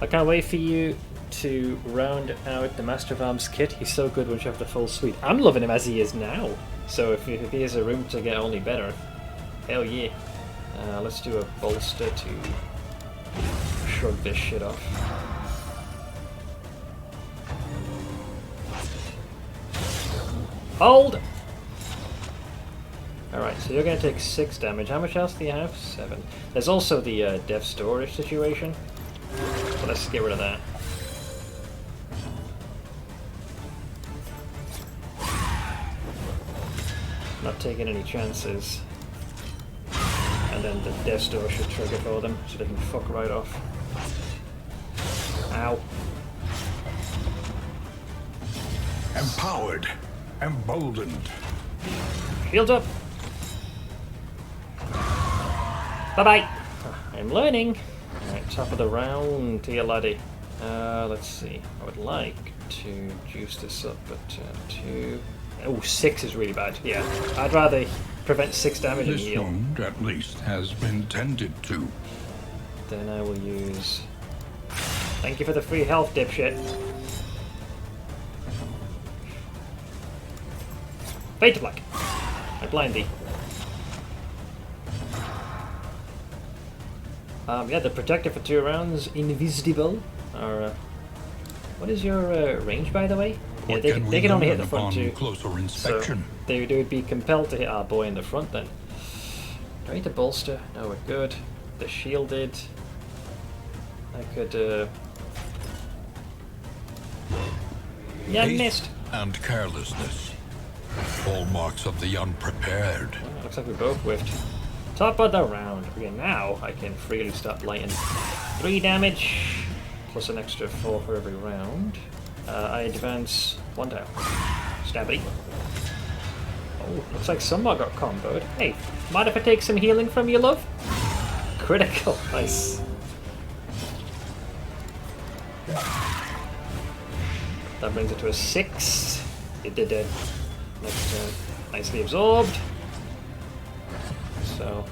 I can't wait for you to round out the Master of Arms kit. He's so good once you have the full suite. I'm loving him as he is now. So if he has a room to get only better, hell yeah. Let's do a bolster to shrug this shit off. Hold! Alright, so you're going to take 6 damage. How much else do you have? 7. There's also the dev storage situation. So let's get rid of that. Not taking any chances. And then the dev store should trigger for them, so they can fuck right off. Ow. Empowered. Emboldened. Shields up! Bye-bye! I'm learning! Alright, top of the round to you, laddie. Let's see. I would like to juice this up at 2. Oh, 6 is really bad. Yeah, I'd rather prevent 6 damage and This heal. wound, at least, has been tended to. Then I will use... Thank you for the free health, dipshit. Fade to Black. I blind thee. Yeah, the protector for 2 rounds, invisible. Or, what is your range, by the way? Yeah, What they can only hit the learn front upon 2. closer inspection? So they would be compelled to hit our boy in the front then. Do I need to bolster? No, we're good. The shielded. I could, Yeah, I Haste missed. and carelessness. Hallmarks of the unprepared. Oh, looks like we both whiffed. Top of the round. Okay, now I can freely start lighting. 3 damage, plus an extra 4 for every round. I advance 1 tile. Stabby. Oh, looks like someone got comboed. Hey, mind if I take some healing from you, love? Critical. Nice. That brings it to a 6. It did it. Next turn. Nicely absorbed. So.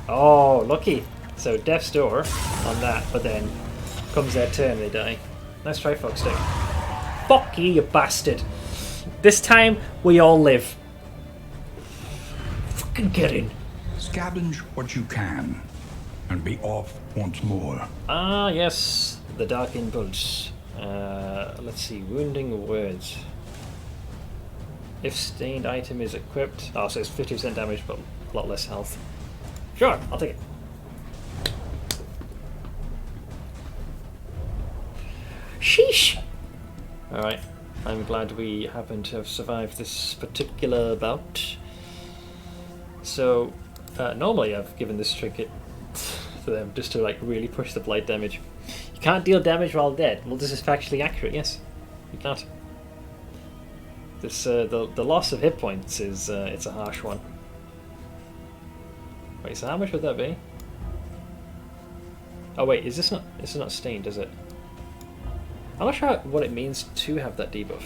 Oh, lucky. So Death's Door on that, but then comes their turn, they die. Nice try, Fuckstick. Fuck you, you bastard. This time, we all live. Fucking get in. Scavenge what you can, and be off once more. Ah, yes. The Dark Impulse. Let's see. Wounding words. If stained item is equipped... Oh, so it's 50% damage, but a lot less health. Sure, I'll take it. Sheesh! Alright, I'm glad we happen to have survived this particular bout. So, normally I've given this trinket to them just to like really push the blight damage. You can't deal damage while dead. Well, this is factually accurate, yes. You can't. This, the loss of hit points is, it's a harsh one. Wait, so how much would that be? Oh wait, is this not? This is not stained, is it? I'm not sure what it means to have that debuff.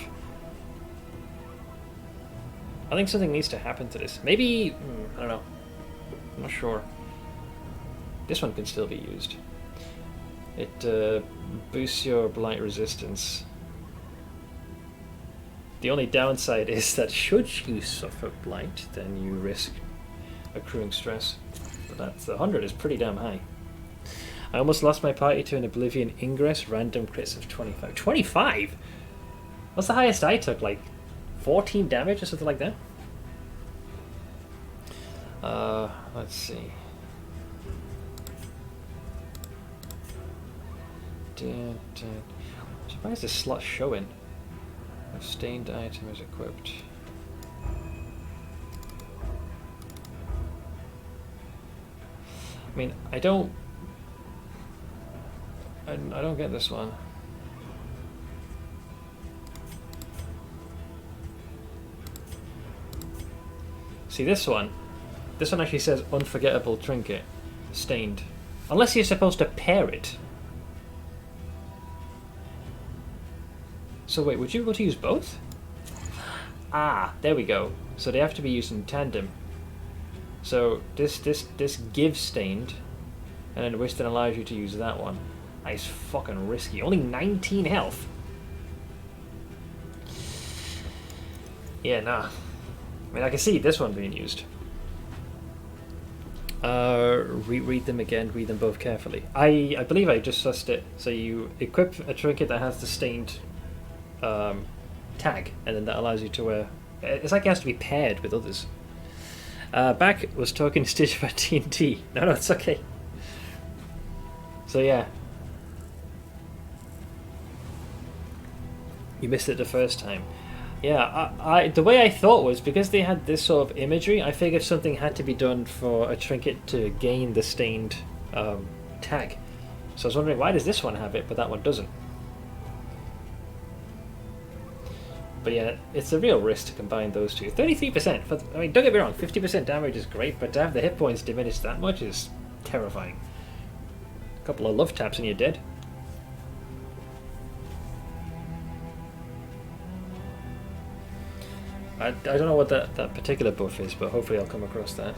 I think something needs to happen to this. Maybe I don't know. I'm not sure. This one can still be used. It boosts your blight resistance. The only downside is that should you suffer blight, then you risk accruing stress. But that's 100 is pretty damn high. I almost lost my party to an Oblivion Ingress, random crits of 25. 25? What's the highest I took? Like 14 damage or something like that? Let's see. I'm surprised this slot's showing. A stained item is equipped. I mean, I don't get this one. See this one? This one actually says unforgettable trinket, stained. Unless you're supposed to pair it. So wait, would you be able to use both? Ah, there we go. So they have to be used in tandem. So this gives stained, and then Wisdom allows you to use that one. That is fucking risky. Only 19 health. Yeah, nah. I mean, I can see this one being used. Read them again. Read them both carefully. I believe I just sussed it. So you equip a trinket that has the stained tag, and then that allows you to wear. It's like it has to be paired with others. Back was talking to Stitch about TNT. No, it's okay. So yeah, you missed it the first time. Yeah, I the way I thought was because they had this sort of imagery, I figured something had to be done for a trinket to gain the stained tag. So I was wondering, why does this one have it, but that one doesn't? But yeah, it's a real risk to combine those two. 33%. But, I mean, don't get me wrong, 50% damage is great, but to have the hit points diminished that much is terrifying. A couple of love taps and you're dead. I don't know what that particular buff is, but hopefully I'll come across that.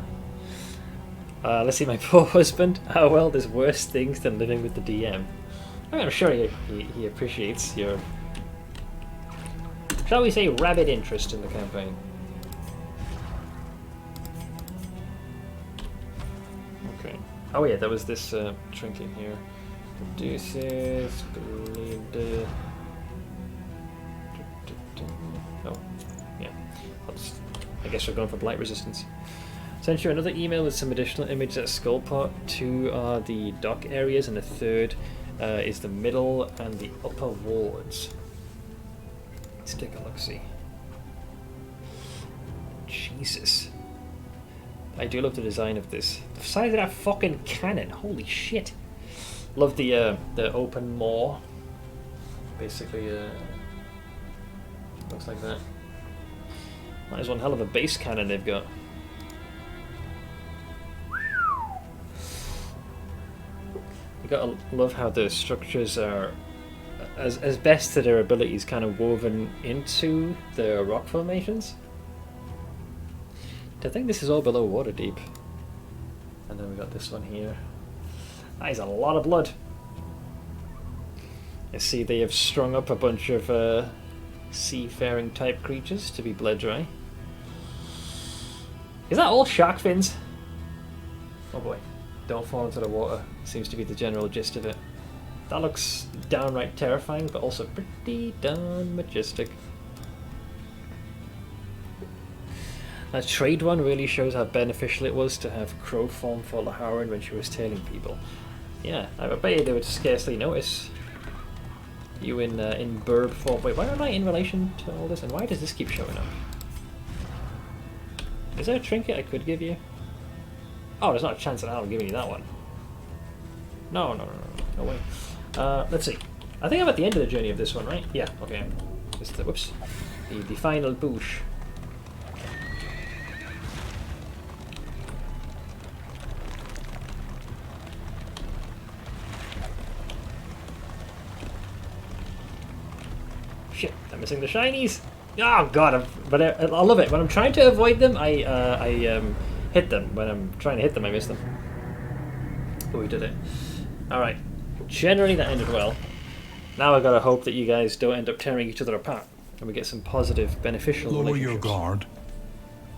Let's see, my poor husband. Oh well, there's worse things than living with the DM. I'm sure he appreciates your, shall we say, rabid interest in the campaign. Okay. Oh yeah, there was this trinket here. Reduces bleed. Oh, yeah. I guess we're going for blight resistance. Sent you another email with some additional images at Skullport. 2 are the dock areas, and the 3rd is the middle and the upper wards. Let's take a look-see. Jesus. I do love the design of this. The size of that fucking cannon, holy shit. Love the open maw. Basically, looks like that. That is one hell of a base cannon they've got. You gotta love how the structures are, as best to their abilities, kind of woven into the rock formations. I think this is all below water deep. And then we got this one here. That is a lot of blood. I see they have strung up a bunch of seafaring type creatures to be bled dry. Is that all shark fins? Oh boy. Don't fall into the water. Seems to be the general gist of it. That looks downright terrifying, but also pretty darn majestic. That trade one really shows how beneficial it was to have Crow form for Laharan when she was tailing people. Yeah, I bet you they would scarcely notice you in Burb form. Wait, why am I in relation to all this, and why does this keep showing up? Is there a trinket I could give you? Oh, there's not a chance that I'm giving you that one. No way. Let's see. I think I'm at the end of the journey of this one, right? Yeah, okay. This is the, whoops. The final push. shit, I'm missing the shinies. Oh god, but I love it. When I'm trying to avoid them, I hit them. When I'm trying to hit them, I miss them. But we did it. Alright. Generally that ended well. Now I've got to hope that you guys don't end up tearing each other apart. And we get some positive, beneficial Lower relationships. your guard.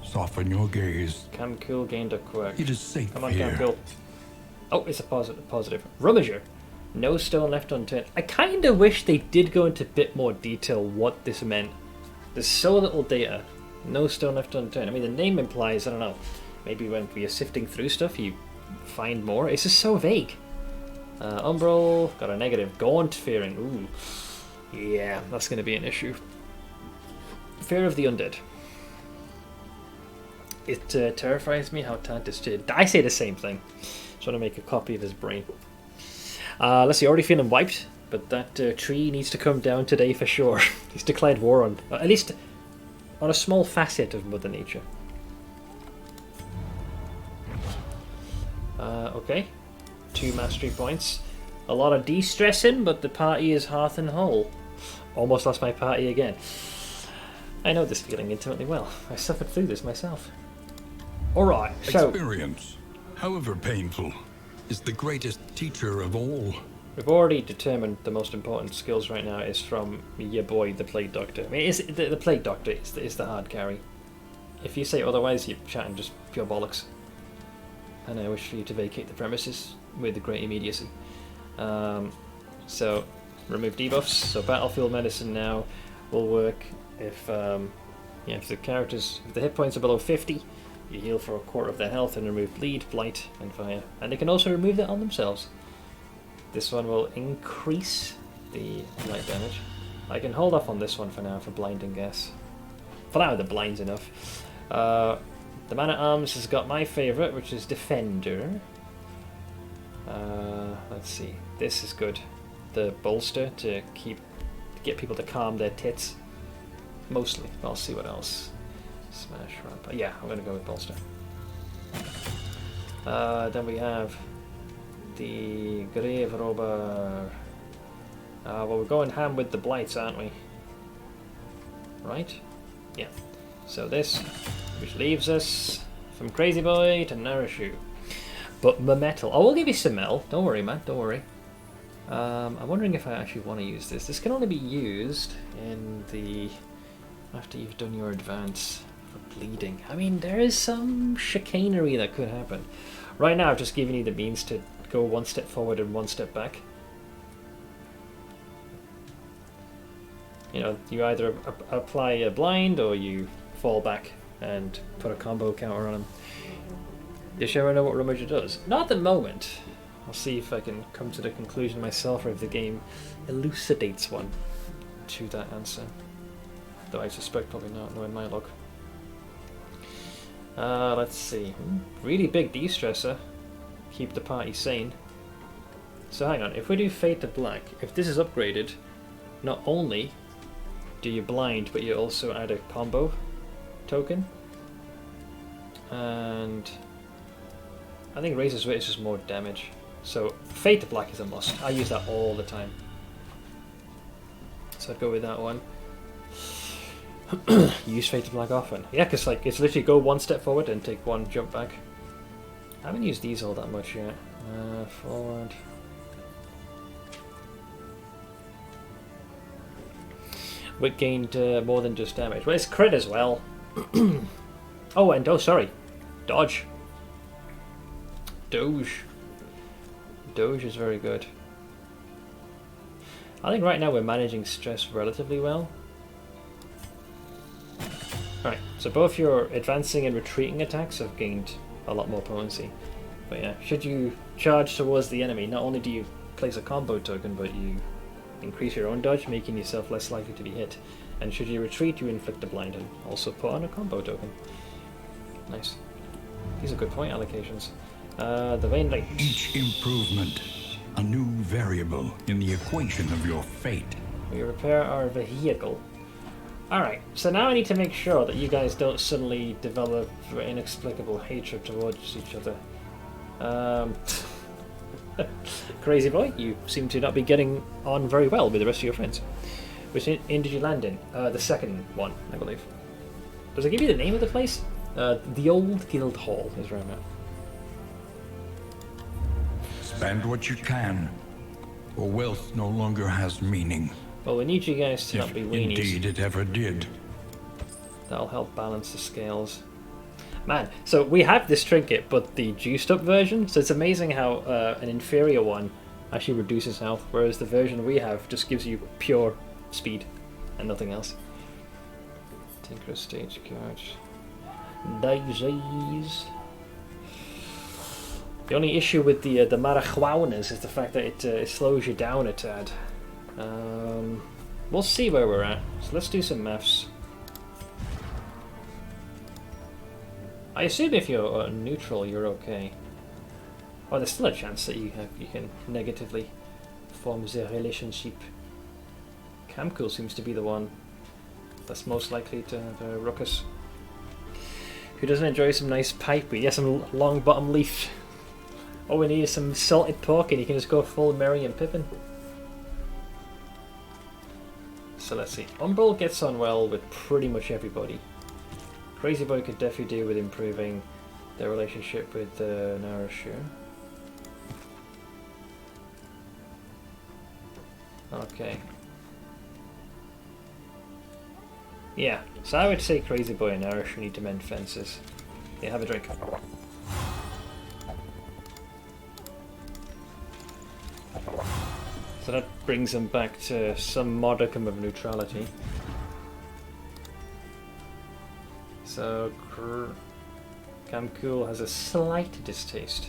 Soften your gaze. Camcool gained a quirk. It is safe Come on, here. Camcool. Oh, it's a positive. Rummager. No stone left unturned. I kind of wish they did go into a bit more detail what this meant. There's so little data. No stone left unturned. I mean, the name implies, I don't know, maybe when you're sifting through stuff you find more. It's just so vague. Umbral, got a negative. Gaunt fearing. Ooh. Yeah, that's going to be an issue. Fear of the undead. It terrifies me how Tantus did. I say the same thing. Just want to make a copy of his brain. Let's see, already feeling wiped, but that tree needs to come down today for sure. He's declared war on, at least on a small facet of Mother Nature. Okay, 2 mastery points. A lot of de-stressing, but the party is hearth and whole. Almost lost my party again. I know this feeling intimately well. I suffered through this myself. Alright, so Experience, however painful, is the greatest teacher of all. we've already determined the most important skills right now is from your boy, the Plague Doctor. I mean, the Plague Doctor is the hard carry. If you say otherwise, you're chatting just pure bollocks. And I wish for you to vacate the premises with great immediacy. So, remove debuffs. So Battlefield Medicine now will work if if the hit points are below 50, you heal for a quarter of their health and remove bleed, blight, and fire. And they can also remove that on themselves. This one will increase the light damage. I can hold off on this one for now for blinding gas. For now, the blind's enough. The Man at Arms has got my favourite, which is Defender. Let's see, this is good. The bolster to get people to calm their tits. Mostly. I'll see what else. Smash ramp. Yeah, I'm gonna go with bolster. Then we have the Grave Robber. Well, we're going ham with the blights, aren't we? Right? Yeah. So this, which leaves us from Crazy Boy to Narashu. But Metal. I will give you some metal. Don't worry, man. Don't worry. I'm wondering if I actually want to use this. This can only be used in the after you've done your advance for bleeding. I mean, there is some chicanery that could happen. Right now, I've just given you the means to go one step forward and one step back. You know, you either apply a blind or you fall back and put a combo counter on him. You sure I know what Rummager does? Not at the moment. I'll see if I can come to the conclusion myself or if the game elucidates one to that answer. Though I suspect probably not, knowing my luck. Let's see. Really big de-stressor. Keep the party sane. So hang on, if we do Fade to Black, if this is upgraded, not only do you blind, but you also add a combo token. And I think Razor's Wit is just more damage. So Fade to Black is a must. I use that all the time. So I'd go with that one. Use Fade to Black often. Yeah, because like it's literally go one step forward and take one jump back. I haven't used these all that much yet. Forward. Wit gained more than just damage. Well, it's crit as well. Oh, and oh, sorry. Dodge. Doge. Doge is very good. I think right now we're managing stress relatively well. Alright, so both your advancing and retreating attacks have gained a lot more potency. But yeah, should you charge towards the enemy, not only do you place a combo token, but you increase your own dodge, making yourself less likely to be hit. And should you retreat, you inflict a blind and also put on a combo token. Nice. These are good point allocations. The Vein Light. Each improvement, a new variable in the equation of your fate. We repair our vehicle. Alright, so now I need to make sure that you guys don't suddenly develop inexplicable hatred towards each other. Crazy Boy, you seem to not be getting on very well with the rest of your friends. Which inn did you land in? The second one, I believe. Does it give you the name of the place? The Old Guild Hall is where I'm at. Spend what you can, for wealth no longer has meaning. Well, we need you guys to not If be weenies. indeed it ever did. That'll help balance the scales. Man, so we have this trinket, but the juiced up version, so it's amazing how an inferior one actually reduces health, whereas the version we have just gives you pure speed and nothing else. Tinker stagecoach. Daisies. The only issue with the marijuanas is the fact that it slows you down a tad. We'll see where we're at. So let's do some maths. I assume if you're neutral, you're okay. Oh, there's still a chance that you can negatively form the relationship. Camcool seems to be the one that's most likely to have a ruckus. Who doesn't enjoy some nice pipe? Yeah, some long bottom leaf. All we need is some salted pork and you can just go full Merry and Pippin. So let's see. Umbral gets on well with pretty much everybody. Crazy Boy could definitely do with improving their relationship with Narashu. Okay. Yeah, so I would say Crazy Boy and Narashu need to mend fences. Yeah, have a drink. So that brings them back to some modicum of neutrality. So Camcool has a slight distaste.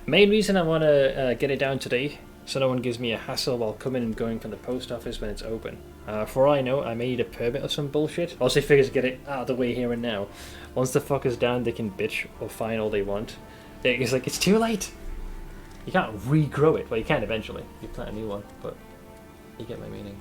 Main reason I want to get it down today, so no one gives me a hassle while coming and going from the post office when it's open. For all I know, I may need a permit or some bullshit. Also figure to get it out of the way here and now. Once the fucker's down, they can bitch or fine all they want. It's like, it's too late! You can't regrow it. Well, you can eventually. You plant a new one, but you get my meaning.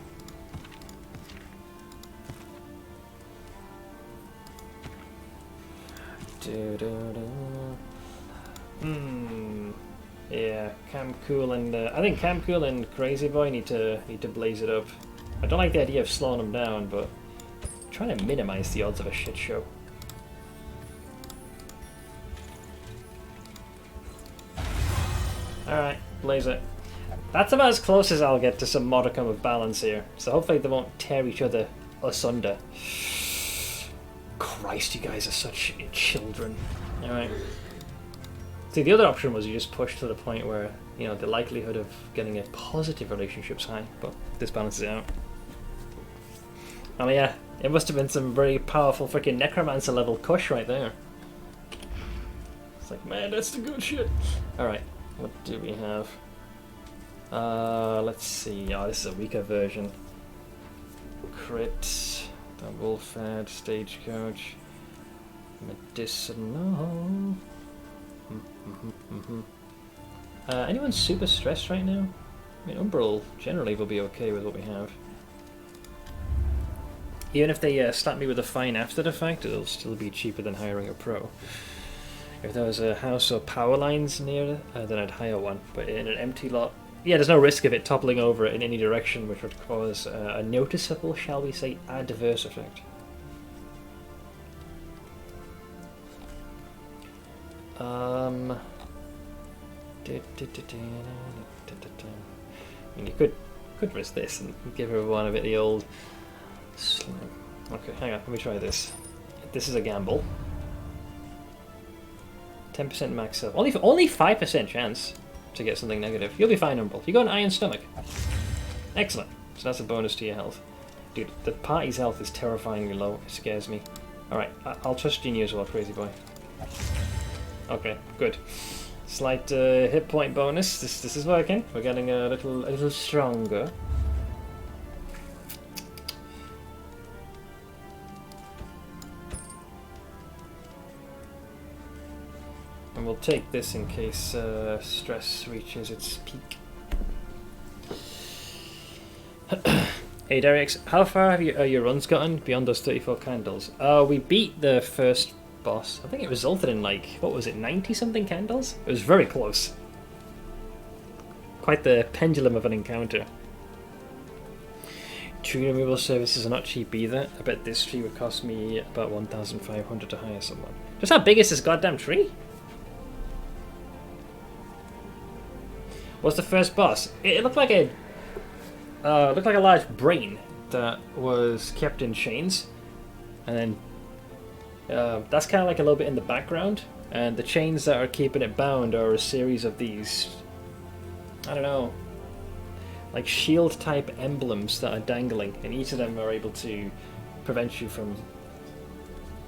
Yeah, Camcool and I think Camcool and Crazy Boy need to blaze it up. I don't like the idea of slowing them down, but I'm trying to minimize the odds of a shit show. Alright, blaze it. That's about as close as I'll get to some modicum of balance here, so hopefully they won't tear each other asunder. Christ, you guys are such children. Alright. See, the other option was you just push to the point where, you know, the likelihood of getting a positive relationship's high, but this balances it out. Oh yeah, it must have been some very powerful freaking necromancer level kush right there. It's like, man, that's the good shit. Alright, what do we have? Let's see. Oh, this is a weaker version. Crit, double fed, stagecoach, medicinal. Anyone super stressed right now? I mean, Umbral generally will be okay with what we have. Even if they slap me with a fine after the fact, it'll still be cheaper than hiring a pro. If there was a house or power lines near it, then I'd hire one. But in an empty lot, yeah, there's no risk of it toppling over in any direction, which would cause a noticeable, shall we say, adverse effect. I mean, you could risk this and give everyone a bit of the old slam. Okay, hang on, let me try this. This is a gamble. 10% max up. Only 5% chance to get something negative. You'll be fine, Umbral. You got an iron stomach. Excellent. So that's a bonus to your health. Dude, the party's health is terrifyingly low. It scares me. Alright, I'll trust you as well, Crazy Boy. Okay, good. Slight hit point bonus. This is working. We're getting a little stronger. And we'll take this in case stress reaches its peak. Hey Derek, how far have your runs gotten beyond those 34 candles? We beat the first boss. I think it resulted in, like, what was it, 90 something candles? It was very close. Quite the pendulum of an encounter. Tree removal services are not cheap either. I bet this tree would cost me about 1,500 to hire someone. Just how big is this goddamn tree? What's the first boss? It looked like a large brain that was kept in chains, and then that's kind of like a little bit in the background, and the chains that are keeping it bound are a series of these, I don't know, like shield type emblems that are dangling, and each of them are able to prevent you from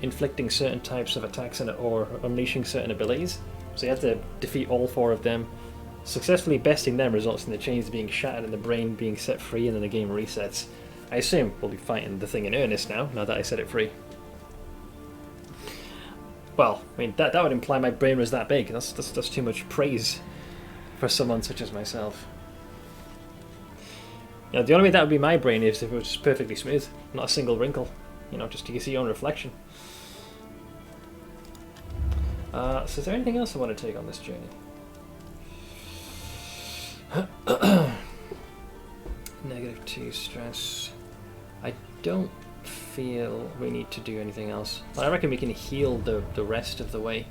inflicting certain types of attacks or unleashing certain abilities. So you have to defeat all 4 of them. Successfully besting them results in the chains being shattered and the brain being set free, and then the game resets. I assume we'll be fighting the thing in earnest now that I set it free. Well, I mean, that would imply my brain was that big. That's too much praise for someone such as myself. You know, the only way that would be my brain is if it was just perfectly smooth, not a single wrinkle. You know, just you can see your own reflection. So is there anything else I want to take on this journey? -2 stress. I don't feel we need to do anything else. I reckon we can heal the rest of the way.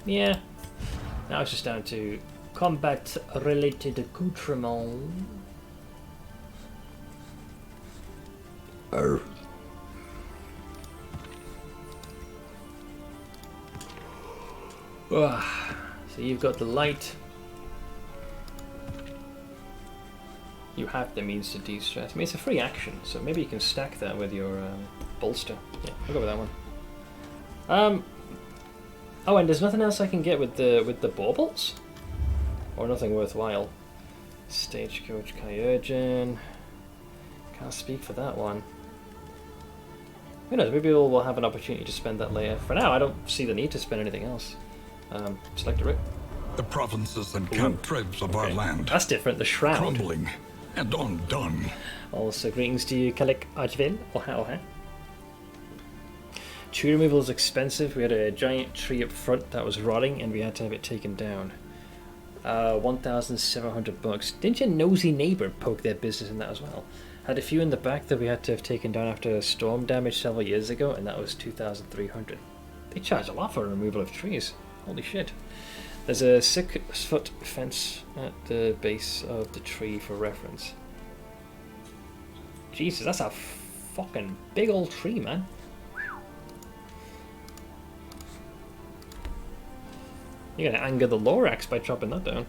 Yeah. Now it's just down to combat related accoutrement. So you've got the light. You have the means to de-stress. I mean, it's a free action, so maybe you can stack that with your bolster. Yeah, I'll go with that one. Oh, and there's nothing else I can get with the baubles? Or nothing worthwhile. Stagecoach Kyurgeon. Can't speak for that one. Who knows, maybe we'll have an opportunity to spend that later. For now, I don't see the need to spend anything else. Select a route. The provinces and cantribs of our land. That's different, the Shroud. Crumbling and undone. Also, greetings to you, Kalik Archville. Oh, huh? Tree removal is expensive. We had a giant tree up front that was rotting, and we had to have it taken down. 1,700 bucks. Didn't your nosy neighbour poke their business in that as well? Had a few in the back that we had to have taken down after storm damage several years ago, and that was 2,300. They charge a lot for removal of trees. Holy shit. There's a 6-foot fence at the base of the tree for reference. Jesus, that's a fucking big old tree, man. You're gonna anger the Lorax by chopping that down.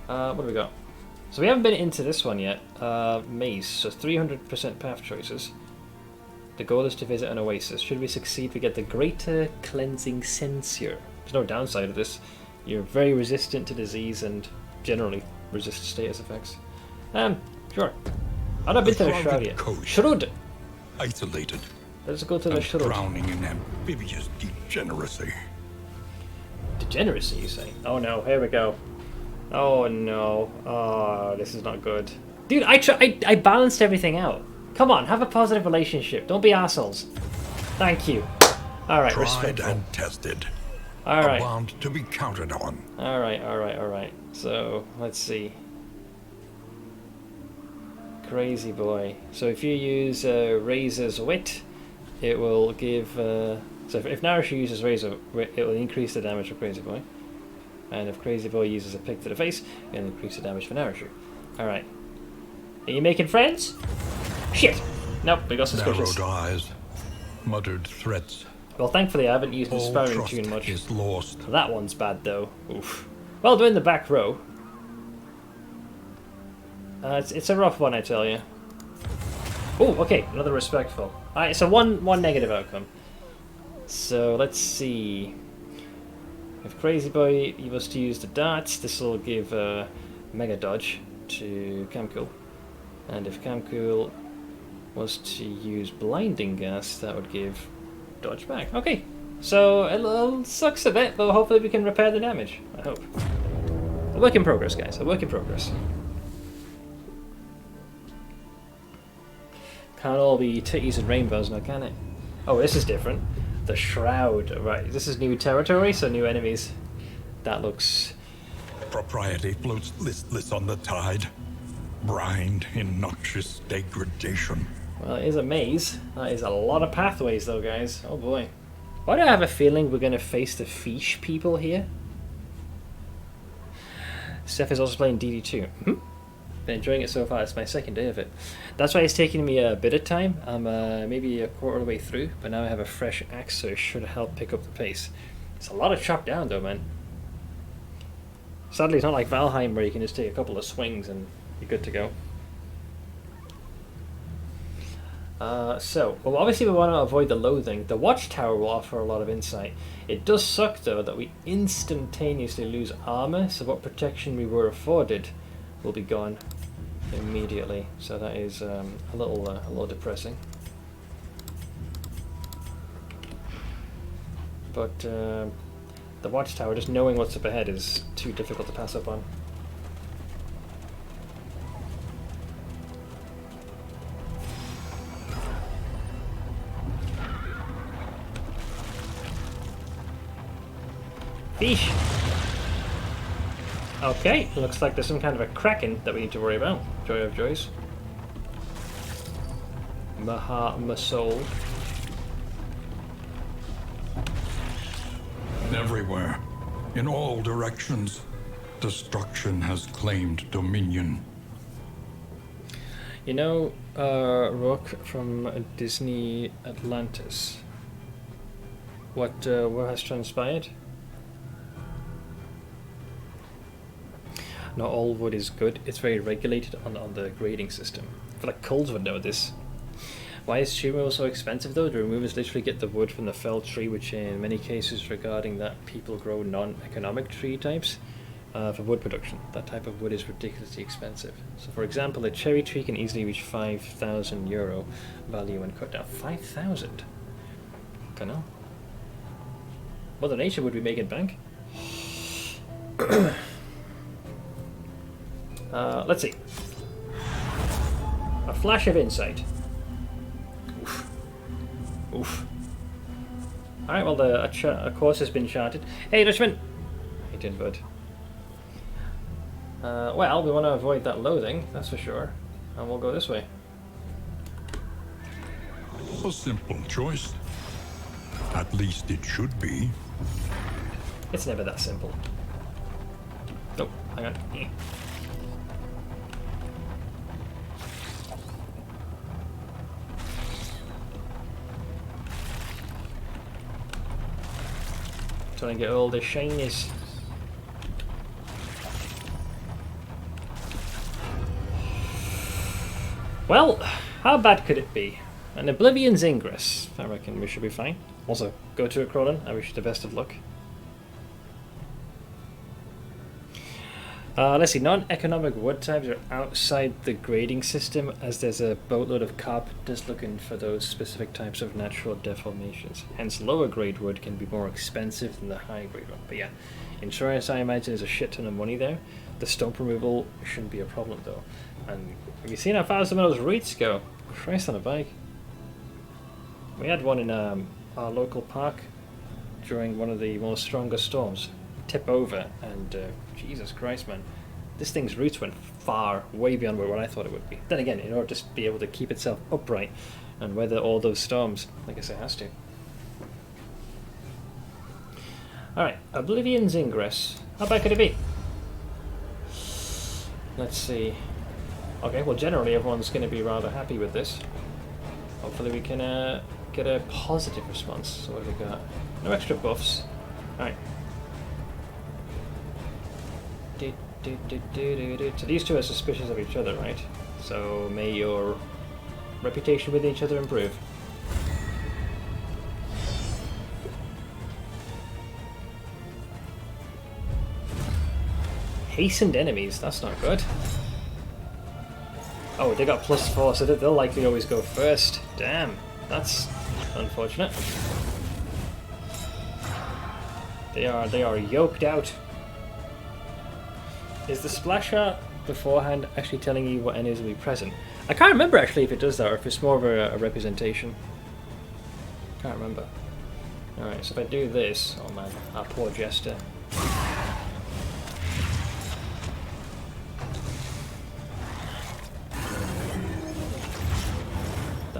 What do we got? So we haven't been into this one yet. Maze, so 300% path choices. The goal is to visit an oasis. Should we succeed, we get the Greater Cleansing Censure. There's no downside of this. You're very resistant to disease and generally resist status effects. Sure. I've not been to the Shroud yet. Shroud! Isolated. Let's go to the Shroud. Drowning in amphibious degeneracy. Degeneracy, you say? Oh no, here we go. Oh no. Oh, this is not good. Dude, I balanced everything out. Come on, have a positive relationship. Don't be assholes. Thank you. Alright, Tried respectful. and tested. Alright. A bond to be counted on. Alright. So, let's see. Crazy boy. So if you use Razor's Wit, it will give... so if Naruto uses Razor Wit, it will increase the damage for Crazy Boy. And if Crazy Boy uses a pick to the face, it'll increase the damage for Naruto. Alright. Are you making friends? Shit! Nope, we got suspicious. Narrowed eyes, muttered threats. Well, thankfully I haven't used the All sparring trust tune much. is lost. That one's bad though. Oof. Well, they're in the back row. It's a rough one, I tell you. Oh, okay, another respectful. Alright, so one negative outcome. So let's see. If Crazy Boy was to use the darts, this will give Mega Dodge to Camcool. And if Camcool was to use Blinding Gas, that would give Dodge back. Okay, so it sucks a bit, but hopefully we can repair the damage. I hope. A work in progress, guys. A work in progress. Can't all be titties and rainbows now, can it? Oh, this is different. The Shroud. Right, this is new territory, so new enemies. That looks... Propriety floats listless on the tide. Brined in noxious degradation. Well, it is a maze. That is a lot of pathways, though, guys. Oh boy. Why do I have a feeling we're going to face the Fish people here? Steph is also playing DD2. Been enjoying it so far. It's my second day of it. That's why it's taking me a bit of time. I'm maybe a quarter of the way through, but now I have a fresh axe, so it should help pick up the pace. It's a lot of chop down, though, man. Sadly, it's not like Valheim where you can just take a couple of swings and you're good to go. Well, obviously we want to avoid the loathing. The watchtower will offer a lot of insight. It does suck, though, that we instantaneously lose armor, so what protection we were afforded will be gone immediately. So that is a little depressing. But the watchtower, just knowing what's up ahead, is too difficult to pass up on. Fish! Okay, looks like there's some kind of a kraken that we need to worry about. Joy of joys. My heart, my soul. Everywhere, in all directions, destruction has claimed dominion. You know, Rook from Disney Atlantis. What has transpired? Not all wood is good. It's very regulated on the grading system. I feel like Coles would know this. Why is tree removal so expensive, though? The removers literally get the wood from the felled tree, which in many cases regarding that people grow non-economic tree types for wood production. That type of wood is ridiculously expensive. So for example, a cherry tree can easily reach €5,000 value when cut down. 5,000? I don't know. Mother Nature would be making bank. Let's see. A flash of insight. Oof. Oof. Alright, well, a course has been charted. Hey, Dutchman! He did, bud. Well, we want to avoid that loathing, that's for sure. And we'll go this way. A simple choice. At least it should be. It's never that simple. Nope, hang on. Trying to get all the shinies. Well, how bad could it be? An Oblivion's Ingress. I reckon we should be fine. Also, go to it, Cronin. I wish you the best of luck. Let's see, non-economic wood types are outside the grading system, as there's a boatload of carpenters looking for those specific types of natural deformations. Hence, lower grade wood can be more expensive than the high grade one. But yeah, insurance, I imagine, is a shit ton of money there. The stump removal shouldn't be a problem, though. And have you seen how far some of those roots go? Christ on a bike. We had one in our local park during one of the most strongest storms. Tip over, and Jesus Christ, man, this thing's roots went far, way beyond what I thought it would be. Then again, in order to be able to keep itself upright and weather all those storms, I guess it has to. Alright, Oblivion's Ingress. How bad could it be? Let's see. Okay, well, generally everyone's going to be rather happy with this. Hopefully we can get a positive response. So what have we got? No extra buffs. Alright. So these two are suspicious of each other, right? So may your reputation with each other improve. Hastened enemies, that's not good. Oh, they got +4, so they'll likely always go first. Damn, that's unfortunate. They are yoked out. Is the splash art beforehand actually telling you what enemies will be present? I can't remember actually if it does that or if it's more of a representation. Can't remember. Alright, so if I do this, oh man, our poor jester.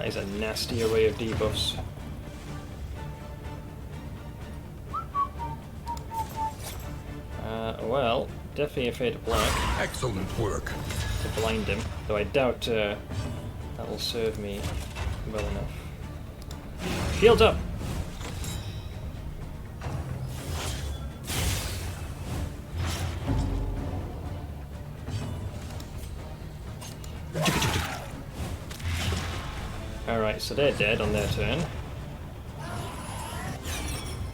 is a nasty array of debuffs. Well, definitely afraid of black. Excellent work. To blind him, though I doubt that will serve me well enough. Shields up! Alright, so they're dead on their turn.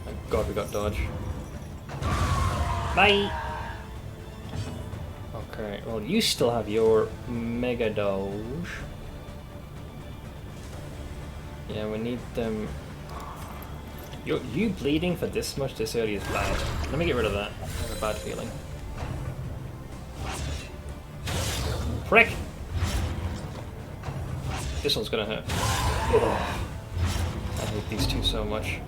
Thank God we got dodge. Bye! Okay, well you still have your Mega Doge. Yeah, we need them... You bleeding for this much this early is bad. Let me get rid of that. I have a bad feeling. Prick! This one's gonna hurt. Oh, I hate these two so much.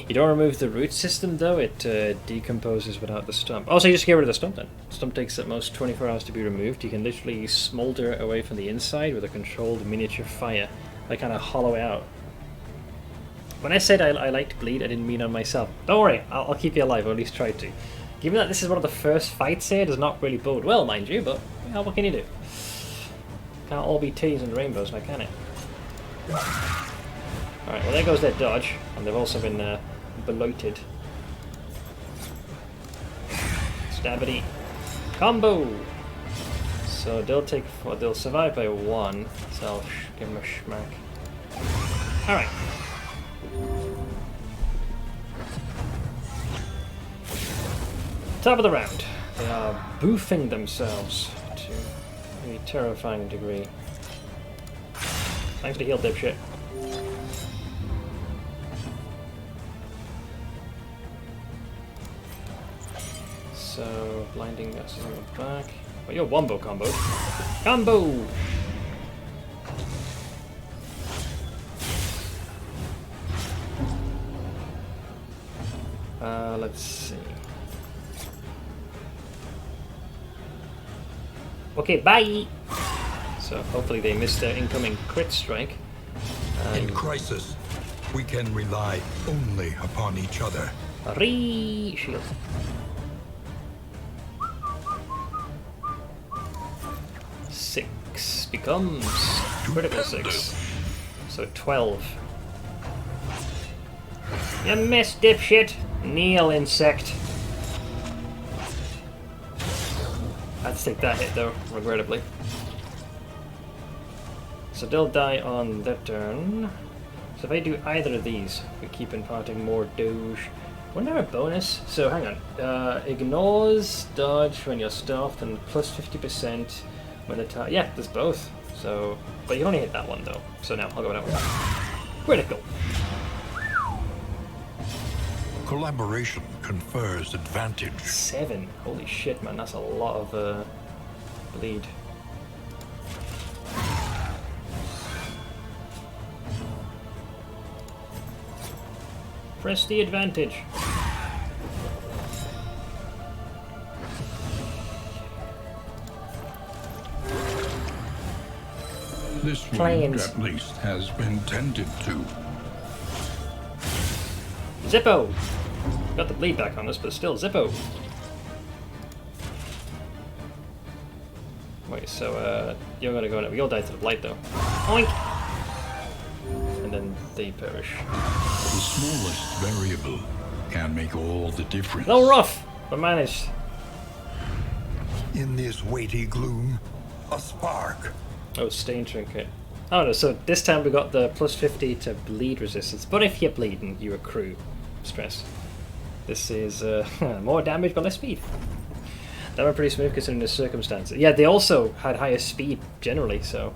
You don't remove the root system though, it decomposes without the stump. Oh, so you just get rid of the stump then. Stump takes at most 24 hours to be removed. You can literally smolder it away from the inside with a controlled miniature fire. They kind of hollow out. When I said I like to bleed, I didn't mean on myself. Don't worry, I'll keep you alive, or at least try to. Given that this is one of the first fights here, does not really bode well, mind you, but you know, what can you do? Can't all be teas and rainbows now, can it? Alright, well there goes their dodge, and they've also been bloated. Stabbity. Combo! So they'll survive by 1, so I'll give them a schmack. Alright. Top of the round. They are boofing themselves to a terrifying degree. Thanks for the heal, dipshit. So, blinding us in the back. Oh, you're wombo combo. Combo! Let's see. Okay, bye! So hopefully they missed their incoming crit strike. In crisis, we can rely only upon each other. Shield. Six becomes critical 6. So 12. You missed, dipshit! Kneel, insect. I had to take that hit though, regrettably. So they'll die on their turn. So if I do either of these, we keep imparting more Doge. Wouldn't there a bonus? So hang on. Ignores dodge when you're stuffed and plus 50% when the target. Yeah, there's both. So, but you can only hit that one though. So now I'll go with that one. Critical. Collaboration confers advantage. 7. Holy shit, man, that's a lot of bleed. Press the advantage. This Planes. wound, at least, has been tended to. Zippo! Got the bleed back on us, but still Zippo! Wait, so you're gonna go now. We all die to the blight though. Oink! And then they perish. The smallest variable can make all the difference. A little rough, but managed. In this weighty gloom, a spark. Oh, stain trinket. Oh no, so this time we got the plus 50 to bleed resistance, but if you're bleeding, you accrue stress. This is more damage but less speed. That went pretty smooth considering the circumstances. Yeah, they also had higher speed generally, so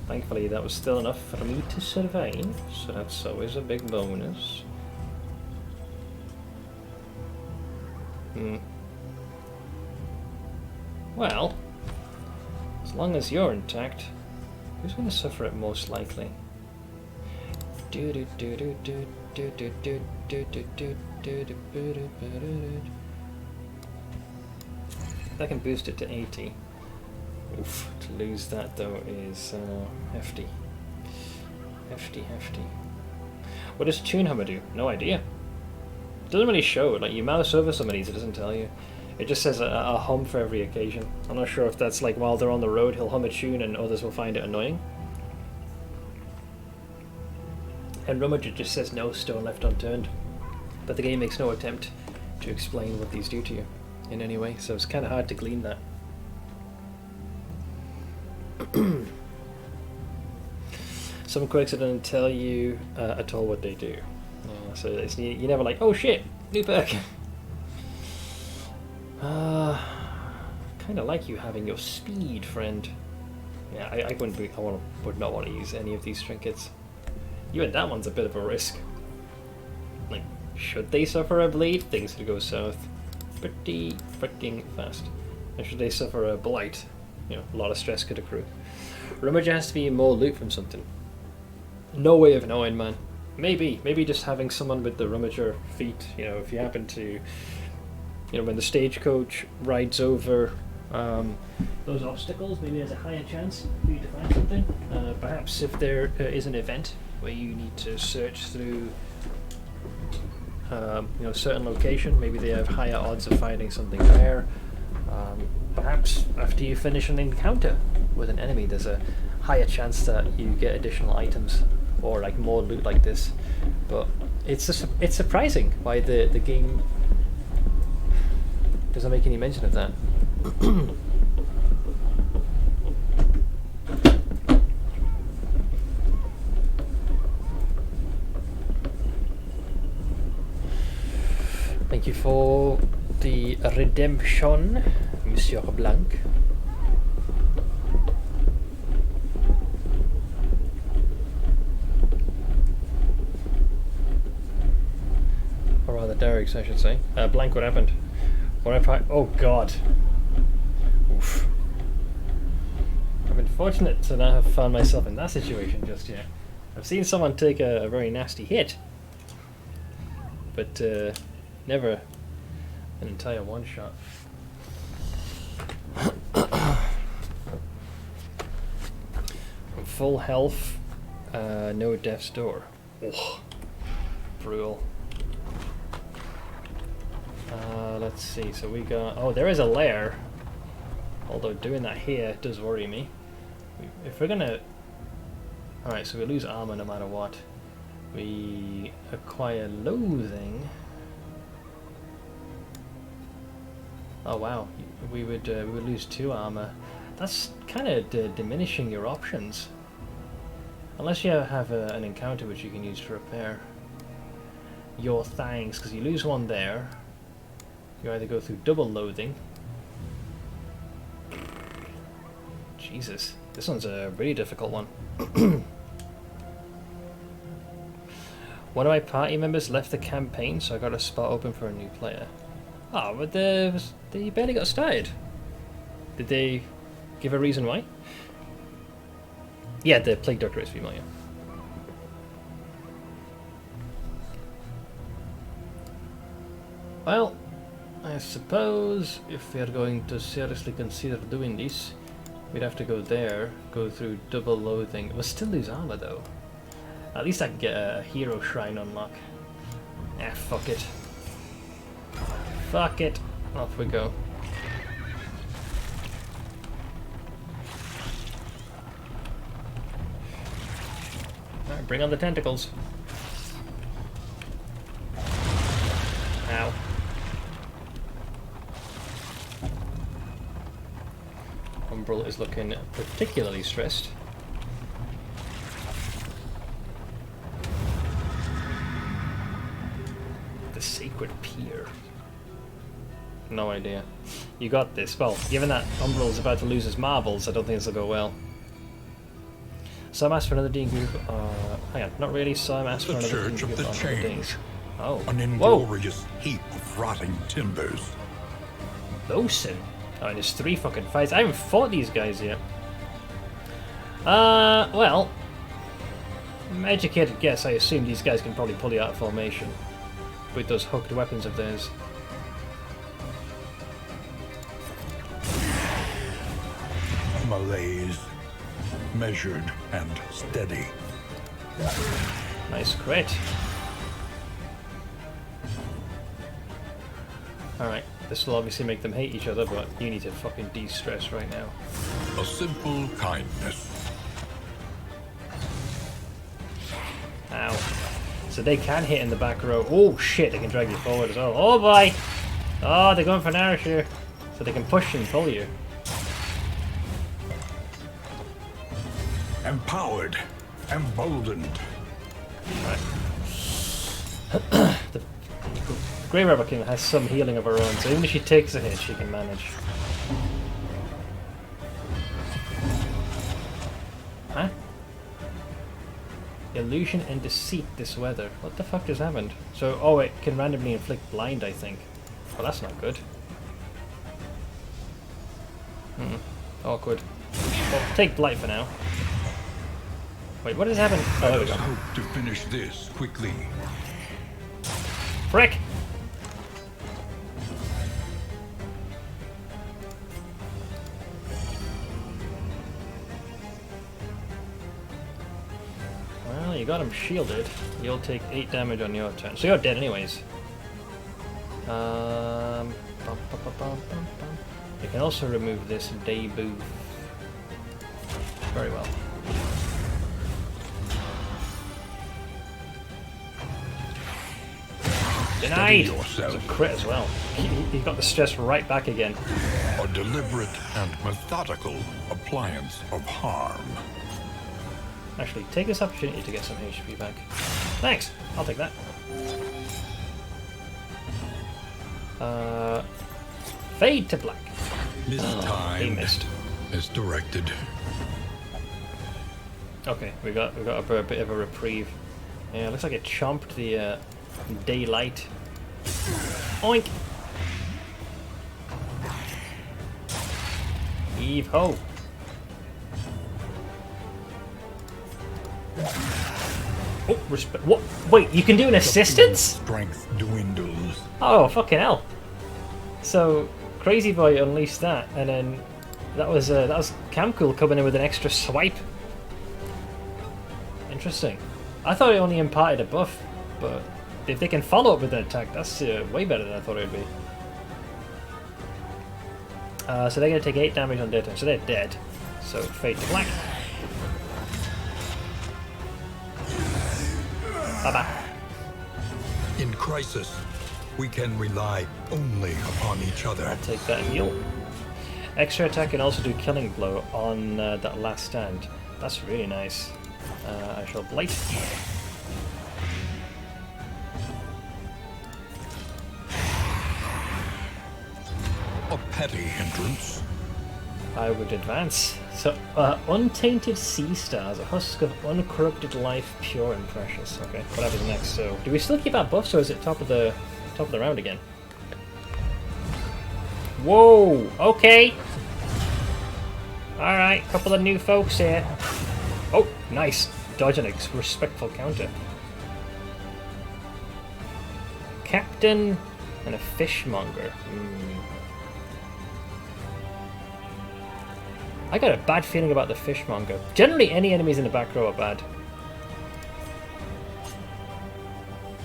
thankfully that was still enough for me to survive, so that's always a big bonus. Well, as long as you're intact, who's going to suffer it most likely? That can boost it to 80. Oof, to lose that though is hefty. Hefty. What does Tune Hammer do? No idea. It doesn't really show. Like, you mouse over some of these, it doesn't tell you. It just says a hum for every occasion. I'm not sure if that's like while they're on the road he'll hum a tune and others will find it annoying. And Rummager just says no stone left unturned. But the game makes no attempt to explain what these do to you in any way, so it's kind of hard to glean that. Some quirks that don't tell you at all what they do. So it's, you're never like, oh shit, new perk. Kind of like you having your speed, friend. Yeah, I would not want to use any of these trinkets. Even that one's a bit of a risk. Like, should they suffer a bleed, things could go south pretty freaking fast. And should they suffer a blight, you know, a lot of stress could accrue. Rummager has to be more loot from something. No way of knowing, man. Maybe just having someone with the Rummager feat, you know, if you happen to, you know, when the stagecoach rides over those obstacles, maybe there's a higher chance for you to find something. Perhaps if there is an event where you need to search through, you know, a certain location, maybe they have higher odds of finding something there. Perhaps after you finish an encounter with an enemy, there's a higher chance that you get additional items or like more loot like this. But it's surprising why the game doesn't make any mention of that. Thank you for the redemption, Monsieur Blanc. Or rather, Derek's, I should say. Blank, what happened? Oh god. Oof. I've been fortunate to not have found myself in that situation just yet. I've seen someone take a very nasty hit, but never an entire one shot. Full health, no death's door. Ugh. Brutal. Let's see, so we got... Oh, there is a lair. Although doing that here does worry me. If we're gonna... Alright, so we lose armor no matter what. We acquire loathing. Oh wow, we would lose 2 armor. That's kind of diminishing your options. Unless you have an encounter which you can use to repair your things, because you lose 1 there. You either go through double loathing. Jesus, this one's a really difficult one. One of my party members left the campaign, so I got a spot open for a new player. Oh, but they barely got started. Did they give a reason why? Yeah, the Plague Doctor is female, yeah. Well, I suppose if we are going to seriously consider doing this, we'd have to go there, go through double loathing. We'll still lose armor though. At least I can get a hero shrine unlock. Ah, fuck it. Fuck it. Off we go. Alright, bring on the tentacles. Ow. Umbral is looking particularly stressed. The Sacred Pier. No idea. You got this. Well, given that Umbral is about to lose his marbles, I don't think this will go well. So I'm asked for another Dean group. Hang on, not really. So I'm asked for another Dean Church of the the Change. Oh. An Whoa. inglorious heap of rotting timbers. Bosun. Oh, and there's 3 fucking fights. I haven't fought these guys yet. Well, educated guess, I assume these guys can probably pull you out of formation with those hooked weapons of theirs. malaise. Measured and steady. Nice crit. Alright, this will obviously make them hate each other, but you need to fucking de-stress right now. A simple kindness. Ow. So they can hit in the back row. Oh shit, they can drag you forward as well. Oh boy! Oh, they're going for Nourish here. So they can push and pull you. Empowered. Emboldened. Right. The Grey Robber King has some healing of her own, so even if she takes a hit, she can manage. Huh? Illusion and deceit this weather. What the fuck just happened? So, oh, it can randomly inflict blind, I think. Well, that's not good. Awkward. Well, take blight for now. Wait, what has happened? Oh, there we go. Hope to finish this quickly. Frick! Well, you got him shielded. You'll take 8 damage on your turn. So you're dead anyways. You can also remove this debut. Very well. Denied! It's a crit as well. He got the stress right back again. A deliberate and methodical appliance of harm. Actually, take this opportunity to get some HP back. Thanks! I'll take that. Fade to black. This time He missed. misdirected. Okay, we got a bit of a reprieve. Yeah, it looks like it chomped the daylight. Oink! Heave ho! Oh, respect. What? Wait, you can do an assistance? Strength dwindles. Oh, fucking hell! So, Crazy Boy unleashed that, and then that was Camcool coming in with an extra swipe. Interesting. I thought it only imparted a buff, but if they can follow up with an attack, that's way better than I thought it would be. So they're going to take 8 damage on their turn, so they're dead. So fade to black. Bye-bye. In crisis, we can rely only upon each other. I'll take that heal. Extra attack can also do Killing Blow on that last stand. That's really nice. I shall blight. A petty hindrance. I would advance. So, Untainted Sea Stars, a husk of uncorrupted life, pure and precious. Okay, whatever's next. So, do we still keep our buffs, or is it top of the round again? Whoa! Okay. All right, couple of new folks here. Oh, nice. Dodge and a respectful counter. Captain and a fishmonger. I got a bad feeling about the fishmonger. Generally, any enemies in the back row are bad.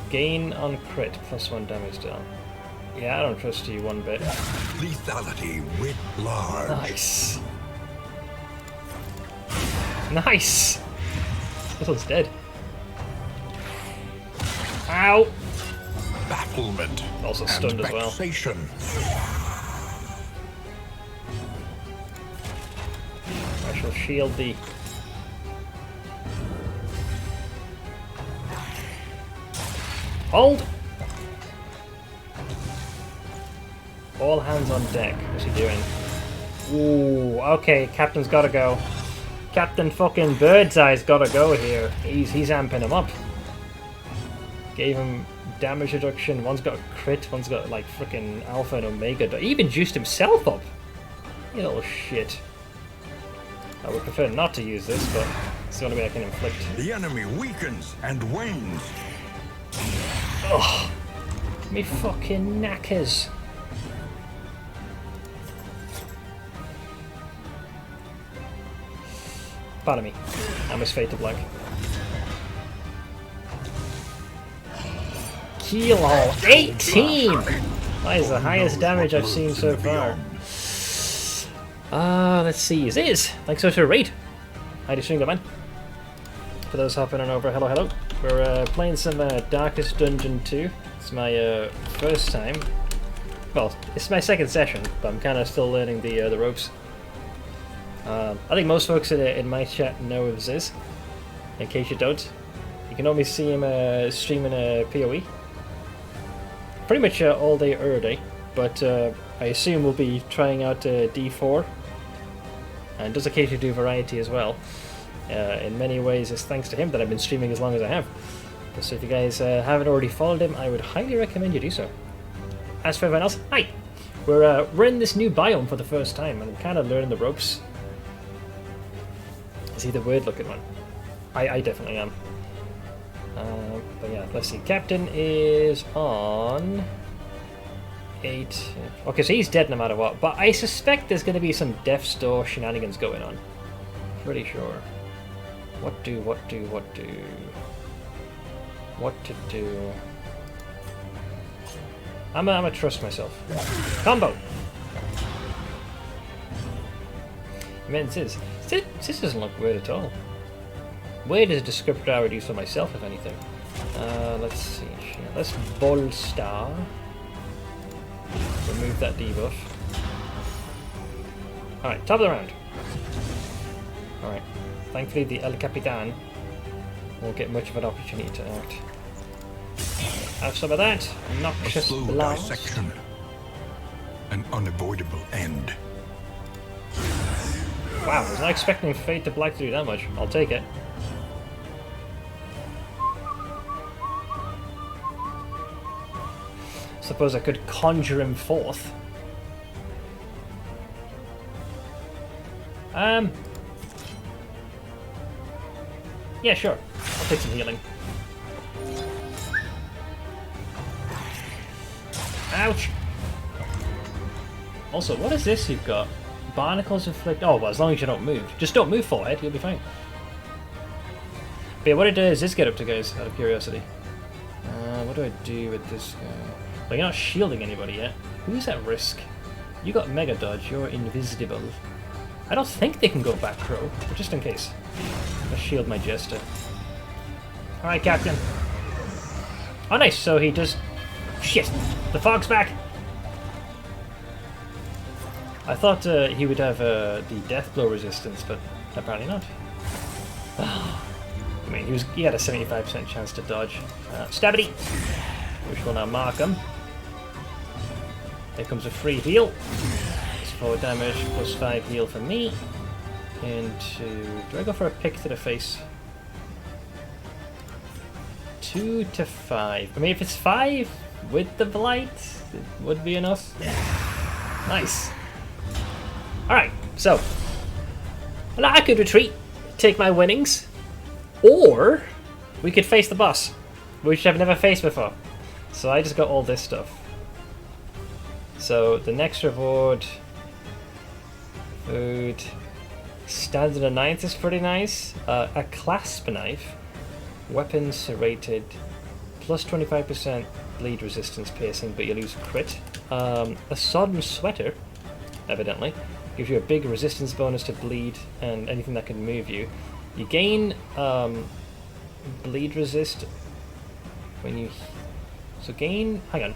Gain on crit, +1 damage down. Yeah, I don't trust you one bit. Lethality writ large. Nice. Nice! This one's dead. Ow! Bafflement. Also stunned and as well. vexation. I shall shield thee. Hold! All hands on deck. What's he doing? Ooh, okay, Captain's gotta go. Captain fucking Birdseye's gotta go here. He's amping him up. Gave him damage reduction. One's got a crit, one's got like freaking Alpha and Omega. He even juiced himself up. You little shit. I would prefer not to use this, but it's the only way I can inflict. The enemy weakens and wanes. Ugh. Me fucking knackers. Pardon me. I was Fate to Black. Kilo 18! That is the highest damage I've seen so far. Let's see. Ziz! Thanks so much for the raid. How do you doing, man? For those hopping on over, hello, hello. We're playing some Darkest Dungeon 2. It's my first time. Well, it's my second session, but I'm kind of still learning the ropes. I think most folks in my chat know of Ziz. In case you don't, you can only see him streaming PoE. Pretty much all day, every day. But I assume we'll be trying out D4. And does occasionally do variety as well. In many ways, it's thanks to him that I've been streaming as long as I have. So if you guys haven't already followed him, I would highly recommend you do so. As for everyone else, hi! We're in this new biome for the first time, and I'm kind of learning the ropes. Is he the weird-looking one? I definitely am. But yeah, let's see. Captain is on 8. Okay, so he's dead no matter what. But I suspect there's going to be some Death's Door shenanigans going on. Pretty sure. What to do? I'm gonna trust myself. Combo! Man, Ziz doesn't look weird at all. Weird is a descriptor I would use for myself, if anything. Let's see. Let's Ball Star. Remove that debuff. Alright, top of the round. Alright. Thankfully, the El Capitan won't get much of an opportunity to act. Have some of that. Noxious slow blast. dissection. An unavoidable end. Wow, I was not expecting Fate to Black to do that much. I'll take it. Suppose I could conjure him forth. Yeah, sure. I'll take some healing. Ouch! Also, what is this you've got? Barnacles inflict... Oh, well, as long as you don't move. Just don't move forward, you'll be fine. But yeah, what does this get up to, guys, out of curiosity? What do I do with this guy? Well, you're not shielding anybody yet. Who's at risk? You got Mega Dodge, you're invisible. I don't think they can go back row, but just in case. Let's shield my Jester. Alright, Captain. Oh, nice, so he does... Shit! The fog's back! I thought he would have the death blow resistance, but apparently not. I mean, he had a 75% chance to dodge. Stabity! Which will now mark him. Here comes a free heal. It's 4 damage, plus 5 heal for me. Do I go for a pick to the face? 2 to 5. I mean, if it's 5 with the blight, it would be enough. Nice. Alright, so well, I could retreat, take my winnings, or we could face the boss, which I've never faced before. So I just got all this stuff. So the next reward, food, standard of 9th is pretty nice. A clasp knife, weapon serrated, plus 25% bleed resistance piercing, but you lose crit. A sodden sweater, evidently. Gives you a big resistance bonus to bleed and anything that can move you. You gain bleed resist when you... So gain... Hang on.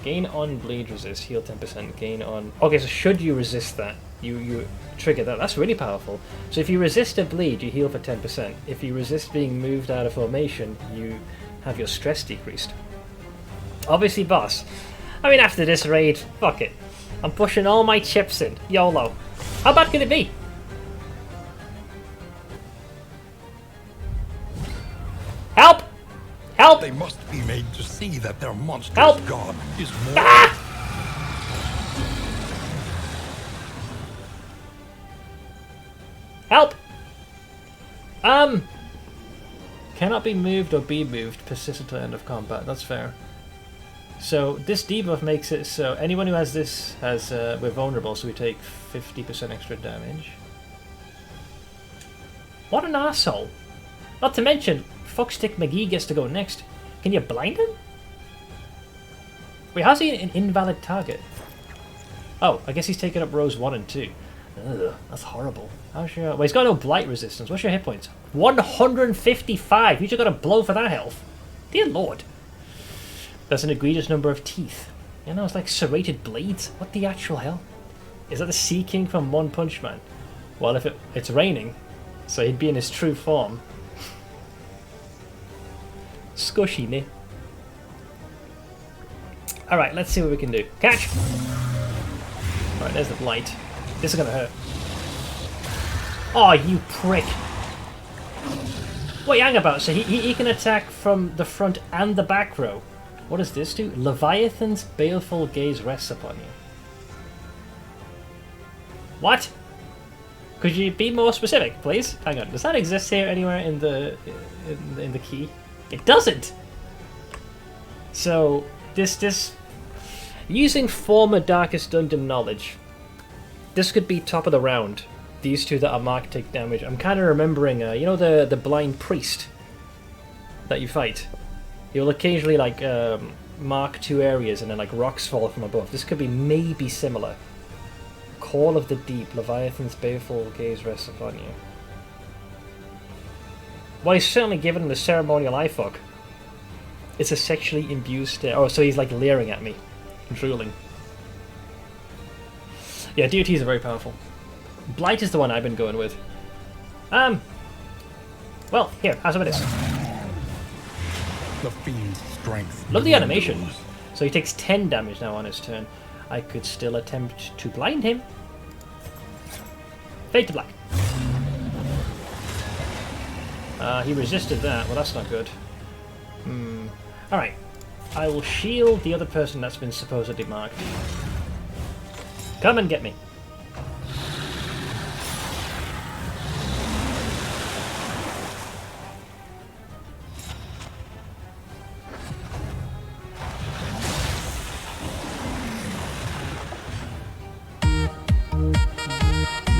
Gain on bleed resist, heal 10%, gain on... Okay, so should you resist that, you trigger that. That's really powerful. So if you resist a bleed, you heal for 10%. If you resist being moved out of formation, you have your stress decreased. Obviously, boss. I mean, after this raid, fuck it. I'm pushing all my chips in. YOLO. How bad can it be? Help! Help! They must be made to see that their monstrous Help! god is more... Ah! Help! Cannot be moved or be moved. Persistent to end of combat. That's fair. So this debuff makes it so anyone who has this has we're vulnerable, so we take 50% extra damage. What an asshole. Not to mention, Fuckstick McGee gets to go next. Can you blind him? Wait, how's he an invalid target? Oh, I guess he's taking up rows 1 and 2. Ugh, that's horrible. How's your... Well, he's got no blight resistance. What's your hit points? 155! You just got a blow for that health. Dear lord. That's an egregious number of teeth. You know, it's like serrated blades. What the actual hell? Is that the Sea King from One Punch Man? Well, if it's raining, so he'd be in his true form. Skushy, ne? Alright, let's see what we can do. Catch! Alright, there's the blight. This is gonna hurt. Oh, you prick! What are you hang about? So he can attack from the front and the back row. What does this do? Leviathan's baleful gaze rests upon you. What? Could you be more specific, please? Hang on. Does that exist here anywhere in the key? It doesn't. So this using former Darkest Dungeon knowledge, this could be top of the round. These two that are marked take damage. I'm kind of remembering, you know, the blind priest that you fight. You'll occasionally like mark 2 areas and then like rocks fall from above. This could be maybe similar. Call of the Deep, Leviathan's baleful gaze rests upon you. Well, he's certainly given him the ceremonial eye fuck. It's a sexually imbued stare. Oh, so he's like leering at me. Drooling. Yeah, DOTs are very powerful. Blight is the one I've been going with. Well, here, how's some of this? The fiend's strength. Love the animation. So he takes 10 damage now on his turn. I could still attempt to blind him. Fade to black. He resisted that. Well, that's not good. Alright. I will shield the other person that's been supposedly marked. Come and get me.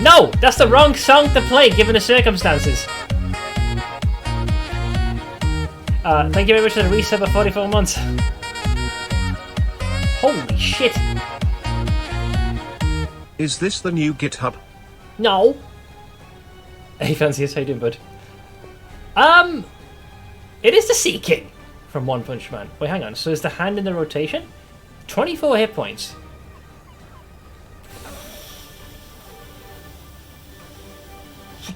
No! That's the wrong song to play given the circumstances. Thank you very much for the reset of 44 months. Holy shit! Is this the new GitHub? No! Hey Fanciest, how you doing, bud? It is the Sea King from One Punch Man. Wait, hang on, so is the hand in the rotation? 24 hit points.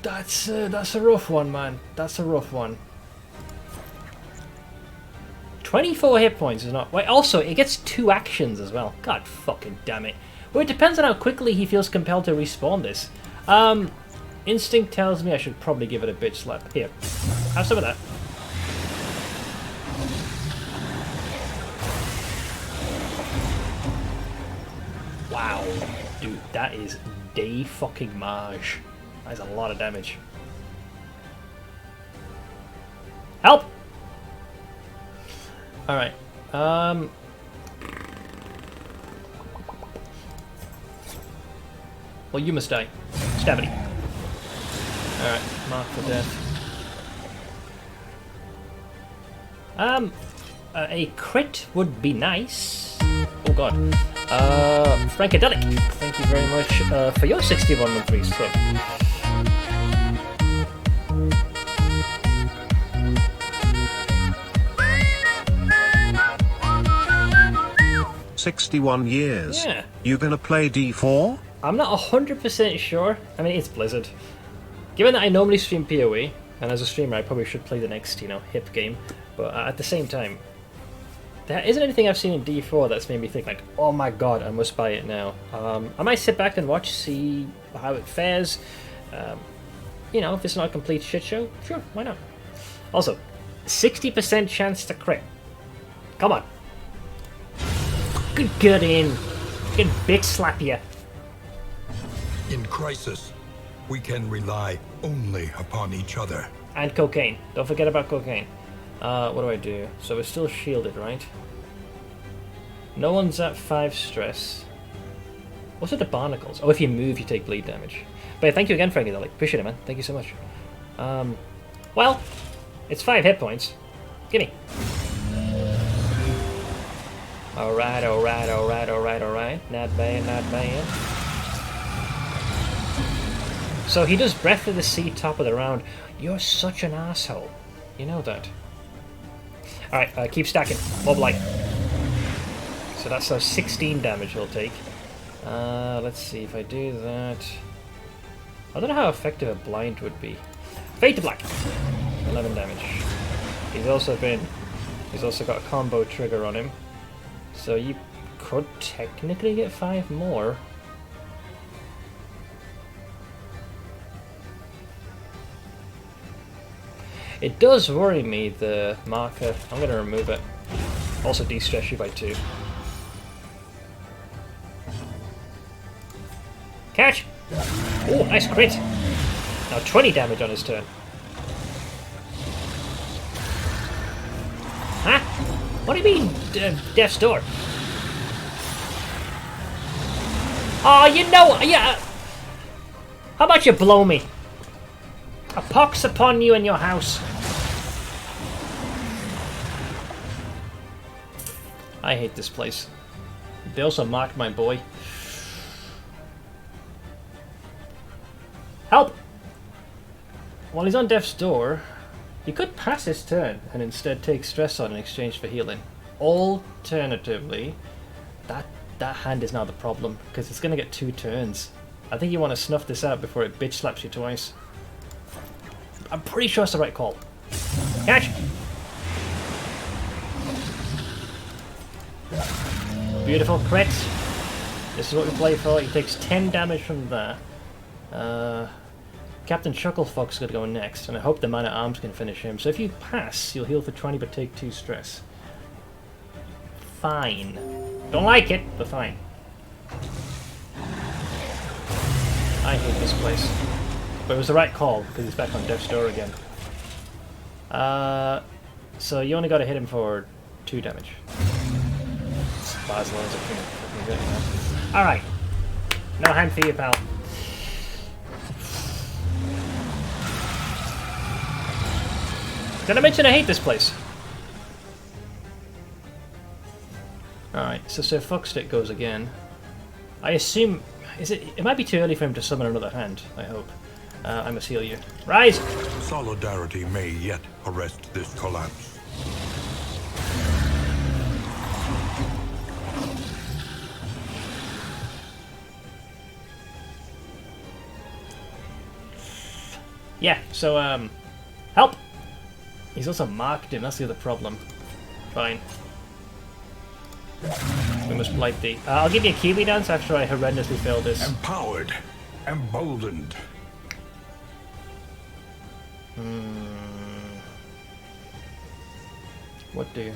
That's a rough one, man. That's a rough one. 24 hit points is not... Wait, also, it gets 2 actions as well. God fucking damn it. Well, it depends on how quickly he feels compelled to respawn this. Instinct tells me I should probably give it a bitch slap. Here, have some of that. Wow. Dude, that is day fucking marge. That is a lot of damage. Help! Alright. Well, you must die. Stabity. Alright, mark for death. A crit would be nice. Oh god. Frankadelic, thank you very much for your 61 monthly sub. 61 years. Yeah. You gonna play D4? I'm not 100% sure. I mean, it's Blizzard. Given that I normally stream PoE, and as a streamer I probably should play the next, hip game, but at the same time, there isn't anything I've seen in D4 that's made me think like, oh my god, I must buy it now. I might sit back and watch, see how it fares. If it's not a complete shit show, sure, why not? Also, 60% chance to crit. Come on. Get in. Get big slap you. In crisis, we can rely only upon each other. And cocaine. Don't forget about cocaine. What do I do? So we're still shielded, right? No one's at 5 stress. What's with the barnacles? Oh, if you move, you take bleed damage. But yeah, thank you again, Frankie. Appreciate it, man. Thank you so much. Well, it's 5 hit points. Gimme. Alright. Not bad. So he does Breath of the Sea top of the round. You're such an asshole. You know that. Alright, keep stacking. Mob light. So that's 16 damage he'll take. Let's see if I do that. I don't know how effective a blind would be. Fade to black. 11 damage. He's also got a combo trigger on him. So you could technically get 5 more. It does worry me, the marker. I'm going to remove it. Also de-stress you by 2. Catch! Oh, nice crit! Now 20 damage on his turn. Huh? What do you mean, Death's Door? Oh, you know, yeah. How about you blow me? A pox upon you and your house. I hate this place. They also marked my boy. Help! While he's on Death's Door, he could pass his turn and instead take stress on in exchange for healing. Alternatively, that hand is now the problem, because it's going to get 2 turns. I think you want to snuff this out before it bitch slaps you twice. I'm pretty sure it's the right call. Catch! Beautiful crit. This is what we play for. He takes 10 damage from that. Captain Chucklefox is going to go next, and I hope the man-at-arms can finish him. So if you pass, you'll heal for 20 but take 2 stress. Fine. Don't like it, but fine. I hate this place. But it was the right call, because he's back on Death's Door again. So you only got to hit him for 2 damage. About as long as it can get, you know. Alright. No hand for you, pal. Did I mention I hate this place? Alright, so Sir Fuckstick goes again. I assume... It might be too early for him to summon another hand, I hope. I must heal you. Rise! Solidarity may yet arrest this collapse. Yeah, so, help! He's also marked him, that's the other problem. Fine. We must blight thee. I'll give you a Kiwi dance after I horrendously fail this. Empowered, emboldened. What do?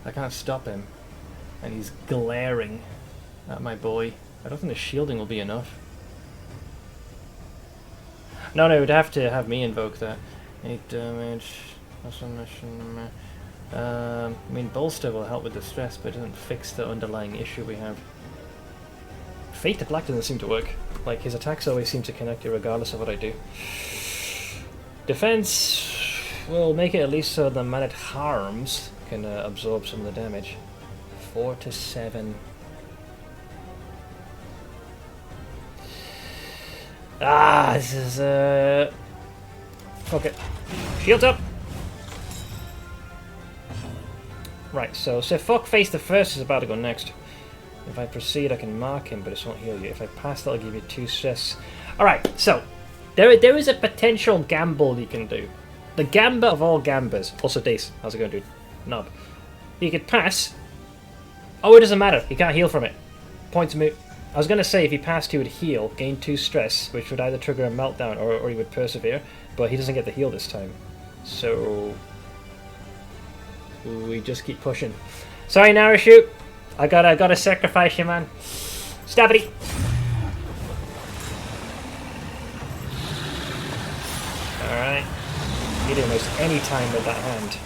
I can't stop him. And he's glaring at my boy. I don't think the shielding will be enough. No, it would have to have me invoke that. 8 damage. I mean, Bolster will help with the stress, but it doesn't fix the underlying issue we have. Fate to Black doesn't seem to work. Like, his attacks always seem to connect you regardless of what I do. Defense will make it at least so the man-at-arms can absorb some of the damage. 4 to 7. This is fuck it. Shield up! Right, so Fuck Face the First is about to go next. If I proceed, I can mark him, but it won't heal you. If I pass, that'll give you 2 stress. Alright, so there is a potential gamble you can do. The gamba of all gambas. Also, Dace, how's it going, dude? Knob. You could pass. Oh, it doesn't matter. He can't heal from it. Points moot. I was going to say if he passed, he would heal, gain 2 stress, which would either trigger a meltdown or he would persevere, but he doesn't get the heal this time. So we just keep pushing. Sorry, Narashoot. I gotta sacrifice you, man. Stabbity. Alright. You didn't waste any time with that hand.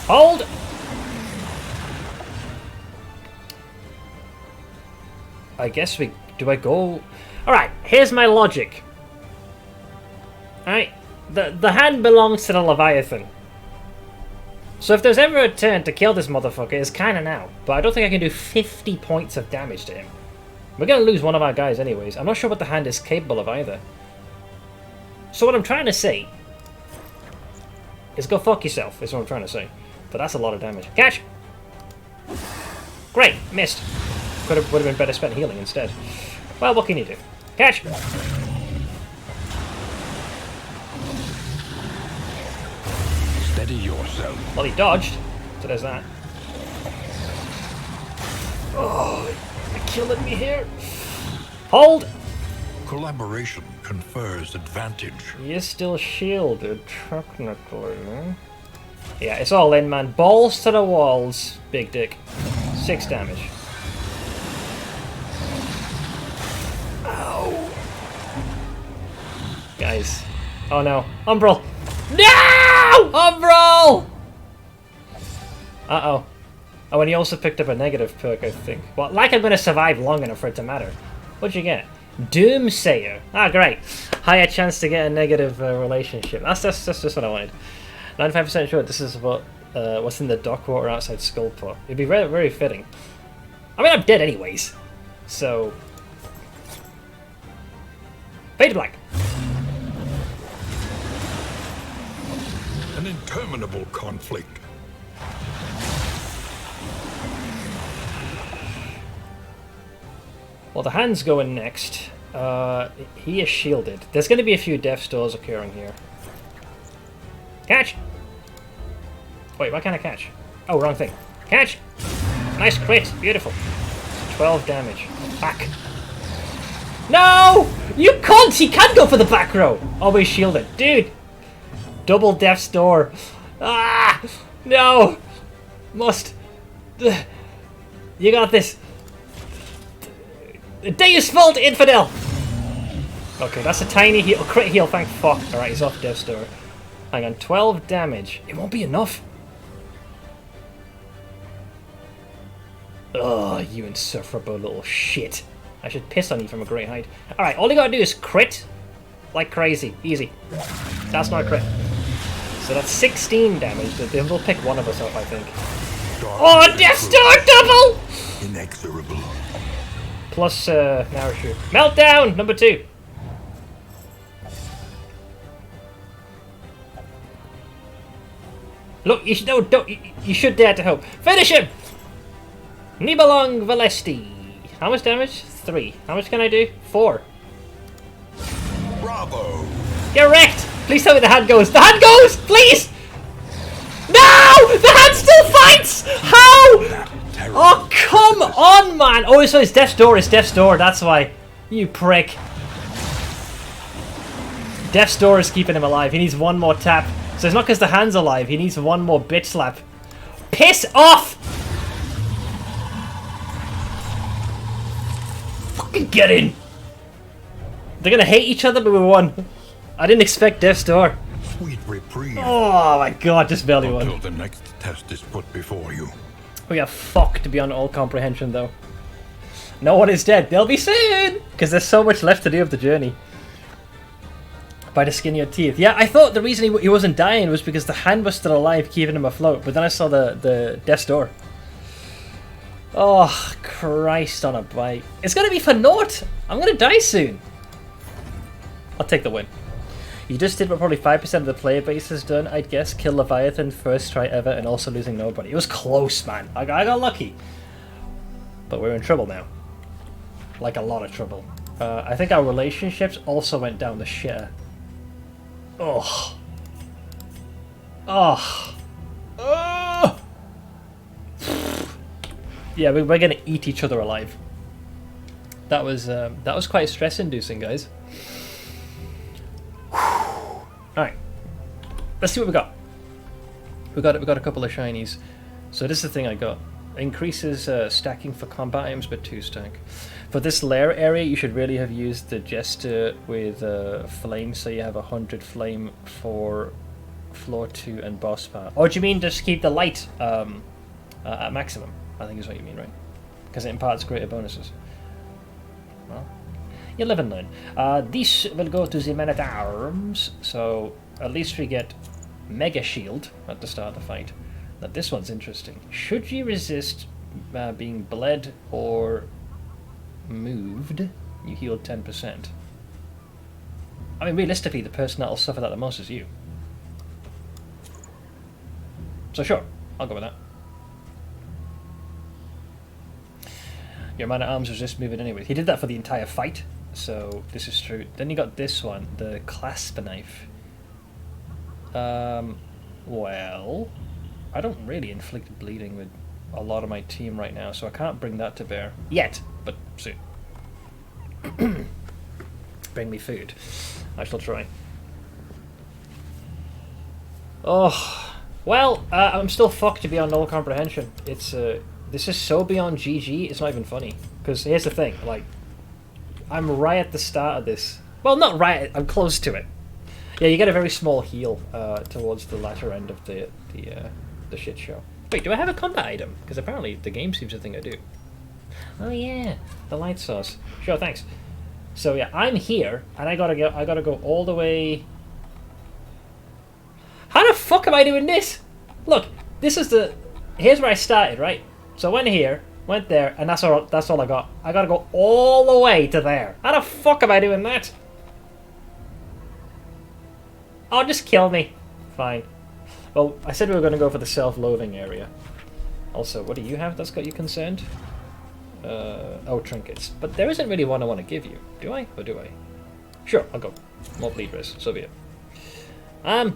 Hold! I guess we... Do I go... Alright, here's my logic. Alright, the hand belongs to the Leviathan. So if there's ever a turn to kill this motherfucker, it's kinda now. But I don't think I can do 50 points of damage to him. We're gonna lose one of our guys anyways. I'm not sure what the hand is capable of either. So what I'm trying to say is go fuck yourself, is what I'm trying to say. But that's a lot of damage. Catch! Great, missed. Would have been better spent healing instead. Well, what can you do? Catch! Steady yourself. Well, he dodged, so there's that. Oh, you're killing me here. Hold! Collaboration confers advantage. You're still shielded, technically. Yeah, it's all in, man. Balls to the walls, big dick. 6 damage. Ow! Guys. Oh no. Umbral! No! Umbral! Uh-oh. Oh, and he also picked up a negative perk, I think. Well, like I'm going to survive long enough for it to matter. What'd you get? Doomsayer. Ah, great. Higher chance to get a negative relationship. That's just what I wanted. 95% sure this is what's in the dock water outside Skullport. It'd be very, very fitting. I mean, I'm dead anyways. So... Fade to black. An interminable conflict. Well, the hand's going next. He is shielded. There's going to be a few death stores occurring here. Catch! Wait, why can't I catch? Oh, wrong thing. Catch! Nice crit. Beautiful. 12 damage. Back. No! You can't! He can go for the back row! Always shielded. Dude! Double death's door. Ah! No! Must. You got this. Deus Vult, infidel! Okay, that's a tiny heal. Crit heal, thank fuck. Alright, he's off death's door. Hang on, 12 damage. It won't be enough. Oh, you insufferable little shit. I should piss on you from a great height. Alright, all you gotta do is crit like crazy. Easy. That's not a crit. So that's 16 damage. They'll pick one of us up, I think. Oh, Death's Door double! Inexorable. Plus, Narashu. Meltdown! Number 2. Look, you should, no, don't, you should dare to hope. Finish him! Nibelung Valesti. How much damage? 3. How much can I do? 4. Bravo! Get wrecked! Please tell me the hand goes. The hand goes! Please! No! The hand still fights! How? Oh, come on, man! Oh, so it's Death's Door. It's Death's Door. That's why. You prick. Death's Door is keeping him alive. He needs one more tap. So it's not because the hand's alive. He needs one more bitch slap. Piss off! Fucking get in! They're gonna hate each other, but we won. I didn't expect Death's Door. Sweet reprieve. Oh my god, just barely won. Until the next test is put before you. We are fucked beyond all comprehension, though. No one is dead. They'll be soon! Because there's so much left to do of the journey. By the skin of your teeth. Yeah, I thought the reason he wasn't dying was because the hand was still alive, keeping him afloat. But then I saw the Death's Door. Oh, Christ on a bike. It's gonna be for naught! I'm gonna die soon. I'll take the win. You just did what probably 5% of the player base has done, I'd guess. Kill Leviathan, first try ever, and also losing nobody. It was close, man. I got lucky. But we're in trouble now. Like a lot of trouble. I think our relationships also went down the shitter. Oh. Oh. Oh. Yeah, we're gonna eat each other alive. That was quite stress-inducing, guys. Alright. Let's see what we got. We got a couple of shinies. So this is the thing I got. Increases stacking for combat items, but 2 stack. For this lair area, you should really have used the Jester with flame, so you have 100 flame for floor 2 and boss part. Or do you mean just keep the light at maximum? I think is what you mean, right? Because it imparts greater bonuses. well, you live and learn. This will go to the man-at-arms, so at least we get Mega Shield at the start of the fight. Now this one's interesting. Should you resist being bled or moved, you heal 10%. I mean, realistically, the person that'll suffer that the most is you. So sure, I'll go with that. Your man-at-arms resist moving anyway. He did that for the entire fight, so this is true. Then you got this one, the clasp knife. Well, I don't really inflict bleeding with a lot of my team right now, so I can't bring that to bear. Yet, but soon. Bring me food. I shall try. Oh, well, I'm still fucked to be on null comprehension. It's, this is so beyond GG, it's not even funny. Because here's the thing, like, I'm right at the start of this. Well, not right, I'm close to it. Yeah, you get a very small heal towards the latter end of the shit show. Wait, do I have a combat item? Because apparently the game seems to think I do. Oh yeah, the light source. Sure, thanks. So yeah, I'm here, and I gotta go all the way. How the fuck am I doing this? Look, this is the. Here's where I started, right? So I went here, went there, and that's all I got. I gotta go all the way to there. How the fuck am I doing that? Oh, just kill me. Fine. Well, I said we were going to go for the self-loathing area. Also, what do you have that's got you concerned? Oh, trinkets. But there isn't really one I want to give you. Do I? Or do I? Sure, I'll go. More bleed risk. So be it.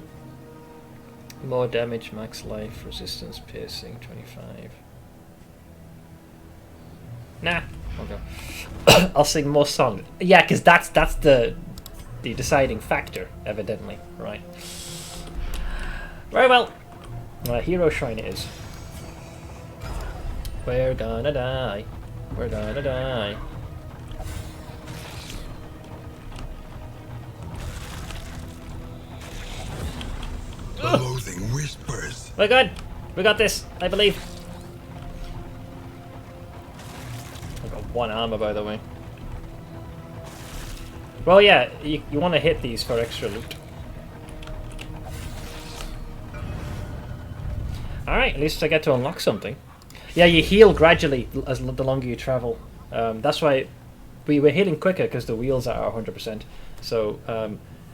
More damage, max life, resistance, piercing, 25. Nah, I'll go. I'll sing more songs. Yeah, because that's the deciding factor, evidently. Right. Very well. Hero Shrine it is. We're gonna die. We're gonna die. The loathing whispers. We're good. We got this, I believe. I've got one armor, by the way. Well, yeah, you want to hit these for extra loot. Alright, at least I get to unlock something. Yeah, you heal gradually as the longer you travel. That's why we were healing quicker, because the wheels are 100%. So,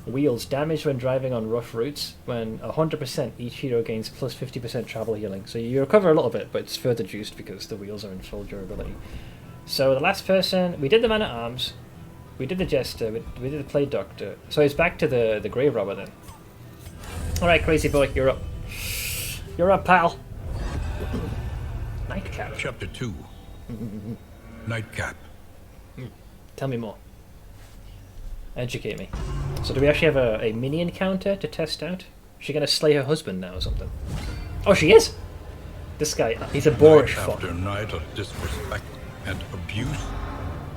wheels damage when driving on rough routes. When 100%, each hero gains plus 50% travel healing. So you recover a little bit, but it's further juiced because the wheels are in full durability. So the last person, we did the man-at-arms, we did the jester, we did the plague doctor. So it's back to the grave robber then. Alright, crazy boy, you're up. You're up, pal. Nightcap. Chapter 2. Nightcap. Tell me more. Educate me. So do we actually have a mini encounter to test out? Is she gonna slay her husband now or something? Oh, she is! This guy, he's a boorish fuck. After night of disrespect and abuse,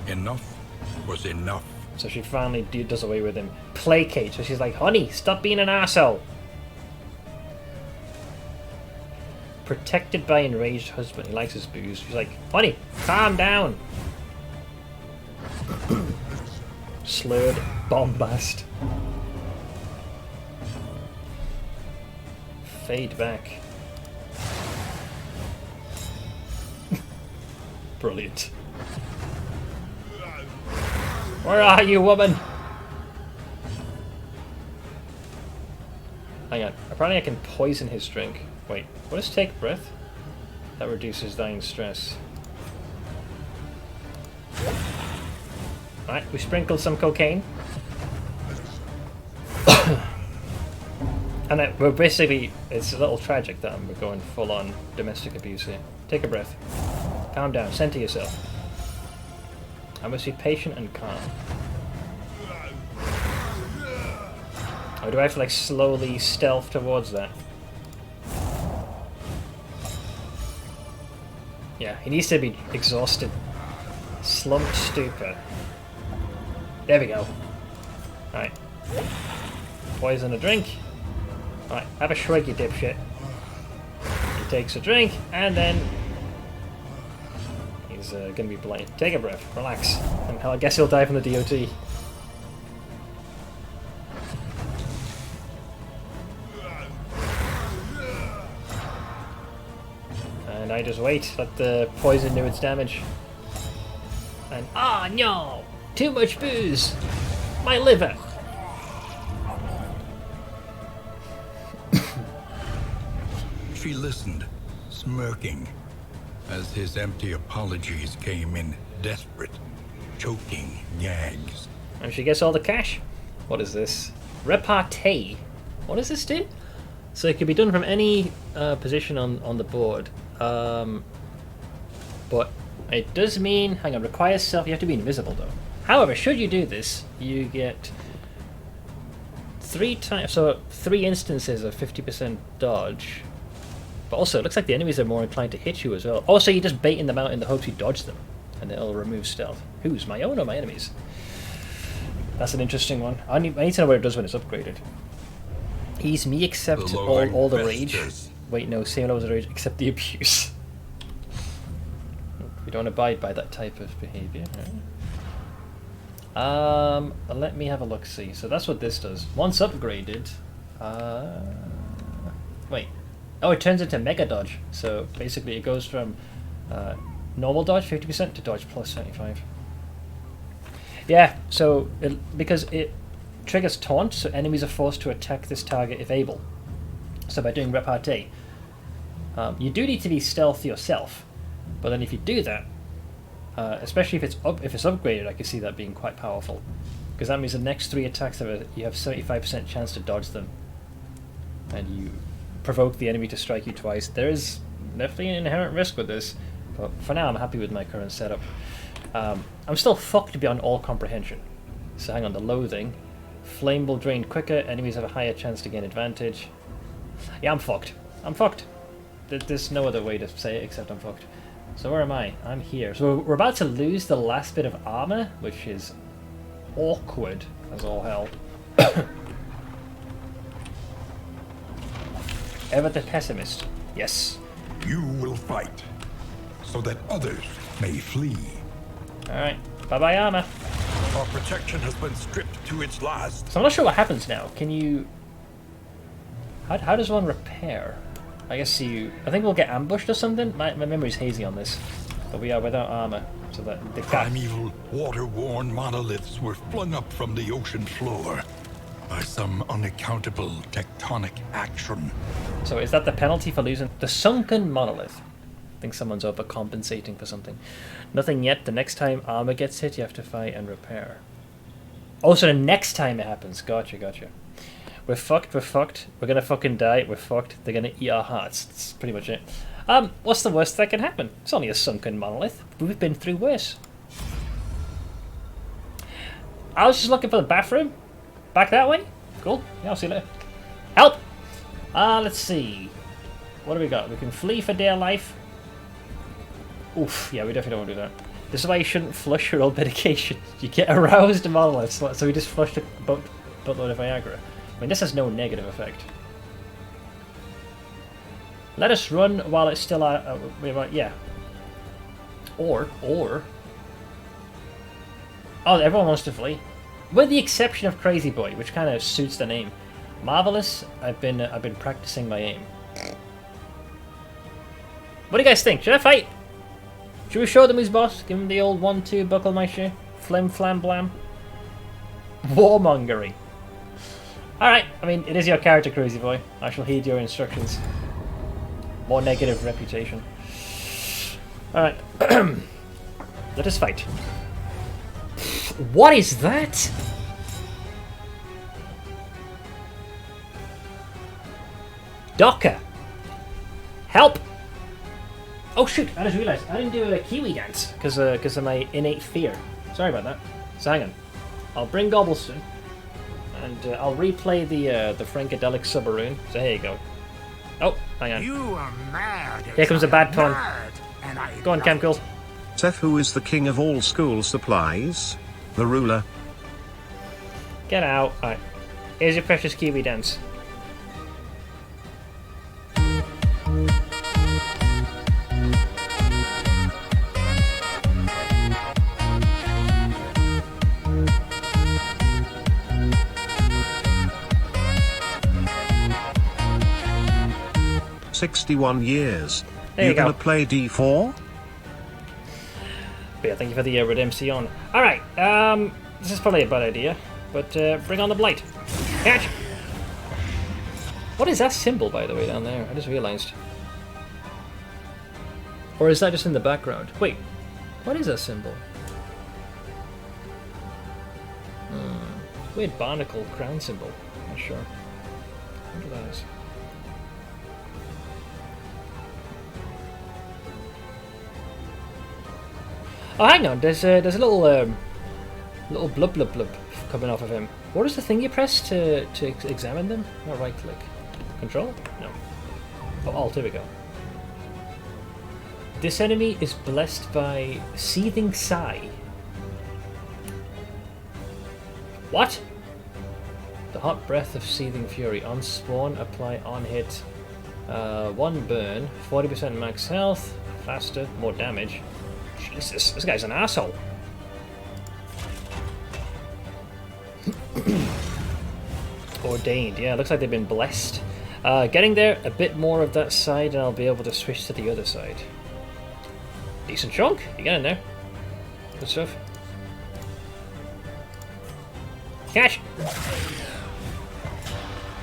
enough was enough. So she finally does away with him. Placate. So she's like, honey, stop being an arsehole. Protected by enraged husband. He likes his booze. She's like, honey, calm down. Slurred bombast. Fade back. Brilliant. Where are you, woman? Hang on. Apparently I can poison his drink. Wait, what is take breath? That reduces dying stress. Alright, we sprinkled some cocaine. And then we're basically, it's a little tragic that we're going full on domestic abuse here. Take a breath. Calm down, center yourself. I must be patient and calm. Or do I have to like slowly stealth towards that? Yeah, he needs to be exhausted. Slumped stupor. There we go. Alright. Poison a drink. Alright, have a shrug, you dipshit. He takes a drink, and then... he He's gonna be blind. Take a breath, relax. And I guess he'll die from the DOT. And I just wait, let the poison do its damage. And no! Too much booze! My liver! She listened, smirking, as his empty apologies came in desperate, choking gags. And she gets all the cash. What is this? Repartee. What does this do? So it can be done from any position on the board. But it does mean, hang on, requires self, you have to be invisible though. However, should you do this, you get 3 instances of 50% dodge. But also, it looks like the enemies are more inclined to hit you as well. Also, you're just baiting them out in the hopes you dodge them, and it'll remove stealth. Who's, my own or my enemies? That's an interesting one. I need to know what it does when it's upgraded. He's me except all the rage. Wait, no, same level as the rage except the abuse. We don't abide by that type of behavior. Right? Let me have a look. See. So that's what this does. Once upgraded, wait. Oh, it turns into mega dodge. So basically, it goes from normal dodge 50% to dodge plus 75. Yeah. So because it triggers taunt, so enemies are forced to attack this target if able. So by doing repartee, you do need to be stealth yourself. But then if you do that, especially if it's upgraded, I can see that being quite powerful, because that means the next 3 attacks you have 75% chance to dodge them, and you provoke the enemy to strike you twice. There is definitely an inherent risk with this, but for now I'm happy with my current setup. I'm still fucked beyond all comprehension. So hang on, the loathing. Flame will drain quicker, enemies have a higher chance to gain advantage. Yeah, I'm fucked. I'm fucked. There's no other way to say it except I'm fucked. So where am I? I'm here. So we're about to lose the last bit of armor, which is awkward as all hell. Ever the pessimist. Yes. You will fight, so that others may flee. Alright. Bye-bye armor. Our protection has been stripped to its last. So I'm not sure what happens now. Can you... How does one repair? I guess I think we'll get ambushed or something? My memory's hazy on this. But we are without armor. So that the primeval, water-worn monoliths were flung up from the ocean floor by some unaccountable tectonic action. So is that the penalty for losing? The sunken monolith. I think someone's overcompensating for something. Nothing yet. The next time armor gets hit, you have to fight and repair. Oh, so the next time it happens. Gotcha. We're fucked, we're gonna fucking die, we're fucked, they're gonna eat our hearts. That's pretty much it. What's the worst that can happen? It's only a sunken monolith. We've been through worse. I was just looking for the bathroom. Back that way? Cool. Yeah, I'll see you later. Help! Let's see. What do we got? We can flee for dear life. Oof, yeah, we definitely don't want to do that. This is why you shouldn't flush your old medication. You get aroused monoliths, so we just flushed a boatload of Viagra. I mean, this has no negative effect. Let us run while it's still yeah. Or... Oh, everyone wants to flee. With the exception of Crazy Boy, which kind of suits the name. Marvelous, I've been practicing my aim. What do you guys think? Should I fight? Should we show them who's boss? Give him the old 1-2, buckle my shoe. Flim flam blam. Warmongering. Alright, I mean, it is your character, Crazy Boy. I shall heed your instructions. More negative reputation. Alright. Let us fight. What is that? Docker! Help! Oh shoot, I just realised I didn't do a Kiwi dance because of my innate fear. Sorry about that. So hang on. I'll bring Gobblestone. And I'll replay the Frankadelic Subaroon. So here you go. Oh, hang on. You are mad. Here comes a bad pun. Go on, Camcool. Seth, who is the king of all school supplies? The ruler. Get out. Alright. Here's your precious Kiwi dance. 61 years. There you go. Gonna play D4? But yeah, thank you for the redemption. Alright, this is probably a bad idea, but bring on the blight. Catch! What is that symbol, by the way, down there? I just realised. Or is that just in the background? Wait, what is that symbol? Weird barnacle crown symbol. Not sure. I wonder what that is. Oh, hang on. There's a little little blub blub blub coming off of him. What is the thing you press to examine them? Not right click. Control? No. Oh, Alt. Here we go. This enemy is blessed by seething sigh. What? The hot breath of seething fury. On spawn, apply on hit. 1 burn, 40% max health, faster, more damage. Jesus, this guy's an asshole. Ordained, yeah, looks like they've been blessed. Getting there, a bit more of that side, and I'll be able to switch to the other side. Decent chunk, you get in there. Good stuff. Catch!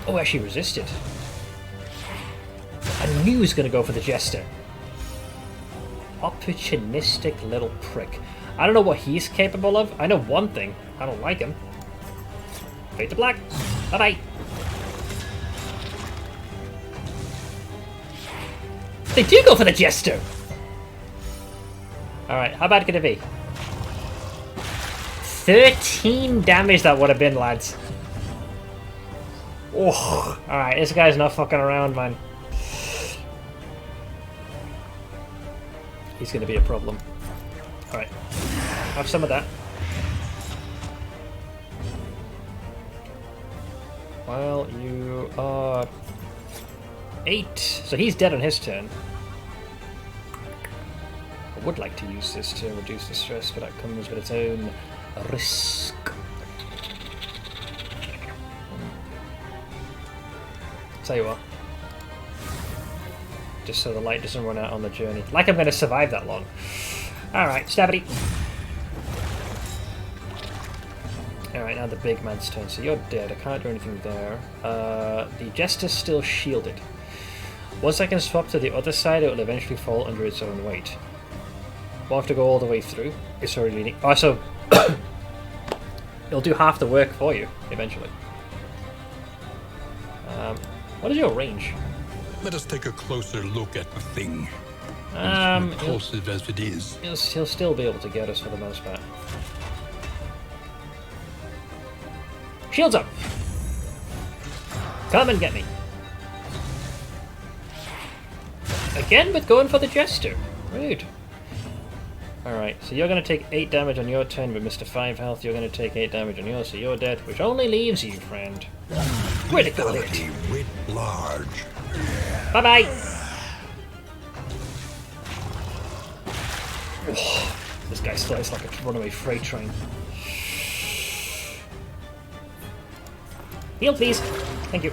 Oh, actually resisted. I knew he was going to go for the Jester. Opportunistic little prick. I don't know what he's capable of. I know one thing. I don't like him. Fade to black. Bye-bye. They do go for the Jester! Alright, how bad could it be? 13 damage that would have been, lads. Oh, alright, this guy's not fucking around, man. He's gonna be a problem. Alright, have some of that. Well, you are 8, so he's dead on his turn. I would like to use this to reduce the stress, but that comes with its own risk. Tell you what. Just so the light doesn't run out on the journey. Like I'm going to survive that long. Alright, Stabity. Alright, now the big man's turn. So you're dead. I can't do anything there. The Jester's still shielded. Once I can swap to the other side, it will eventually fall under its own weight. We'll have to go all the way through. It's already leading. Oh, so it'll do half the work for you, eventually. What is your range? Let us take a closer look at the thing. As repulsive as it is. He'll still be able to get us for the most part. Shields up! Come and get me. Again with going for the Jester. Rude. Alright, so you're going to take 8 damage on your turn with Mr. 5 health. You're going to take 8 damage on yours, so you're dead, which only leaves you, friend. Critical hit. Writ large. Bye-bye! Oh, this guy slides like a runaway freight train. Heal, please. Thank you.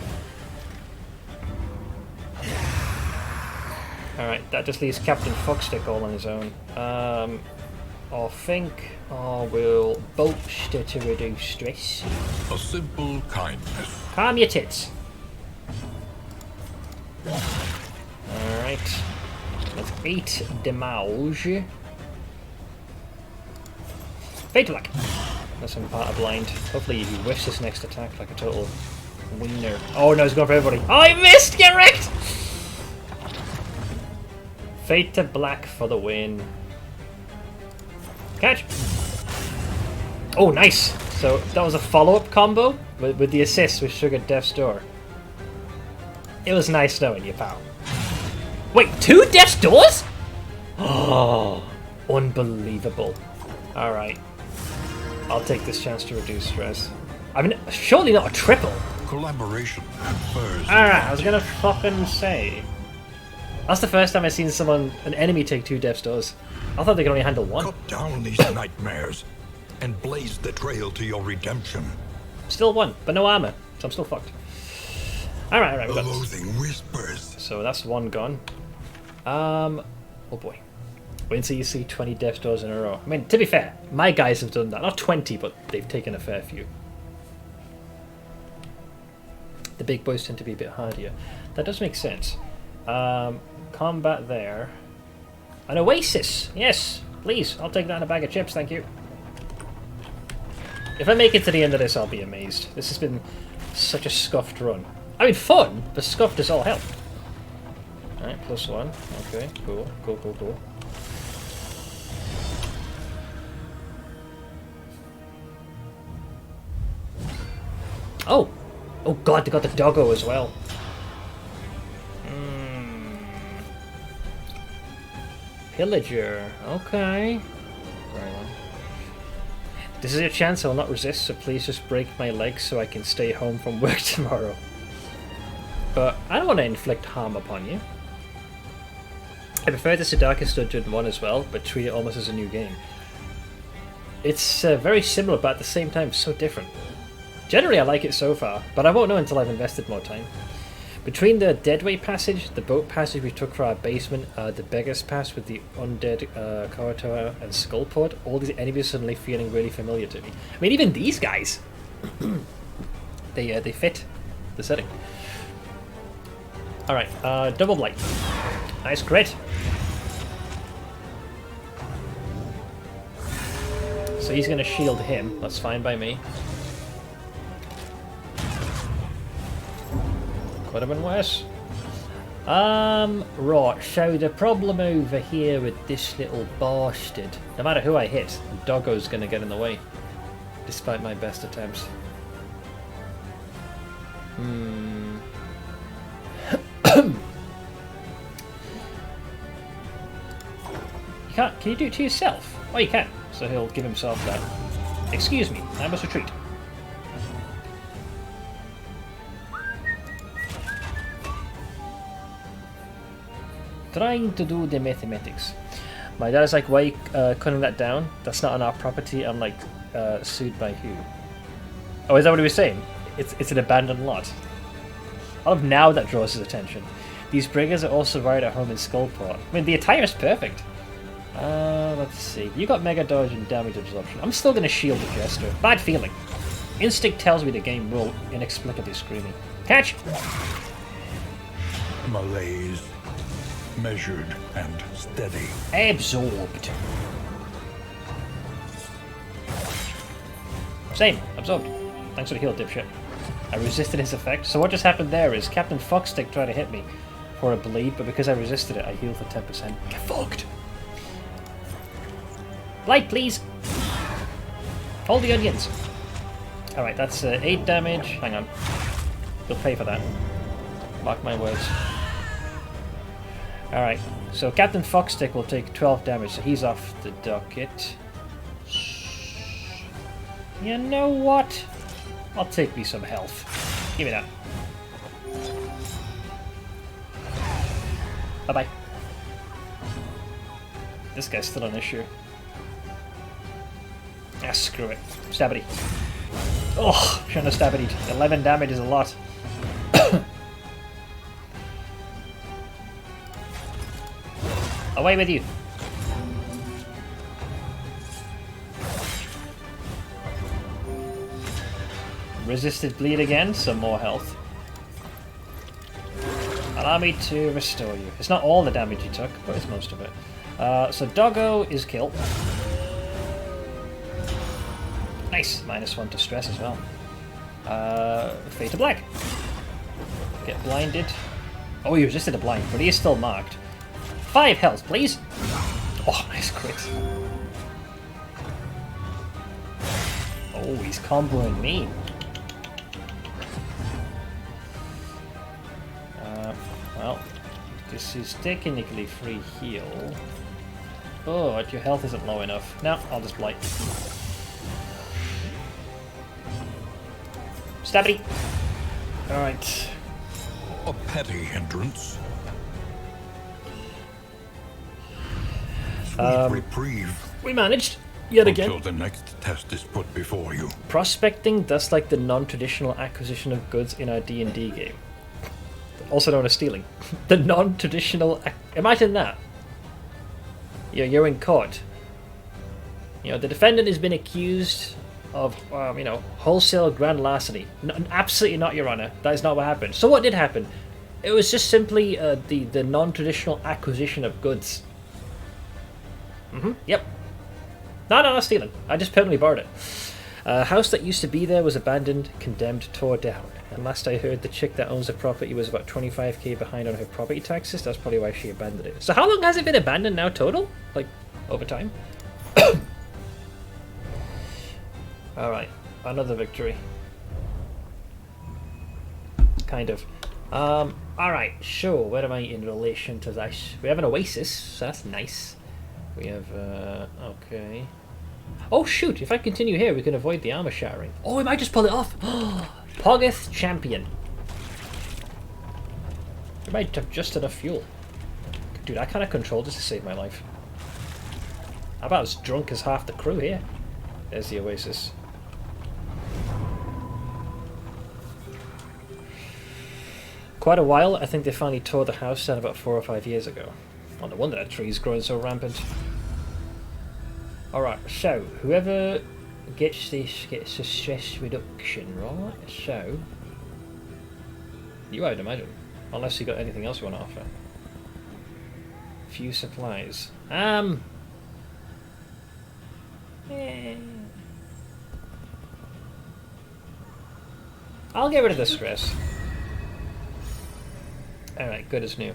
Alright, that just leaves Captain Fuckstick all on his own. I think I will bolster to reduce stress. A simple kindness. Calm your tits. Alright. That's 8 damage. Fatal Attack. That's some part of blind. Hopefully he whiffs this next attack like a total wiener. Oh no, he's going for everybody. Oh, I missed! Get wrecked! Fade to black for the win. Catch! Oh, nice! So that was a follow-up combo with the assist with Sugar Death's Door. It was nice knowing you, pal. Wait, 2 Death's Doors?! Oh, unbelievable. Alright. I'll take this chance to reduce stress. I mean, surely not a triple. Collaboration confers. Alright, I was gonna fucking say. That's the first time I've seen an enemy take 2 Death's Doors. I thought they could only handle 1. Cut down these nightmares and blaze the trail to your redemption. Still 1, but no armor, so I'm still fucked. Alright, we got this. Loathing whispers. So that's one gone. Oh boy. Wait until you see 20 death doors in a row. I mean, to be fair, my guys have done that. Not 20, but they've taken a fair few. The big boys tend to be a bit hardier. That does make sense. Combat there. An oasis! Yes, please. I'll take that in a bag of chips, thank you. If I make it to the end of this, I'll be amazed. This has been such a scuffed run. I mean, fun, but scuffed as all hell. Alright, +1. Okay, cool, cool, cool, cool. Oh! Oh god, they got the doggo as well. Pillager. Okay. Very well. This is a chance I will not resist, so please just break my legs so I can stay home from work tomorrow. But I don't want to inflict harm upon you. I prefer this to Darkest Dungeon 1 as well, but treat it almost as a new game. It's very similar, but at the same time so different. Generally I like it so far, but I won't know until I've invested more time. Between the Deadway passage, the boat passage we took for our basement, the Beggar's Pass with the undead Kawatoa and Skullport, all these enemies suddenly feeling really familiar to me. I mean, even these guys, they fit the setting. All right, double blight. Nice crit. So he's going to shield him. That's fine by me. Could have been worse. Right, so the problem over here with this little bastard, no matter who I hit, the doggo's gonna get in the way. Despite my best attempts. You can't, can you do it to yourself? Oh, you can. So he'll give himself that. Excuse me, I must retreat. Trying to do the mathematics. My dad's like, why are you cutting that down? That's not on our property. I'm like, sued by who? Oh, is that what he was saying? It's an abandoned lot. I love now that draws his attention. These briggers are also right at home in Skullport. I mean, the attire is perfect. Let's see. You got Mega Dodge and Damage Absorption. I'm still going to shield the Jester. Bad feeling. Instinct tells me the game will inexplicably screaming. Catch! Malaise. Measured and steady. Absorbed. Same. Absorbed. Thanks for the heal, dipshit. I resisted his effect. So what just happened there is Captain Fuckstick tried to hit me for a bleed, but because I resisted it, I healed for 10%. Get fucked! Blight, please! Hold the onions! Alright, that's 8 damage. Hang on. You'll pay for that. Mark my words. Alright, so Captain Fuckstick will take 12 damage, so he's off the docket. You know what? I'll take me some health. Give me that. Bye-bye. This guy's still an issue. Ah, screw it. Stabity. Oh, shouldn't have stabbity'd. 11 damage is a lot. Away with you. Resisted bleed again, some more health. Allow me to restore you. It's not all the damage you took, but it's most of it. So Doggo is killed. Nice, -1 to stress as well. Fade to black. Get blinded. Oh, he resisted a blind, but he is still marked. 5 health, please. Oh, nice crit. Oh, he's comboing me. Well, this is technically free heal. Oh, but your health isn't low enough. No, I'll just blight. Stabby. Alright. A petty hindrance. Sweet reprieve. We managed. Yet again. Until the next test is put before you. Prospecting, that's like the non-traditional acquisition of goods in our D&D game. also known as stealing. The non-traditional... Imagine that. You're in court. You know, the defendant has been accused of, you know, wholesale grand larceny. Absolutely not, Your Honor. That is not what happened. So what did happen? It was just simply the non-traditional acquisition of goods. Yep. No, not stealing. I just permanently borrowed it. A house that used to be there was abandoned, condemned, tore down. And last I heard, the chick that owns the property was about 25k behind on her property taxes. That's probably why she abandoned it. So how long has it been abandoned now total? Like, over time? Alright, another victory. Kind of. Alright, sure, where am I in relation to this? We have an oasis, so that's nice. We have, okay. Oh shoot, if I continue here we can avoid the armor shattering. Oh, we might just pull it off! Poggeth Champion. We might have just enough fuel. Dude, I kind of controlled this to save my life. I'm about as drunk as half the crew here. There's the oasis. Quite a while. I think they finally tore the house down about 4 or 5 years ago. Well, no wonder that tree's growing so rampant. Alright, so whoever gets this gets a stress reduction, right? So you, I'd imagine. Unless you got anything else you want to offer. Few supplies. I'll get rid of the stress. Alright, good as new.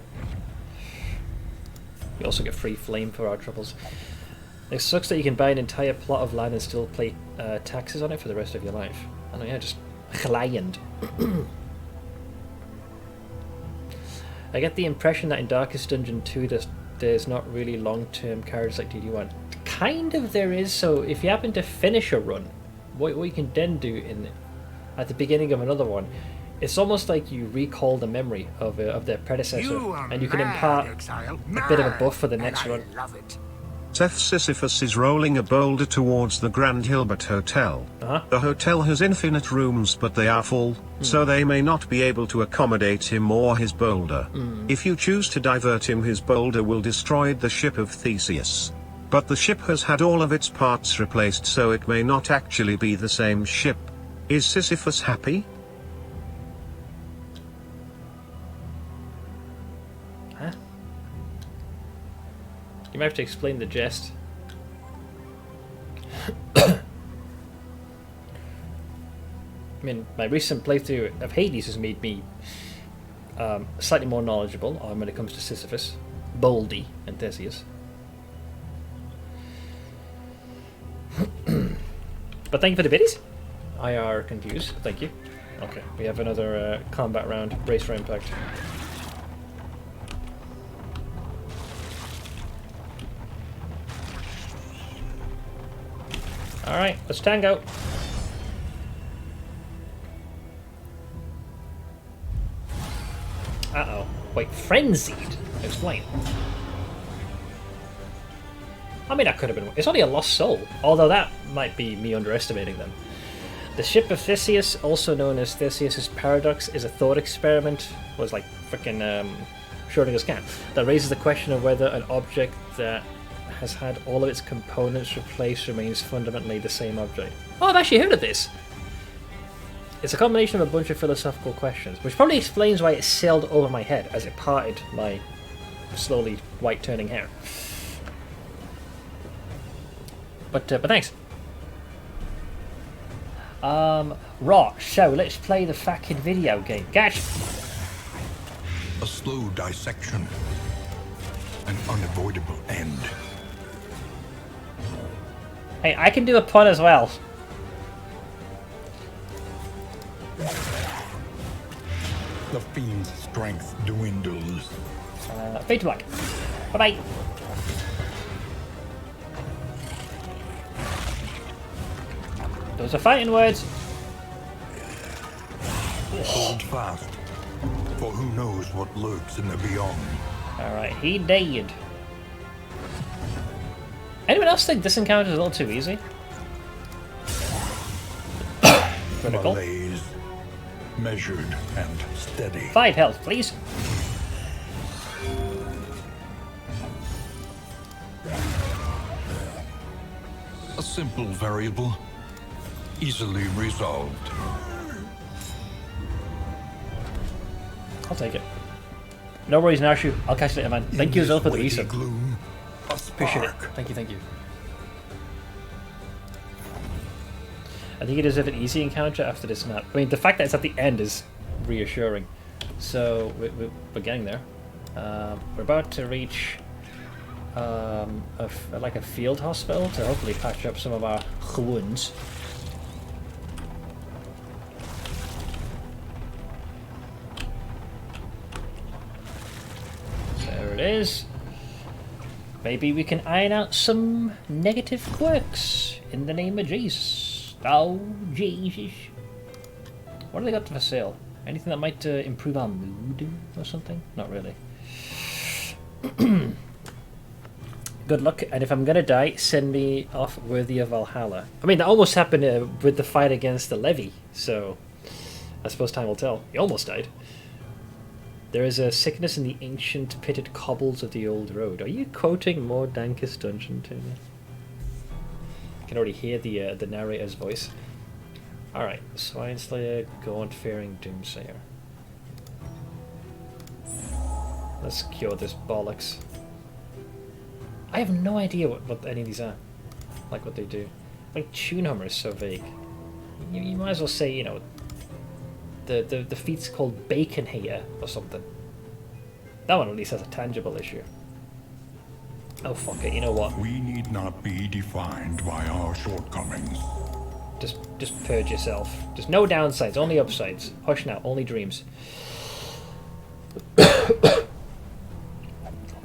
You also get free flame for our troubles. It sucks that you can buy an entire plot of land and still pay taxes on it for the rest of your life. I know, yeah, just client. I get the impression that in Darkest Dungeon 2 there's not really long-term cards like DD1. Kind of there is, so if you happen to finish a run, what you can then do at the beginning of another one, it's almost like you recall the memory of their predecessor, and you can impart a bit of a buff for the next run. Seth Sisyphus is rolling a boulder towards the Grand Hilbert Hotel. The hotel has infinite rooms, but they are full, so they may not be able to accommodate him or his boulder. If you choose to divert him, his boulder will destroy the ship of Theseus. But the ship has had all of its parts replaced, so it may not actually be the same ship. Is Sisyphus happy? Huh? You might have to explain the jest. I mean, my recent playthrough of Hades has made me slightly more knowledgeable when it comes to Sisyphus, Baldy, and Theseus. But thank you for the biddies. I are confused. Thank you. Okay, we have another combat round. Brace for impact. Alright, let's tango. Uh-oh. Wait, frenzied? Explain. I mean, that could have been... It's only a lost soul, although that might be me underestimating them. The ship of Theseus, also known as Theseus's Paradox, is a thought experiment, was like frickin' Schrodinger's cat, that raises the question of whether an object that has had all of its components replaced remains fundamentally the same object. Oh, I've actually heard of this! It's a combination of a bunch of philosophical questions, which probably explains why it sailed over my head as it parted my slowly white turning hair. But thanks. Right, so let's play the fucking video game. Catch! A slow dissection. An unavoidable end. Hey, I can do a pun as well. The fiend's strength dwindles. Fade to black. Bye-bye. Those are fighting words. Hold fast, for who knows what lurks in the beyond. Alright, he died. Anyone else think this encounter is a little too easy? Critical. Malaise, measured and steady. 5 health, please. A simple variable, easily resolved. I'll take it. No worries, Narshu. I'll catch you later, man. Thank you as well for the Weighty research. gloom, a Appreciate it. spark. Thank you, thank you. I think it is an easy encounter after this map. I mean, the fact that it's at the end is reassuring. So, we're getting there. We're about to reach like a field hospital to hopefully patch up some of our wounds. There it is. Maybe we can iron out some negative quirks in the name of Jesus. Oh, Jesus. What do they got for sale? Anything that might improve our mood or something? Not really. Good luck, and if I'm gonna die, send me off worthy of Valhalla. I mean, that almost happened with the fight against the Levy, so I suppose time will tell. He almost died. There is a sickness in the ancient pitted cobbles of the old road. Are you quoting more Dankest Dungeon to me? I can already hear the narrator's voice. Alright, Swine Slayer, Gaunt-Fearing Doomsayer. Let's cure this bollocks. I have no idea what any of these are. Like what they do. Like Tunehummer is so vague. You might as well say, you know, the feat's called Bacon Hater or something. That one at least has a tangible issue. Oh fuck it, you know what? We need not be defined by our shortcomings. Just purge yourself. Just no downsides, only upsides. Hush now, only dreams.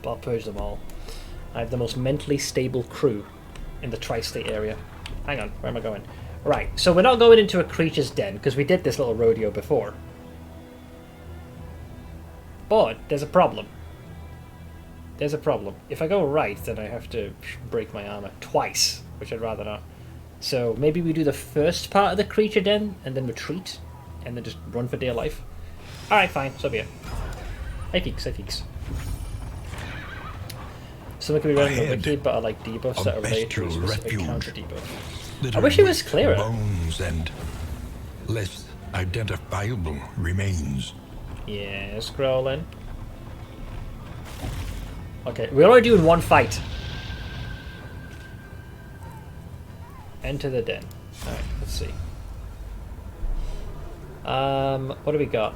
I'll purge them all. I have the most mentally stable crew in the tri-state area. Hang on, where am I going? Right, so we're not going into a creature's den, because we did this little rodeo before. But there's a problem. There's a problem. If I go right, then I have to break my armor twice, which I'd rather not. So maybe we do the first part of the creature den, and then retreat, and then just run for dear life. Alright, fine, so be it. Hey peaks, hey peaks. Someone could be running a wiki, but I like debuffs that are related to a specific counter debuff. I wish it was clearer. Bones and less identifiable remains. Yeah, scrolling. Okay, we're only doing one fight. Enter the den. Alright, let's see. What do we got?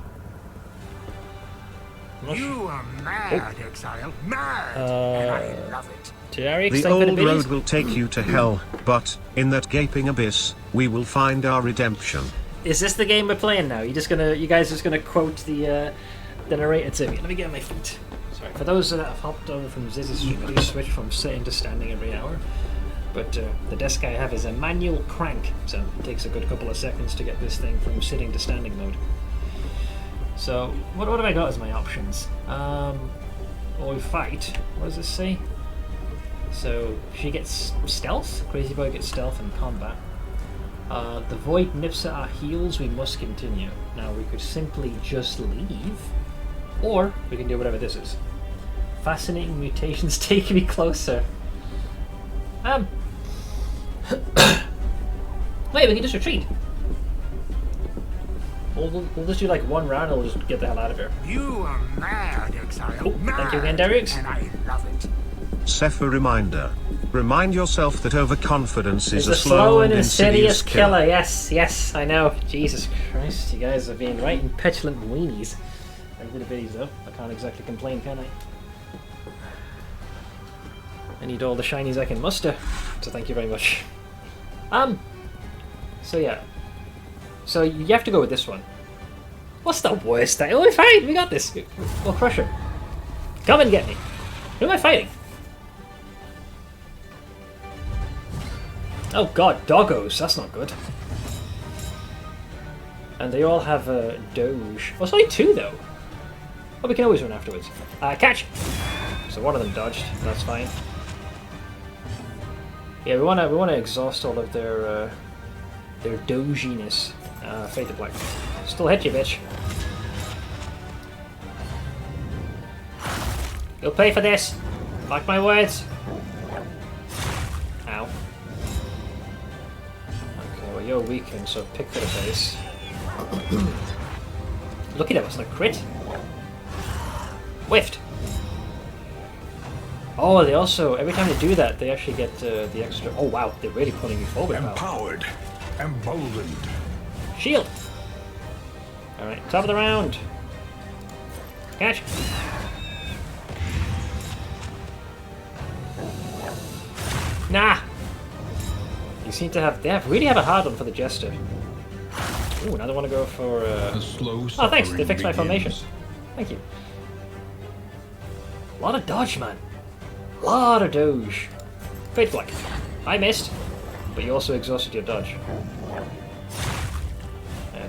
You are mad, exile. Mad! And I love it. The old road will take you to hell, but in that gaping abyss, we will find our redemption. Is this the game we're playing now? You guys just gonna quote the narrator to me? Let me get on my feet. Sorry, for those that have hopped over from Ziz's stream, I do switch from sitting to standing every hour. But the desk I have is a manual crank, so it takes a good couple of seconds to get this thing from sitting to standing mode. So, what have I got as my options? Well, we fight. What does this say? So, she gets stealth. Crazy Boy gets stealth and combat. The void nips at our heels, we must continue. Now, we could simply just leave, or we can do whatever this is. Fascinating mutations take me closer. Wait, we can just retreat. We'll just do like one round and we'll just get the hell out of here. You are mad, exile. Oh, mad. thank you again, Darius. And I love it. Seth, a reminder. Remind yourself that overconfidence is It's a slow and insidious insidious killer. Yes, I know. Jesus Christ, you guys are being right and petulant weenies. And little bitties though. I can't exactly complain, can I? I need all the shinies I can muster. So thank you very much. So yeah. So you have to go with this one. What's the worst thing? Oh, fine, we got this. We'll crush her. Come and get me. Who am I fighting? Oh god, doggos. That's not good. And they all have a doge. Oh, it's only two though. Oh, we can always run afterwards. Catch! So one of them dodged. That's fine. Yeah, we wanna exhaust all of their doginess. Fade to black. Still hit you, bitch. You'll pay for this. Mark my words. Ow. you're weakened, so pick for the face. Lucky that wasn't a crit. Whiffed. Oh, they also, every time they do that, they actually get the extra... Oh wow, they're really pulling you forward now. Empowered, emboldened. Shield! Alright, top of the round. Catch! Nah! You seem to have... They really have a hard one for the Jester. Ooh, now they want to go for... A slow Oh, thanks, they fixed my suffering formation. begins. Thank you. A lot of dodge, man. A lot of dodge. Fate Flick. I missed, but you also exhausted your dodge.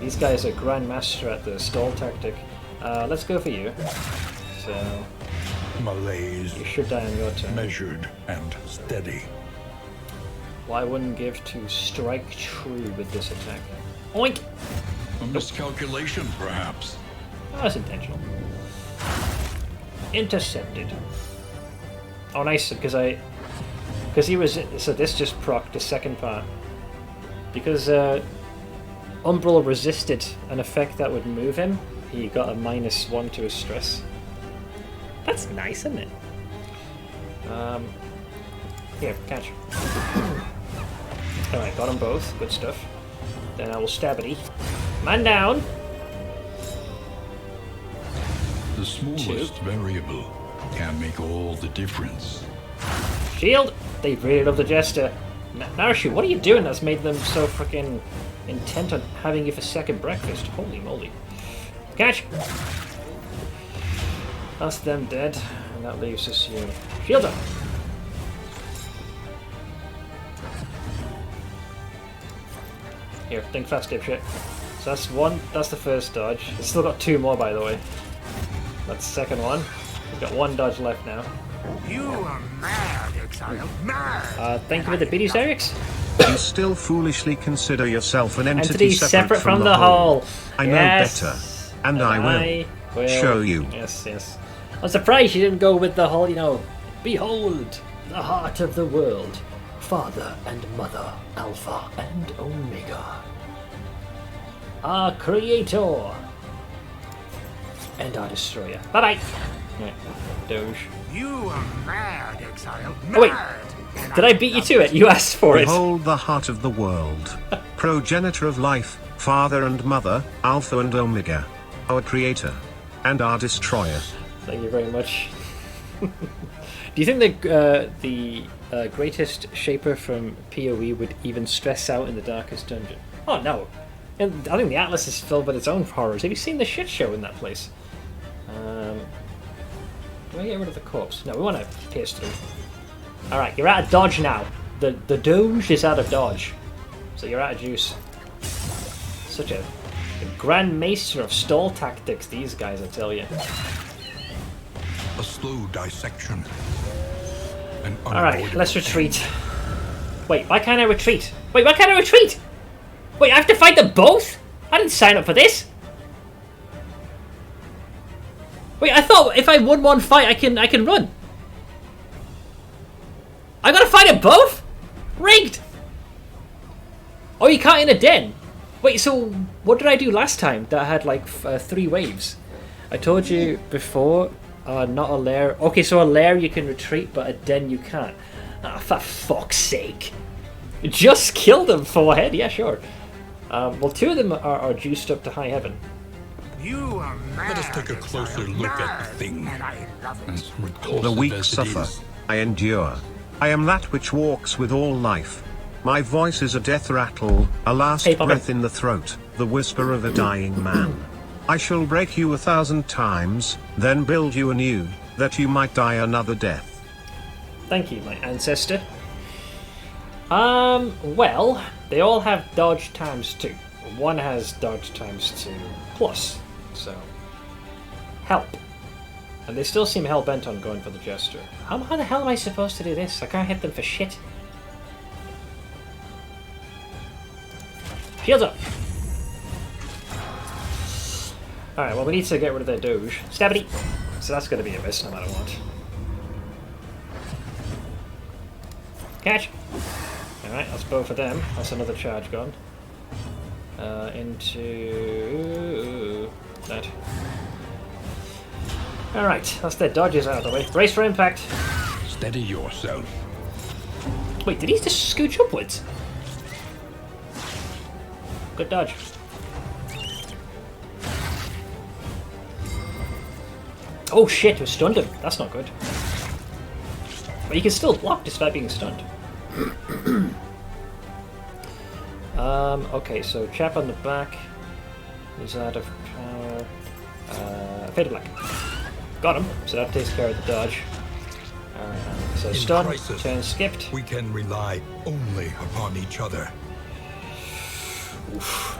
These guys are grandmaster at the stall tactic. Let's go for you. So Malaise, you should die on your turn. measured and steady. Well, I wouldn't give to strike true with this attack. Oink! A miscalculation, perhaps. Oh, that's intentional. Intercepted. Oh, nice, because he was... So this just procced the second part. Because Umbral resisted an effect that would move him, he got a -1 to his stress. That's nice, isn't it? Here, catch. Alright, got them both. Good stuff. Then I will stabity. Man down! The smallest variable can make all the difference. Shield! They really love the Jester. Narshu, what are you doing that's made them so freaking intent on having you for second breakfast? Holy moly. Catch! That's them dead, and that leaves us you. Shield up! Here, think fast, dipshit. So that's one, that's the first dodge. It's still got 2 more, by the way. That's the second one. We've got 1 dodge left now. You are mad, exile. Mad! Thank you for the biddies, Erics. You still foolishly consider yourself an entity separate from the whole. I know better, and I will show you. Yes, yes. I'm surprised you didn't go with the whole, behold, the heart of the world, Father and Mother, Alpha and Omega, our Creator and our Destroyer. Bye-bye. Right, Doge. You are mad, exile. Mad! Oh wait, did I beat you to it? You asked for it. Behold the heart of the world, progenitor of life, Father and Mother, Alpha and Omega, our Creator and our Destroyer. Thank you very much. Do you think the greatest shaper from PoE would even stress out in the darkest dungeon? Oh no. And I think the Atlas is filled with its own horrors. Have you seen the shit show in that place? Do I get rid of the corpse? No, we want to pierce through. Alright, you're out of dodge now. The Doge is out of dodge. So you're out of juice. Such a grand maester of stall tactics, these guys, I tell you. A slow dissection. An Alright, unavoidable let's retreat. Wait, why can't I retreat? Wait, why can't I retreat? Wait, I have to fight them both? I didn't sign up for this. Wait, I thought if I won one fight, I can run. I gotta fight them both? Rigged. Oh, you can't in a den. Wait, so what did I do last time that I had like 3 waves? I told you before, not a lair. Okay, so a lair you can retreat, but a den you can't. Ah, for fuck's sake. Just kill them, forehead. Yeah, sure. Well, 2 of them are juiced up to high heaven. You are mad. Let us take a closer exile. look at Mad, the thing. And I love it. As repulsive The weak as it suffer, is. I endure. I am that which walks with all life. My voice is a death rattle, a last Hey, Papa. breath in the throat, the whisper of a dying man. I shall break you 1,000 times, then build you anew, that you might die another death. Thank you, my ancestor. Well, they all have dodge times 2. One has dodge times 2 plus, so help. And they still seem hell-bent on going for the Jester. How the hell am I supposed to do this? I can't hit them for shit. Shields up! Alright, well we need to get rid of their Doge. Stabity! So that's going to be a miss no matter what. Catch! Alright, that's both of them. That's another charge gone. into that. Alright, that's their dodges out of the way. Brace for impact. Steady yourself. Wait, did he just scooch upwards? Good dodge. Oh shit, we stunned him. That's not good. But you can still block despite being stunned. Okay, so chap on the back. He's out of power. Fade to black. Got him, so that takes care of the dodge. So In stun, crisis, turn skipped. we can rely only upon each other. Oof.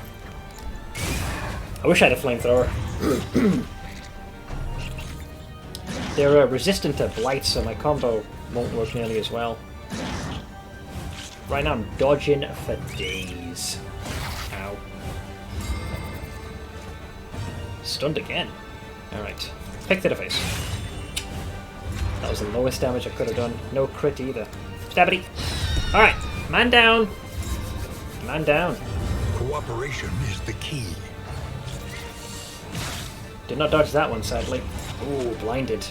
I wish I had a flamethrower. They're resistant to blight, so my combo won't work nearly as well. Right now I'm dodging for days. Ow. Stunned again. Alright. Pick to the face. That was the lowest damage I could have done. No crit either. Stabity! Alright, man down! Man down. Cooperation is the key. Did not dodge that one, sadly. Ooh, blinded.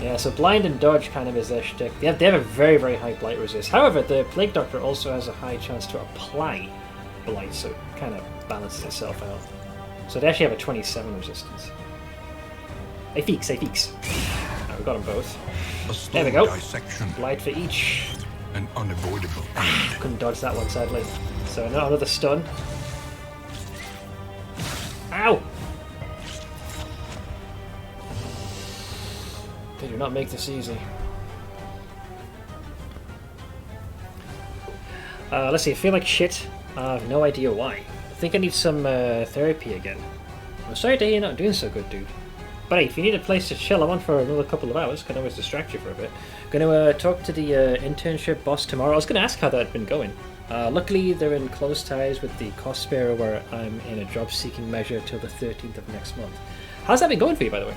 Yeah, so blind and dodge kind of is their shtick. They have a very, very high blight resist. However, the Plague Doctor also has a high chance to apply blight, so it kind of balances itself out. So they actually have a 27 resistance. Hey, Feeks, hey, Feeks. Right, we got them both. A slow There we go. dissection, Blight for each. an unavoidable end. Couldn't dodge that one, sadly. So now another stun. Ow! They do not make this easy. Let's see, I feel like shit. I have no idea why. I think I need some therapy again. I'm sorry to hear you're not doing so good, dude. But hey, if you need a place to chill, I'm on for another couple of hours. Can always distract you for a bit. Gonna talk to the internship boss tomorrow. I was gonna ask how that had been going. Luckily, they're in close ties with the cost bearer where I'm in a job-seeking measure till the 13th of next month. How's that been going for you, by the way?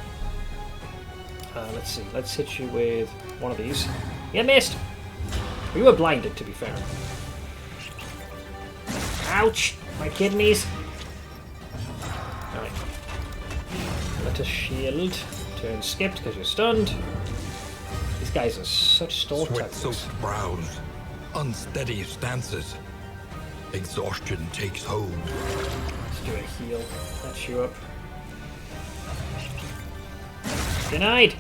Let's see. Let's hit you with one of these. Yeah, missed! We were blinded, to be fair. Ouch! My kidneys! Alright. Let us shield. Turn skipped because you're stunned. These guys are such stall tactics. Sweat-soaked brows, unsteady stances. Exhaustion takes hold. Let's do a heal. Patch you up. Denied!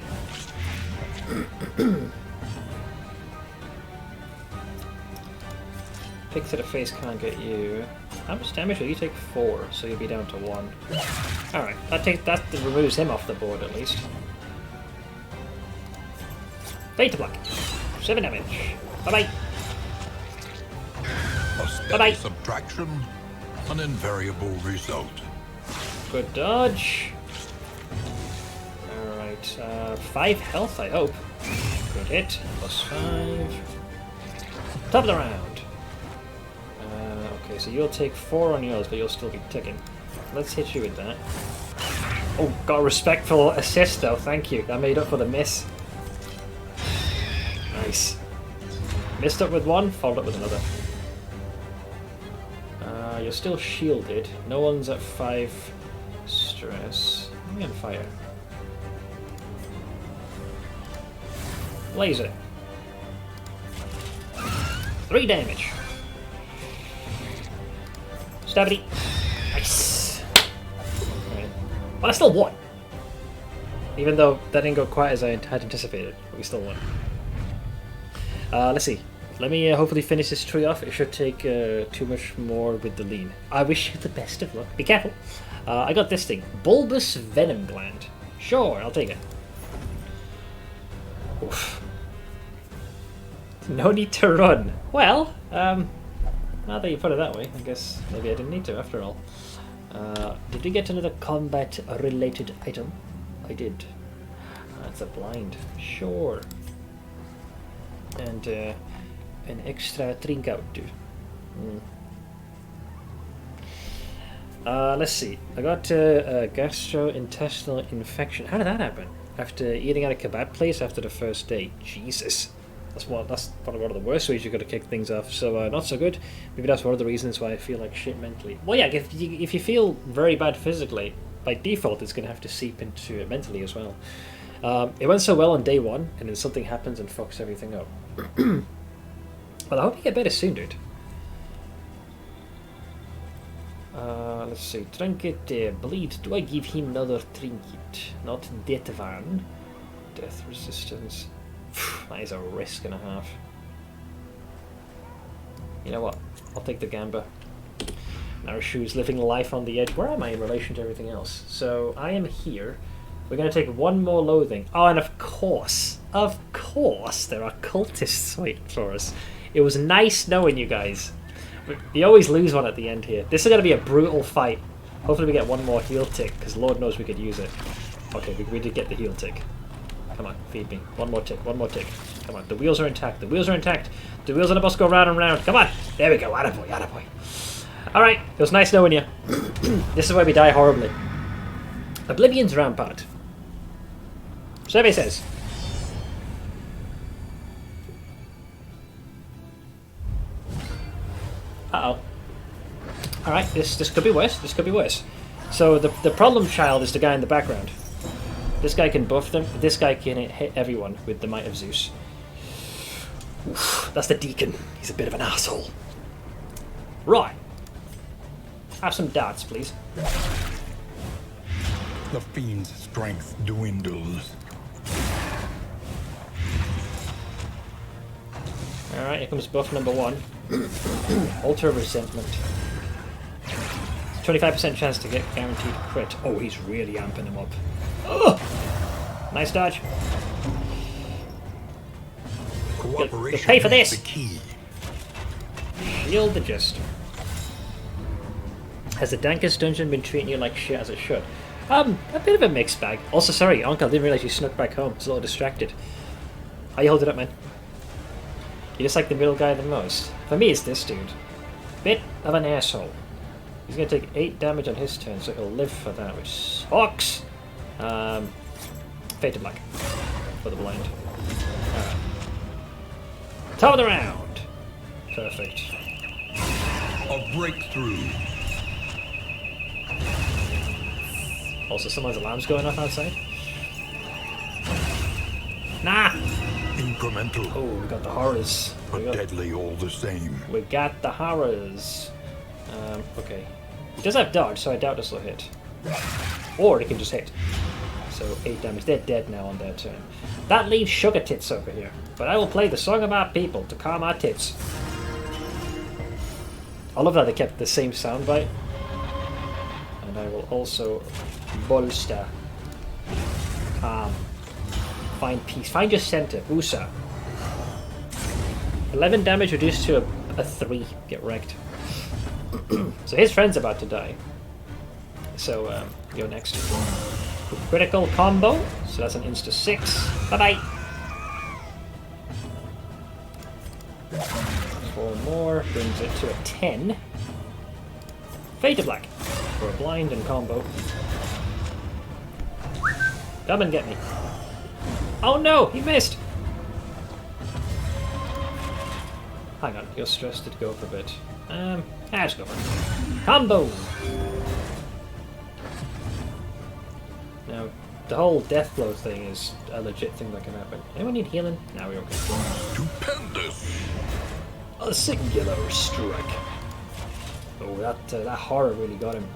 Pick to the face can't get you. How much damage will you take? 4, so you'll be down to 1. Alright, that removes him off the board at least. Beta block. 7 damage. Bye-bye. A steady Bye-bye. subtraction, an invariable result. Good dodge. Alright, 5 health, I hope. Good hit. +5. Top of the round. Okay, so you'll take 4 on yours, but you'll still be ticking. Let's hit you with that. Oh, got a respectful assist though, thank you. That made up for the miss. Nice. Missed up with 1, followed up with another. You're still shielded. No one's at 5 stress. Let me on fire. Laser. 3 damage. Stabity. Nice. Right. Well, I still won. Even though that didn't go quite as I had anticipated, but we still won. Let's see. Let me hopefully finish this tree off. It should take too much more with the lean. I wish you the best of luck. Be careful. I got this thing. Bulbous Venom Gland. Sure, I'll take it. Oof. No need to run. Well, now that you put it that way, I guess maybe I didn't need to after all. Did we get another combat-related item? I did. That's a blind. Sure. And an extra drink out too. Let's see. I got a gastrointestinal infection. How did that happen? After eating at a kebab place after the first day. Jesus. That's probably one of the worst ways you've got to kick things off. So not so good. Maybe that's one of the reasons why I feel like shit mentally. Well, yeah, if you feel very bad physically, by default it's going to have to seep into it mentally as well. It went so well on day 1, and then something happens and fucks everything up. Well, I hope you get better soon, dude. Let's see. Trinket, bleed. Do I give him another trinket? Not death van. Death resistance. That is a risk and a half. You know what? I'll take the gamba. Narrow shoes, living life on the edge. Where am I in relation to everything else? So I am here. We're going to take one more loathing. Oh, and of course, there are cultists waiting for us. It was nice knowing you guys. You always lose one at the end here. This is going to be a brutal fight. Hopefully we get one more heal tick, because Lord knows we could use it. Okay, we did get the heal tick. Come on, feed me. One more tick, one more tick. Come on, the wheels are intact, the wheels are intact. The wheels on the bus go round and round. Come on! There we go, attaboy, attaboy. Alright, it was nice knowing you. This is where we die horribly. Oblivion's rampart. Survey says. Uh-oh. Alright, this could be worse, this could be worse. So the problem child is the guy in the background. This guy can buff them. This guy can hit everyone with the might of Zeus. Oof, that's the deacon. He's a bit of an asshole. Right. Have some darts, please. The fiend's strength dwindles. Alright, here comes buff number 1. Altar of Resentment. 25% chance to get guaranteed crit. Oh, he's really amping him up. Ugh! Nice dodge. You'll pay for this! The key. Shield the Jester. Has the dankest dungeon been treating you like shit as it should? A bit of a mixed bag. Also, sorry, Uncle, I didn't realise you snuck back home. I was a little distracted. How you hold it up, man? You just like the middle guy the most? For me, it's this dude. Bit of an asshole. He's going to take 8 damage on his turn, so he'll live for that, which sucks. Fade to black for the blind. Alright. Top of the round. Perfect. A breakthrough. Also, someone's alarm's going off outside. Nah! Incremental. Oh, we got the horrors. But deadly all the same. We got the horrors. Okay. He does have dodge, so I doubt this will hit. Or he can just hit. So 8 damage. They're dead now on their turn. That leaves Sugar Tits over here. But I will play the Song of Our People to calm our tits. I love that they kept the same soundbite. And I will also bolster. Calm. Find peace. Find your center. Usa. 11 damage reduced to a 3. Get wrecked. So his friend's about to die. So you're next. Critical combo. So that's an insta 6. Bye bye. 4 more brings it to a 10. Fade to black for a blind and combo. Come and get me. Oh no, he missed. Hang on, you're stressed to go for a bit. Let's go for it. Combo! Now, the whole death blow thing is a legit thing that can happen. Anyone need healing? Now we're okay. Stupendous. A singular strike. Oh, that horror really got him.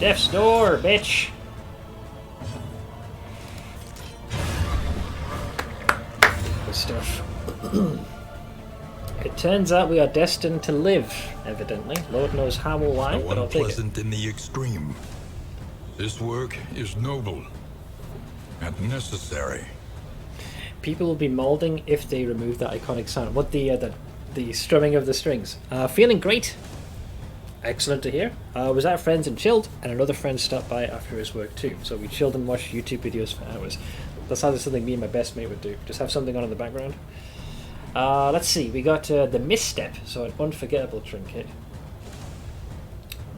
Death's door, bitch! Good stuff. It turns out we are destined to live, evidently. Lord knows how or why, No but I'll take it. unpleasant in the extreme. This work is noble and necessary. People will be molding if they remove that iconic sound. What the strumming of the strings. Feeling great. Excellent to hear. Was at friends and chilled, and another friend stopped by after his work too. So we chilled and watched YouTube videos for hours. That's how something me and my best mate would do. Just have something on in the background. Let's see. We got the misstep, so an unforgettable trinket.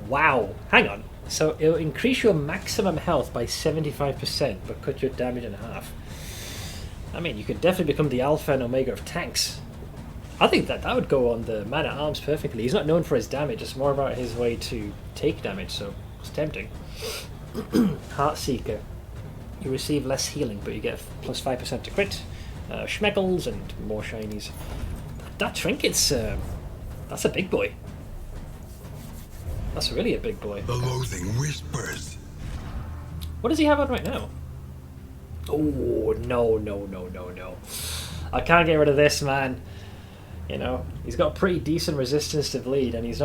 Wow. Hang on. So it'll increase your maximum health by 75%, but cut your damage in half. I mean, you could definitely become the alpha and omega of tanks. I think that would go on the man-at-arms perfectly. He's not known for his damage, it's more about his way to take damage, so it's tempting. Heartseeker. You receive less healing, but you get plus 5% to crit. Schmeckles and more shinies. That trinket's... that's a big boy. That's really a big boy. The loathing whispers. What does he have on right now? Oh, no. I can't get rid of this, man. You know, he's got pretty decent resistance to bleed, and he's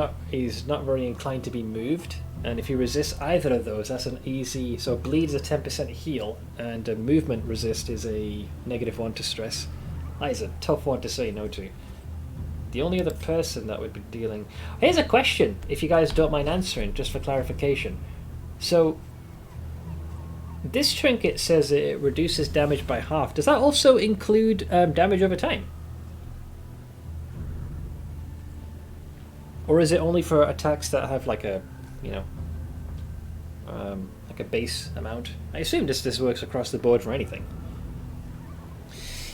not very inclined to be moved. And if you resist either of those, that's an easy... So bleed is a 10% heal, and a movement resist is a -1 to stress. That is a tough one to say no to. The only other person that would be dealing... Here's a question, if you guys don't mind answering, just for clarification. So, this trinket says it reduces damage by half. Does that also include damage over time? Or is it only for attacks that have like a, you know, like a base amount? I assume this works across the board for anything.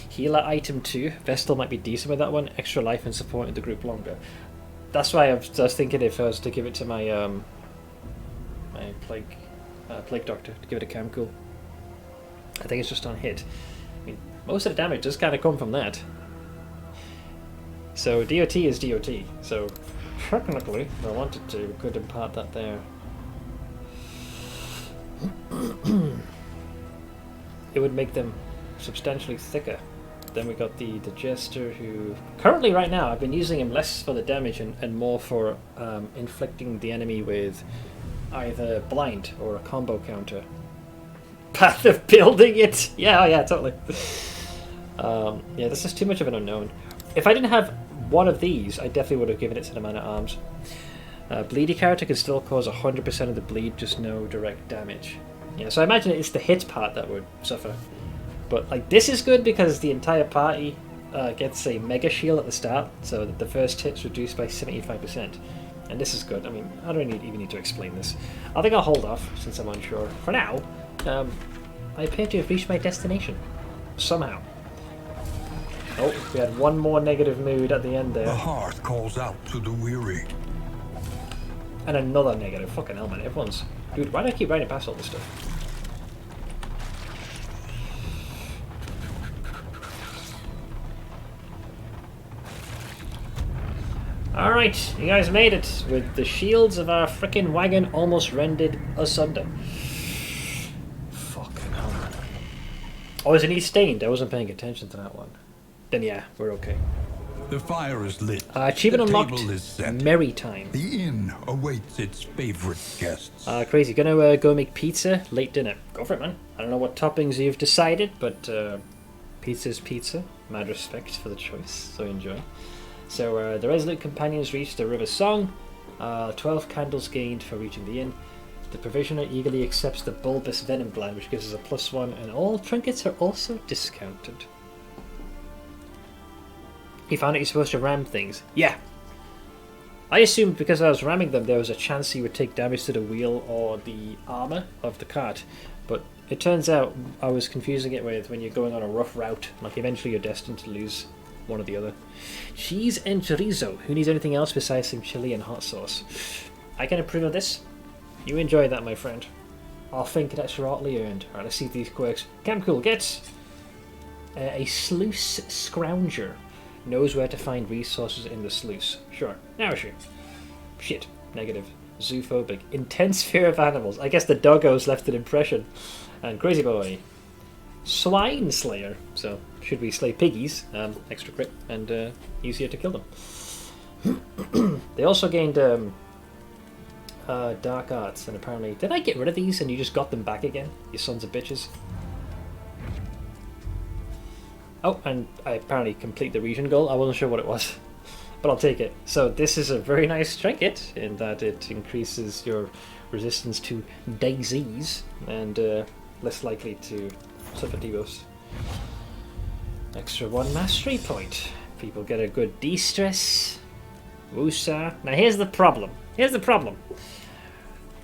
Healer item 2. Vestal might be decent with that one. Extra life and supporting the group longer. That's why I was thinking if I was to give it to my my plague doctor, to give it a cam cool. I think it's just on hit. I mean, most of the damage does kind of come from that. So DOT is DOT. So technically, if I wanted to, we could impart that there. It would make them substantially thicker. Then we got the Jester, who currently right now I've been using him less for the damage and more for inflicting the enemy with either blind or a combo counter. Path of building it. Yeah, totally. Yeah, this is too much of an unknown. If I didn't have one of these, I definitely would have given it to the man-at-arms. Bleedy character can still cause 100% of the bleed, just no direct damage. Yeah, so I imagine it's the hit part that would suffer. But like this is good because the entire party gets a mega shield at the start, so that the first hit's reduced by 75%. And this is good. I mean, I don't even need to explain this. I think I'll hold off since I'm unsure. For now, I appear to have reached my destination. Somehow. Oh, we had one more negative mood at the end there. The hearth calls out to the weary. And another negative. Fucking hell, man. Everyone's... Dude, why do I keep writing past all this stuff? Alright, you guys made it, with the shields of our frickin' wagon almost rendered asunder. Fucking hell, man. Oh, isn't he stained? I wasn't paying attention to that one. Then yeah, we're okay. The fire is lit. Achievement the unlocked. Table is set. Merry time. The inn awaits its favorite guests. Crazy. Gonna go make pizza, late dinner. Go for it, man. I don't know what toppings you've decided, but pizza's pizza. Mad respect for the choice, so enjoy. So the resolute companions reach the river song. 12 candles gained for reaching the inn. The provisioner eagerly accepts the bulbous venom gland, which gives us a +1, and all trinkets are also discounted. You found out you're supposed to ram things. Yeah. I assumed because I was ramming them there was a chance you would take damage to the wheel or the armor of the cart, but it turns out I was confusing it with when you're going on a rough route, like eventually you're destined to lose one or the other. Cheese and chorizo. Who needs anything else besides some chili and hot sauce? I can approve of this. You enjoy that, my friend. I'll think that's shortly earned. Alright, let's see these quirks. Camcool gets a sluice scrounger. Knows where to find resources in the sluice. Sure. Nourishing. Shit. Negative. Zoophobic. Intense fear of animals. I guess the doggos left an impression. And Crazy Boy. Swine Slayer. So, should we slay piggies? Extra crit and easier to kill them. They also gained Dark Arts, and apparently... Did I get rid of these and you just got them back again? You sons of bitches. Oh, and I apparently complete the region goal. I wasn't sure what it was, but I'll take it. So this is a very nice trinket in that it increases your resistance to disease and less likely to suffer debuffs. Extra 1 mastery point. People get a good de-stress. Woosah. Now here's the problem.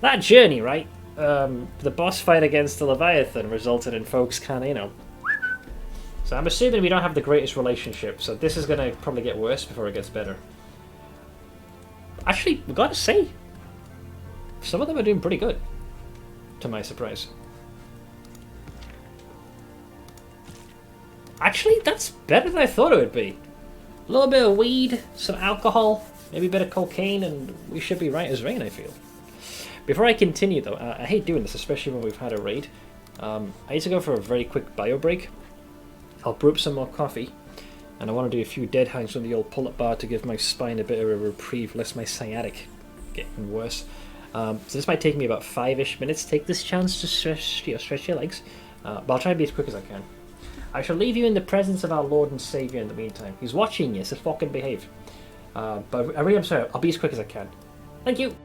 That journey, right? The boss fight against the Leviathan resulted in folks kind of, you know... So I'm assuming we don't have the greatest relationship, so this is going to probably get worse before it gets better. Actually, we've got to say, some of them are doing pretty good, to my surprise. Actually, that's better than I thought it would be. A little bit of weed, some alcohol, maybe a bit of cocaine, and we should be right as rain, I feel. Before I continue, though, I hate doing this, especially when we've had a raid. I need to go for a very quick bio break. I'll brew up some more coffee, and I want to do a few dead hangs on the old pull-up bar to give my spine a bit of a reprieve, lest my sciatic get even worse. So this might take me about 5-ish minutes to take this chance to stretch your legs, but I'll try to be as quick as I can. I shall leave you in the presence of our Lord and Saviour in the meantime. He's watching you, so fucking behave. But I really am sorry, I'll be as quick as I can. Thank you!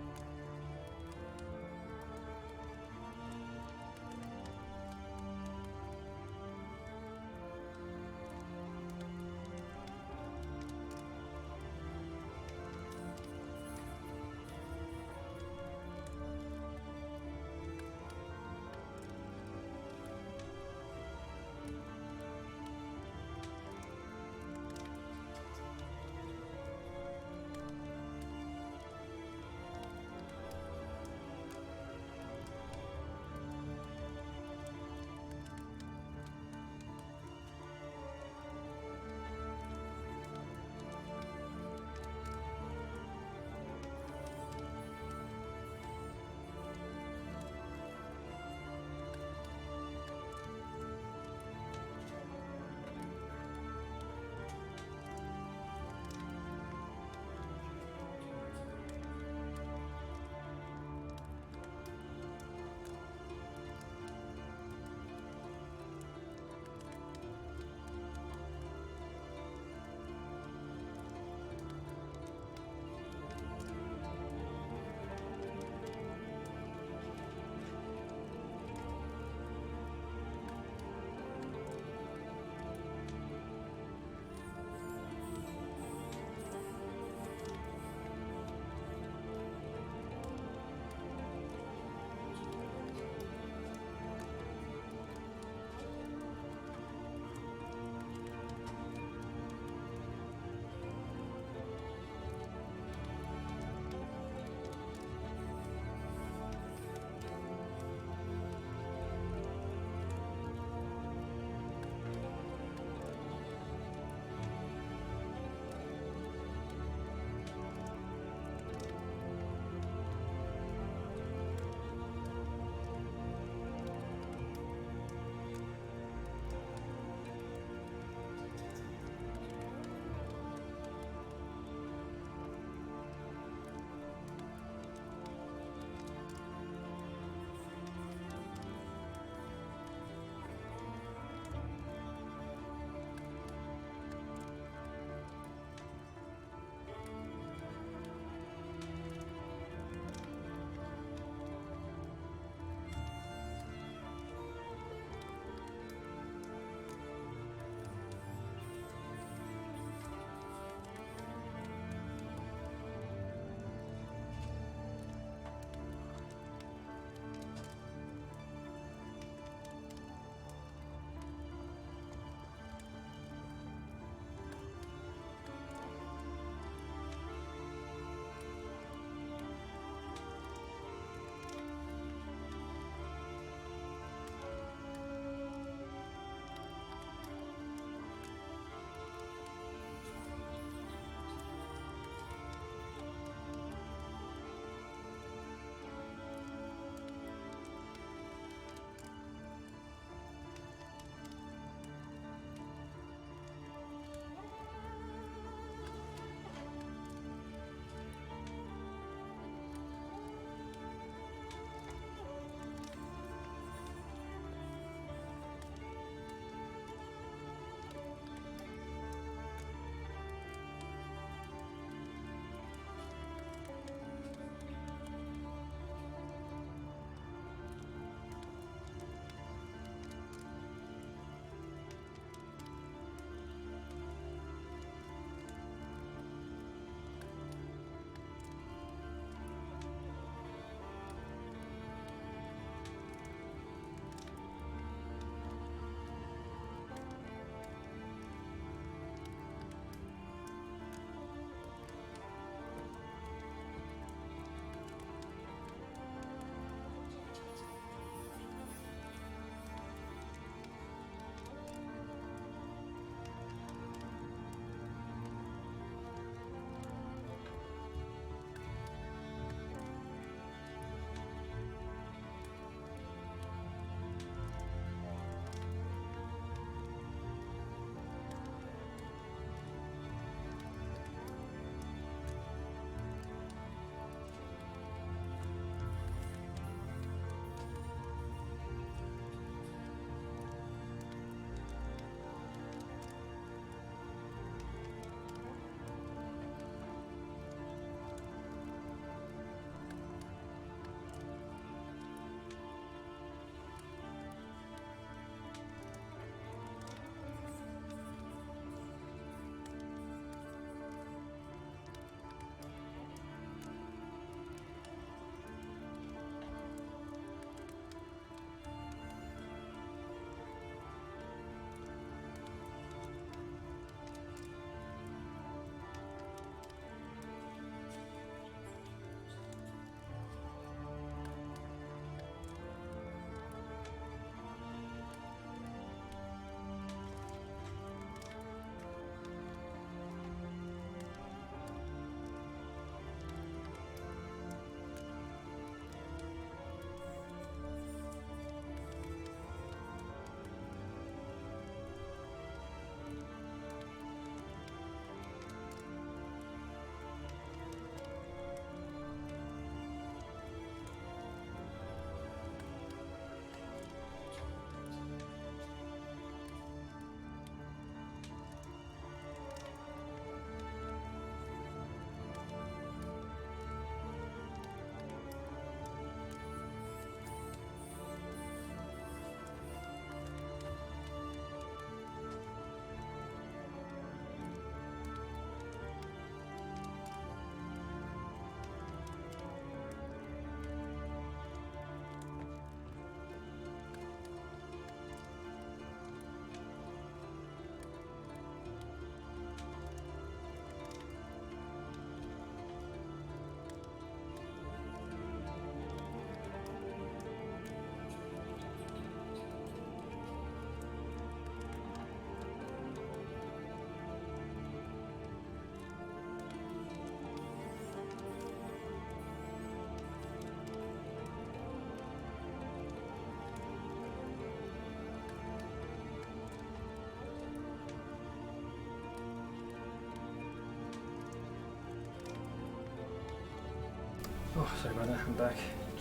Oh, sorry about that, I'm back.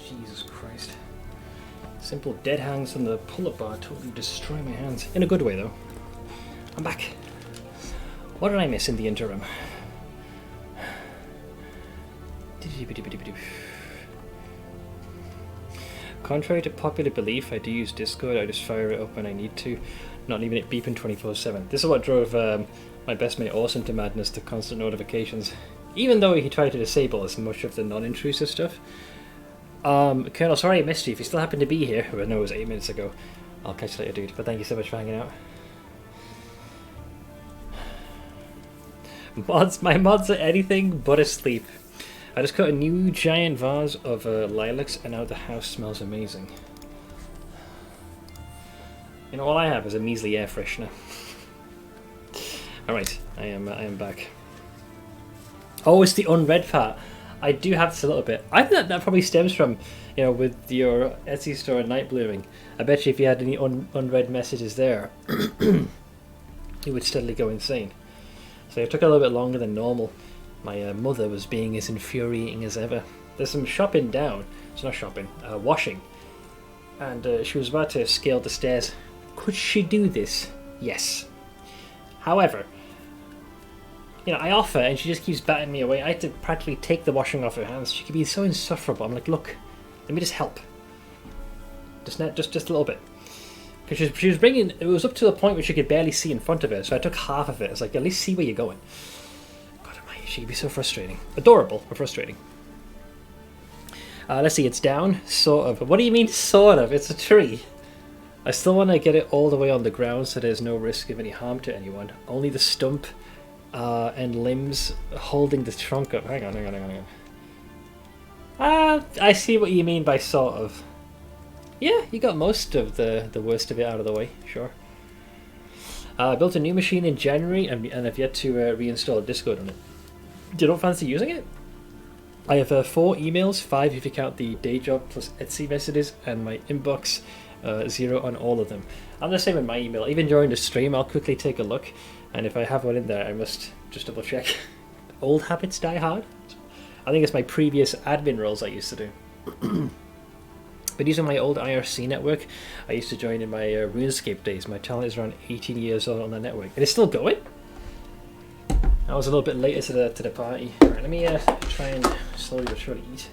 Jesus Christ. Simple dead hangs on the pull-up bar totally destroy my hands. In a good way, though. I'm back. What did I miss in the interim? Contrary to popular belief, I do use Discord. I just fire it up when I need to, not leaving it beeping 24/7. This is what drove my best mate Orson to madness, the constant notifications. Even though he tried to disable as much of the non-intrusive stuff. Colonel, sorry I missed you. If you still happen to be here, I know it was 8 minutes ago. I'll catch you later, dude. But thank you so much for hanging out. My mods are anything but asleep. I just cut a new giant vase of lilacs and now the house smells amazing. You know, all I have is a measly air freshener. Alright, I am back. Oh, it's the unread part. I do have this a little bit. I think that probably stems from, you know, with your Etsy store and night blooming. I bet you if you had any unread messages there, you would steadily go insane. So it took a little bit longer than normal. My mother was being as infuriating as ever. There's some shopping down. It's not shopping, washing. And she was about to scale the stairs. Could she do this? Yes. However, you know, I offer and she just keeps batting me away. I had to practically take the washing off her hands. She could be so insufferable. I'm like, look, let me just help. Just a little bit. Because she was bringing, it was up to the point where she could barely see in front of her. So I took half of it. It's like, at least see where you're going. God almighty, she could be so frustrating. Adorable, but frustrating. Let's see, it's down, sort of. What do you mean, sort of? It's a tree. I still want to get it all the way on the ground so there's no risk of any harm to anyone. Only the stump and limbs holding the trunk up. Hang on. I see what you mean by sort of. Yeah, you got most of the worst of it out of the way, sure. I built a new machine in January and I've yet to reinstall Discord on it. You don't fancy using it? I have 4 emails, 5 if you count the day job plus Etsy messages, and my inbox 0 on all of them. I'm the same with my email. Even during the stream, I'll quickly take a look, and if I have one in there, I must just double check. Old habits die hard. I think it's my previous admin roles I used to do. But using my old IRC network, I used to join in my RuneScape days. My channel is around 18 years old on the network, and it's still going. I was a little bit later to the party. Right, let me try and slowly but surely eat.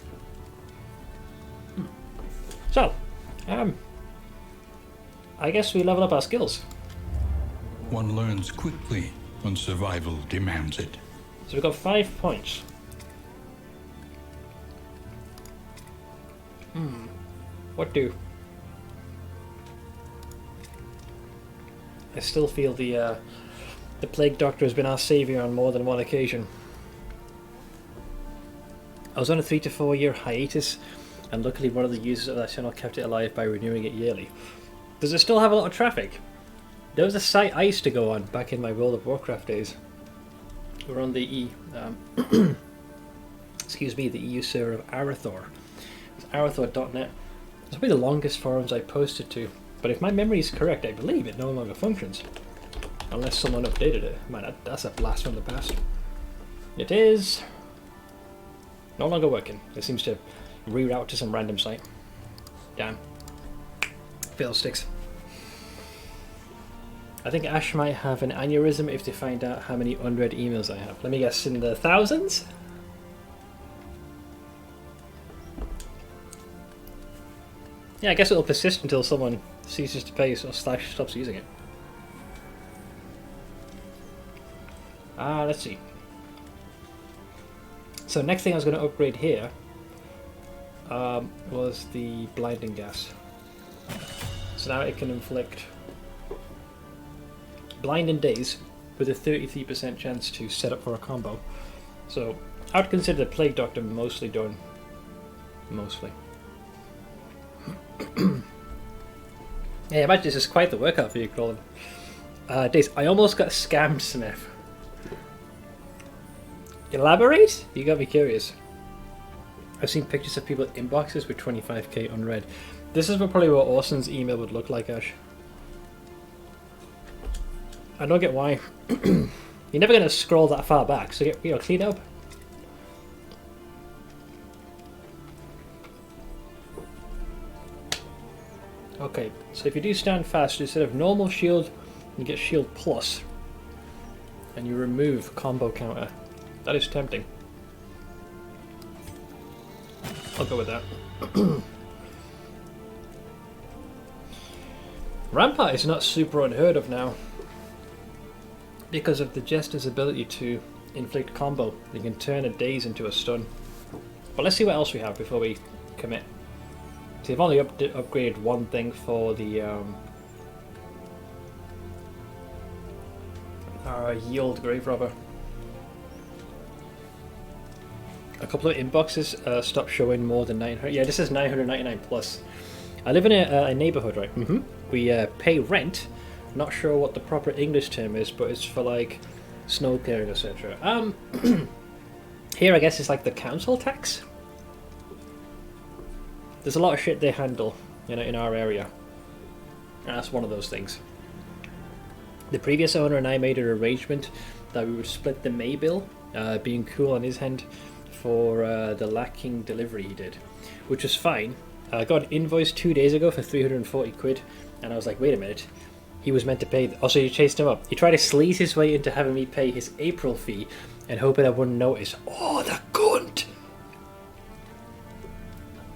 So, I guess we level up our skills. One learns quickly when survival demands it. So we've got 5 points. What do? I still feel the Plague Doctor has been our saviour on more than one occasion. I was on a 3 to 4 year hiatus, and luckily one of the users of that channel kept it alive by renewing it yearly. Does it still have a lot of traffic? There was a site I used to go on back in my World of Warcraft days. We're on the the EU server of Arathor. It's arathor.net. It's probably the longest forums I posted to, but if my memory is correct, I believe it no longer functions. Unless someone updated it. Man, that's a blast from the past. It is no longer working. It seems to reroute to some random site. Damn. Fiddlesticks. I think Ash might have an aneurysm if they find out how many unread emails I have. Let me guess, in the thousands? Yeah, I guess it'll persist until someone ceases to pay or stops using it. Let's see. So next thing I was going to upgrade here was the blinding gas. So now it can inflict blinding days with a 33% chance to set up for a combo. So I would consider the Plague Doctor mostly done. Mostly. Yeah, imagine this is quite the workout for you, Colin. Days. I almost got scammed, Smith. Elaborate? You got me curious. I've seen pictures of people inboxes with 25k unread. This is probably what Orson's email would look like, Ash. I don't get why. You're never going to scroll that far back, so clean up. Okay, so if you do stand fast, instead of normal shield, you get shield plus. And you remove combo counter. That is tempting. I'll go with that. Rampart is not super unheard of now because of the Jester's ability to inflict combo. You can turn a daze into a stun. But let's see what else we have before we commit. So I've only upgraded one thing for the yield grave robber. A couple of inboxes stopped showing more than 900. Yeah, this is 999 plus. I live in a neighborhood, right? We pay rent. Not sure what the proper English term is, but it's for like snow clearing, etc. Here I guess it's like the council tax. There's a lot of shit they handle, you know, in our area, and that's one of those things. The previous owner and I made an arrangement that we would split the May bill, being cool on his end, for the lacking delivery he did, which was fine. I got an invoice 2 days ago for 340 quid, and I was like, wait a minute, he was meant to pay. Also, you chased him up. He tried to sleaze his way into having me pay his April fee and hoping I wouldn't notice. Oh, the cunt!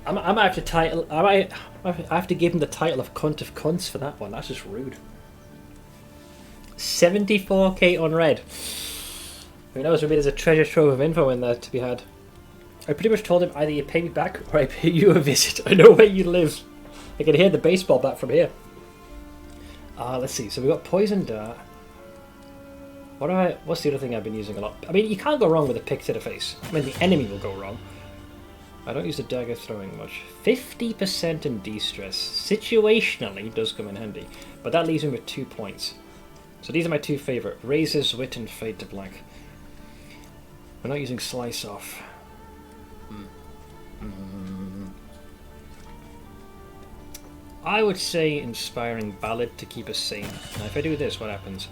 I might have to title. I have to give him the title of cunt of cunts for that one. That's just rude. 74k unread. Who knows? Maybe there's a treasure trove of info in there to be had. I pretty much told him either you pay me back or I pay you a visit. I know where you live. I can hear the baseball bat from here. Let's see. So we got poison dart. What's the other thing I've been using a lot? I mean, you can't go wrong with a pick to the face. I mean, the enemy will go wrong. I don't use the dagger throwing much. 50% in de-stress. Situationally does come in handy. But that leaves me with 2 points. So these are my two favourite. Razor's Wit and Fade to Black. We're not using Slice Off. I would say Inspiring Ballad to keep us sane. Now if I do this, what happens?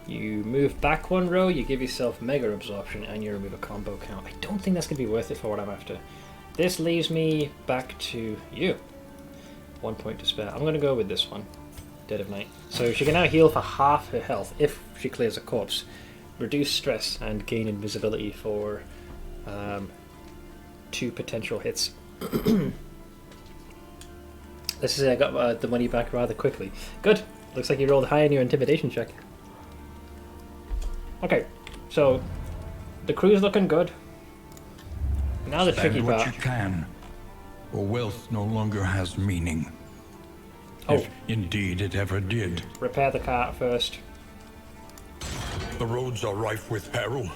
You move back one row, you give yourself Mega Absorption, and you remove a combo count. I don't think that's going to be worth it for what I'm after. This leaves me back to you. 1 point to spare. I'm going to go with this one. Dead of Night. So she can now heal for half her health if she clears a corpse. Reduce stress and gain invisibility for 2 potential hits. Let's say I got the money back rather quickly. Good. Looks like you rolled high in your intimidation check. Okay, so the crew's looking good. Now the tricky part. What you can, or wealth no longer has meaning. If indeed it ever did. Repair the cart first. The roads are rife with peril.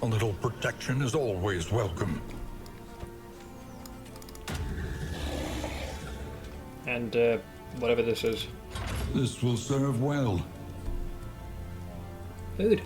A little protection is always welcome. And whatever this is. This will serve well. Food.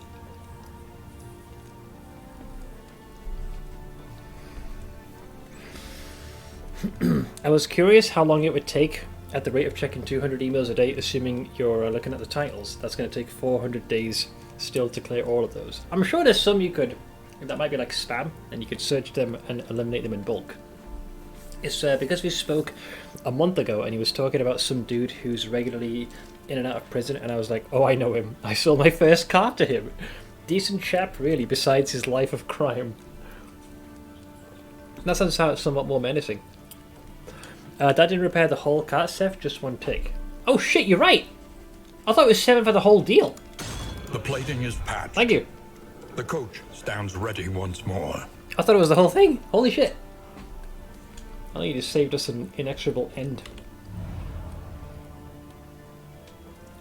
I was curious how long it would take at the rate of checking 200 emails a day, assuming you're looking at the titles. That's going to take 400 days still to clear all of those. I'm sure there's some you could, that might be like spam, and you could search them and eliminate them in bulk. It's because we spoke a month ago and he was talking about some dude who's regularly in and out of prison, and I was like, oh, I know him. I sold my first car to him. Decent chap, really, besides his life of crime. That sounds somewhat more menacing. That didn't repair the whole cart, Seth, just 1 tick. Oh shit, you're right! I thought it was 7 for the whole deal. The plating is patched. Thank you. The coach stands ready once more. I thought it was the whole thing. Holy shit. Oh, you just saved us an inexorable end.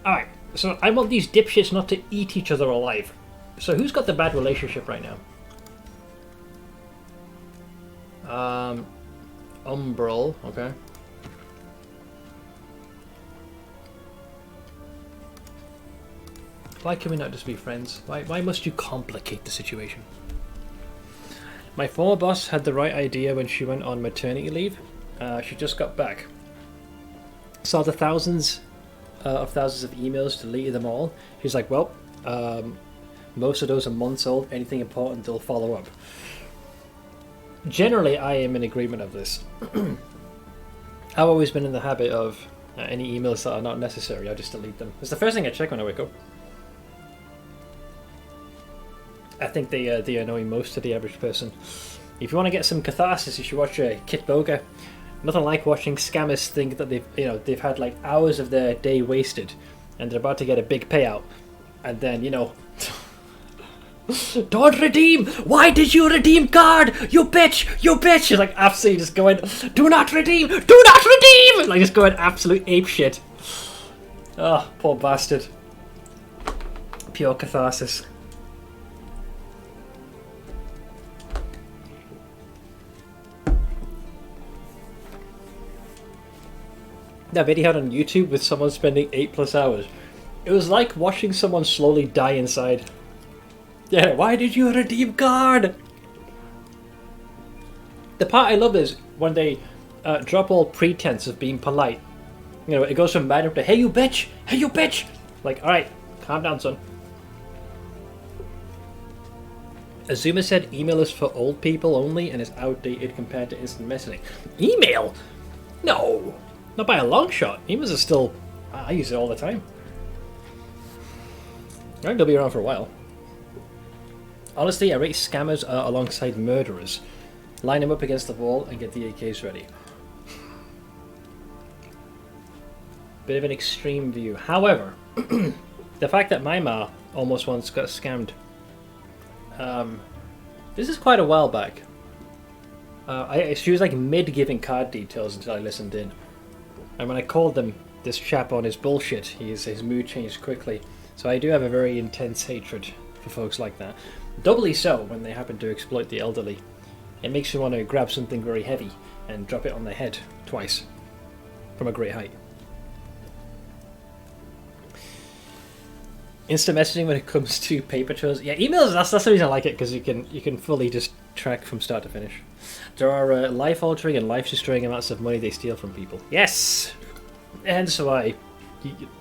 Alright, so I want these dipshits not to eat each other alive. So who's got the bad relationship right now? Umbral, okay. Why can we not just be friends? Why must you complicate the situation? My former boss had the right idea when she went on maternity leave. She just got back. Saw the thousands of emails, deleted them all. She's like, well, most of those are months old. Anything important, they'll follow up. Generally, I am in agreement of this. I've always been in the habit of, Any emails that are not necessary, I just delete them. It's the first thing I check when I wake up. I think they annoy most of the average person. If you want to get some catharsis, you should watch Kit Boga. Nothing like watching scammers think that they've had like hours of their day wasted, and they're about to get a big payout, and then don't redeem! Why did you redeem card? You bitch! You bitch! She's like absolutely just going, do not redeem! Do not redeem! Like just going absolute ape shit. Oh, poor bastard. Pure catharsis. That video on YouTube with someone spending 8+ hours. It was like watching someone slowly die inside. Yeah, why did you redeem card? The part I love is when they drop all pretense of being polite. It goes from madam to, hey you bitch! Hey you bitch! Like, alright, calm down son. Azuma said email is for old people only and is outdated compared to instant messaging. Email? No! Not by a long shot. Emails are still... I use it all the time. I think they'll be around for a while. Honestly, I rate scammers alongside murderers. Line them up against the wall and get the AKs ready. Bit of an extreme view. However, the fact that my ma almost once got scammed. This is quite a while back. She was like mid-giving card details until I listened in. And when I called this chap on his bullshit, his mood changed quickly. So I do have a very intense hatred for folks like that. Doubly so when they happen to exploit the elderly. It makes you want to grab something very heavy and drop it on their head twice from a great height. Instant messaging when it comes to paper trails. Yeah, emails, that's the reason I like it, because you can fully just track from start to finish. There are life-altering and life-destroying amounts of money they steal from people. Yes! Hence why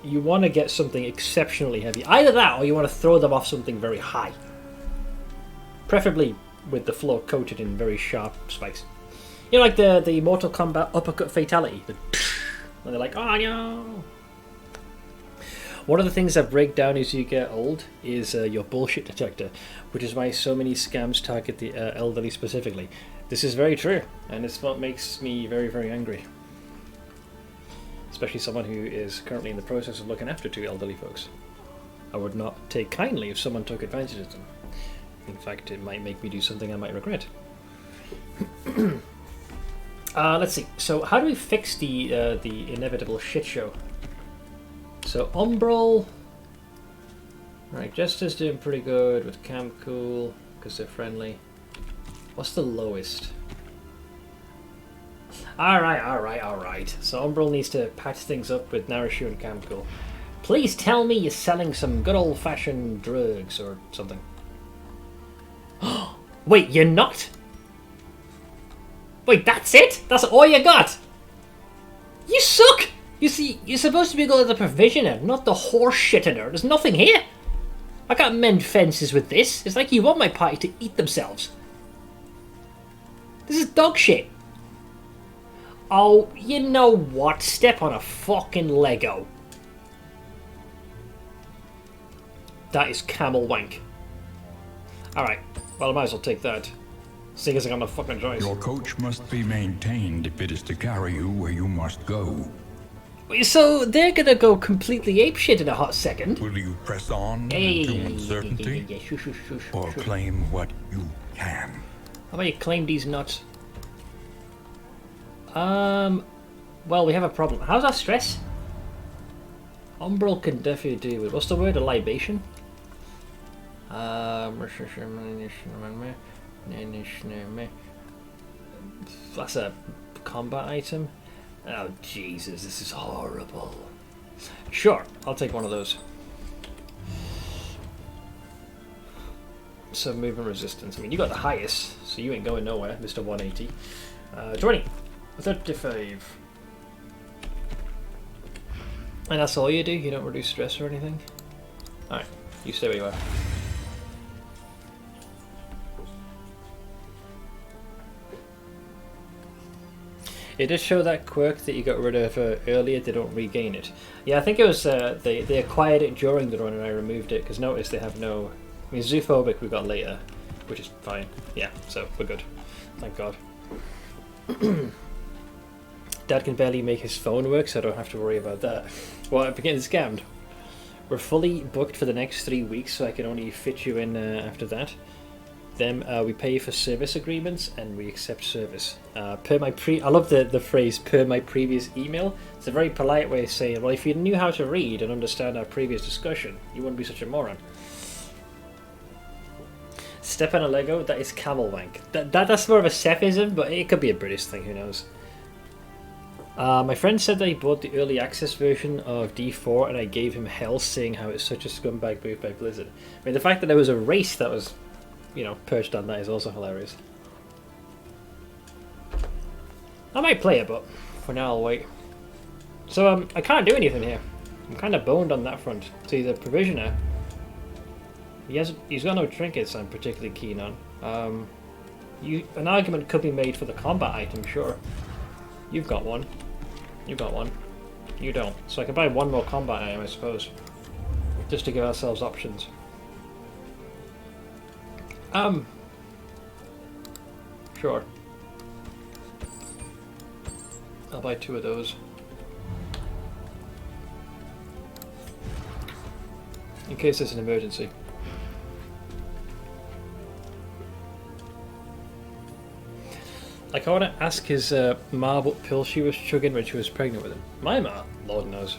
you want to get something exceptionally heavy. Either that, or you want to throw them off something very high. Preferably with the floor coated in very sharp spikes. Like the Mortal Kombat uppercut fatality. And they're like, oh no! One of the things that break down as you get old is your bullshit detector, which is why so many scams target the elderly specifically. This is very true, and it's what makes me very, very angry. Especially someone who is currently in the process of looking after 2 elderly folks. I would not take kindly if someone took advantage of them. In fact, it might make me do something I might regret. Let's see. So, how do we fix the inevitable shit show? So, Umbral. Right, Jester's doing pretty good with Camp Cool because they're friendly. What's the lowest? Alright. So Umbral needs to patch things up with Narashu and Camp Cool. Please tell me you're selling some good old-fashioned drugs or something. Wait, you're not? Wait, that's it? That's all you got? You suck! You see, you're supposed to be the provisioner, not the horse shitter. There's nothing here. I can't mend fences with this. It's like you want my party to eat themselves. This is dog shit. Oh, you know what? Step on a fucking Lego. That is camel wank. Alright, well I might as well take that. Seeing as I got no fucking choice. Your coach must be maintained if it is to carry you where you must go. So they're gonna go completely apeshit in a hot second. Will you press on into uncertainty? Or claim what you can? How about you claim these nuts? Well, we have a problem. How's our stress? Umbral can definitely do with... What's the word? A libation? That's a combat item. Oh, Jesus, this is horrible. Sure, I'll take one of those. Some movement resistance. I mean, you got the highest, so you ain't going nowhere, Mr. 180. 20. 35. And that's all you do? You don't reduce stress or anything? Alright, you stay where you are. It did show that quirk that you got rid of earlier. They don't regain it. Yeah, I think it was they acquired it during the run and I removed it because notice they have no. I mean, zoophobic we got later, which is fine. Yeah, so we're good. Thank God. Dad can barely make his phone work, so I don't have to worry about that. Well, I'm getting scammed. We're fully booked for the next 3 weeks, so I can only fit you in after that. Then we pay for service agreements and we accept service. I love the phrase "per my previous email." It's a very polite way of saying, well, if you knew how to read and understand our previous discussion, you wouldn't be such a moron. Step on a Lego, that is camel wank. That's more of a Sephism, but it could be a British thing, who knows. My friend said that he bought the early access version of D4 and I gave him hell saying how it's such a scumbag move by Blizzard. I mean, the fact that there was a race that was, perched on that is also hilarious. I might play it, but for now I'll wait. So I can't do anything here. I'm kind of boned on that front. So he's a provisioner. He's got no trinkets I'm particularly keen on. An argument could be made for the combat item, sure. You've got one. You got one. You don't. So I can buy one more combat item, I suppose. Just to give ourselves options. Sure. I'll buy 2 of those. In case there's an emergency. Like, I want to ask his ma what pill she was chugging when she was pregnant with him. My ma? Lord knows.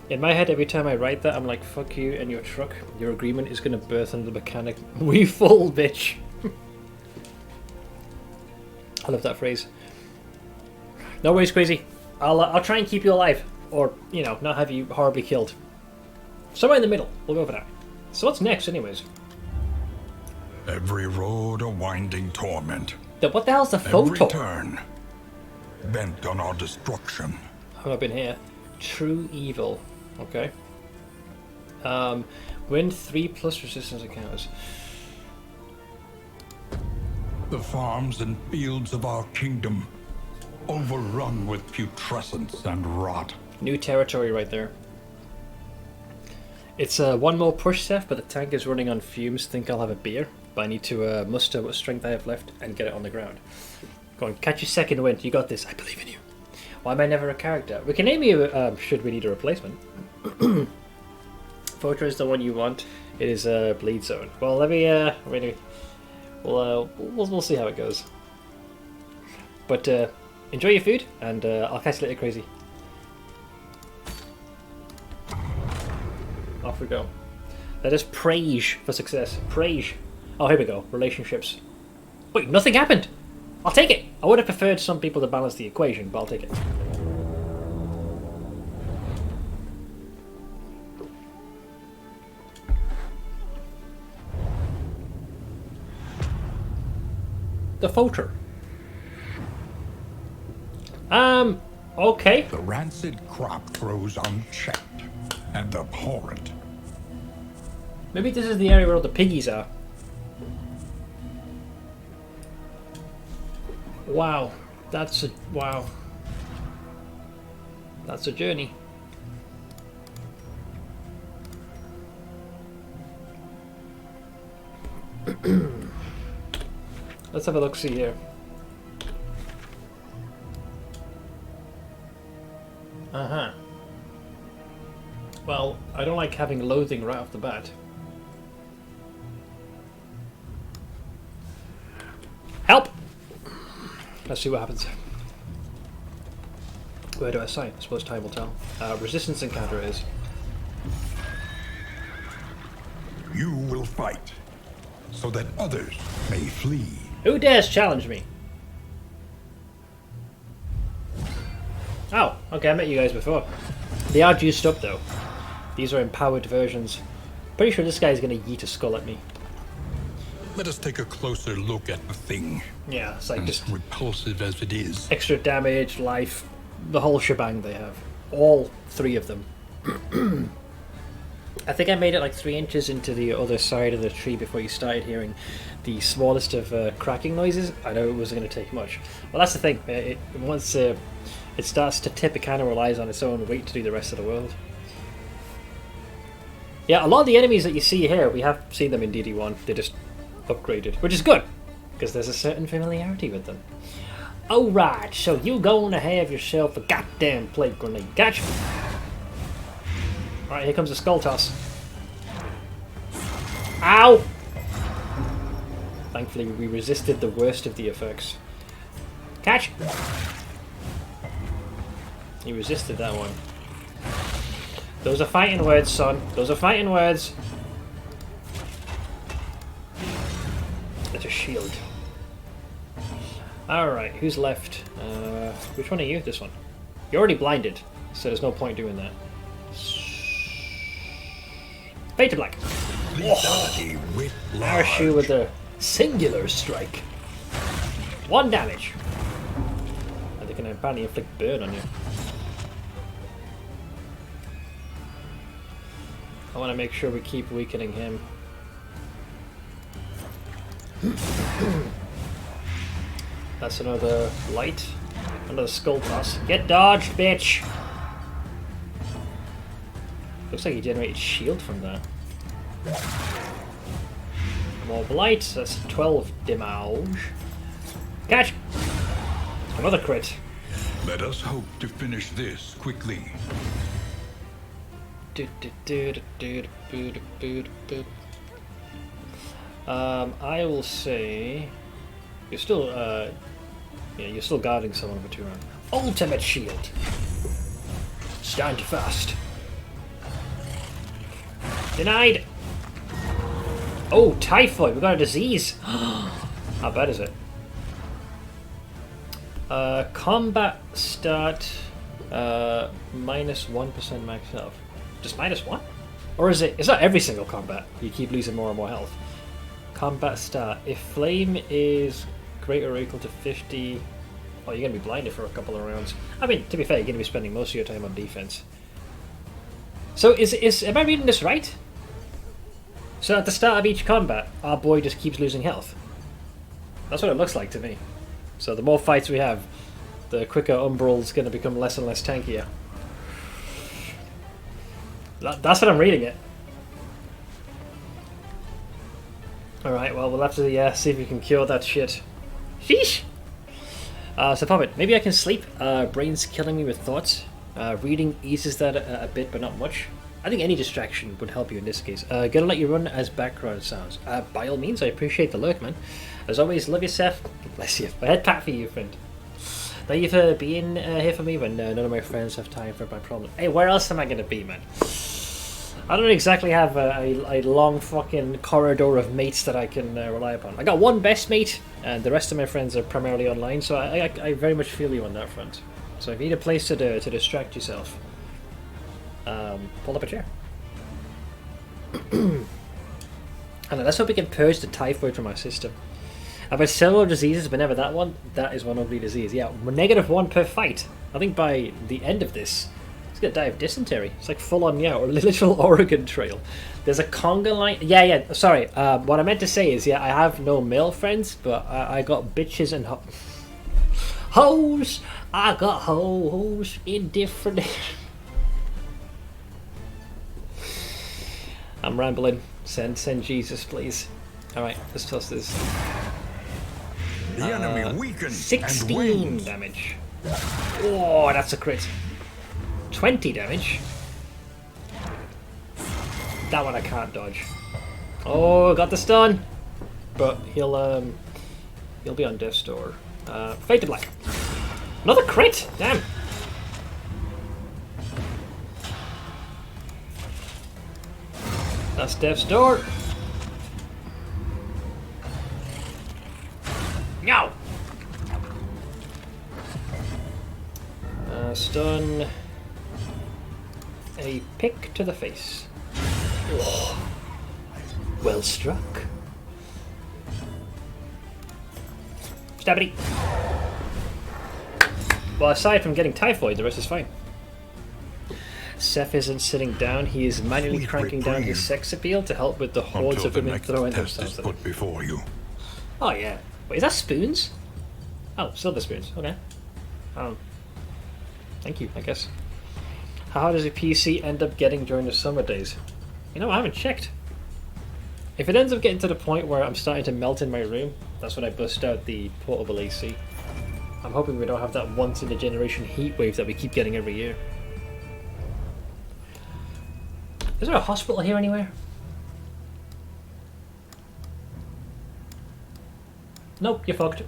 In my head, every time I write that, I'm like, fuck you and your truck. Your agreement is going to birth under the mechanic. We full, bitch. I love that phrase. No worries, Crazy. I'll try and keep you alive. Or, not have you horribly killed. Somewhere in the middle. We'll go for that. So what's next, anyways? Every road a winding torment. What the hell's the photo? Every turn bent on our destruction. I've not been here. True evil. Okay. Win 3+ resistance encounters. The farms and fields of our kingdom, overrun with putrescence and rot. New territory right there. It's one more push, Seth, but the tank is running on fumes. Think I'll have a beer, but I need to muster what strength I have left and get it on the ground. Go on, catch your second wind. You got this. I believe in you. Why am I never a character? We can name you should we need a replacement. Photo is the one you want. It is bleed zone. Well, let me. We'll see how it goes. But enjoy your food, and I'll catch you later, Crazy. Off we go. Let us praise for success. Praise. Oh, here we go. Relationships. Wait, nothing happened. I'll take it. I would have preferred some people to balance the equation, but I'll take it. The photo. Okay. The rancid crop grows unchecked and abhorrent. Maybe this is the area where all the piggies are. Wow. That's a journey. Let's have a look-see here. Uh-huh. Well, I don't like having loathing right off the bat. Help! Let's see what happens. Where do I sign? I suppose time will tell. Resistance encounter is. You will fight, so that others may flee. Who dares challenge me? Oh, okay, I met you guys before. They are juiced up though. These are empowered versions. Pretty sure this guy's gonna yeet a skull at me. Let us take a closer look at the thing. Yeah, it's like just repulsive as it is. extra damage, life, the whole shebang they have. All 3 of them. I think I made it like 3 inches into the other side of the tree before you started hearing the smallest of cracking noises. I know it wasn't going to take much. Well, that's the thing. Once it starts to tip, it kind of relies on its own weight to do the rest of the world. Yeah, a lot of the enemies that you see here, we have seen them in DD1. They just upgraded, which is good, because there's a certain familiarity with them. Alright, so you gonna have yourself a goddamn plague grenade. Gotcha! Alright, here comes the skull toss. Ow! Thankfully, we resisted the worst of the effects. Catch! He resisted that one. Those are fighting words, son. Those are fighting words. That's a shield. Alright, who's left? Which one are you? This one. You're already blinded, so there's no point doing that. Fade to black. Nourish you with a singular strike. 1 damage. And they can apparently inflict burn on you. I want to make sure we keep weakening him. That's another light. Another skull toss. Get dodged, bitch! Looks like he generated shield from that. More blight. That's 12 damage. Catch! Another crit. Let us hope to finish this quickly. I will say you're still you're still guarding someone for 2 rounds. Ultimate shield. Stand fast. Denied. Oh, typhoid. We got a disease. How bad is it? Combat start minus 1% max health. Just minus 1? Or is it? It's not every single combat. You keep losing more and more health. Combat start. If flame is greater or equal to 50, oh, you're gonna be blinded for a couple of rounds. I mean, to be fair, you're gonna be spending most of your time on defense. So am I reading this right? So at the start of each combat, our boy just keeps losing health. That's what it looks like to me. So the more fights we have, the quicker Umbral's going to become less and less tankier. That's what I'm reading it. Alright, well, we'll have to see if we can cure that shit. Sheesh! So Puppet, maybe I can sleep. Brain's killing me with thoughts. Reading eases that a bit, but not much. I think any distraction would help you in this case. Gonna let you run as background sounds. By all means, I appreciate the lurk, man. As always, love yourself. Bless you. My head pat for you, friend. Thank you for being here for me when none of my friends have time for my problem. Hey, where else am I gonna be, man? I don't exactly have a long fucking corridor of mates that I can rely upon. I got one best mate, and the rest of my friends are primarily online, so I very much feel you on that front. So if you need a place to distract yourself, pull up a chair. And let's hope we can purge the typhoid from our system. About several diseases, but never that one. That is one ugly disease. Yeah, -1 per fight. I think by the end of this, he's gonna die of dysentery. It's like full on, yeah, or literal Oregon Trail. There's a conga line. Yeah. Sorry. What I meant to say is, yeah, I have no male friends, but I got bitches and hoes. I got hoes in different. I'm rambling. Send Jesus, please. All right, let's toss this. The enemy weakened 16 damage. Oh, that's a crit. 20 damage. That one I can't dodge. Oh, got the stun. But he'll be on death's door. Fade to black. Another crit. Damn. That's death's door. No! Stun. A pick to the face. Oh. Well struck. Stabity. Well, aside from getting typhoid, the rest is fine. Seth isn't sitting down. He is manually Sweet cranking down his reprieve. sex appeal to help with the hordes Until of the women next throwing test themselves is at him. put before you. Oh yeah. Wait, is that spoons? Oh, silver spoons. Okay. Thank you, I guess. How hard does a PC end up getting during the summer days? You know, I haven't checked. If it ends up getting to the point where I'm starting to melt in my room, that's when I bust out the portable AC. I'm hoping we don't have that once-in-a-generation heat wave that we keep getting every year. Is there a hospital here anywhere? Nope, you're fucked.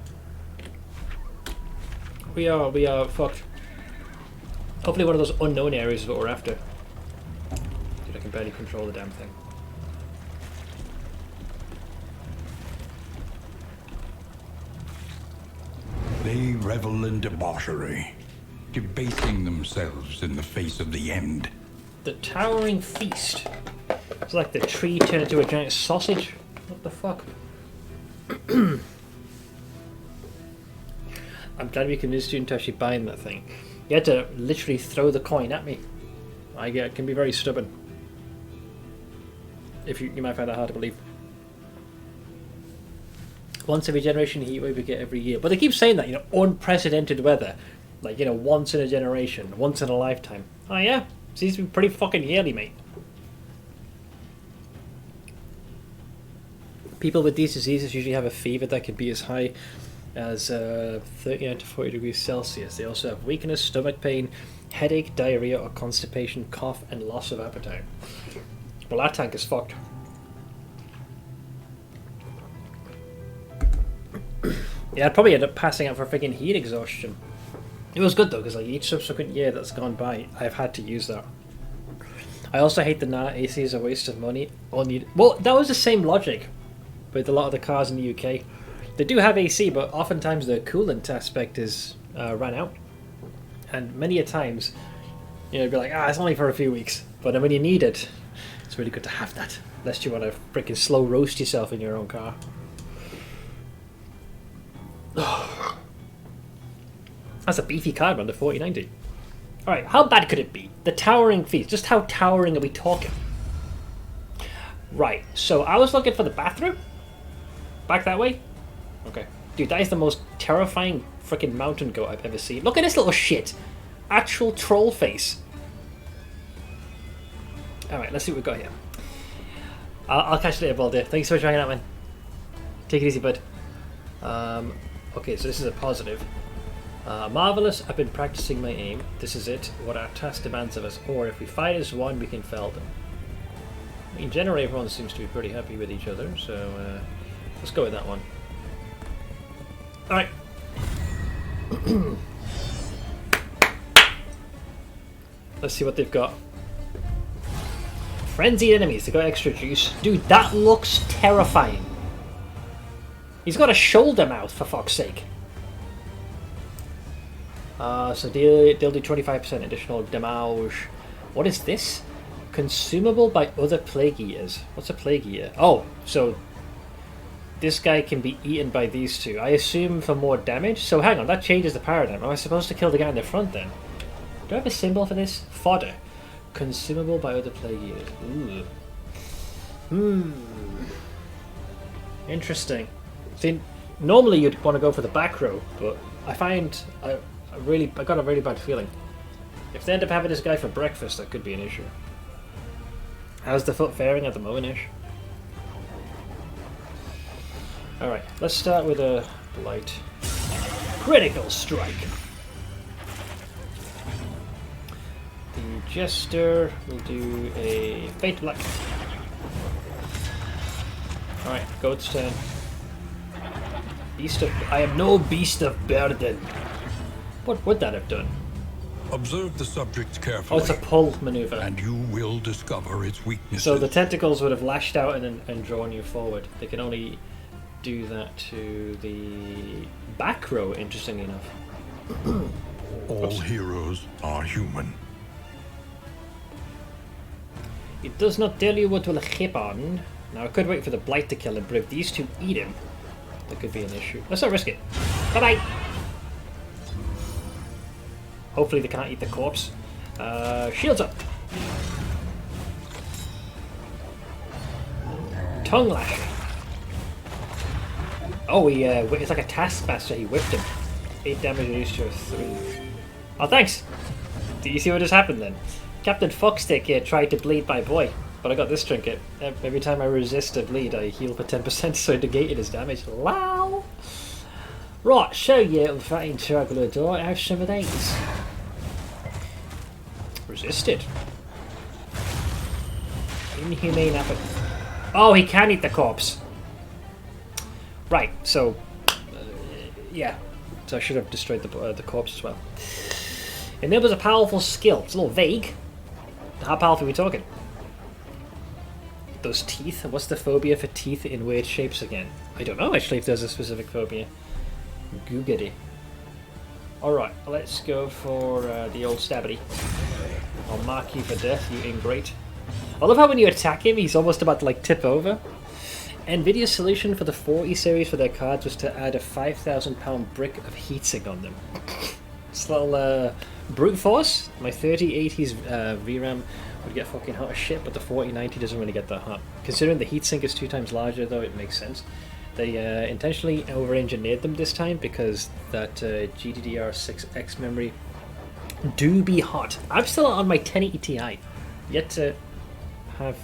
We are fucked. Hopefully one of those unknown areas is what we're after. Dude, I can barely control the damn thing. They revel in debauchery, debasing themselves in the face of the end. The Towering Feast. It's like the tree turned into a giant sausage. What the fuck? I'm glad we convinced you into actually buying that thing. You had to literally throw the coin at me. I can be very stubborn. If you might find that hard to believe. Once every generation heat wave we get every year. But they keep saying that, you know, unprecedented weather. Like, you know, once in a generation, once in a lifetime. Oh yeah? Seems to be pretty fucking yearly, mate. People with these diseases usually have a fever that can be as high as 39 to 40 degrees Celsius. They also have weakness, stomach pain, headache, diarrhea or constipation, cough and loss of appetite. Well, our tank is fucked. Yeah, I'd probably end up passing out for freaking heat exhaustion. It was good though, because like each subsequent year that's gone by, I've had to use that. I also hate the AC is a waste of money. Well, that was the same logic with a lot of the cars in the UK. They do have AC, but oftentimes the coolant aspect is ran out. And many a times, you know, you'd be like, it's only for a few weeks. But then when you need it, it's really good to have that. Lest you want to freaking slow roast yourself in your own car. That's a beefy card run to 4090. Alright, how bad could it be? The Towering Feast. Just how towering are we talking? Right, so I was looking for the bathroom. Back that way? Okay. Dude, that is the most terrifying freaking mountain goat I've ever seen. Look at this little shit. Actual troll face. Alright, let's see what we've got here. I'll catch you later, Baldur. Thanks so much for hanging out, man. Take it easy, bud. Okay, so this is a positive. Marvelous, I've been practicing my aim. This is it, what our task demands of us. Or if we fight as one, we can fell them. In general, everyone seems to be pretty happy with each other, so let's go with that one. Alright. Let's see what they've got. Frenzied enemies, they got extra juice. Dude, that looks terrifying. He's got a shoulder mouth, for fuck's sake. So they'll do 25% additional damage. What is this? Consumable by other plague eaters. What's a plague eater? Oh, so this guy can be eaten by these two. I assume for more damage. So hang on, that changes the paradigm. Am I supposed to kill the guy in the front then? Do I have a symbol for this? Fodder. Consumable by other plague eaters. Ooh. Interesting. See, normally you'd want to go for the back row, but I find I got a really bad feeling. If they end up having this guy for breakfast, that could be an issue. How's the foot faring at the moment-ish? Alright, let's start with a blight. Critical strike! The Jester will do a Fate Blight. Alright, Goat's turn. I am no beast of burden. What would that have done? Observe the subject carefully. Oh, it's a pull maneuver. And you will discover its weaknesses. So the tentacles would have lashed out and drawn you forward. They can only do that to the back row, interestingly enough. All heroes are human. It does not tell you what will happen. Now I could wait for the blight to kill him, but if these two eat him, that could be an issue. Let's not risk it. Bye-bye! Hopefully they can't eat the corpse. Shields up! Tongue lashing. Oh, it's like a taskmaster. He whipped him. 8 damage reduced to a 3. Oh, thanks. Do you see what just happened then? Captain Fuckstick here tried to bleed my boy, but I got this trinket. Every time I resist a bleed, I heal for 10%, so I negated his damage. Wow. Right, so you little fatty troglodyte, have some of these. Resisted. Inhumane effort. Oh, he can eat the corpse. Right, so yeah. So I should have destroyed the corpse as well. Enables a powerful skill. It's a little vague. How powerful are we talking? Those teeth. What's the phobia for teeth in weird shapes again? I don't know actually if there's a specific phobia. Googity. Alright, let's go for the old stabity. I'll mark you for death, you ingrate. I love how when you attack him, he's almost about to like tip over. Nvidia's solution for the 40 series for their cards was to add a 5,000 pound brick of heatsink on them. It's a little brute force. My 3080's VRAM would get fucking hot as shit, but the 4090 doesn't really get that hot. Considering the heatsink is 2 times larger though, it makes sense. They intentionally over-engineered them this time because that GDDR6X memory do be hot. I'm still on my 1080 Ti, yet to have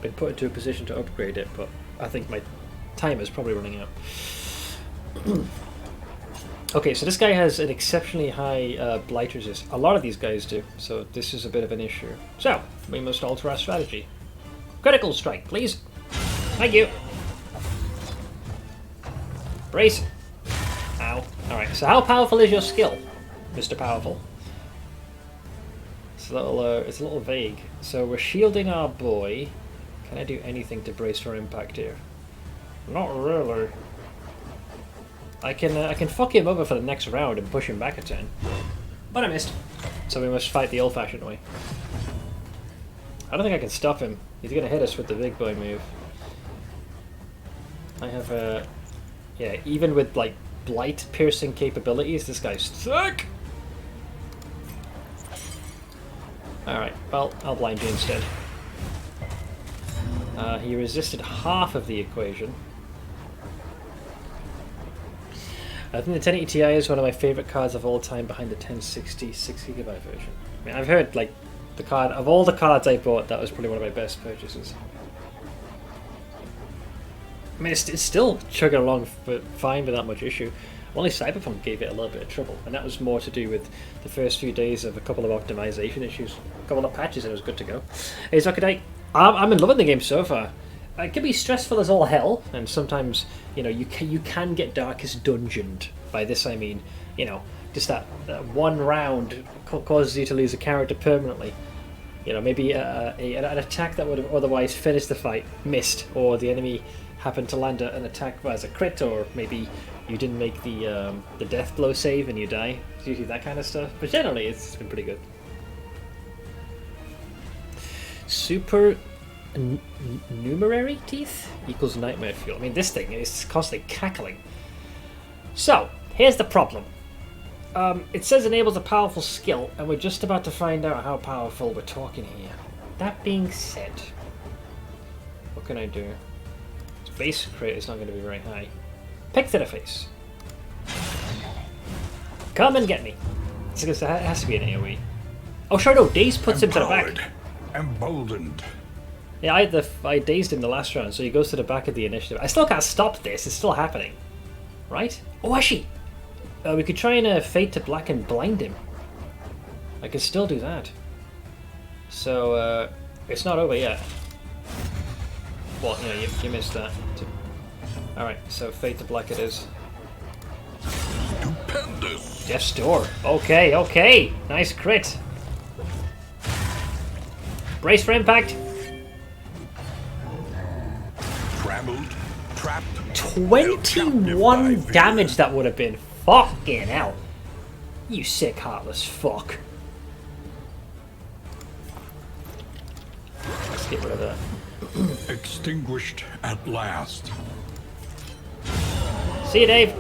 been put into a position to upgrade it, but I think my time is probably running out. Okay, so this guy has an exceptionally high blight resist. A lot of these guys do, so this is a bit of an issue. So, we must alter our strategy. Critical strike, please. Thank you. Brace. Ow. Alright, so how powerful is your skill, Mr. Powerful? It's a little vague. So we're shielding our boy. Can I do anything to brace for impact here? Not really. I can fuck him over for the next round and push him back a turn. But I missed. So we must fight the old-fashioned way. I don't think I can stop him. He's gonna hit us with the big boy move. I have yeah, even with like blight piercing capabilities, this guy's sick. Alright, well, I'll blind you instead. He resisted half of the equation. I think the 1080 Ti is one of my favourite cards of all time behind the 1060 6GB version. I mean, I've heard, like, the card, of all the cards I bought, that was probably one of my best purchases. I mean, it's still chugging along fine without much issue. Only Cyberpunk gave it a little bit of trouble, and that was more to do with the first few days of a couple of optimization issues. A couple of patches and it was good to go. Hey, Zockadite, I'm loving the game so far. It can be stressful as all hell, and sometimes, you know, you can get Darkest Dungeoned. By this I mean, you know, just that one round causes you to lose a character permanently. You know, maybe an attack that would have otherwise finished the fight missed, or the enemy happened to land an attack as a crit, or maybe you didn't make the death blow save and you die. It's usually that kind of stuff, but generally it's been pretty good. Super numerary teeth equals nightmare fuel. I mean, this thing is constantly cackling. So, here's the problem. It says enables a powerful skill, and we're just about to find out how powerful we're talking here. That being said, what can I do? Its base crit is not going to be very high. Pick to the face. Come and get me. It has to be an AoE. Oh, sure, no, Daze puts him to the back. Emboldened. Yeah, I dazed him the last round, so he goes to the back of the initiative. I still can't stop this, it's still happening. Right? Oh, actually! We could try and fade to black and blind him. I could still do that. So, it's not over yet. Well, you know, you missed that. Alright, so fade to black it is. Stupendous. Death's Door. Okay, okay! Nice crit! Brace for impact! Trampled, trapped. 21 damage that would have been. Fucking hell. You sick, heartless fuck. Let's get rid of that. Extinguished at last. See you, Dave.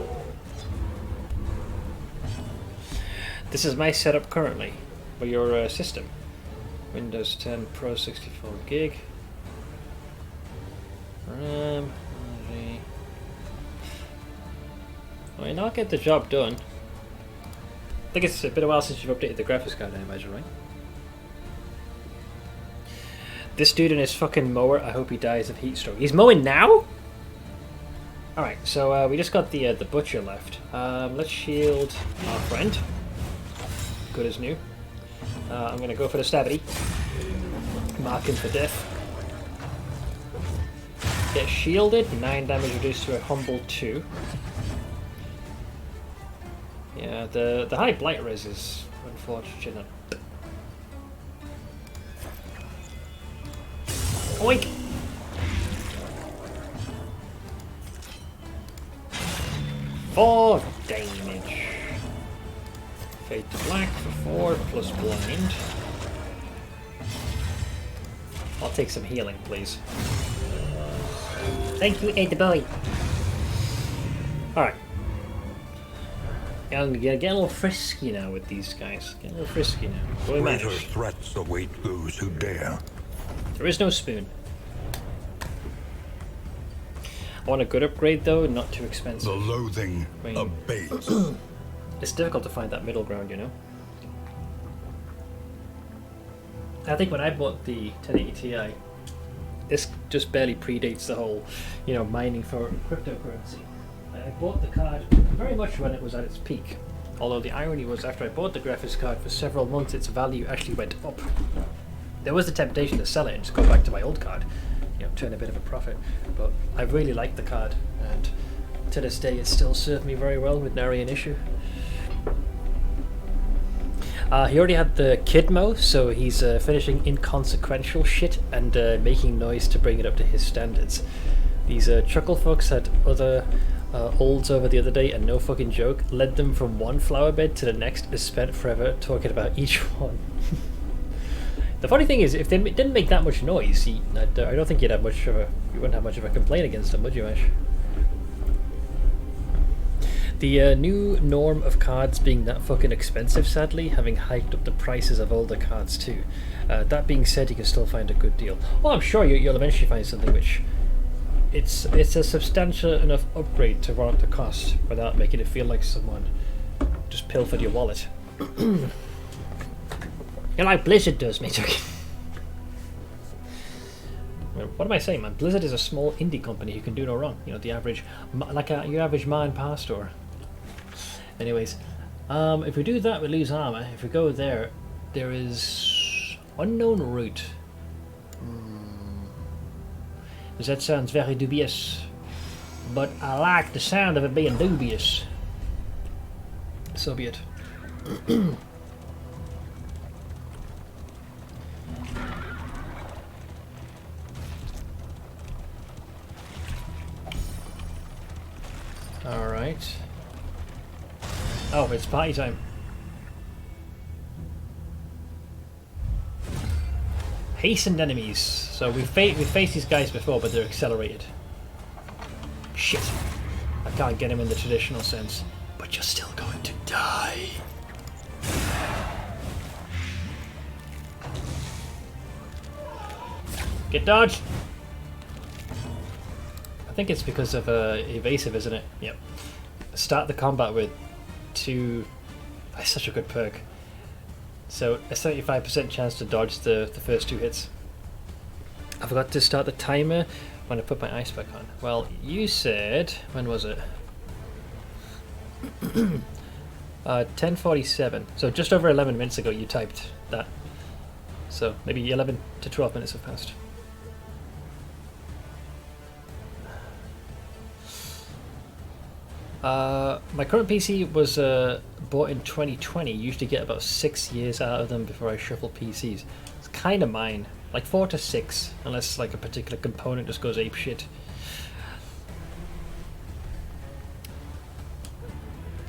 This is my setup currently for your system. Windows 10 Pro 64 gig. I mean, I'll get the job done. I think it's been a while since you've updated the graphics card, I imagine, right? This dude and his fucking mower, I hope he dies of heat stroke. He's mowing now? Alright, so we just got the butcher left. Let's shield our friend. Good as new. I'm going to go for the stabby. Mark him for death. Get shielded. 9 damage reduced to a humble 2. Yeah, the high blight res is unfortunate. Oink! Four damage. Fade to black for 4 plus blind. I'll take some healing, please. Thank you, Ed the boy. Alright. Get a little frisky now with these guys. Get a little frisky now. Greater threats await those who dare. There is no spoon. I want a good upgrade though, not too expensive. The loathing abates. It's difficult to find that middle ground, you know. I think when I bought the 1080 Ti, this just barely predates the whole, you know, mining for cryptocurrency. I bought the card very much when it was at its peak. Although the irony was, after I bought the graphics card for several months, its value actually went up. There was the temptation to sell it and just go back to my old card, you know, turn a bit of a profit. But I really liked the card, and to this day it still served me very well with nary an issue. He already had the Kidmo, so he's finishing inconsequential shit and making noise to bring it up to his standards. These chuckle fucks had other olds over the other day, and no fucking joke, led them from one flower bed to the next and spent forever talking about each one. The funny thing is, if they didn't make that much noise, I don't think you wouldn't have much of a complaint against them, would you, Ash? The new norm of cards being that fucking expensive, sadly, having hiked up the prices of older cards too. That being said, you can still find a good deal. Oh, I'm sure you'll eventually find something which it's a substantial enough upgrade to warrant the cost without making it feel like someone just pilfered your wallet. You like Blizzard does, mate. What am I saying, man? Blizzard is a small indie company who can do no wrong. You know, the average, like your average man power store. Anyways, if we do that, we lose armor. If we go there, there is unknown route. That sounds very dubious, but I like the sound of it being dubious. So be it. Alright. Oh, it's party time. Hastened enemies. So we've faced these guys before, but they're accelerated. Shit. I can't get him in the traditional sense. But you're still going to die. Get dodged! I think it's because of evasive, isn't it? Yep. Start the combat with 2... That's such a good perk. So a 75% chance to dodge the first 2 hits. I forgot to start the timer when I put my ice pack on. Well, you said... When was it? 10:47. So just over 11 minutes ago you typed that. So maybe 11 to 12 minutes have passed. My current PC was bought in 2020. Usually get about 6 years out of them before I shuffle PCs. It's kind of mine, like 4 to 6, unless like a particular component just goes ape shit.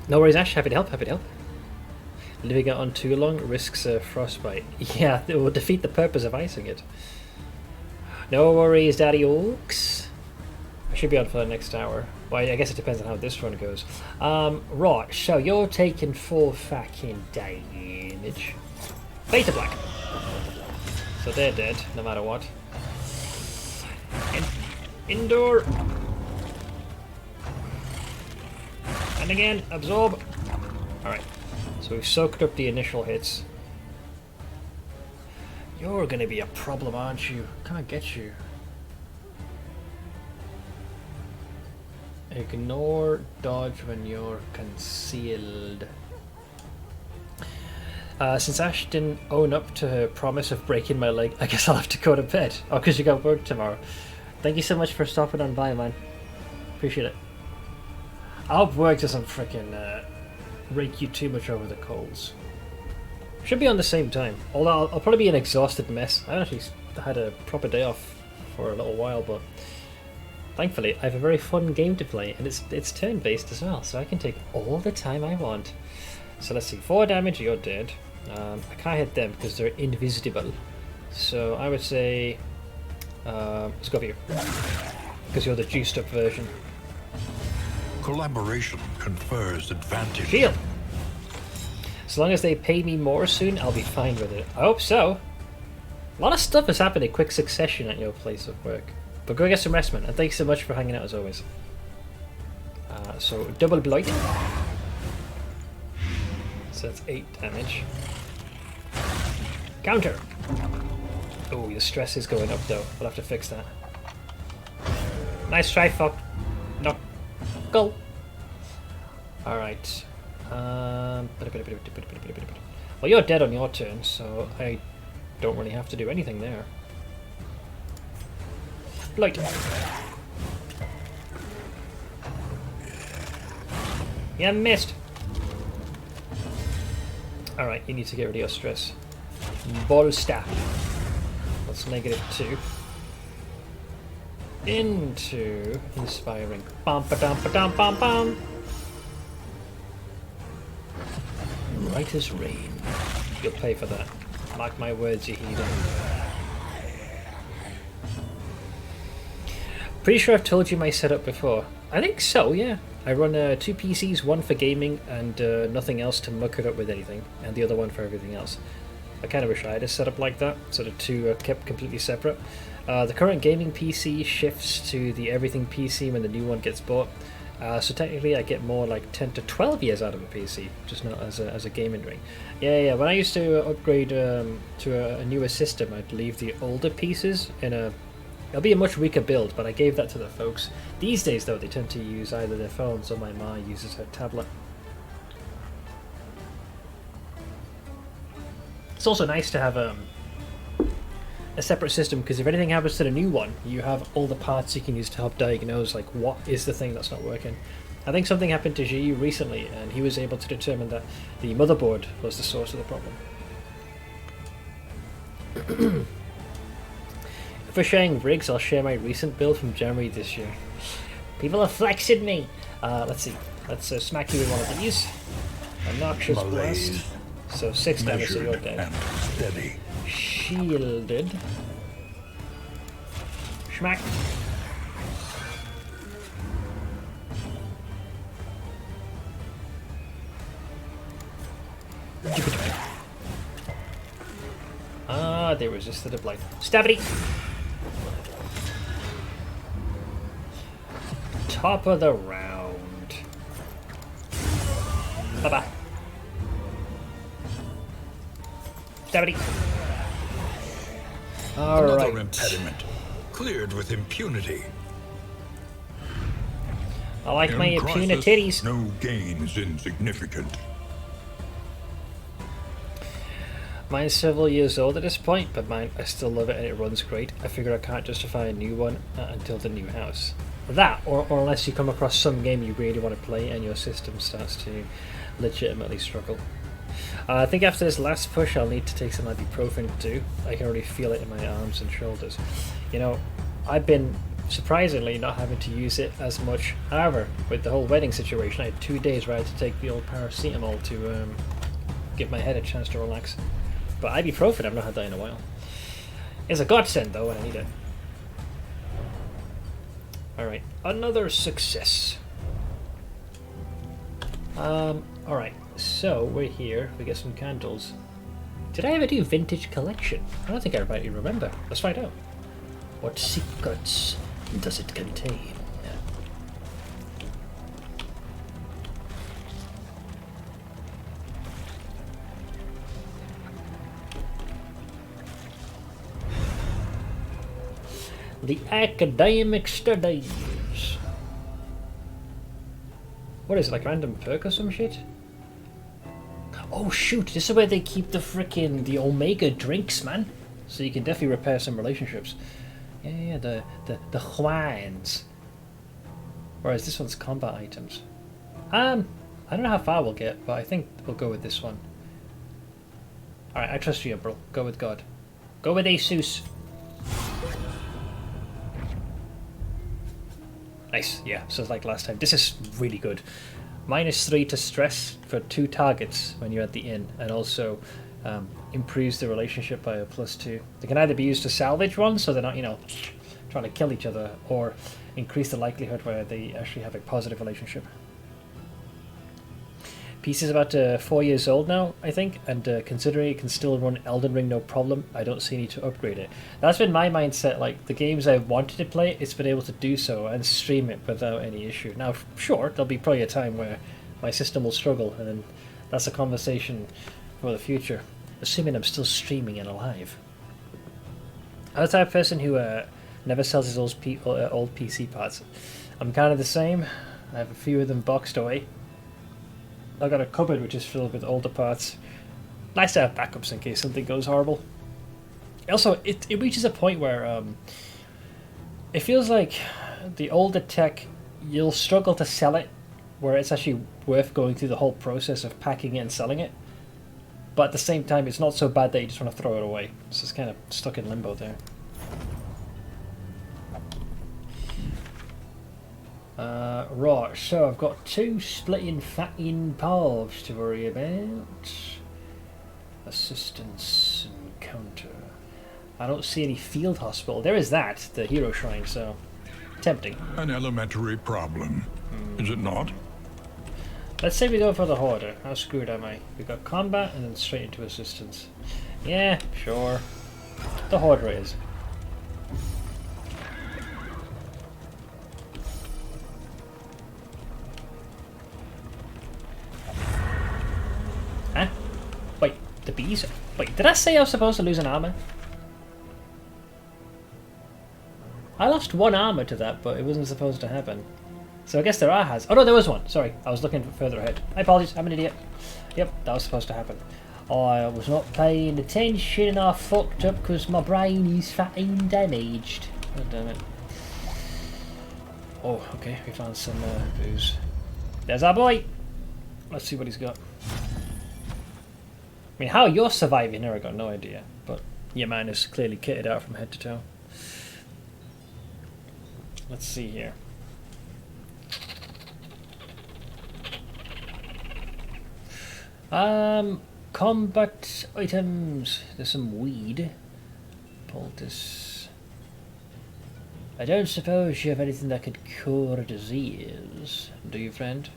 No worries, Ash. Happy to help. Happy to help. Living it on too long risks frostbite. Yeah, it will defeat the purpose of icing it. No worries, Daddy Oaks. I should be on for the next hour. Well, I guess it depends on how this run goes. Right, so you're taking 4 fucking damage. Beta Black. So they're dead, no matter what. Indoor. And again, absorb. Alright, so we've soaked up the initial hits. You're gonna be a problem, aren't you? Can't get you. Ignore dodge when you're concealed. Since Ash didn't own up to her promise of breaking my leg, I guess I'll have to go to bed. Oh, because you got work tomorrow. Thank you so much for stopping on by, man. Appreciate it. I hope work doesn't frickin' rake you too much over the coals. Should be on the same time. Although I'll probably be an exhausted mess. I actually had a proper day off for a little while, but thankfully I have a very fun game to play, and it's turn-based as well, so I can take all the time I want. So let's see, 4 damage, you're dead. I can't hit them because they're invisible. So I would say, let's go for you, because you're the juiced up version. Collaboration confers advantage. Shield! As long as they pay me more soon, I'll be fine with it. I hope so. A lot of stuff has happened in quick succession at your place of work. But go get some rest, man, and thanks so much for hanging out as always. So, double blight. So that's 8 damage. Counter! Oh, the stress is going up though. We'll have to fix that. Nice try, fuck. No. Go! Alright. Well, you're dead on your turn, so I don't really have to do anything there. Light. Yeah, missed. Alright, you need to get rid of your stress. Ball staff. That's -2. Into inspiring. Bum ba dum ba dum bum bum. Right as rain. You'll pay for that. Mark my words, you heathen. Pretty sure I've told you my setup before. I think so, yeah. I run 2 PCs, one for gaming and nothing else to muck it up with anything, and the other one for everything else. I kind of wish I had a setup like that, so the two are kept completely separate. The current gaming PC shifts to the everything PC when the new one gets bought. So technically I get more like 10 to 12 years out of a PC, just not as a gaming ring. Yeah, when I used to upgrade to a newer system, I'd leave the older pieces in a... It'll be a much weaker build, but I gave that to the folks. These days though, they tend to use either their phones or my ma uses her tablet. It's also nice to have a separate system, because if anything happens to the new one, you have all the parts you can use to help diagnose like what is the thing that's not working. I think something happened to Ji recently, and he was able to determine that the motherboard was the source of the problem. If we're sharing rigs, I'll share my recent build from January this year. People have flexed me! Let's see. Let's smack you with one of these. A noxious blast. So 6 damage, so you're dead. Steady. Shielded. Schmack. Ah, they resisted a blight. Stabity! Top of the round. Bye-bye. Stabity! Another Alright. impediment. Cleared with impunity. I like my In impuna crisis, titties. no gain is insignificant. Mine's several years old at this point, but mine, I still love it and it runs great. I figure I can't justify a new one until the new house. That, or unless you come across some game you really want to play and your system starts to legitimately struggle. I think after this last push I'll need to take some ibuprofen too. I can already feel it in my arms and shoulders. You know, I've been surprisingly not having to use it as much. However, with the whole wedding situation, I had 2 days where I had to take the old paracetamol to give my head a chance to relax. But ibuprofen, I've not had that in a while. It's a godsend though when I need it. Alright, another success. Alright, so we're here, we get some candles. Did I ever do vintage collection? I don't think I rightly remember. Let's find out. What secrets does it contain? The academic studies. What is it, like random perk or some shit? Oh shoot, this is where they keep the Omega drinks, man. So you can definitely repair some relationships. Yeah, the Juans. Whereas this one's combat items. I don't know how far we'll get, but I think we'll go with this one. Alright, I trust you, bro. Go with God. Go with Asus. Nice, yeah, so it's like last time. This is really good. -3 to stress for 2 targets when you're at the inn, and also improves the relationship by a +2. They can either be used to salvage one, so they're not, you know, trying to kill each other, or increase the likelihood where they actually have a positive relationship. PC is about 4 years old now, I think, and considering it can still run Elden Ring no problem, I don't see any to upgrade it. That's been my mindset, like, the games I wanted to play, it's been able to do so and stream it without any issue. Now, sure, there'll be probably a time where my system will struggle, and then that's a conversation for the future, assuming I'm still streaming and alive. I'm the type of person who never sells his old PC parts. I'm kind of the same. I have a few of them boxed away. I've got a cupboard which is filled with older parts. Nice to have backups in case something goes horrible. Also, it reaches a point where it feels like the older tech, you'll struggle to sell it, where it's actually worth going through the whole process of packing it and selling it. But at the same time, it's not so bad that you just want to throw it away. So it's kind of stuck in limbo there. Right, so I've got 2 splitting fatting paths to worry about. Assistance encounter. I don't see any field hospital. There is that, the hero shrine, so tempting. An elementary problem, is it not? Let's say we go for the Hoarder. How screwed am I? We got combat and then straight into assistance. Yeah, sure. The Hoarder it is. Huh? Wait, the bees? Wait, did I say I was supposed to lose an armor? I lost 1 armor to that, but it wasn't supposed to happen. So I guess there are has. Oh no, there was one. Sorry, I was looking further ahead. I apologize, I'm an idiot. Yep, that was supposed to happen. I was not paying attention and I fucked up because my brain is fucking damaged. God damn it. Oh, okay, we found some booze. There's our boy! Let's see what he's got. I mean, how you're surviving here, I got no idea. But your man is clearly kitted out from head to toe. Let's see here. Combat items. There's some weed. Poultice. I don't suppose you have anything that could cure a disease, do you, friend?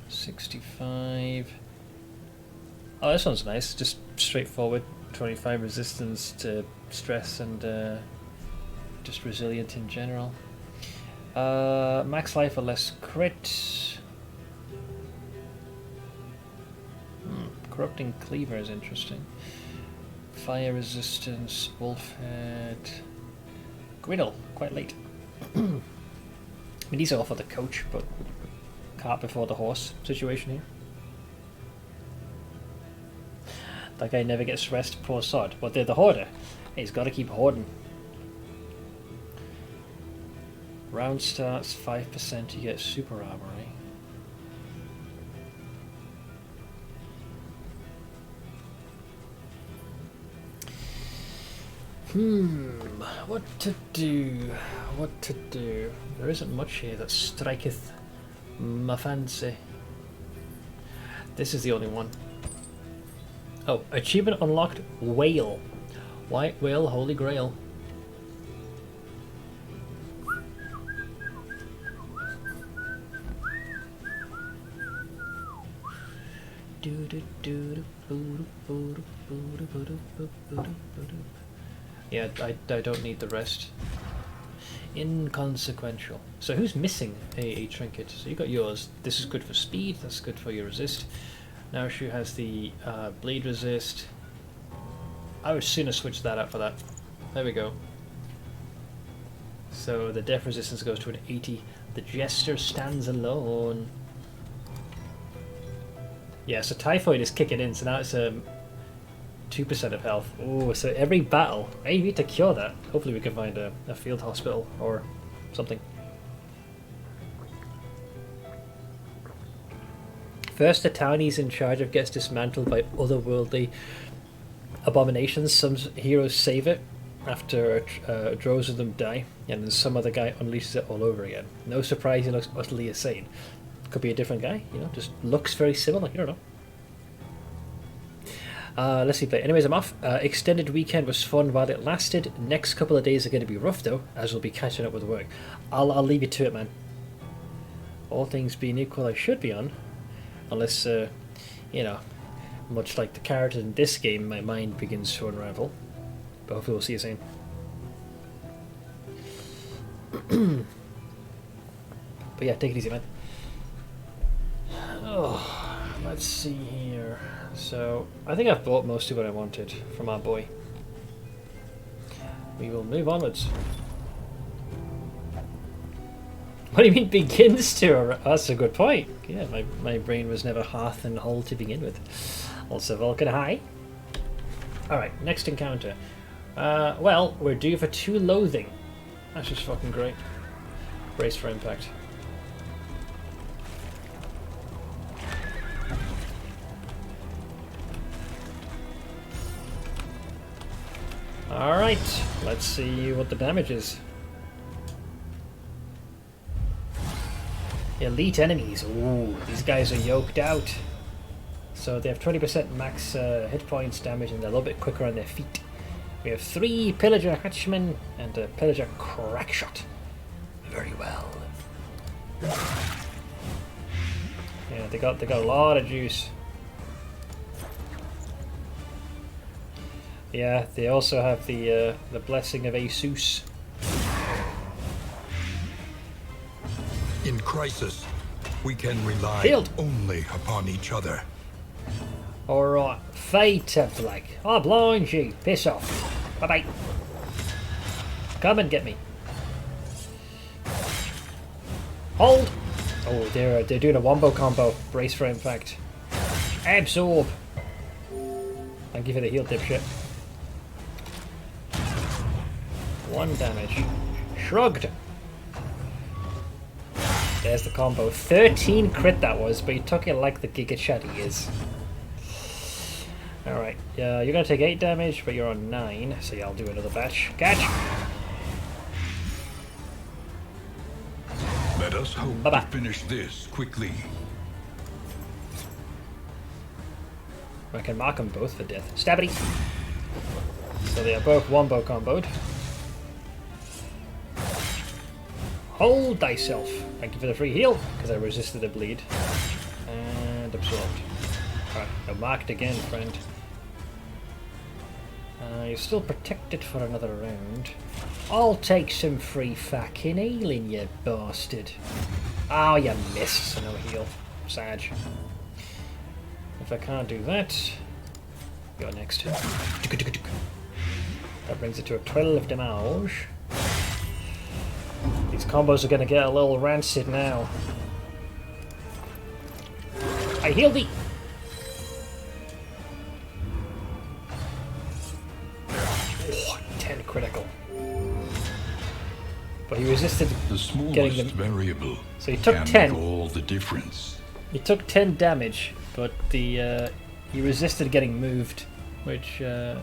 65. Oh, this one's nice. Just straightforward. 25 resistance to stress and just resilient in general. Max life or less crit. Corrupting cleaver is interesting. Fire resistance, wolf head. Griddle, quite late. I mean, these are all for the coach, but cart before the horse situation here. That guy never gets rest, poor sod. But they're the hoarder. He's got to keep hoarding. Round starts 5%, you get super armor, eh? What to do? What to do? There isn't much here that striketh my fancy. This is the only one. Oh, achievement unlocked, whale. White whale, holy grail. Yeah, I don't need the rest. Inconsequential. So who's missing a trinket? So you got yours. This is good for speed. That's good for your resist. Now she has the bleed resist. I would sooner switch that up for that. There we go. So the death resistance goes to an 80. The jester stands alone. Yeah, so typhoid is kicking in. So now it's 2% of health. Oh, so every battle, I need to cure that. Hopefully we can find a field hospital or something. First, the townies in charge of gets dismantled by otherworldly abominations. Some heroes save it after droves of them die, and then some other guy unleashes it all over again. No surprise he looks utterly insane. Could be a different guy, you know, just looks very similar, you don't know. Let's see play. Anyways, I'm off. Extended weekend was fun while it lasted. Next couple of days are going to be rough though, as we'll be catching up with work. I'll leave you to it, man. All things being equal, I should be on. Unless, you know, much like the characters in this game, my mind begins to unravel. But hopefully we'll see you soon. But yeah, take it easy, man. Oh, let's see here. So, I think I've bought most of what I wanted from our boy. We will move onwards. What do you mean begins to? Oh, that's a good point. Yeah, my brain was never hearth and whole to begin with. Also, Vulcan, hi. Alright, next encounter. Well, we're due for 2 loathing. That's just fucking great. Brace for impact. Alright, let's see what the damage is. Elite enemies. Ooh, these guys are yoked out. So they have 20% max hit points damage and they're a little bit quicker on their feet. We have 3 Pillager Hatchmen and a Pillager Crackshot. Very well. Yeah, they got a lot of juice. Yeah, they also have the blessing of Asus. In crisis, we can rely Healed. only upon each other. Alright, fade to black. I'll blind you. Piss off. Bye bye. Come and get me. Hold! Oh, they're doing a wombo combo. Brace for impact. Absorb! Thank you for the heal, dipshit. 1 damage. Shrugged! There's the combo. 13 crit that was, but he took it like the Giga Chat he is. Alright, you're going to take 8 damage, but you're on 9, so yeah, I'll do another batch. Catch! Let us hope Bye-bye. to finish this quickly. I can mark them both for death. Stabity! So they are both wombo comboed. Hold thyself. Thank you for the free heal, because I resisted a bleed. And absorbed. Alright, now marked again, friend. You're still protected for another round. I'll take some free fucking healing, you bastard. Oh, you missed, so no heal. Sad. If I can't do that, you're next. That brings it to a 12 damage. These combos are going to get a little rancid now. I heal thee! Oh, 10 critical. But he resisted The smallest getting them. variable So he took can 10. make all the difference. He took 10 damage, but he resisted getting moved, which... No,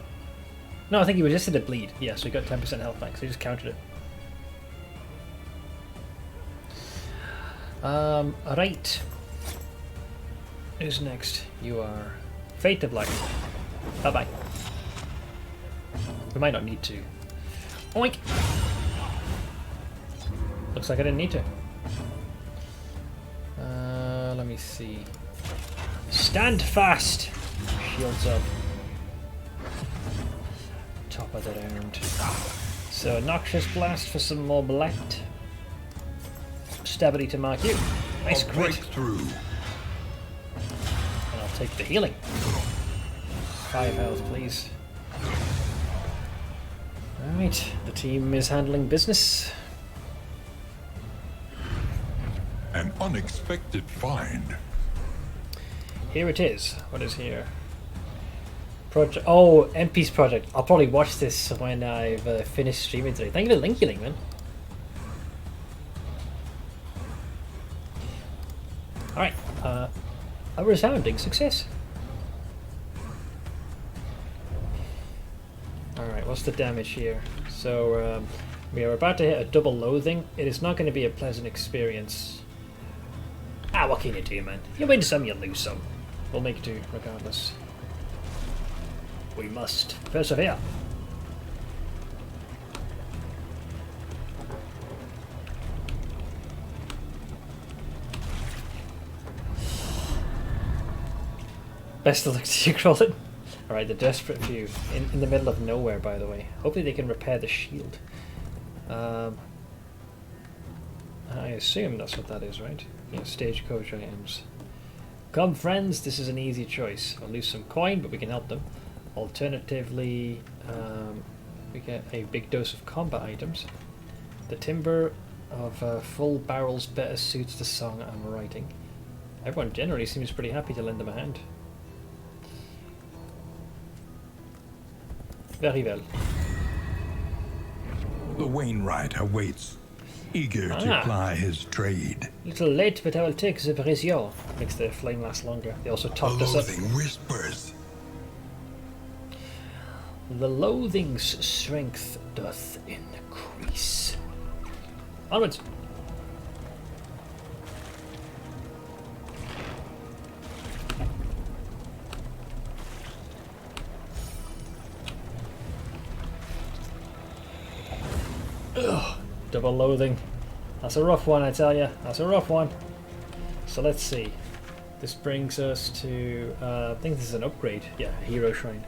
I think he resisted a bleed. Yeah, so he got 10% health back, so he just countered it. Right. Who's next? You are Fate to Black. Bye-bye. We might not need to. Oink! Looks like I didn't need to. Let me see. Stand fast! Shields up. Top of the round. So Noxious Blast for some more blight. Stability to mark you. Nice crit. Breakthrough. And I'll take the healing. 5 health, please. Alright, the team is handling business. An unexpected find. Here it is. What is here? Project. Oh, MP's project. I'll probably watch this when I've finished streaming today. Thank you for the link, man. Alright, a resounding success. Alright, what's the damage here? So, we are about to hit a double loathing. It is not going to be a pleasant experience. Ah, what can you do, man? You win some, you lose some. We'll make do, regardless. We must persevere. Best of luck to you, Crawlin. Alright, the Desperate Few. In the middle of nowhere, by the way. Hopefully they can repair the shield. I assume that's what that is, right? Yeah, stagecoach items. Come, friends, this is an easy choice. I'll lose some coin, but we can help them. Alternatively, we get a big dose of combat items. The timbre of full barrels better suits the song I'm writing. Everyone generally seems pretty happy to lend them a hand. Very well. The Wainwright awaits, eager to ply his trade. Little late, but I will take the brazier. Makes the flame last longer. They also topped us up. Loathing whispers. The loathing's strength doth increase. Onwards. Ugh, double loathing. That's a rough one, I tell you. That's a rough one. So let's see. This brings us to, I think this is an upgrade. Yeah, Hero Shrine.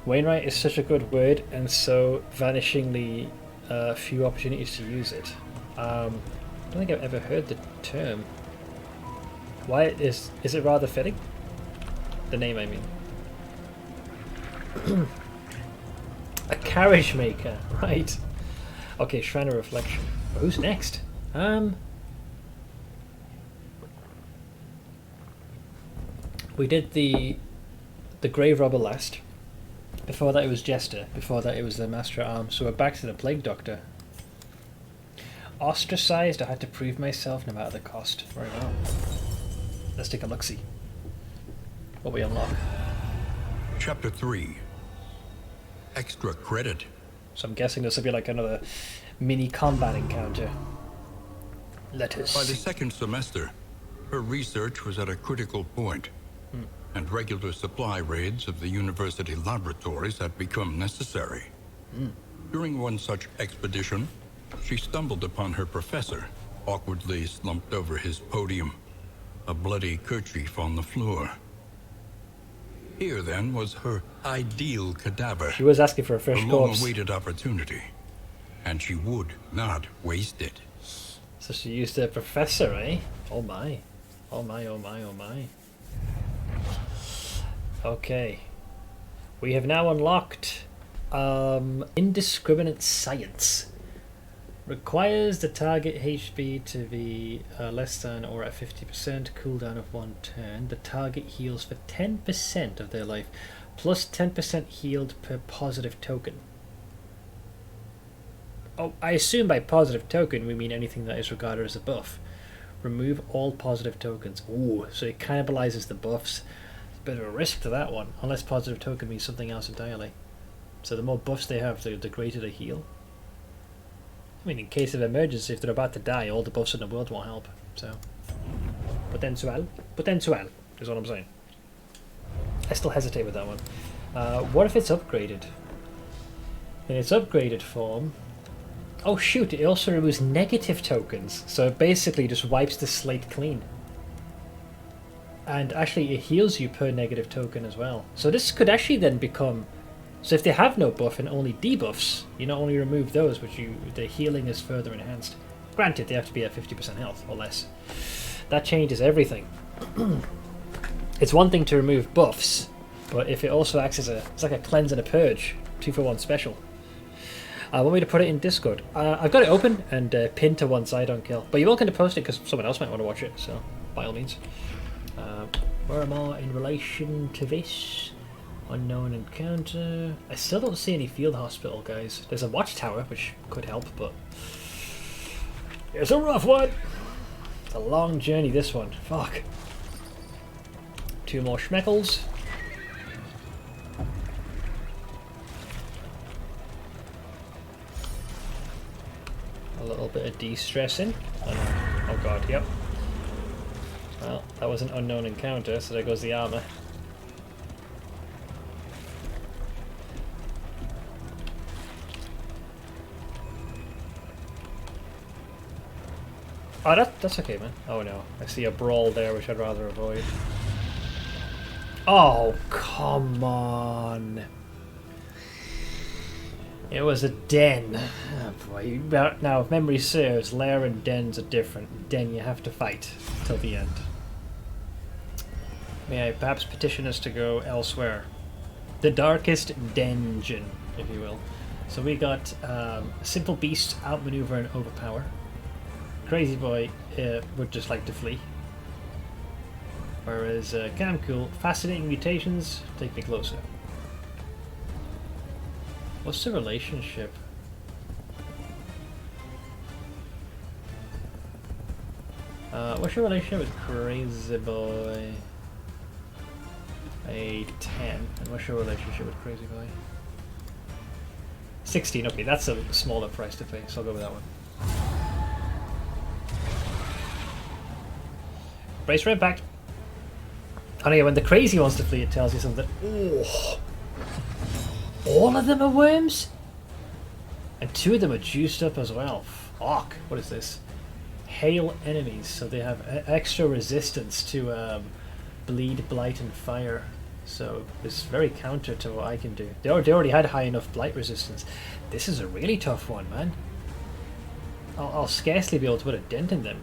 Wainwright is such a good word, and so vanishingly few opportunities to use it. I don't think I've ever heard the term. Why is it rather fitting? The name, I mean. A carriage maker, right? Okay, Shrine of Reflection. Who's next? We did the Grave Robber last. Before that it was Jester. Before that it was the Master at Arms. So we're back to the Plague Doctor. Ostracized, I had to prove myself no matter the cost. Very well. Let's take a look-see. What we unlock. Chapter 3. Extra credit. So I'm guessing this will be like another mini combat encounter. Let us By the second semester, her research was at a critical point, and regular supply raids of the university laboratories had become necessary. During one such expedition, she stumbled upon her professor, awkwardly slumped over his podium, a bloody kerchief on the floor. Here, then, was her ideal cadaver. She was asking for a fresh a corpse. long-awaited opportunity, and she would not waste it. So she used her professor, eh? Oh my. Oh my, oh my, oh my. Okay. We have now unlocked Indiscriminate Science. Requires the target HP to be less than or at 50%, cooldown of 1 turn. The target heals for 10% of their life, plus 10% healed per positive token. Oh, I assume by positive token we mean anything that is regarded as a buff. Remove all positive tokens. Ooh, so it cannibalizes the buffs. Bit of a risk to that one, unless positive token means something else entirely. So the more buffs they have, the greater the heal. I mean, in case of emergency, if they're about to die, all the buffs in the world won't help. So, potential is what I'm saying. I still hesitate with that one. What if it's upgraded? In its upgraded form, oh shoot! It also removes negative tokens, so it basically just wipes the slate clean. And actually, it heals you per negative token as well. So this could actually then become So if they have no buff and only debuffs, you not only remove those, but the healing is further enhanced. Granted, they have to be at 50% health or less. That changes everything. It's one thing to remove buffs, but if it also acts as it's like a cleanse and a purge, 2-for-1 special. Want me to put it in Discord? I've got it open and pinned to one side on kill, but you're welcome to post it because someone else might want to watch it, so by all means. Where am I in relation to this? Unknown encounter. I still don't see any field hospital, guys. There's a watchtower, which could help, but it's a rough one. It's a long journey, this one. Fuck. 2 more schmeckles. A little bit of de-stressing. Oh god, yep. Well, that was an unknown encounter, so there goes the armor. Oh, that's okay, man. Oh no, I see a brawl there, which I'd rather avoid. Oh, come on. It was a den. Oh boy. Now, if memory serves, lair and dens are different. Den you have to fight till the end. May I perhaps petition us to go elsewhere? The darkest dungeon, if you will. So we got simple beast, outmaneuver and overpower. Crazy boy would just like to flee. Whereas Camcool, fascinating mutations, take me closer. What's the relationship? What's your relationship with Crazy Boy? A 10. And what's your relationship with Crazy Boy? 16. Okay, that's a smaller price to pay, so I'll go with that one. Brace for impact. Oh yeah, when the crazy wants to flee, it tells you something. Oh. All of them are worms? And 2 of them are juiced up as well. Fuck, what is this? Hail enemies, so they have extra resistance to bleed, blight and fire. So it's very counter to what I can do. They already had high enough blight resistance. This is a really tough one, man. I'll scarcely be able to put a dent in them.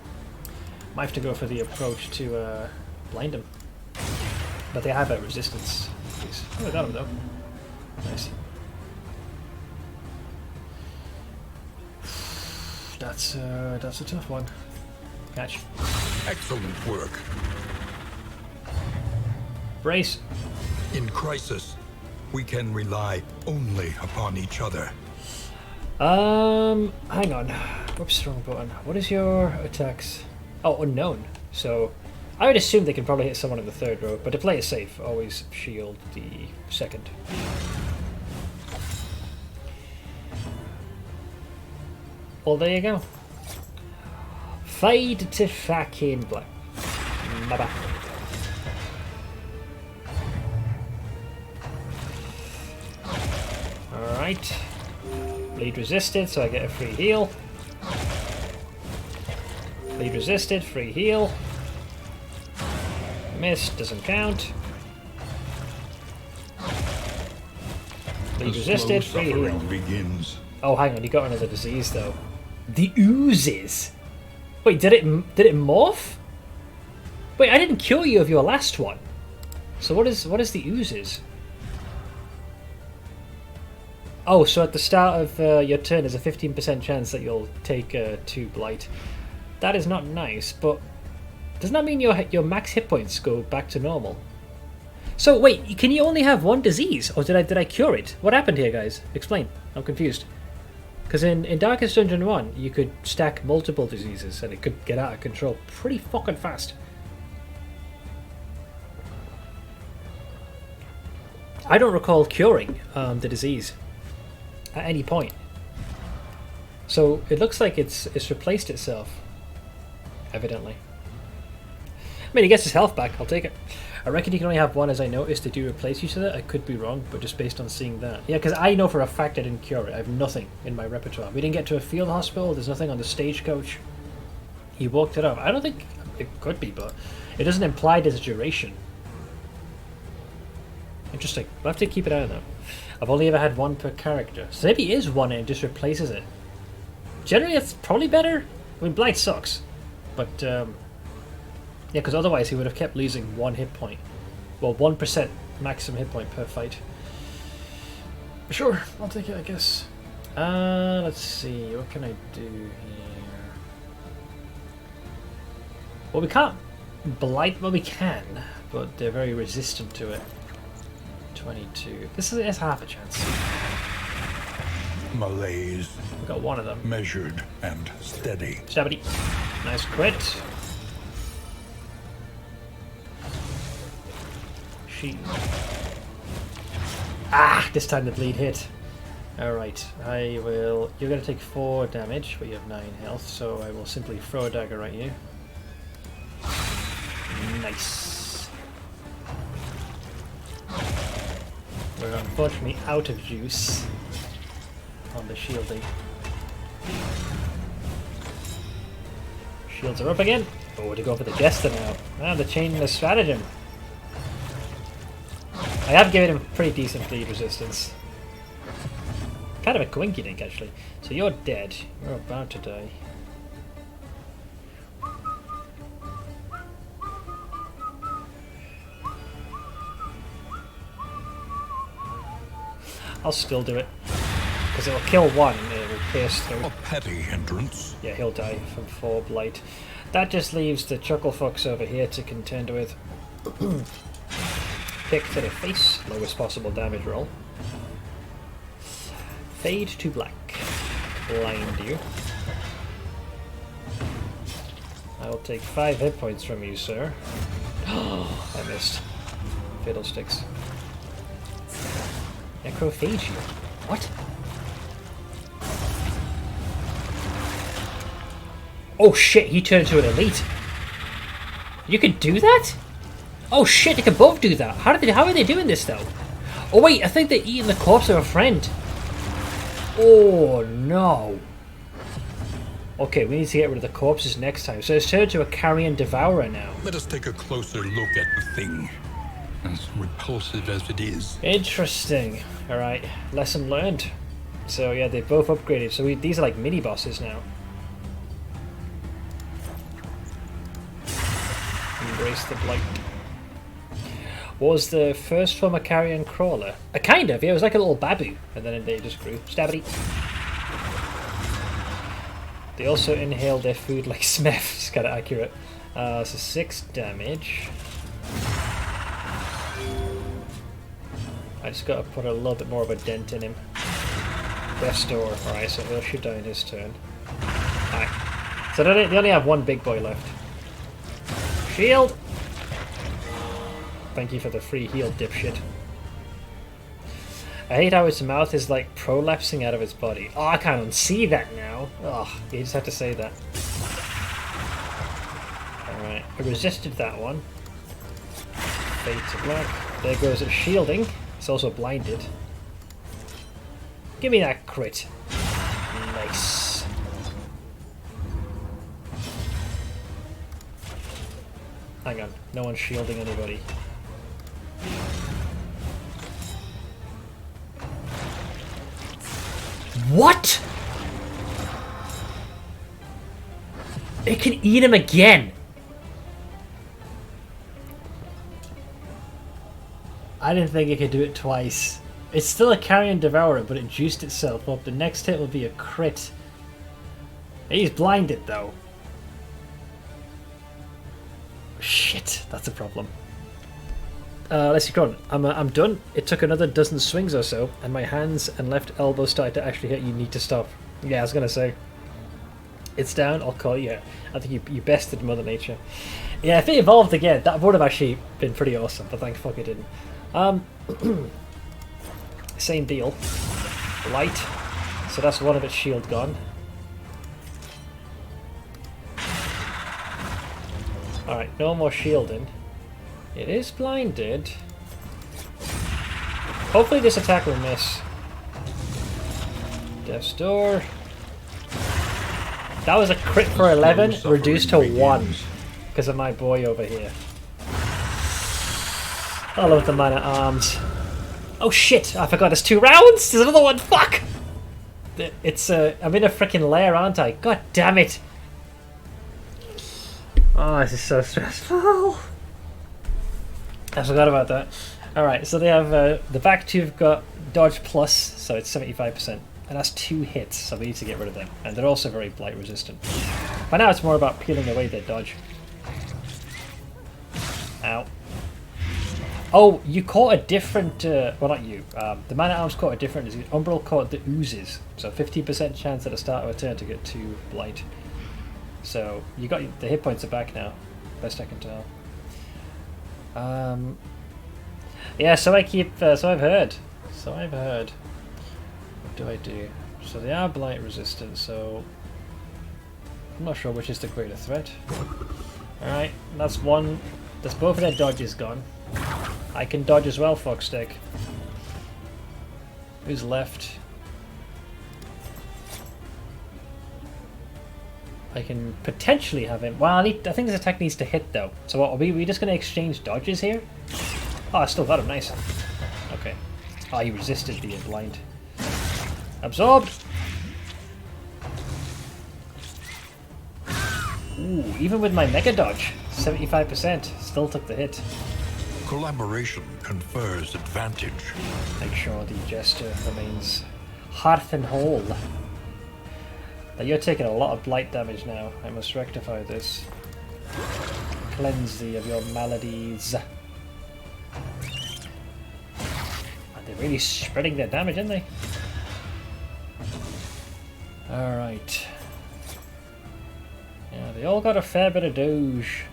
Might have to go for the approach to blind them. But they have a resistance. Oh, I got him though. Nice. That's a tough one. Catch. Excellent work. Brace. In crisis, we can rely only upon each other. Hang on. Whoops, wrong button. What is your attacks? Oh, unknown. So, I would assume they can probably hit someone in the 3rd row, but to play it safe, always shield the 2nd. Well, there you go. Fade to fucking black. Bye-bye. Alright. Bleed resisted, so I get a free heal. Bleed resisted, free heal. Missed, doesn't count. Bleed resisted, free heal. Begins. Oh, hang on, you got another disease though. The oozes. Wait, did it morph? Wait, I didn't cure you of your last one. So what is the oozes? Oh, so at the start of your turn, there's a 15% chance that you'll take 2 blight. That is not nice, but doesn't that mean your max hit points go back to normal? So wait, can you only have 1 disease, or did I cure it? What happened here, guys? Explain. I'm confused. Because in Darkest Dungeon 1, you could stack multiple diseases, and it could get out of control pretty fucking fast. I don't recall curing the disease at any point. So it looks like it's replaced itself, evidently. I mean, he gets his health back, I'll take it. I reckon you can only have 1, as I noticed. They do replace each other. I could be wrong, but just based on seeing that. Yeah, because I know for a fact I didn't cure it. I have nothing in my repertoire. We didn't get to a field hospital. There's nothing on the stagecoach. He walked it up. I don't think it could be, but it doesn't imply there's a duration. Interesting. We'll have to keep it out of that. I've only ever had one per character. So maybe it is one and it just replaces it. Generally, it's probably better. I mean, Blight sucks. But, yeah, because otherwise he would have kept losing 1 hit point. Well, 1% maximum hit point per fight. Sure, I'll take it, I guess. Let's see. What can I do here? Well, we can't blight. Well, we can, but they're very resistant to it. 22. This is half a chance. Malaise. We got one of them. Measured and steady. Stabity. Nice crit. She. Ah! This time the bleed hit. Alright, I will. You're going to take 4 damage, but you have 9 health, so I will simply throw a dagger at you. Nice. We're unfortunately out of juice on the shielding. Shields are up again. Oh, to go for the Jester now. Ah, the changing the stratagem. I have given him pretty decent bleed resistance. Kind of a coinkydink, actually. So you're dead. You're about to die. I'll still do it. Because it will kill one and it will pierce through. A petty hindrance. Yeah, he'll die from 4 blight. That just leaves the chuckle fox over here to contend with. Pick to the face, lowest possible damage roll. Fade to black. Blind you. I will take 5 hit points from you, sir. I missed. Fiddlesticks. Necrophage. What? Oh shit, he turned into an elite. You could do that? Oh shit, they can both do that. How are they doing this though? Oh wait, I think they're eating the corpse of a friend. Oh no. Okay, we need to get rid of the corpses next time. So it's turned to a carrion devourer now. Let us take a closer look at the thing, as repulsive as it is. Interesting. Alright, lesson learned. So yeah, they both upgraded. So these are like mini bosses now. Embrace the blight. Was the first form a carrion crawler? Kind of, yeah, it was like a little babu, and then they just grew. Stabity. They also inhaled their food like Smith. It's kind of accurate. So 6 damage. I just got to put a little bit more of a dent in him. Best door. Alright, so he'll shoot down his turn. Alright. So they only have 1 big boy left. Shield! Thank you for the free heal, dipshit. I hate how his mouth is like prolapsing out of his body. Oh, I can't unsee that now. Oh, you just have to say that. Alright, I resisted that one. Fade to black. There goes its shielding. It's also blinded. Give me that crit. Nice. Hang on, no one's shielding anybody. What? It can eat him again. I didn't think it could do it twice. It's still a carrion devourer, but it juiced itself up. The next hit will be a crit. He's blinded though. Shit, that's a problem. Let's see, Cron. I'm done. It took another dozen swings or so, and my hands and left elbow started to actually hit. You need to stop. Yeah, I was gonna say. It's down. I'll call you. I think you bested Mother Nature. Yeah, if it evolved again, that would have actually been pretty awesome. But thank fuck it didn't. Same deal. Light. So that's one of its shield gone. All right, no more shielding. It is blinded. Hopefully this attack will miss. Death's Door. That was a crit for 11, reduced to 1 because of my boy over here. I love the man at arms. Oh shit! I forgot there's 2 rounds! There's another one! Fuck! It's I'm in a freaking lair, aren't I? God damn it! Oh, this is so stressful. I forgot about that. Alright, so they have the back 2 have got dodge plus, so it's 75%. And that's 2 hits, so we need to get rid of them. And they're also very blight resistant. By now it's more about peeling away their dodge. Ow. Oh, you caught a different, well not you, the man-at-arms caught a different disease. Umbral caught the oozes, so 50% chance at the start of a turn to get 2 blight. So, you got the hit points are back now, best I can tell. Yeah, so I keep, so I've heard. What do I do? So they are blight resistant, so I'm not sure which is the greater threat. Alright, that's one, that's both of their dodges gone. I can dodge as well, fuckstick. Who's left? I can potentially have him. Well, I think this attack needs to hit though. So what, are we just going to exchange dodges here? Oh, I still got him. Nice. Okay. Oh, he resisted being blind. Absorbed. Ooh, even with my mega dodge, 75%, still took the hit. Collaboration confers advantage. Make sure the jester remains hearth and whole. Now you're taking a lot of blight damage now. I must rectify this. Cleanse thee of your maladies. And they're really spreading their damage, aren't they? Alright. Yeah, they all got a fair bit of doge.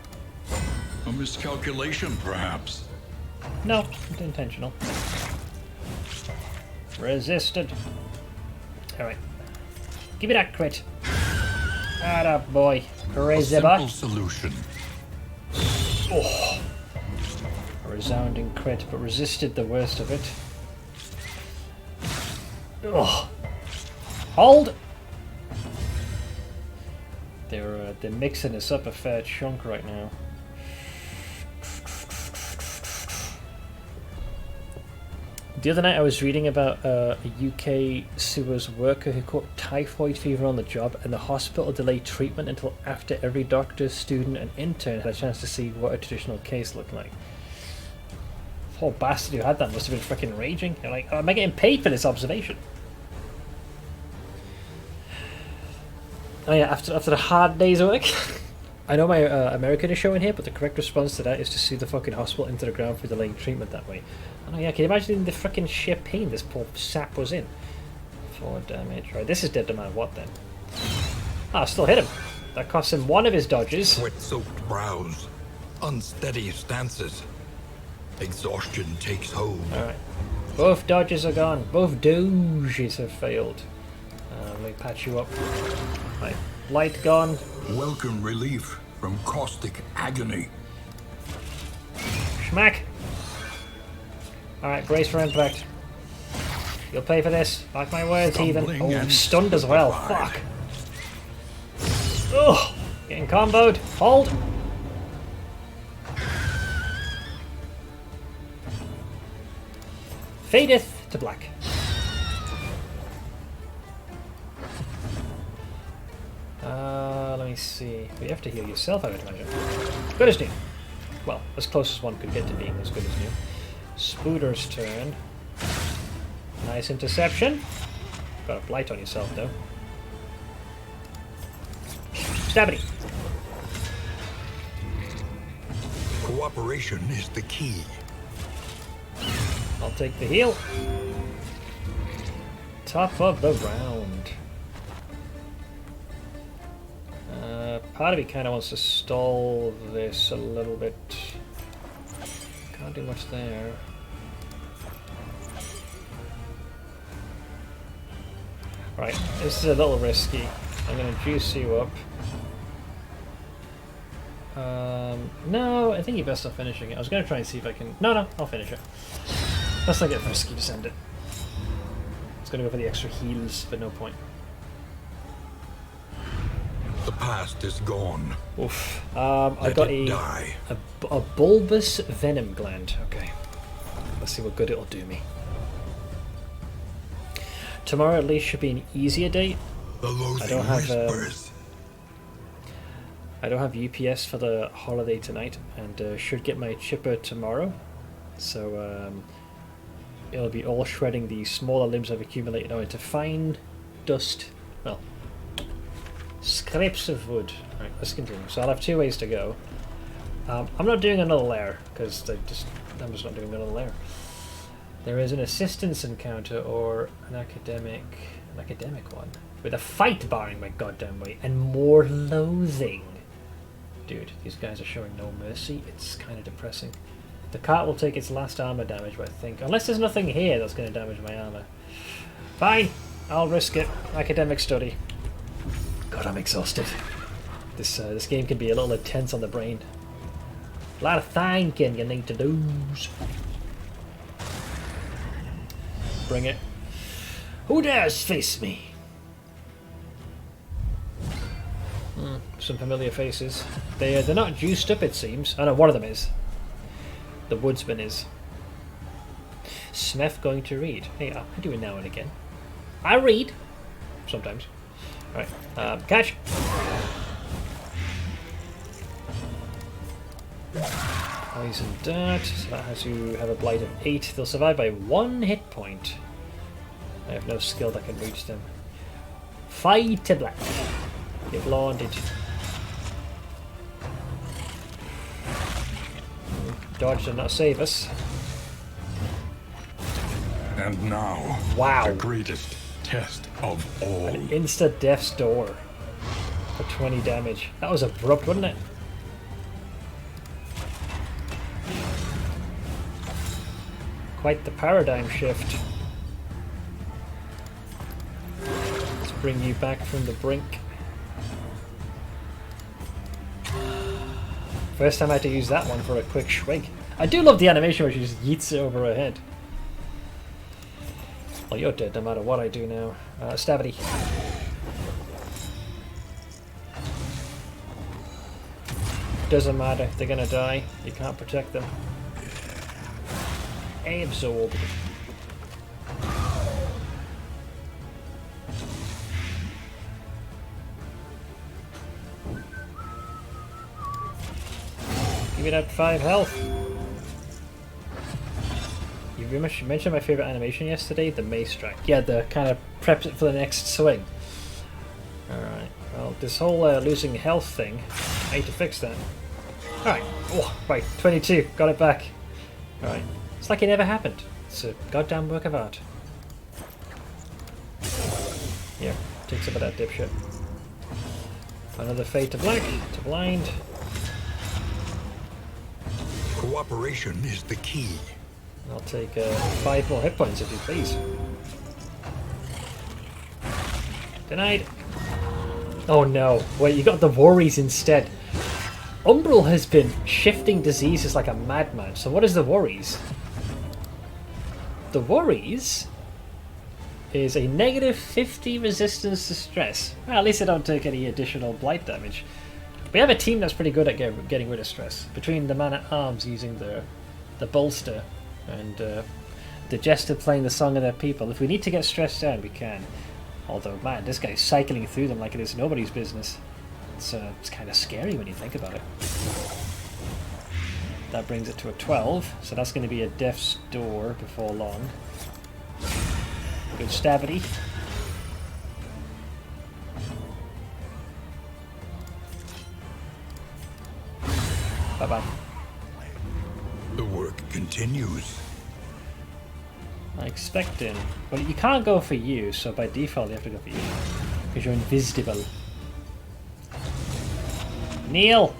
A miscalculation, perhaps. No, it's intentional. Resisted. Alright. Give me that crit. Atta boy. Crazy A boy. simple solution. Oh. A resounding crit, but resisted the worst of it. Ugh. Hold! They're mixing us up a fair chunk right now. The other night I was reading about a UK sewers worker who caught typhoid fever on the job, and the hospital delayed treatment until after every doctor, student and intern had a chance to see what a traditional case looked like. Poor bastard who had that must have been freaking raging. They're like, oh, am I getting paid for this observation? Oh yeah, after a hard day's work. I know my American is showing here, but the correct response to that is to sue the fucking hospital into the ground for delaying treatment that way. Oh yeah, can you imagine the freaking sheer pain this poor sap was in? 4 damage. Right, this is dead no matter what then. Ah, still hit him. That cost him 1 of his dodges. Sweat-soaked brows, unsteady stances. Exhaustion takes hold. Alright. Both dodges are gone. Both doges have failed. Let me patch you up. Right. Light gone. Welcome relief from caustic agony. Schmack. Alright, brace for impact. You'll pay for this. Mark my words, heathen. Stumbling Oh, and stunned as well. stupefied. Fuck. Ugh. Getting comboed. Hold. Fadeth to black. Let me see. You have to heal yourself, I would imagine. Good as new. Well, as close as one could get to being as good as new. Spooder's turn. Nice interception. Got a blight on yourself, though. Stabity. Cooperation is the key. I'll take the heal. Top of the round. Part of me kind of wants to stall this a little bit. Can't do much there. Right, this is a little risky. I'm going to juice you up. No, I think you're best off finishing it. I was going to try and see if I can... No, I'll finish it. Let's not get risky to send it. It's going to go for the extra heals, but no point. The past is gone. Oof. I got a bulbous venom gland. Okay. Let's see what good it'll do me. Tomorrow at least should be an easier day. The loathing I don't have whispers. I don't have UPS for the holiday tonight, and should get my chipper tomorrow. So it'll be all shredding the smaller limbs I've accumulated now into fine dust. Well, scraps of wood. Right, let's continue. So I'll have 2 ways to go. I'm not doing another lair because I'm just not doing another lair. There is an assistance encounter or an academic one with a fight barring my goddamn way and more loathing. Dude, these guys are showing no mercy. It's kind of depressing. The cart will take its last armor damage, I think, unless there's nothing here that's going to damage my armor. Fine, I'll risk it. Academic study. God, I'm exhausted. This game can be a little intense on the brain. A lot of thinking you need to do. Bring it. Who dares face me? Some familiar faces. They're not juiced up, it seems. I know one of them is. The woodsman is. Smith going to read. Hey, I do it now and again. I read. Sometimes. Alright. Catch. Poison dart. So that has to have a blight of 8. They'll survive by 1 hit point. I have no skill that can reach them. Fight to black. Get blinded. Dodge did not save us. And now, wow, the greatest test of all. An insta death's door for 20 damage. That was abrupt, wasn't it? Quite the paradigm shift. Let's bring you back from the brink. First time I had to use that one for a quick shwig. I do love the animation where she just yeets it over her head. Well, you're dead no matter what I do now. Stavity. Doesn't matter, they're gonna die. You can't protect them. Absorb. Give me that 5 health. You mentioned my favourite animation yesterday, the mace strike. Yeah, the kind of preps it for the next swing. Alright, well, this whole losing health thing, I need to fix that. Alright, oh, right, 22, got it back. Alright, it's like it never happened. It's a goddamn work of art. Here, take some of that dipshit. Another fade to black, to blind. Cooperation is the key. I'll take 5 more hit points if you please. Denied. Oh no, wait, you got the worries instead. Umbral has been shifting diseases like a madman, so what is the worries? The worries is a negative 50 resistance to stress. Well, at least I don't take any additional blight damage. We have a team that's pretty good at getting rid of stress. Between the man-at-arms using the bolster and the jester playing the song of their people. If we need to get stressed down, we can. Although, man, this guy's cycling through them like it is nobody's business. It's kind of scary when you think about it. That brings it to a 12, so that's going to be a death's door before long. Good stavity. Bye-bye. The work continues. I expect him. Well, you can't go for you, so by default you have to go for you. Because you're invisible. Neil!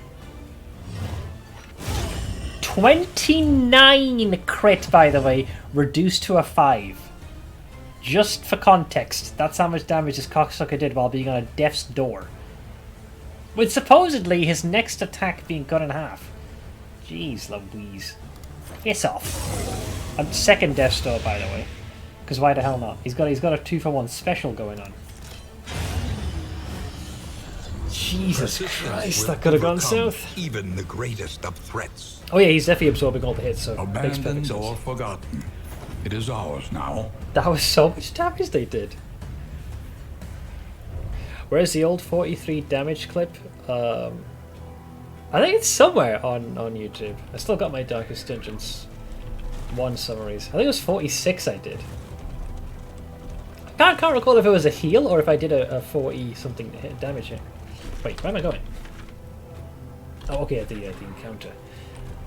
29 crit, by the way, reduced to a 5. Just for context, that's how much damage this cocksucker did while being on a death's door. With supposedly his next attack being cut in half. Jeez Louise. Piss off. And second death's door, by the way. Because why the hell not? He's got a 2-for-1 special going on. Jesus Christ, that could have gone south. Even the greatest of threats. Oh yeah, he's definitely absorbing all the hits, so makes perfect Abandoned sense. or forgotten. It is ours now. That was so much damage they did. Where's the old 43 damage clip? I think it's somewhere on YouTube. I still got my Darkest Dungeons 1 summaries. I think it was 46 I did. I can't recall if it was a heal or if I did a 40 something damage here. Wait, where am I going? Oh, okay, the encounter.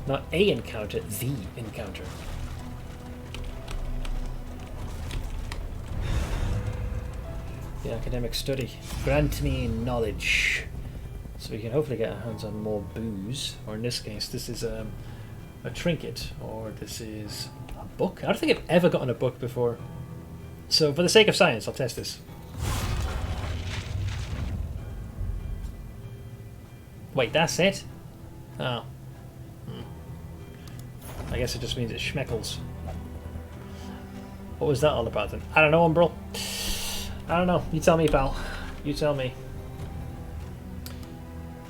Not a encounter, the encounter. The academic study. Grant me knowledge. So we can hopefully get our hands on more booze. Or in this case, this is a trinket. Or this is a book. I don't think I've ever gotten a book before. So for the sake of science, I'll test this. Wait, that's it? Oh. I guess it just means it schmeckles. What was that all about then? I don't know, Umbral. I don't know. You tell me, pal. You tell me.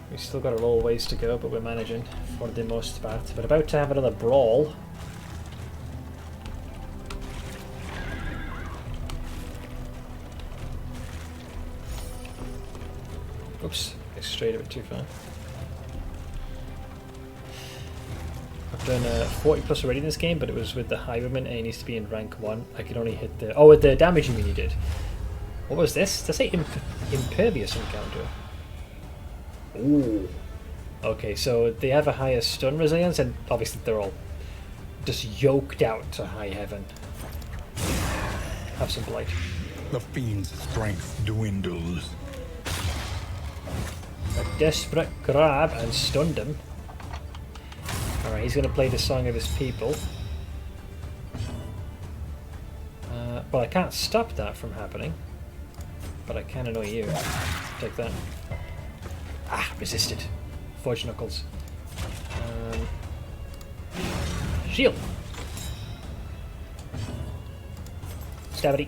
We've still got a little ways to go, but we're managing for the most part. But about to have another brawl. Oops, I strayed a bit too far. I've done 40 plus already in this game, but it was with the Highwayman and he needs to be in rank 1. I could only hit the... Oh, with the damage you mean you did. What was this? Does it say impervious encounter? Ooh. Okay, so they have a higher stun resilience, and obviously they're all just yoked out to high heaven. Have some blight. The fiend's strength dwindles. A desperate grab and stunned him. Alright, he's going to play the song of his people. Well, I can't stop that from happening. But I can annoy you. Take that. Ah, resisted. Forge knuckles. Shield. Stabity.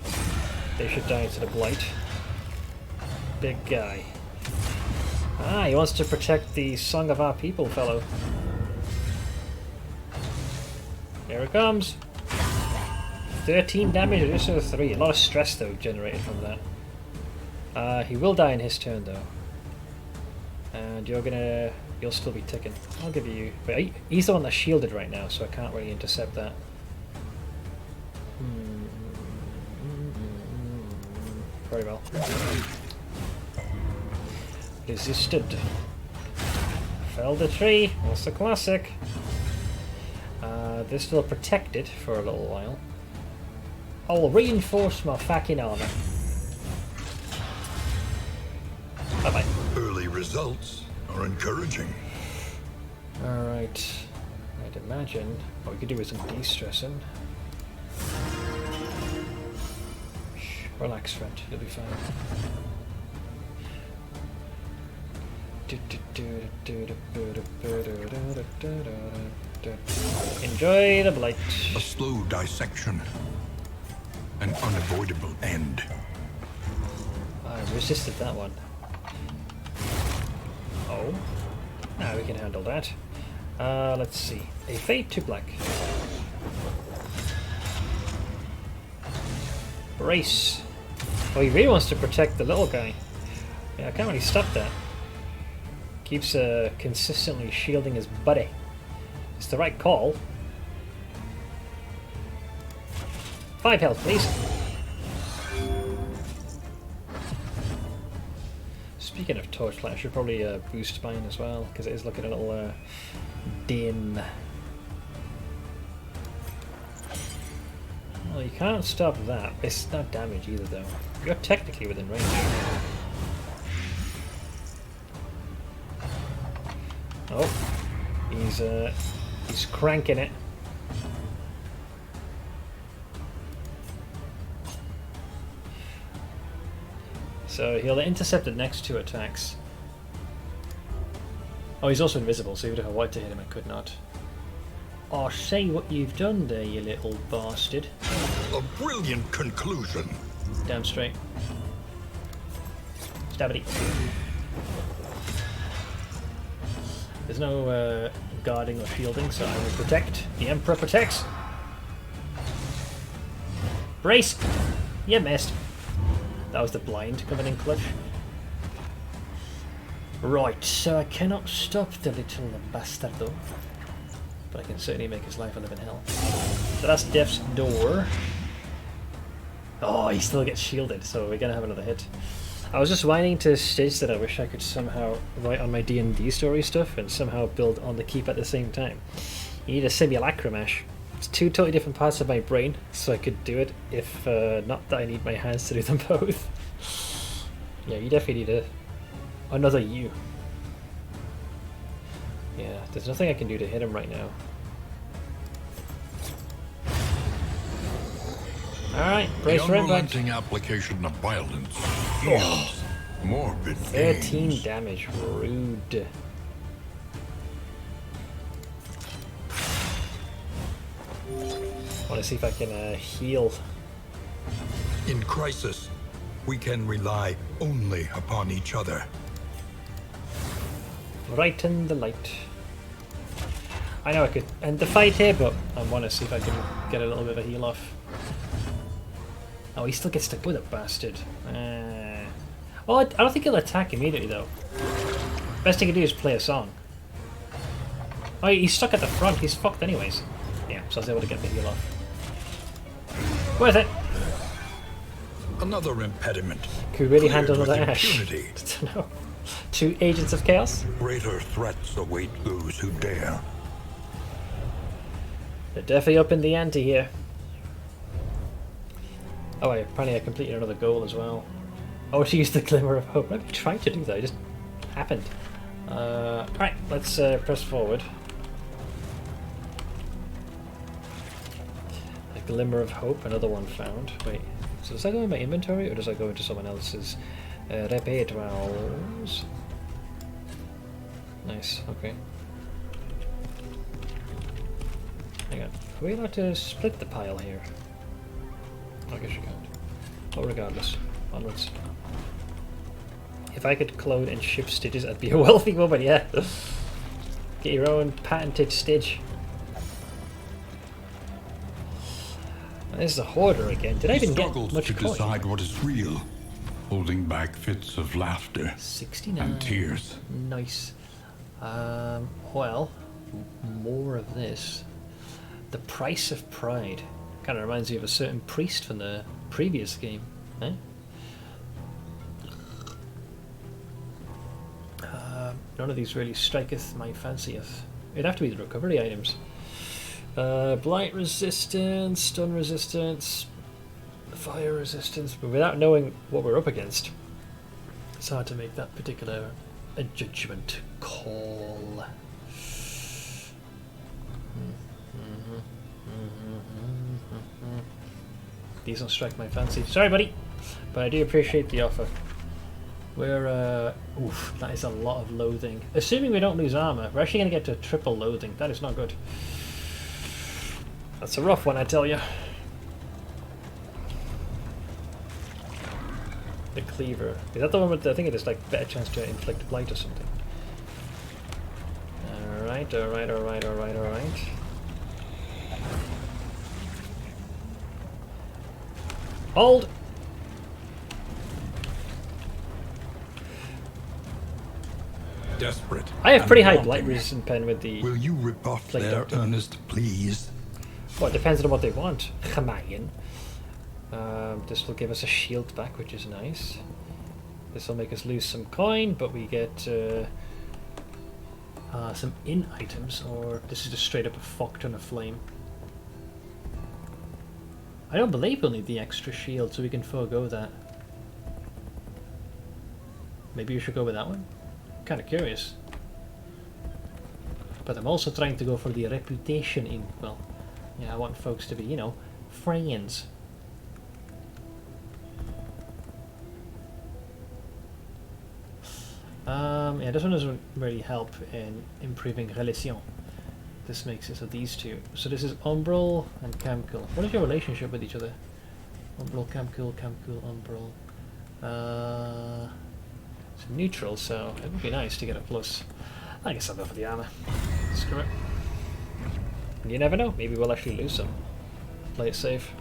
They should die to the blight. Big guy. Ah, he wants to protect the song of our people, fellow. Here it comes. 13 damage reduced to 3. A lot of stress though generated from that. He will die in his turn though. And you'll still be ticking. I'll give you... Wait, he's the one that's shielded right now, so I can't really intercept that. Very well. Resisted. Felled the tree. That's the classic. They're still protected for a little while. I'll reinforce my fucking armor. Bye-bye. Early results are encouraging. Alright. I'd imagine what we could do is some de-stressing. Shh, relax, friend. You'll be fine. Enjoy the blight. A slow dissection. An unavoidable end. I resisted that one. Oh. Now we can handle that. Let's see. A fade to black. Brace. Oh, he really wants to protect the little guy. Yeah, I can't really stop that. Keeps consistently shielding his buddy. It's the right call. 5 health, please. Speaking of torchlight, I should probably boost mine as well, because it is looking a little dim. Well, you can't stop that. It's not damage either, though. You're technically within range. Oh, he's cranking it. So he'll intercept the next 2 attacks. Oh, he's also invisible, so even if I wanted to hit him, I could not. Oh, say what you've done there, you little bastard. A brilliant conclusion. Damn straight. Stabity. There's no guarding or shielding, so I will protect. The Emperor protects. Brace! You missed. That was the blind coming in clutch. Right, so I cannot stop the little bastardo. But I can certainly make his life a living hell. So that's Death's door. Oh, he still gets shielded, so we're gonna have another hit. I was just whining to Stitch that I wish I could somehow write on my D&D story stuff and somehow build on the keep at the same time. You need a simulacrum, Ash. It's two totally different parts of my brain, so I could do it if not that I need my hands to do them both. Yeah, you definitely need another you. Yeah, there's nothing I can do to hit him right now. Alright, brace The for impact. unrelenting application of violence yields morbid 13 gains. damage, rude. I want to see if I can heal. In crisis, we can rely only upon each other. Right in the light. I know I could end the fight here, but I want to see if I can get a little bit of a heal off. Oh, he still gets stuck with a bastard. Well, I don't think he'll attack immediately, though. Best he can do is play a song. Oh, he's stuck at the front. He's fucked anyways. Yeah, so I was able to get the heal off. Worth it. Another impediment. Could we really Cleared handle with another Ash? impunity. I don't know. 2 Agents of Chaos? Greater threats await those who dare. They're definitely up in the ante here. Oh, wait, apparently I completed another goal as well. Oh, she used the Glimmer of Hope. I've tried to do that, it just happened. Alright, let's press forward. A Glimmer of Hope, another one found. Wait, so does that go in my inventory or does that go into someone else's repertoires? Nice, okay. Hang on, are we allowed to split the pile here? I guess you can't. But regardless, onwards. If I could clone and ship Stitches, I'd be a wealthy woman, yeah. Get your own patented Stitch. And this is a hoarder again. Did I even get Struggles much to coin? decide what is real, holding back fits of laughter 69. and tears. Nice. Well, more of this. The Price of Pride. Kind of reminds me of a certain priest from the previous game, eh? None of these really striketh my fancyeth. It'd have to be the recovery items. Blight resistance, stun resistance, fire resistance, but without knowing what we're up against, it's hard to make that particular a judgment call. These don't strike my fancy. Sorry, buddy, but I do appreciate the offer. We're, oof, that is a lot of loathing. Assuming we don't lose armor, we're actually going to get to triple loathing. That is not good. That's a rough one, I tell you. The cleaver. Is that the one with, I think it is like better chance to inflict blight or something. Alright, alright, alright, alright, alright. Hold! Desperate. I have pretty high and blight wanting. resistant pen with the... Will you rebuff Play their doctor. earnest pleas? Well, it depends on what they want. Chamayan. This will give us a shield back, which is nice. This will make us lose some coin, but we get some in items, or this is just straight up a fuck ton of flame. I don't believe we'll need the extra shield, so we can forego that. Maybe we should go with that one? Kind of curious. But I'm also trying to go for the reputation in, well, yeah, I want folks to be, you know, friends. Yeah, this one doesn't really help in improving relation. This makes it so these two. So this is Umbral and Camcool. What is your relationship with each other? Umbral, Camcool, Camcool, Umbral. It's neutral, so it would be nice to get a plus. I guess I'll go for the armor. Screw it. You never know, maybe we'll actually lose some. Play it safe.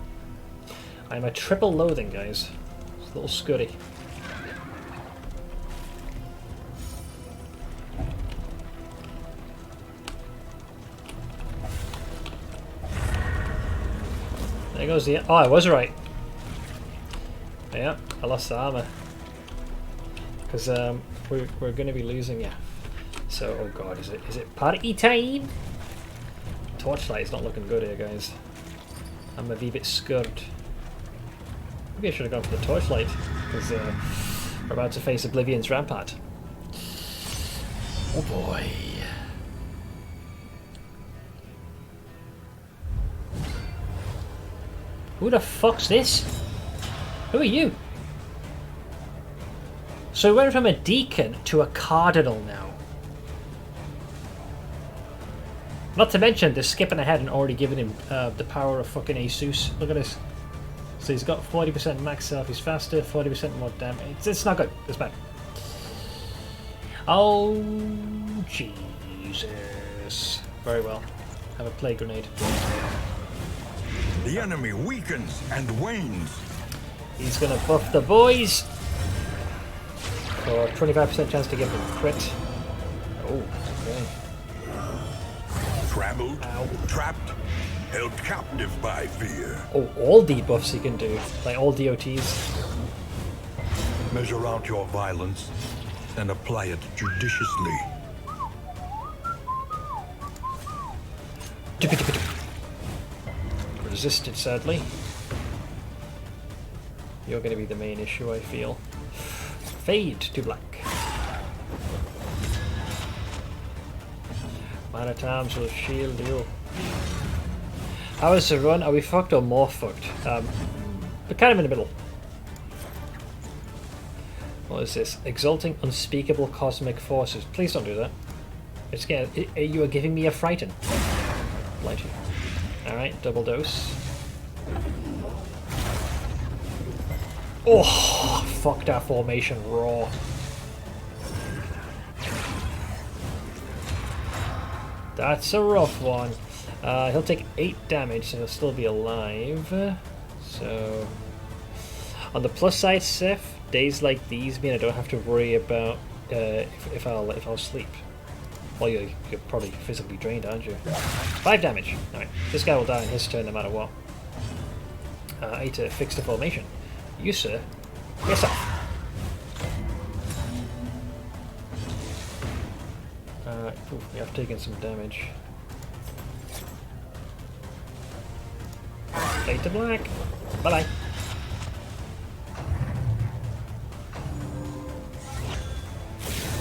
I'm a triple loathing, guys. It's a little scuddy. There goes the... Oh, I was right. Yeah, I lost the armor. Because we're going to be losing, yeah. So, oh god, is it party time? Torchlight is not looking good here, guys. I'm a wee bit scared. Maybe I should have gone for the torchlight, because we're about to face Oblivion's Rampart. Oh boy. Who the fuck's this? Who are you? So we went from a deacon to a cardinal now. Not to mention, they're skipping ahead and already giving him the power of fucking Asus. Look at this. So he's got 40% max health, he's faster, 40% more damage. It's not good, it's bad. Oh, Jesus. Very well. Have a plague grenade. The enemy weakens and wanes. He's gonna buff the boys. For 25% chance to get the crit. Oh, okay. Trammeled, trapped, held captive by fear. Oh, all debuffs he can do. Like all DOTs. Measure out your violence and apply it judiciously. Resisted, sadly. You're going to be the main issue, I feel. Fade to black. Man at Arms will shield you. How is the run? Are we fucked or more fucked? We're kind of in the middle. What is this? Exalting unspeakable cosmic forces. Please don't do that. It's getting, you are giving me a frighten. Light you. Alright, double dose. Oh, fuck that formation raw. That's a rough one. He'll take 8 damage, so he'll still be alive. So, on the plus side, Seth, days like these mean I don't have to worry about if I'll sleep. Well, you're probably physically drained, aren't you? 5 damage. Alright, this guy will die on his turn no matter what. I need to fix the formation. You, sir. Yes, sir. We have taken some damage. Fade to black. Bye-bye.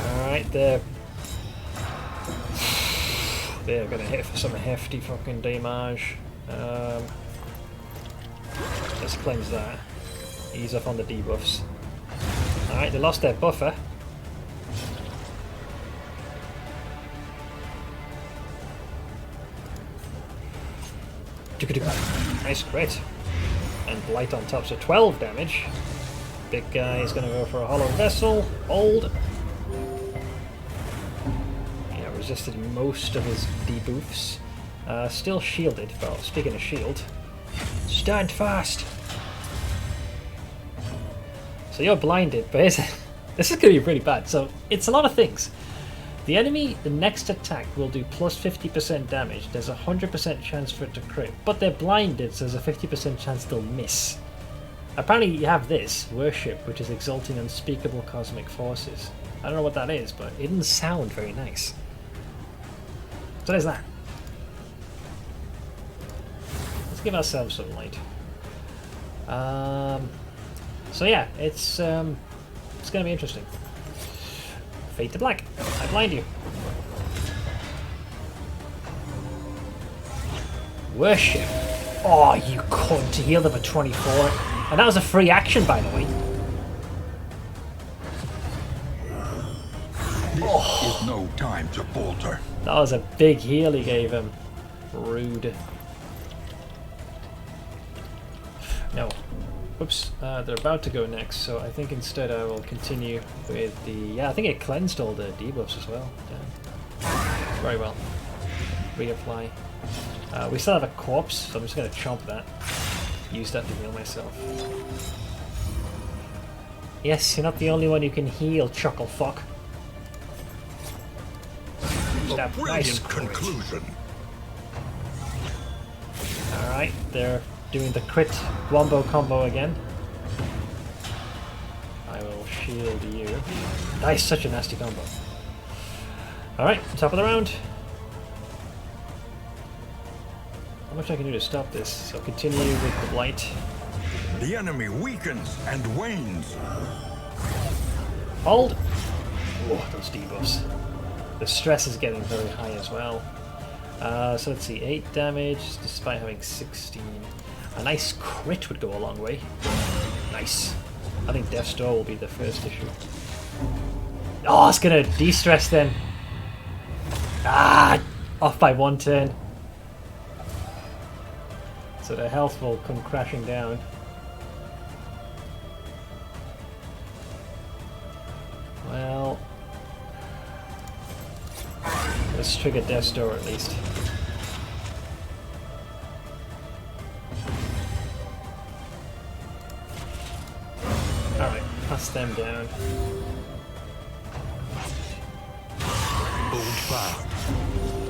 Alright, they're gonna hit for some hefty fucking damage. Let's cleanse that. Ease off on the debuffs. Alright, they lost their buffer. Nice crit. And blight on top, so 12 damage. Big guy is going to go for a hollow vessel. Hold. Yeah, resisted most of his debuffs. Still shielded. Well, speaking of shield, stand fast. So you're blinded, but this is going to be pretty bad. So it's a lot of things. The enemy, the next attack will do plus 50% damage. There's a 100% chance for it to crit, but they're blinded, so there's a 50% chance they'll miss. Apparently you have this, Worship, which is exalting unspeakable cosmic forces. I don't know what that is, but it didn't sound very nice. So there's that. Let's give ourselves some light. So yeah, it's going to be interesting. Fade to black. I blind you. Worship. Oh, you cunt. He healed up at 24. And that was a free action, by the way. This is no time to falter. That was a big heal he gave him. Rude. No. Whoops, they're about to go next, so I think instead I will continue with the... Yeah, I think it cleansed all the debuffs as well. Damn. Very well. Reapply. We still have a corpse, so I'm just going to chomp that. use that to heal myself. Yes, you're not the only one who can heal, chuckle fuck. A brilliant Nice conclusion. Alright, they're doing the crit wombo combo again. I will shield you. Nice, such a nasty combo. Alright, top of the round. How much I can do to stop this? So continue with the blight. The enemy weakens and wanes. Hold! Oh, those debuffs. The stress is getting very high as well. So let's see, 8 damage despite having 16. A nice crit would go a long way. Nice. I think Death's Door will be the first issue. Oh, it's gonna de-stress then. Ah! Off by 1 turn. So the health will come crashing down. Well, let's trigger Death's Door at least. Alright, pass them down. Hold fast,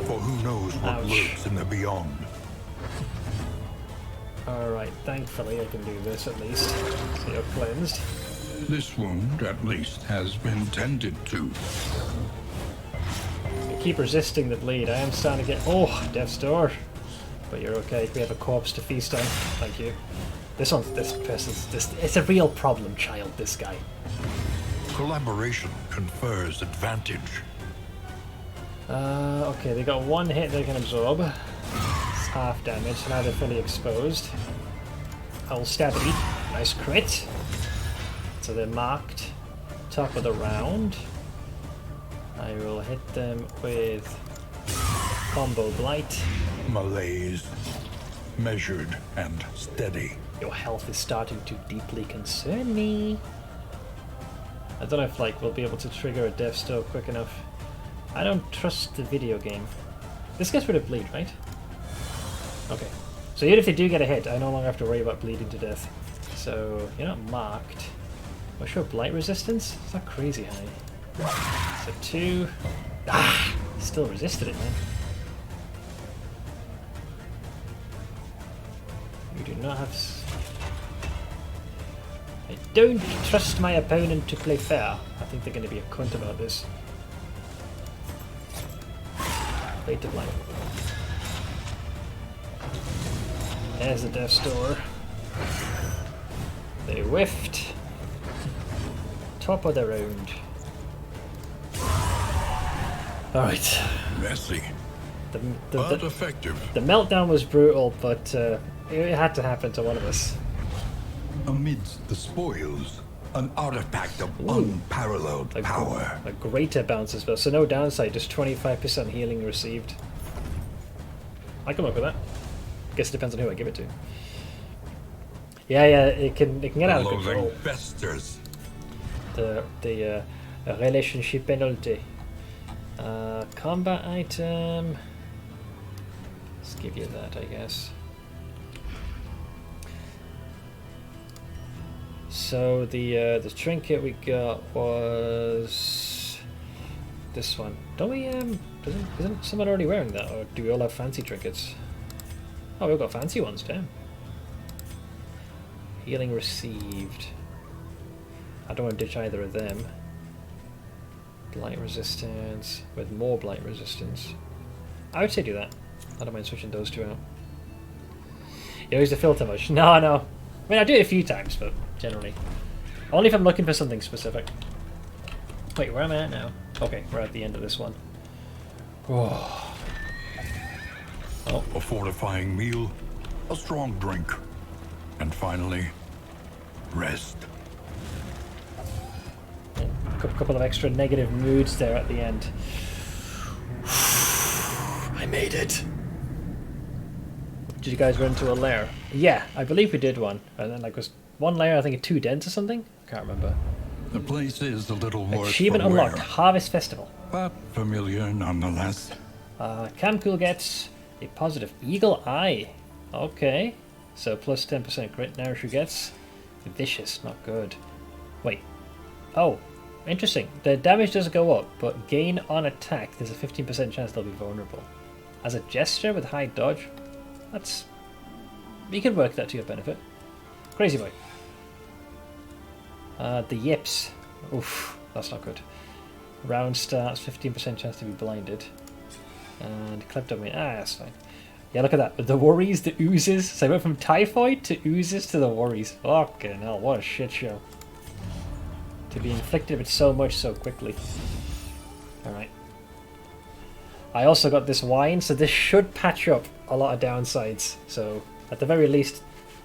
for who knows what Ouch. lurks in the beyond. Alright, thankfully I can do this at least. So you're cleansed. This wound, at least, has been tended to. You keep resisting the bleed. I am starting to get... Oh, Death's Door. But you're okay. We have a corpse to feast on. Thank you. This person's... It's a real problem, child, this guy. Collaboration confers advantage. Okay, they got 1 hit they can absorb. It's half damage, so now they're fully exposed. I'll stab it. Nice crit. So they're marked. Top of the round. I will hit them with combo blight. Malaise, measured and steady. Your health is starting to deeply concern me. I don't know if we'll be able to trigger a Death's Door quick enough. I don't trust the video game. This gets rid of bleed, right? Okay. So even if they do get a hit, I no longer have to worry about bleeding to death. So you're not marked. What's your blight resistance? It's not crazy high. So 2. Ah! Still resisted it, man. You do not have... I don't trust my opponent to play fair. I think they're going to be a cunt about this. Play to blight. There's the Death's Door. They whiffed. Top of the round. Alright. Messy, The but effective. meltdown was brutal, but it had to happen to one of us. Amidst the spoils, an artifact of unparalleled power. A greater bounce as well, so no downside, just 25% healing received. I come up with that. Guess it depends on who I give it to. Yeah, it can get out of control. Loathing festers. The relationship penalty. Combat item. Let's give you that, I guess. So the trinket we got was this one. Don't we isn't someone already wearing that, or do we all have fancy trinkets? Oh, we've got fancy ones, damn. Healing received. I don't want to ditch either of them. Blight resistance with more blight resistance. I would say do that. I don't mind switching those two out. You use the filter much? No. I mean, I do it a few times, but generally. Only if I'm looking for something specific. Wait, where am I at now? Okay, we're at the end of this one. Oh. A fortifying meal, a strong drink, and finally, rest. A couple of extra negative moods there at the end. I made it. Did you guys run to a lair? Yeah, I believe we did one. And then was one lair, I think 2 dents or something? I can't remember. The place is a little worse Achievement for unlocked, wear, Harvest Festival. but familiar nonetheless. Camcool gets a positive Eagle Eye. Okay. So plus 10% crit. Nourish who gets vicious, not good. Wait. Oh, interesting. The damage doesn't go up, but gain on attack. There's a 15% chance they'll be vulnerable. As a gesture with high dodge, that's... You can work that to your benefit. Crazy boy. The yips. Oof, that's not good. Round starts, 15% chance to be blinded. And kleptomania. That's fine. Yeah, look at that. The worries, the oozes. So I went from typhoid to oozes to the worries. Fucking hell, what a shit show. To be inflicted with so much so quickly. Alright. I also got this wine, so this should patch up a lot of downsides. So, at the very least,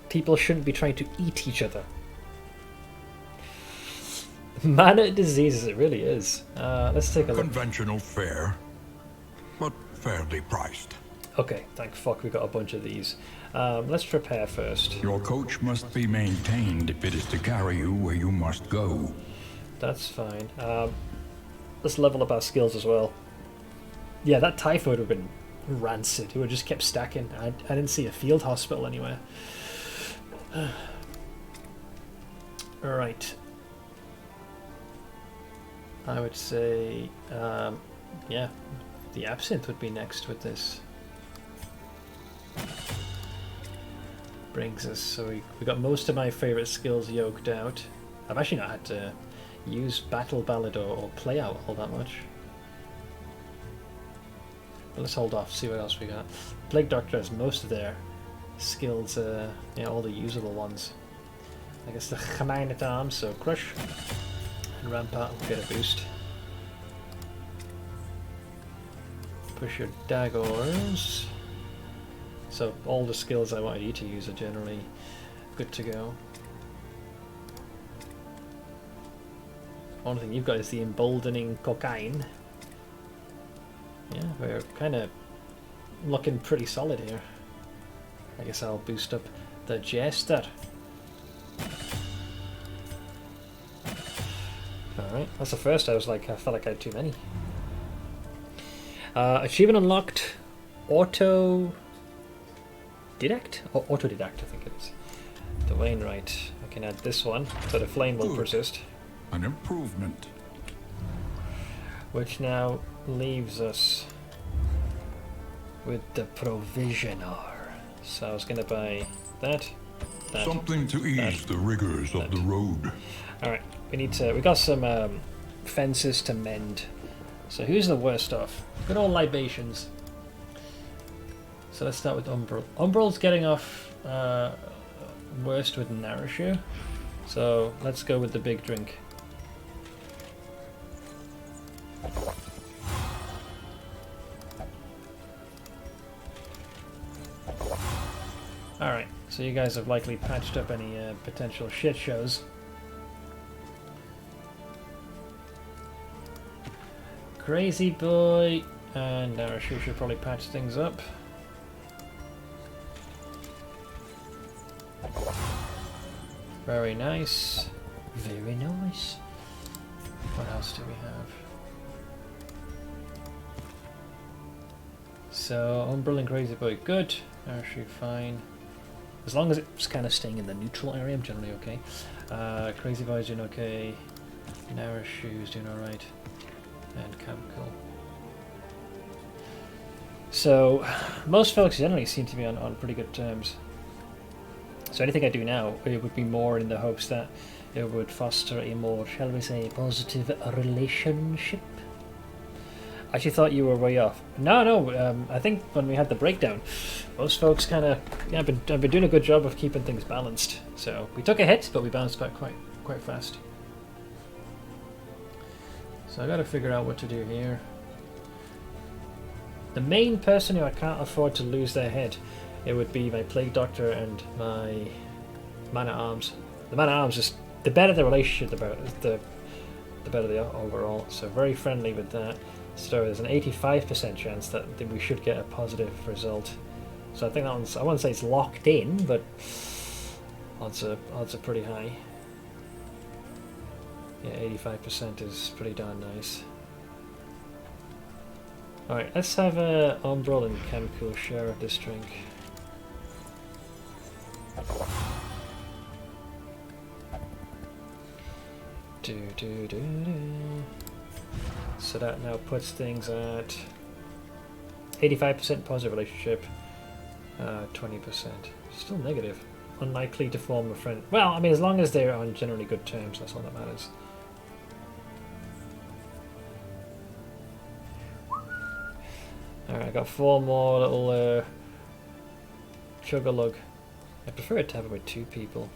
people shouldn't be trying to eat each other. Mana diseases, it really is. Let's take a look. Conventional fare, but fairly priced. Okay, thank fuck we got a bunch of these. Let's prepare first. Your coach must be maintained if it is to carry you where you must go. That's fine. Let's level up our skills as well. Yeah, that typhoid would have been rancid. It would have just kept stacking. I didn't see a field hospital anywhere. Alright. I would say, yeah, the absinthe would be next with this. Brings us, so we got most of my favourite skills yoked out. I've actually not had to use Battle Ballad or Play Out all that much. But let's hold off, see what else we got. Plague Doctor has most of their skills, yeah, all the usable ones. I guess the Gemeen at Arms, so Crush and Rampart will get a boost. Push your daggers. So all the skills I wanted you to use are generally good to go. One thing you've got is the emboldening cocaine. Yeah, we're kind of looking pretty solid here. I guess I'll boost up the Jester. Alright, that's the first. I felt like I had too many. Achievement unlocked. Autodidact? Autodidact, I think it is. The Wainwright. I can add this one, so the flame will persist. An improvement. Which now leaves us with the Provisioner. So I was going to buy that. Something to ease the rigors of the road. Alright, we got some fences to mend. So who's the worst off? Good old libations. So let's start with Umbral. Umbral's getting off worst with Narishu. So let's go with the big drink. Alright, so you guys have likely patched up any potential shit shows. Crazy Boy and Narishu should probably patch things up. Very nice. Very nice. What else do we have? So, Umbral and Crazy Boy, good. Narishu, fine. As long as it's kind of staying in the neutral area, I'm generally okay. Crazy Boy's doing okay. Narishu's doing alright. And Chemical. So, most folks generally seem to be on pretty good terms. So anything I do now, it would be more in the hopes that it would foster a more, shall we say, positive relationship. I actually thought you were way off. No, I think when we had the breakdown, most folks kind of, yeah, I've been doing a good job of keeping things balanced. So we took a hit, but we bounced back quite fast. So I got to figure out what to do here. The main person who I can't afford to lose their head, it would be my Plague Doctor and my Man-at-Arms. The Man-at-Arms, just the better the relationship, the better the overall. So very friendly with that. So there's an 85% chance that we should get a positive result. So I think that one's, I wouldn't say it's locked in, but odds are pretty high. Yeah, 85% is pretty darn nice. Alright, let's have Umbral and Chemcool share of this drink. So that now puts things at 85% positive relationship, 20%. Still negative. Unlikely to form a friend. Well, I mean, as long as they're on generally good terms, that's all that matters. Alright, I got 4 more little chug-a-lug. I prefer to have it with 2 people.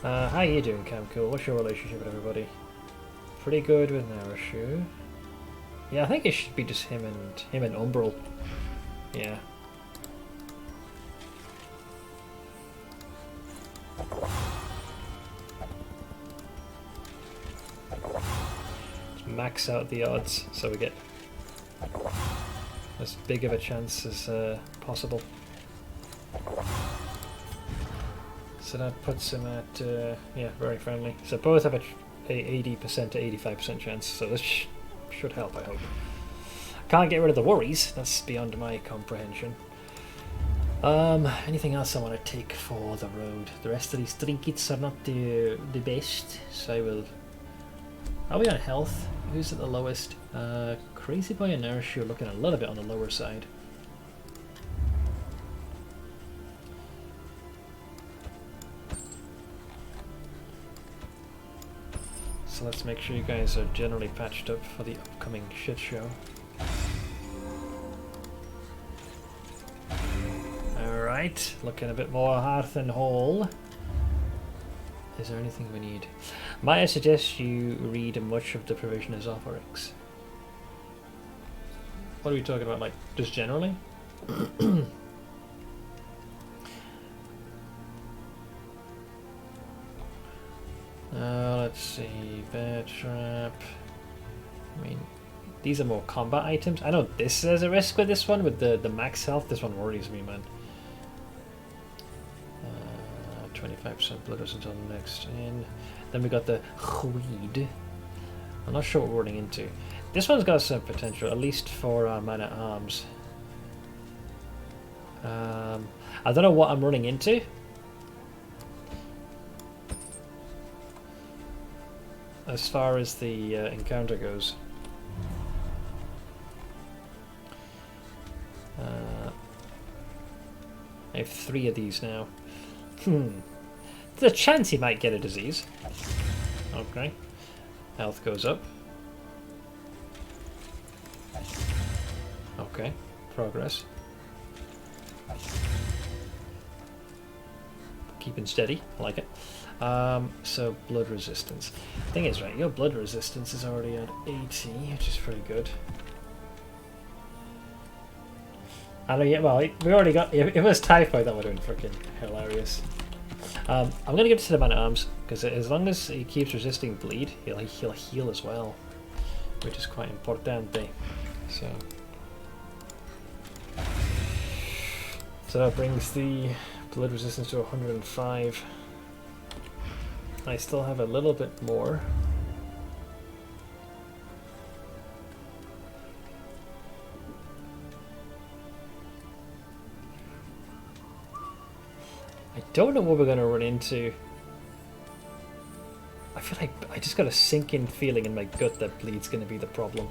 How you doing, Cam Cool? What's your relationship with everybody? Pretty good with Narashu. Yeah, I think it should be just him and Umbral. Yeah. Let's max out the odds so we get as big of a chance as possible. So that puts him at, yeah, very friendly. So both have a 80% to 85% chance, so this should help, I hope. Can't get rid of the worries, that's beyond my comprehension. Anything else I want to take for the road? The rest of these trinkets are not the best, so I will... Are we on health? Who's at the lowest? Crazy Boy and Nourish are looking a little bit on the lower side. So let's make sure you guys are generally patched up for the upcoming shit show. Alright, looking a bit more hearth and hall. Is there anything we need? Might I suggest you read much of the provisioner's offerings? What are we talking about, like, just generally? Let's see, bear trap. I mean, these are more combat items. I know this is a risk with this one, with the max health. This one worries me, man. 25% blooders until next in. Then we got the Weed. I'm not sure what we're running into. This one's got some potential, at least for our man at arms. I don't know what I'm running into. As far as the encounter goes. I have 3 of these now. There's a chance he might get a disease. Okay. Health goes up. Okay. Progress. Keeping steady. I like it. So blood resistance. Thing is, right, your blood resistance is already at 80, which is pretty good. I know, yeah, well, we already got, if it was typhoid, that would have been freaking hilarious. I'm going to give it to the man at arms, because as long as he keeps resisting bleed, he'll heal as well, which is quite important. So that brings the blood resistance to 105. I still have a little bit more. I don't know what we're going to run into. I feel like I just got a sinking feeling in my gut that bleed's going to be the problem.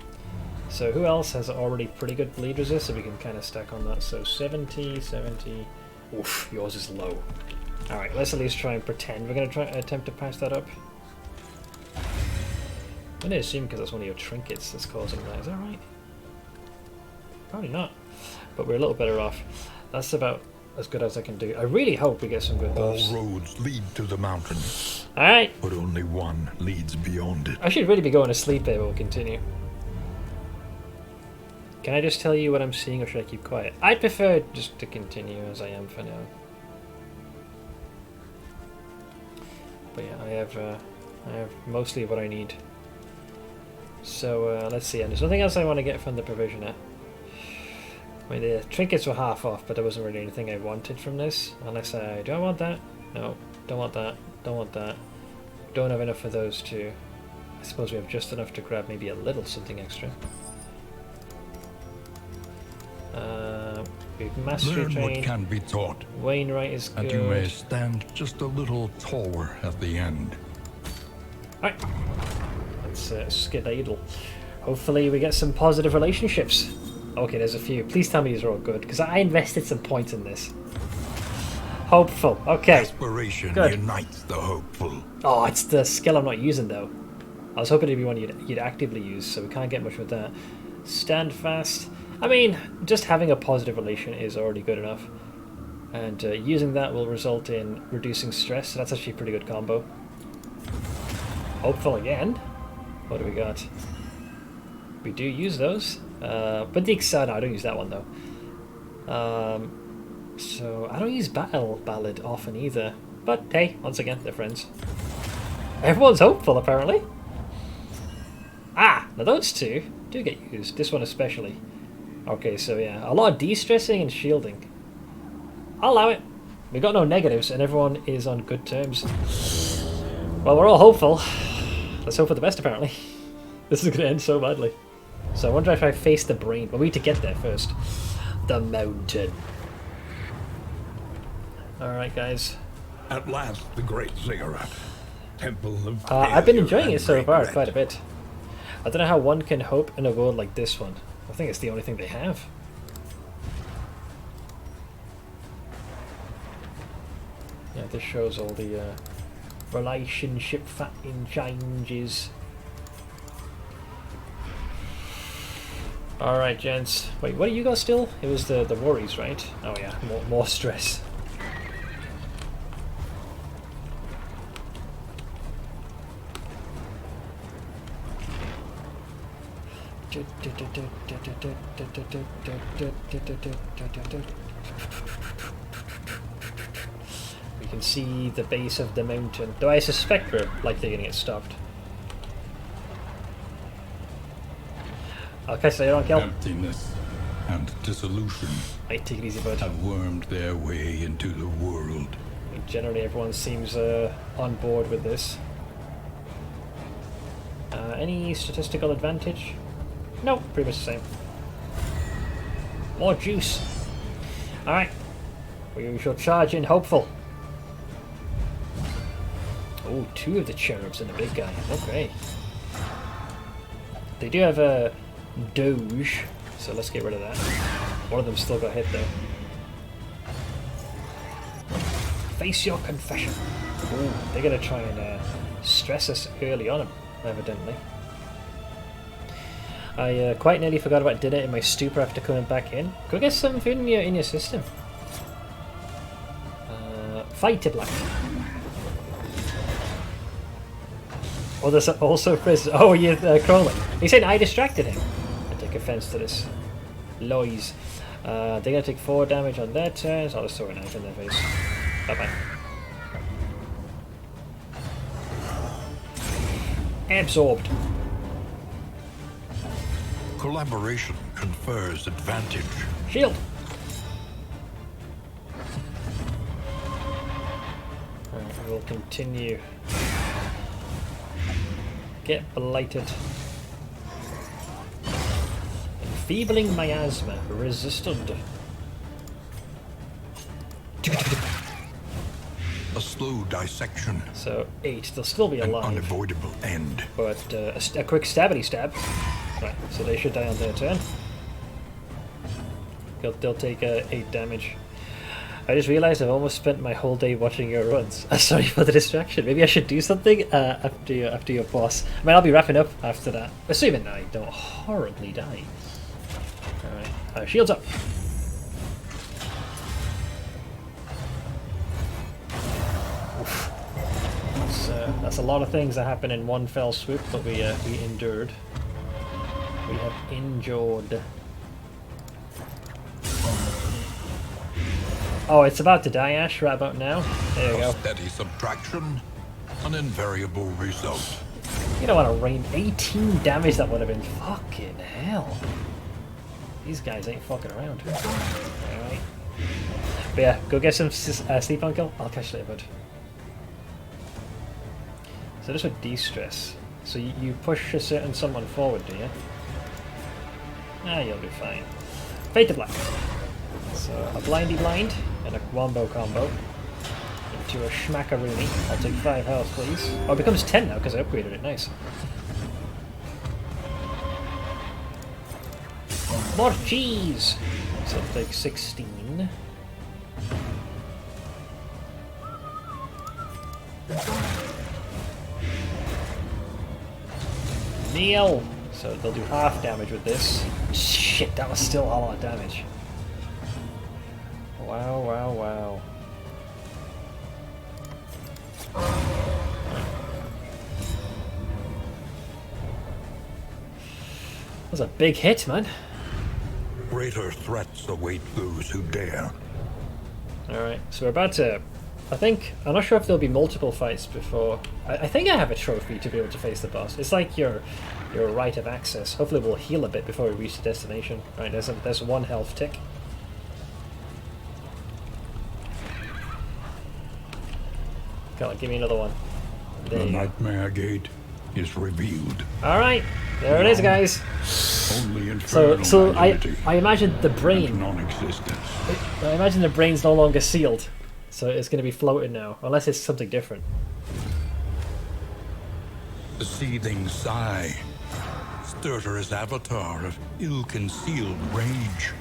So who else has already pretty good bleed resist, so we can kind of stack on that. So 70, 70. Oof, yours is low. Alright, let's at least try and pretend we're going to attempt to patch that up. I'm going to assume because that's one of your trinkets that's causing that. Is that right? Probably not. But we're a little better off. That's about as good as I can do. I really hope we get some good buffs. All roads lead to the mountain. Alright. But only one leads beyond it. I should really be going to sleep there, but we'll continue. Can I just tell you what I'm seeing, or should I keep quiet? I'd prefer just to continue as I am for now. But yeah, I have mostly what I need. So let's see, and there's nothing else I want to get from the provisioner. I mean, the trinkets were half off, but there wasn't really anything I wanted from this. Unless do I want that? No, don't want that. Don't want that. Don't have enough for those two. I suppose we have just enough to grab maybe a little something extra. We've mastery Learn what trained. can be taught, Wainwright is good. and you may stand just a little taller at the end. Alright. Let's skedaddle. Hopefully we get some positive relationships. Okay, there's a few. Please tell me these are all good, because I invested some points in this. Hopeful. Okay. Aspiration Good. unites the hopeful. Oh, it's the skill I'm not using, though. I was hoping it'd be one you'd actively use, so we can't get much with that. Stand fast. I mean, just having a positive relation is already good enough. And using that will result in reducing stress, so that's actually a pretty good combo. Hopeful again. What do we got? We do use those. But the no, I don't use that one, though. So, I don't use Battle Ballad often either. But, hey, once again, they're friends. Everyone's hopeful, apparently. Ah, now those two do get used. This one especially. Okay, so yeah, a lot of de-stressing and shielding. I'll allow it. We got no negatives, and everyone is on good terms. Well, we're all hopeful. Let's hope for the best, apparently. This is going to end so badly. So I wonder if I face the brain. Well, we need to get there first. The mountain. Alright, guys. At last, the great ziggurat. Temple of I've been failure enjoying and it so far regret. quite a bit. I don't know how one can hope in a world like this one. I think it's the only thing they have. Yeah, this shows all the relationship fatting changes. Alright, gents. Wait, what do you got still? It was the worries, right? Oh yeah, more stress. We can see the base of the mountain, though I suspect we're likely going to get stopped. Okay, so you're on kill. Emptiness and dissolution Right, take it easy, bud. have wormed their way into the world. Generally, everyone seems on board with this. Any statistical advantage? No, pretty much the same. More juice. Alright. We shall charge in hopeful. Oh, two of the cherubs and the big guy. Okay. They do have a doge, so let's get rid of that. One of them still got hit though. Face your confession. Ooh, they're gonna try and stress us early on, evidently. I quite nearly forgot about dinner in my stupor after coming back in. Go get some food in your system. Fight it, black. Oh, there's also Chris. Oh, you're crawling. He said I distracted him. I take offense to this. Lies. They're gonna take 4 damage on their turns. I'll just throw a knife in their face. Bye bye. Absorbed. Collaboration confers advantage. Shield. Alright, we'll continue. Get blighted. Enfeebling miasma. Resisted. A slow dissection. So 8. They'll still be An alive. unavoidable end. But a quick stabbity stab. Right, so they should die on their turn. They'll take 8 damage. I just realized I've almost spent my whole day watching your runs. Sorry for the distraction. Maybe I should do something after your boss. I mean, I'll be wrapping up after that. Assuming I don't horribly die. Alright, shields up. Oof. That's a lot of things that happen in one fell swoop, but we endured. We have endured. Oh, it's about to die, Ash, right about now. There you A go. steady subtraction, an invariable result. You don't want to rain 18 damage, that would have been fucking hell. These guys ain't fucking around. Alright. But yeah, go get some sleep, Uncle. I'll catch you later, bud. So this would de-stress. So you push a certain someone forward, do you? Ah, you'll be fine. Fade to black. So a blindy blind and a wombo combo into a schmackaroony. I'll take 5 health, please. Oh, it becomes 10 now because I upgraded it. Nice. More cheese! So I'll take 16. Kneel! So they'll do half damage with this. Shit, that was still a lot of damage. Wow, wow, wow. That was a big hit, man. Greater threats await those who dare. Alright, so we're about to... I'm not sure if there'll be multiple fights before... I think I have a trophy to be able to face the boss. It's like your right of access. Hopefully we'll heal a bit before we reach the destination. Right, there's 1 health tick. Come on, give me another one. There The you go. Nightmare Gate is revealed. Alright, there it is, guys. Only infernal So activity I imagine the and brain... non-existence. I imagine the brain's no longer sealed. So it's going to be floating now, unless it's something different. The seething sigh. Stertorous avatar of ill-concealed rage.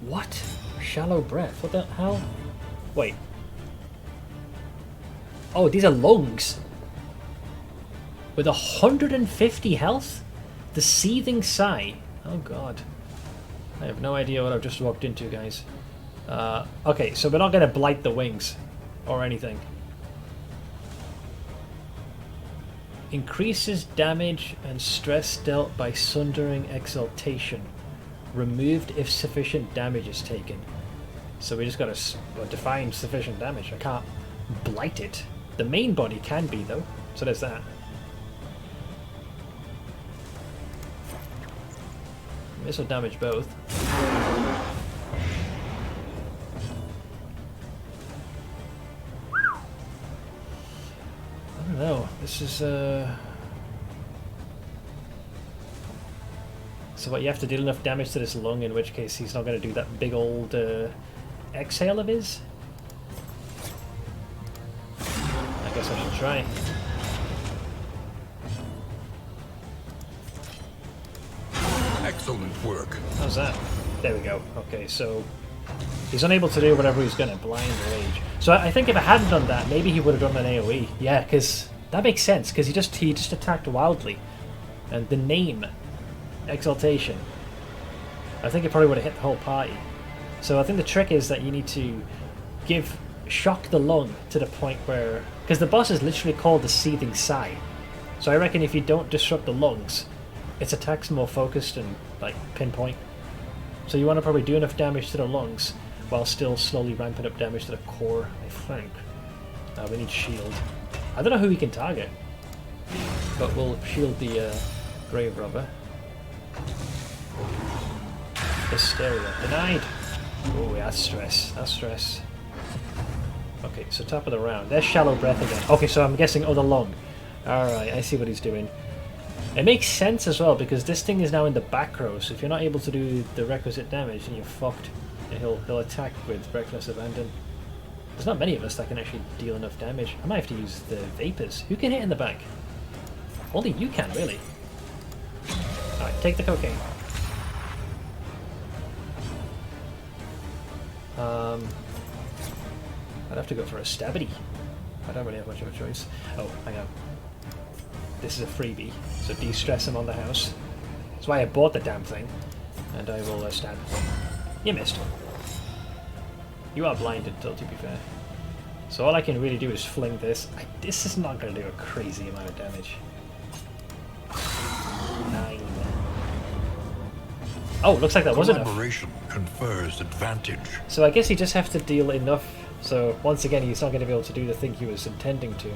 What? Shallow breath? What the hell? Wait. Oh, these are lungs. With 150 health? The seething sigh. Oh god. I have no idea what I've just walked into, guys. Okay, so we're not going to blight the wings or anything. Increases damage and stress dealt by sundering exaltation. Removed if sufficient damage is taken. So we just got to define sufficient damage. I can't blight it. The main body can be, though. So there's that. This will damage both. I don't know. This is So what, you have to deal enough damage to this lung, in which case he's not going to do that big old exhale of his? I guess I should try. Excellent work. How's that? There we go. Okay, so he's unable to do whatever he's going to blind rage. So I think if I hadn't done that, maybe he would have done an AoE. Yeah, because that makes sense, because he just attacked wildly. And the name, Exaltation, I think it probably would have hit the whole party. So I think the trick is that you need to shock the lung to the point where... Because the boss is literally called the Seething Sigh. So I reckon if you don't disrupt the lungs, its attack's more focused and, like, pinpoint. So you want to probably do enough damage to the lungs while still slowly ramping up damage to the core, I think. We need shield. I don't know who we can target, but we'll shield the grave robber. Hysteria. Denied! Oh, that's stress. That's stress. Okay, so top of the round. There's shallow breath again. Okay, so I'm guessing other lung. Alright, I see what he's doing. It makes sense as well, because this thing is now in the back row, so if you're not able to do the requisite damage, then you're fucked. And he'll attack with reckless abandon. There's not many of us that can actually deal enough damage. I might have to use the vapors. Who can hit in the back? Only you can, really. Alright, take the cocaine. I'd have to go for a stabity. I don't really have much of a choice. Oh, hang on. This is a freebie, so de-stress him on the house. That's why I bought the damn thing. And I will stab. You missed. You are blinded, though, to be fair. So all I can really do is fling this. This is not going to do a crazy amount of damage. 9. Oh, looks like that was enough. Collaboration confers advantage. So I guess you just have to deal enough. So once again, he's not going to be able to do the thing he was intending to.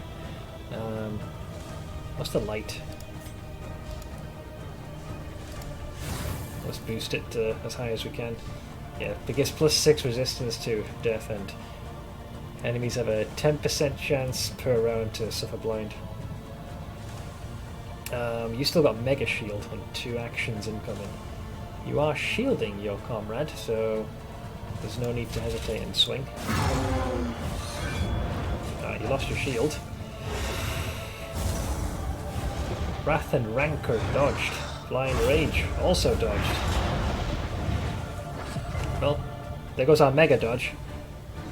What's the light? Let's boost it as high as we can. Yeah, it gives +6 resistance to death, and enemies have a 10% chance per round to suffer blind. You still got Mega Shield and 2 actions incoming. You are shielding your comrade, so There's no need to hesitate and swing. You lost your shield. Wrath and Rancor dodged. Blind Rage also dodged. Well, there goes our Mega Dodge.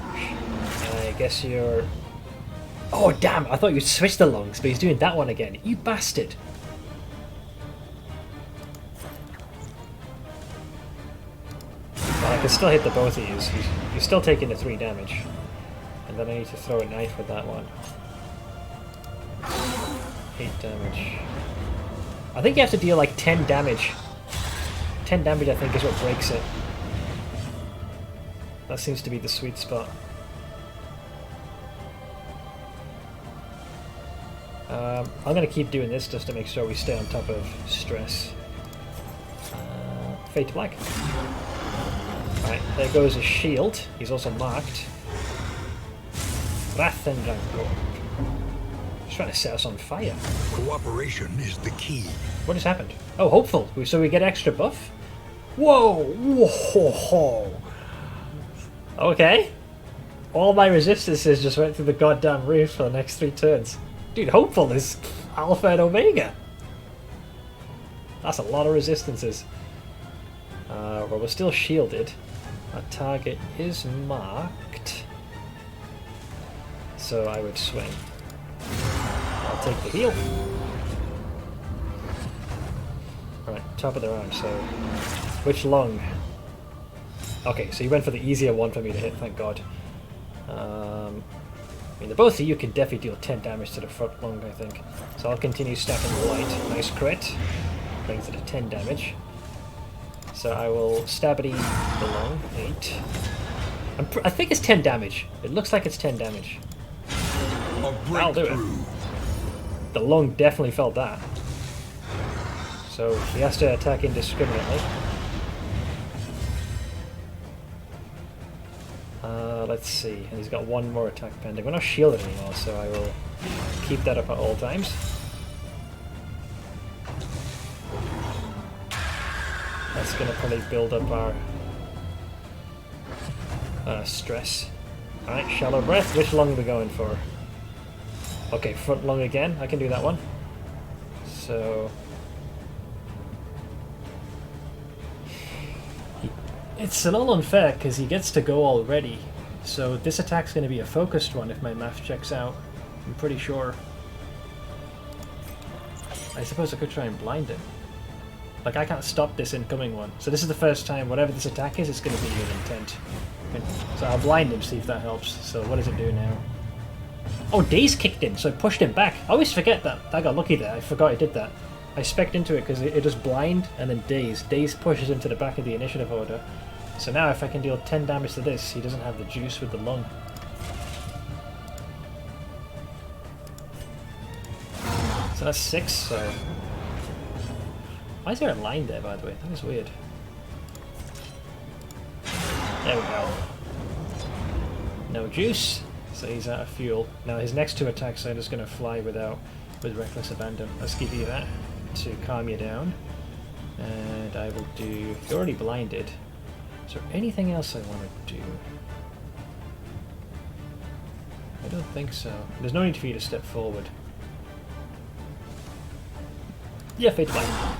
I guess you're... Oh damn, I thought you'd switch the lungs, but he's doing that one again. You bastard! Well, I can still hit the both of you. You're still taking the 3 damage. And then I need to throw a knife with that one. 8 damage. I think you have to deal like 10 damage. 10 damage I think is what breaks it. That seems to be the sweet spot. I'm going to keep doing this just to make sure we stay on top of stress. Fade to black. Right, there goes his shield. He's also marked. Wrath and Rancor. He's trying to set us on fire. Cooperation is the key. What has happened? Oh, hopeful. So we get extra buff? Whoa! Whoa! Okay. All my resistances just went through the goddamn roof for the next 3 turns. Dude, hopeful is Alpha and Omega. That's a lot of resistances. Well, we're still shielded. Our target is marked. So I would swing. I'll take the heal. Right, top of the round, so... Which lung? Okay, so you went for the easier one for me to hit, thank God. I mean, the both of you can definitely deal 10 damage to the front lung, I think. So I'll continue stacking the light. Nice crit. Brings it to 10 damage. So I will stabbity the lung. 8. I think it's 10 damage. It looks like it's 10 damage. I'll do it. The lung definitely felt that. So he has to attack indiscriminately. Let's see, and he's got 1 more attack pending. We're not shielded anymore, so I will keep that up at all times. That's going to probably build up our stress. Alright, shallow breath. Which lung are we going for? Okay, front lung again. I can do that one. So... It's a little unfair because he gets to go already. So this attack's going to be a focused one if my math checks out. I'm pretty sure. I suppose I could try and blind him. Like, I can't stop this incoming one. So this is the first time, whatever this attack is, it's going to be with intent. So I'll blind him, see if that helps. So what does it do now? Oh, Daze kicked in, so I pushed him back. I always forget that. I got lucky there. I forgot I did that. I spec'd into it because it does blind and then Daze. Daze pushes him to the back of the initiative order. So now if I can deal 10 damage to this, he doesn't have the juice with the lung. So that's 6, so... Why is there a line there, by the way? That was weird. There we go. No juice, so he's out of fuel. Now his next 2 attacks are just going to fly with Reckless Abandon. Let's give you that to calm you down. And I will do... You're already blinded. Is there anything else I want to do? I don't think so. There's no need for you to step forward. Yeah, fade to black.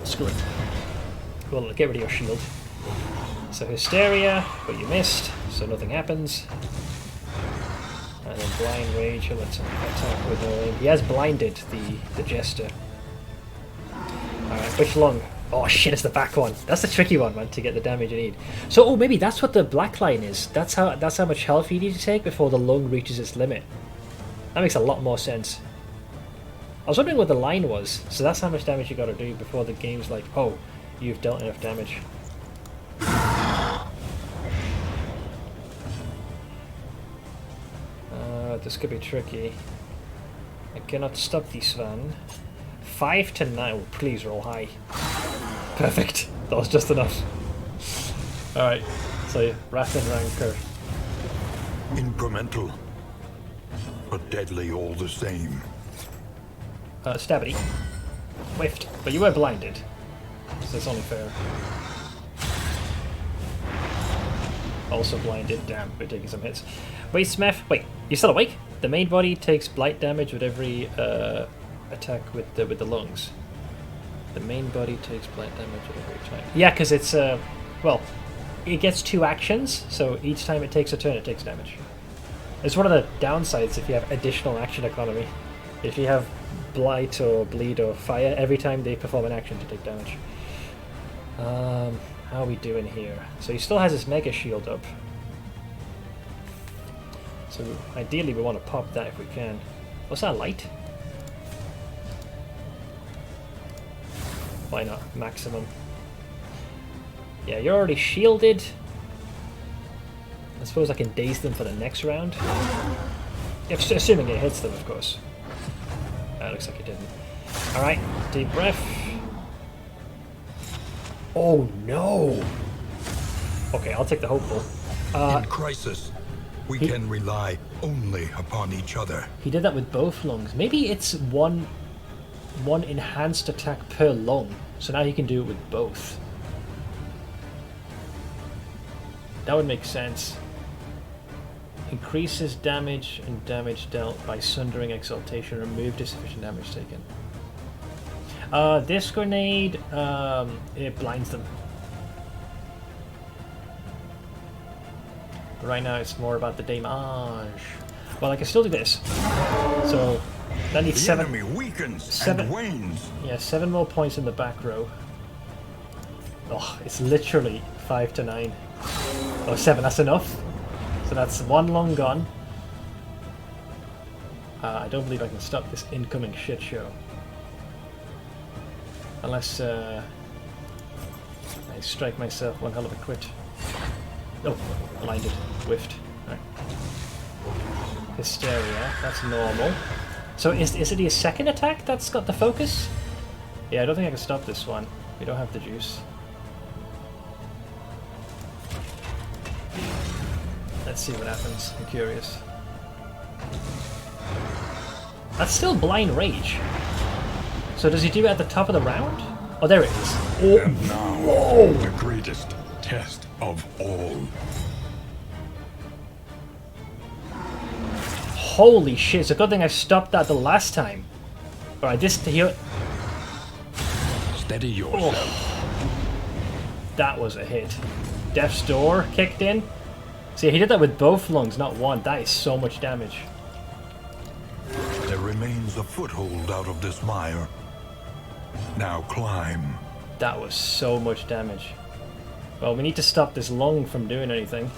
Screw it. Well, get rid of your shield. So Hysteria, but you missed, so nothing happens. And then Blind Rage, he'll attack with no aim. He has blinded the Jester. Alright, which lung? Oh shit, it's the back one. That's the tricky one, man, to get the damage you need. So, oh, maybe that's what the black line is. That's how much health you need to take before the lung reaches its limit. That makes a lot more sense. I was wondering what the line was. So that's how much damage you gotta do before the game's like, oh, you've dealt enough damage. This could be tricky. I cannot stop the Svan. 5 to 9. Oh, please roll high. Perfect. That was just enough. Alright, so Wrath and Rancor. Incremental, but deadly all the same. Stabbity. Whiffed. But you were blinded. So it's only fair. Also blinded. Damn, we're taking some hits. Wait, Smith. Wait, you still awake? The main body takes blight damage with every attack with the lungs. The main body takes blight damage with every attack. Yeah, because it's well, it gets 2 actions, so each time it takes a turn, it takes damage. It's one of the downsides if you have additional action economy. If you have blight or bleed or fire, every time they perform an action to take damage. How are we doing here? So he still has his mega shield up. So ideally we want to pop that if we can. What's that, light? Why not? Maximum. Yeah, you're already shielded. I suppose I can daze them for the next round. Assuming it hits them, of course. Looks like it didn't. Alright, deep breath. Oh no! Okay, I'll take the hopeful. In crisis, we can rely only upon each other. He did that with both lungs. Maybe it's one enhanced attack per lung, so now he can do it with both. That would make sense. Increases damage and damage dealt by sundering exaltation. Remove insufficient damage taken. This grenade, it blinds them. But right now it's more about the damage. Well, I can still do this. So that needs The enemy weakens and wanes. Yeah, 7 more points in the back row. Oh, it's literally 5 to 9. Oh, 7, that's enough. So that's 1 long gone. I don't believe I can stop this incoming shit show. Unless I strike myself one hell of a crit. Oh, blinded. Whiffed. Right. Hysteria, that's normal. So is it his second attack that's got the focus? Yeah, I don't think I can stop this one. We don't have the juice. Let's see what happens. I'm curious. That's still blind rage. So does he do it at the top of the round? Oh, there it is. Oh, And now, whoa. the greatest test of all. Holy shit! It's a good thing I stopped that the last time. All right, this here. Steady yourself. Oh, that was a hit. Death's Door kicked in. See, he did that with both lungs, not one. That is so much damage. There remains a foothold out of this mire. Now climb. That was so much damage. Well, we need to stop this lung from doing anything.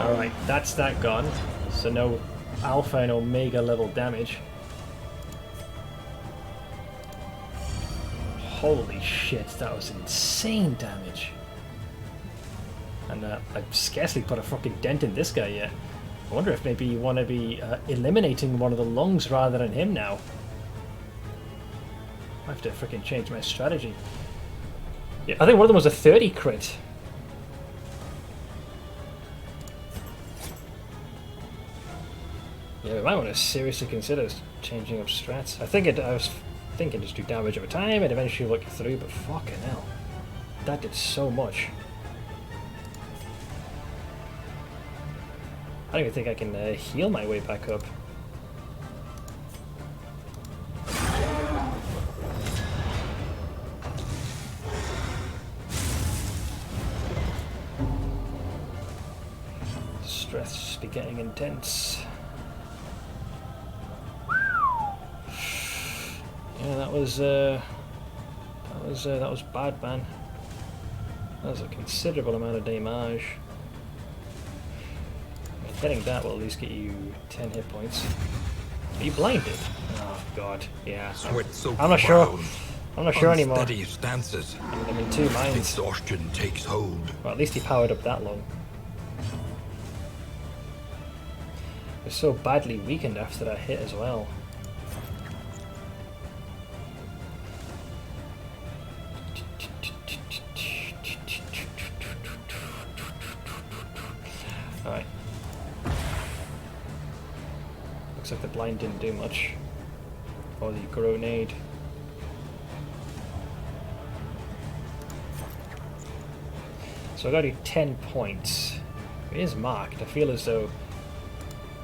Alright, that's that gone. So no alpha and omega level damage. Holy shit, that was insane damage. And I've scarcely put a fucking dent in this guy yet. I wonder if maybe you want to be eliminating one of the lungs rather than him now. I have to freaking change my strategy. Yeah, I think one of them was a 30 crit. Yeah, we might want to seriously consider changing up strats. I was thinking just do damage over time and eventually look through, but fucking hell. That did so much. I don't even think I can heal my way back up. Stress be getting intense. Yeah, that was bad, man. That was a considerable amount of damage. Getting that will at least get you 10 hit points. Are you blinded? Oh god, yeah. I'm not sure. I'm not sure anymore. Unsteady stances. I'm in 2 minds. Exhaustion takes hold. Well, at least he powered up that long. We're so badly weakened after that hit as well. Alright. Looks like the blind didn't do much. Or the grenade. So I got to do 10 points. It is marked. I feel as though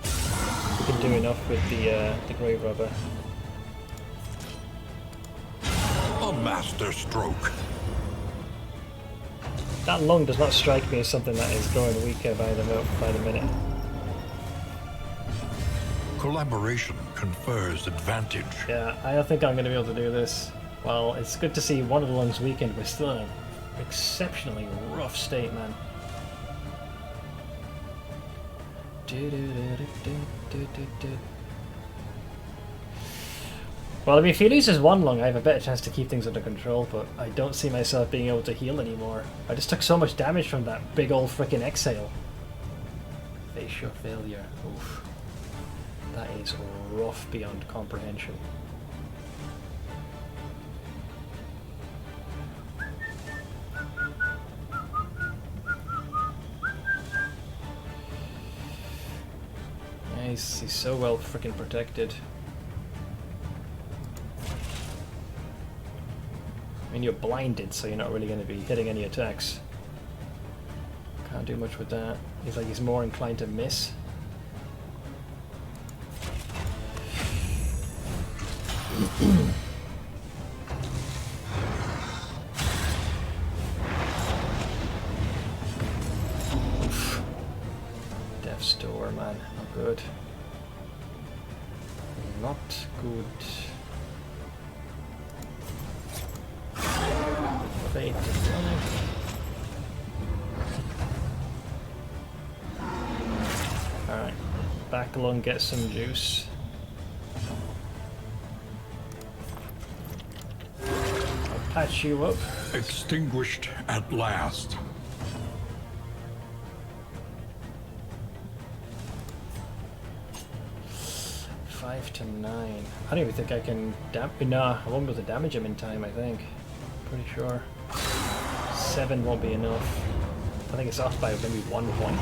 we can do enough with the grave robber. A master stroke. That lung does not strike me as something that is growing weaker by the minute. Collaboration confers advantage. Yeah, I don't think I'm going to be able to do this. Well, it's good to see one of the lungs weakened. We're still in an exceptionally rough state, man. Well, I mean, if he loses one lung, I have a better chance to keep things under control, but I don't see myself being able to heal anymore. I just took so much damage from that big old frickin' exhale. Face your failure. Oof. That is rough beyond comprehension. Nice, he's so well frickin' protected. I mean, you're blinded, so you're not really going to be hitting any attacks. Can't do much with that. He's more inclined to miss. Death's door, man. Not good. Not good. Fate demonic. Alright. Back lung, get some juice. I'll patch you up. Extinguished at last. Five to 9. I don't even think I can nah, I won't be able to damage him in time, I think. Pretty sure. 7 won't be enough. I think it's off by maybe 1 point.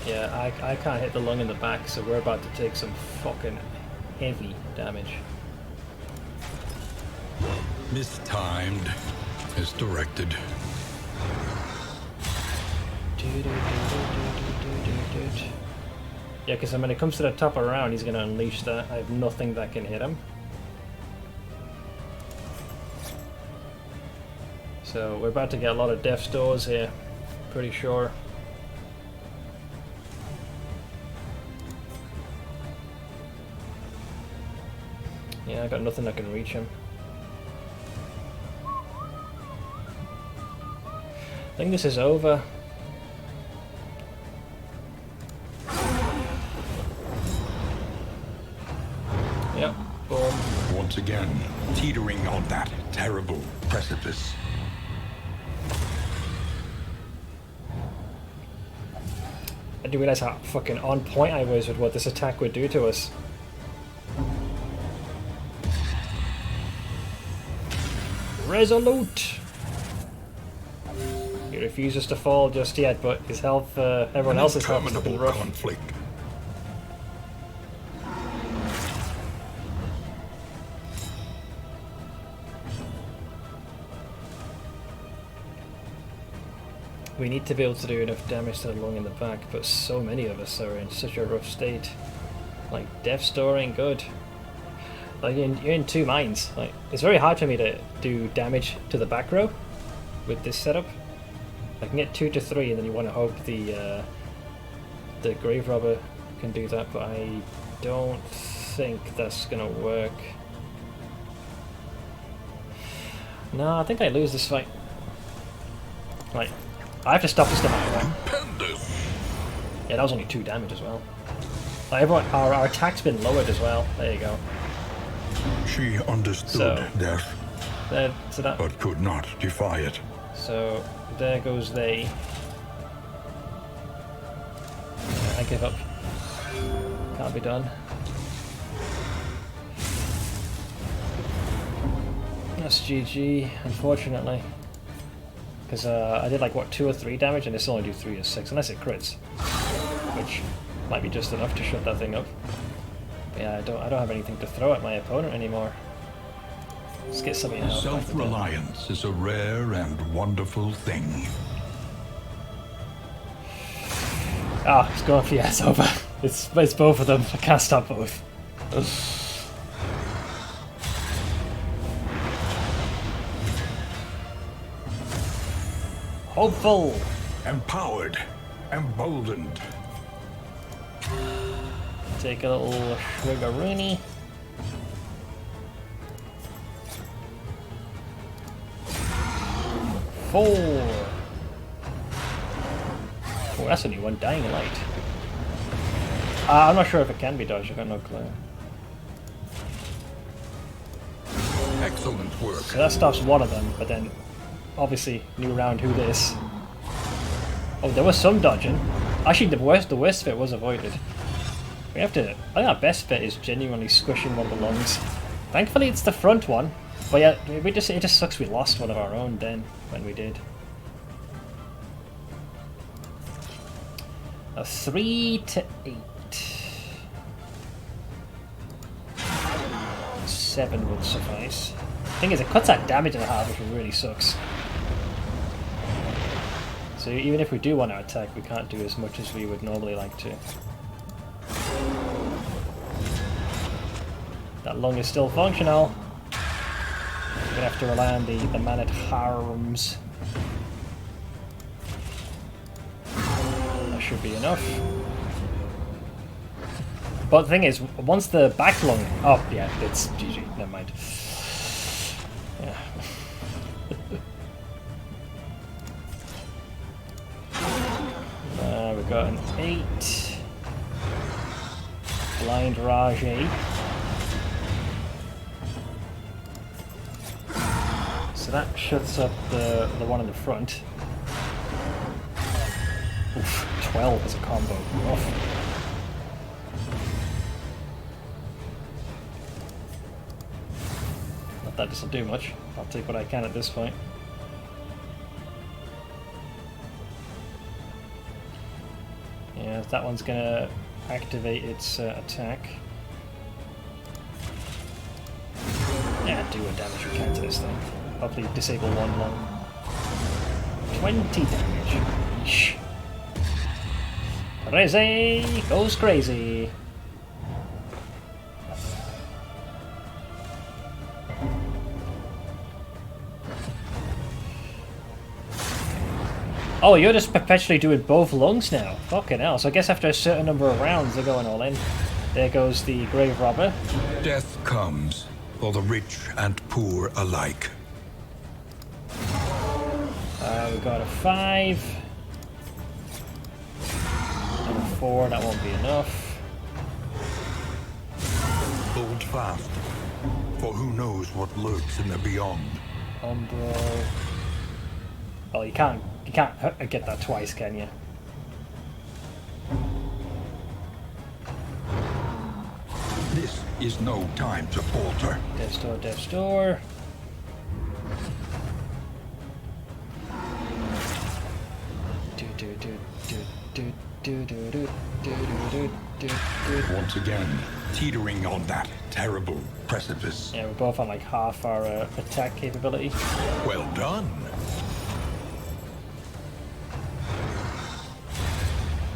Yeah, I can't hit the lung in the back, so we're about to take some fucking heavy damage. Mistimed. Misdirected. Yeah, because when it comes to the top of the round, he's going to unleash that. I have nothing that can hit him. So we're about to get a lot of death's doors here. Pretty sure. Yeah, I got nothing that can reach him. I think this is over. Yep, boom. Once again, teetering on that terrible precipice. I didn't realize how fucking on point I was with what this attack would do to us. Resolute! He refuses to fall just yet, but his health, everyone else's health is looking rough. Conflict. We need to be able to do enough damage to the lung in the back, but so many of us are in such a rough state. Like, death's door ain't good. Like, you're in 2 minds. Like, it's very hard for me to do damage to the back row with this setup. I can get 2 to 3, and then you want to hope the grave robber can do that, but I don't think that's gonna work. No, I think I lose this fight. Like, I have to stop this no matter what. Yeah, that was only 2 damage as well. Like, everyone, our attack's been lowered as well. There you go. She understood death, but could not defy it. So there goes they. I give up. Can't be done. That's GG, unfortunately. Because I did like, what, 2 or 3 damage, and this only do 3 or 6, unless it crits. Which might be just enough to shut that thing up. But yeah, I don't have anything to throw at my opponent anymore. Let's get something else. Self-reliance is a rare and wonderful thing. Ah, it's going for it's over. It's both of them. I can't stop both. Hopeful. Empowered. Emboldened. Take a little swiggeroony. 4. Oh, that's only one dying light. I'm not sure if it can be dodged. I've got no clue. Excellent work. So that stops one of them, but then obviously new round. Who this? Oh, there was some dodging. Actually, the worst bit was avoided. We have to. I think our best bit is genuinely squishing one of the lungs. Thankfully, it's the front one. But yeah, it just sucks we lost one of our own then when we did. A 3 to 8. 7 would suffice. Thing is, it cuts that damage in half, which really sucks. So even if we do want to attack, we can't do as much as we would normally like to. That lung is still functional. We're gonna have to rely on the man-at-arms. That should be enough. But the thing is, once the back lung... Oh, yeah, it's GG. Never mind. Yeah. We've got an 8. Blind Rajay. So that shuts up the one in the front. Oof, 12 as a combo. Oof. Not that doesn't do much. I'll take what I can at this point. Yeah, that one's gonna activate its attack. Yeah, do what damage we can to this thing. Hopefully disable one lung. 20 damage. Yeesh. Crazy! Goes crazy! Oh, you're just perpetually doing both lungs now. Fucking hell. So I guess after a certain number of rounds, they're going all in. There goes the grave robber. Death comes for the rich and poor alike. We've got a 5. And a 4, that won't be enough. Hold fast, for who knows what lurks in the beyond. Umbro. Well, you can't get that twice, can you? This is no time to falter. Death's door, Death's door. Once again, teetering on that terrible precipice. Yeah, we're both on like half our attack capability. Well done.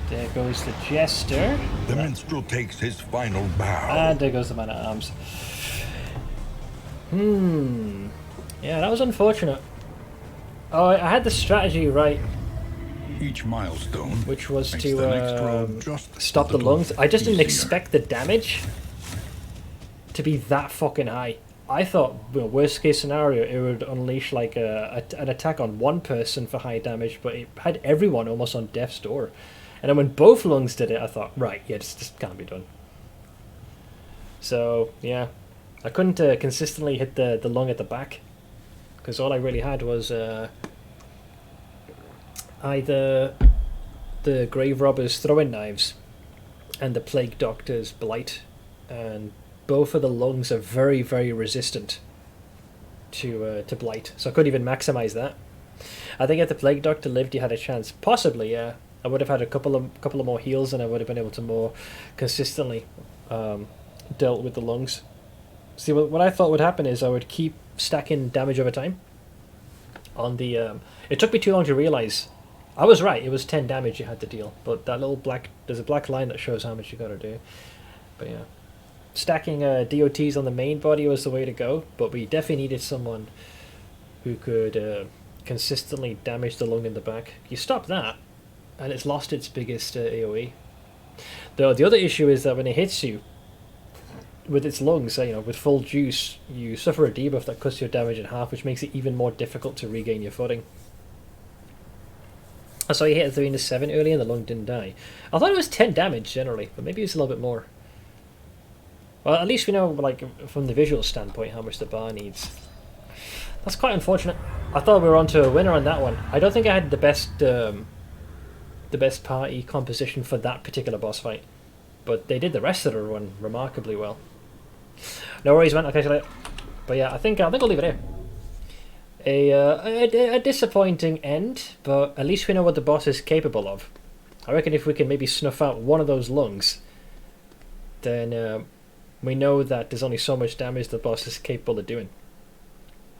There goes the Jester. The minstrel takes his final bow. And there goes the man-at-arms. Yeah, that was unfortunate. Oh, I had the strategy right, Each milestone, which was makes the next row to just stop a the little lungs. I just didn't easier. expect the damage to be that fucking high. I thought, well, worst case scenario, it would unleash like an attack on one person for high damage, but it had everyone almost on death's door. And then when both lungs did it, I thought, right, yeah, this can't be done. So, yeah. I couldn't consistently hit the lung at the back, because all I really had was either the grave robber's throwing knives and the plague doctor's blight, and both of the lungs are very, very resistant to blight, so I couldn't even maximize that. I think if the plague doctor lived, you had a chance. Possibly, yeah. I would have had a couple of more heals, and I would have been able to more consistently dealt with the lungs. See, what I thought would happen is I would keep stacking damage over time. On the it took me too long to realize. I was right. It was 10 damage you had to deal, but that little there's a black line that shows how much you got to do. But yeah, stacking DOTs on the main body was the way to go. But we definitely needed someone who could consistently damage the lung in the back. You stop that, and it's lost its biggest AOE. Though the other issue is that when it hits you with its lungs, with full juice, you suffer a debuff that cuts your damage in half, which makes it even more difficult to regain your footing. I saw you hit a 3 and a 7 earlier and the lung didn't die. I thought it was 10 damage generally, but maybe it's a little bit more. Well, at least we know, from the visual standpoint, how much the bar needs. That's quite unfortunate. I thought we were on to a winner on that one. I don't think I had the best party composition for that particular boss fight, but they did the rest of the run remarkably well. No worries, man. I'll catch you later. But yeah, I think I'll leave it here. A disappointing end, but at least we know what the boss is capable of. I reckon if we can maybe snuff out one of those lungs, then we know that there's only so much damage the boss is capable of doing.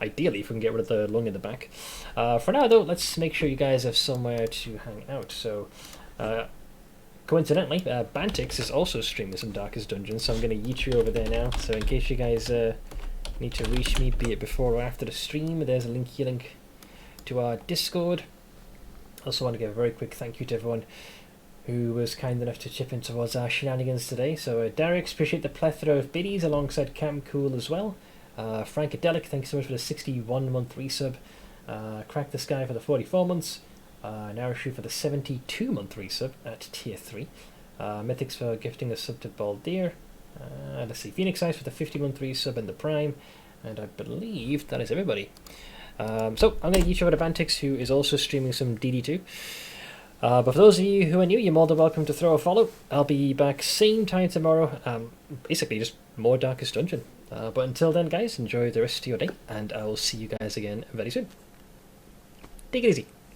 Ideally, if we can get rid of the lung in the back. For now, though, let's make sure you guys have somewhere to hang out. So, coincidentally, Bantix is also streaming some Darkest Dungeons, so I'm going to yeet you over there now. So in case you guys need to reach me, be it before or after the stream, there's a link to our Discord. Also want to give a very quick thank you to everyone who was kind enough to chip in towards our shenanigans today. So Derek, appreciate the plethora of biddies alongside Cam Cool as well. Frankadelic, thank you so much for the 61-month resub. Crack the Sky for the 44 months. Narishu for the 72-month resub at tier 3. Mythics for gifting a sub to Baldir. Let's see, Phoenix Eyes for the 50-month resub and the Prime. And I believe that is everybody. So I'm going to yeet you over to Bantix, who is also streaming some DD2. But for those of you who are new, you're more than welcome to throw a follow. I'll be back same time tomorrow. Basically just more Darkest Dungeon. But until then, guys, enjoy the rest of your day, and I will see you guys again very soon. Take it easy.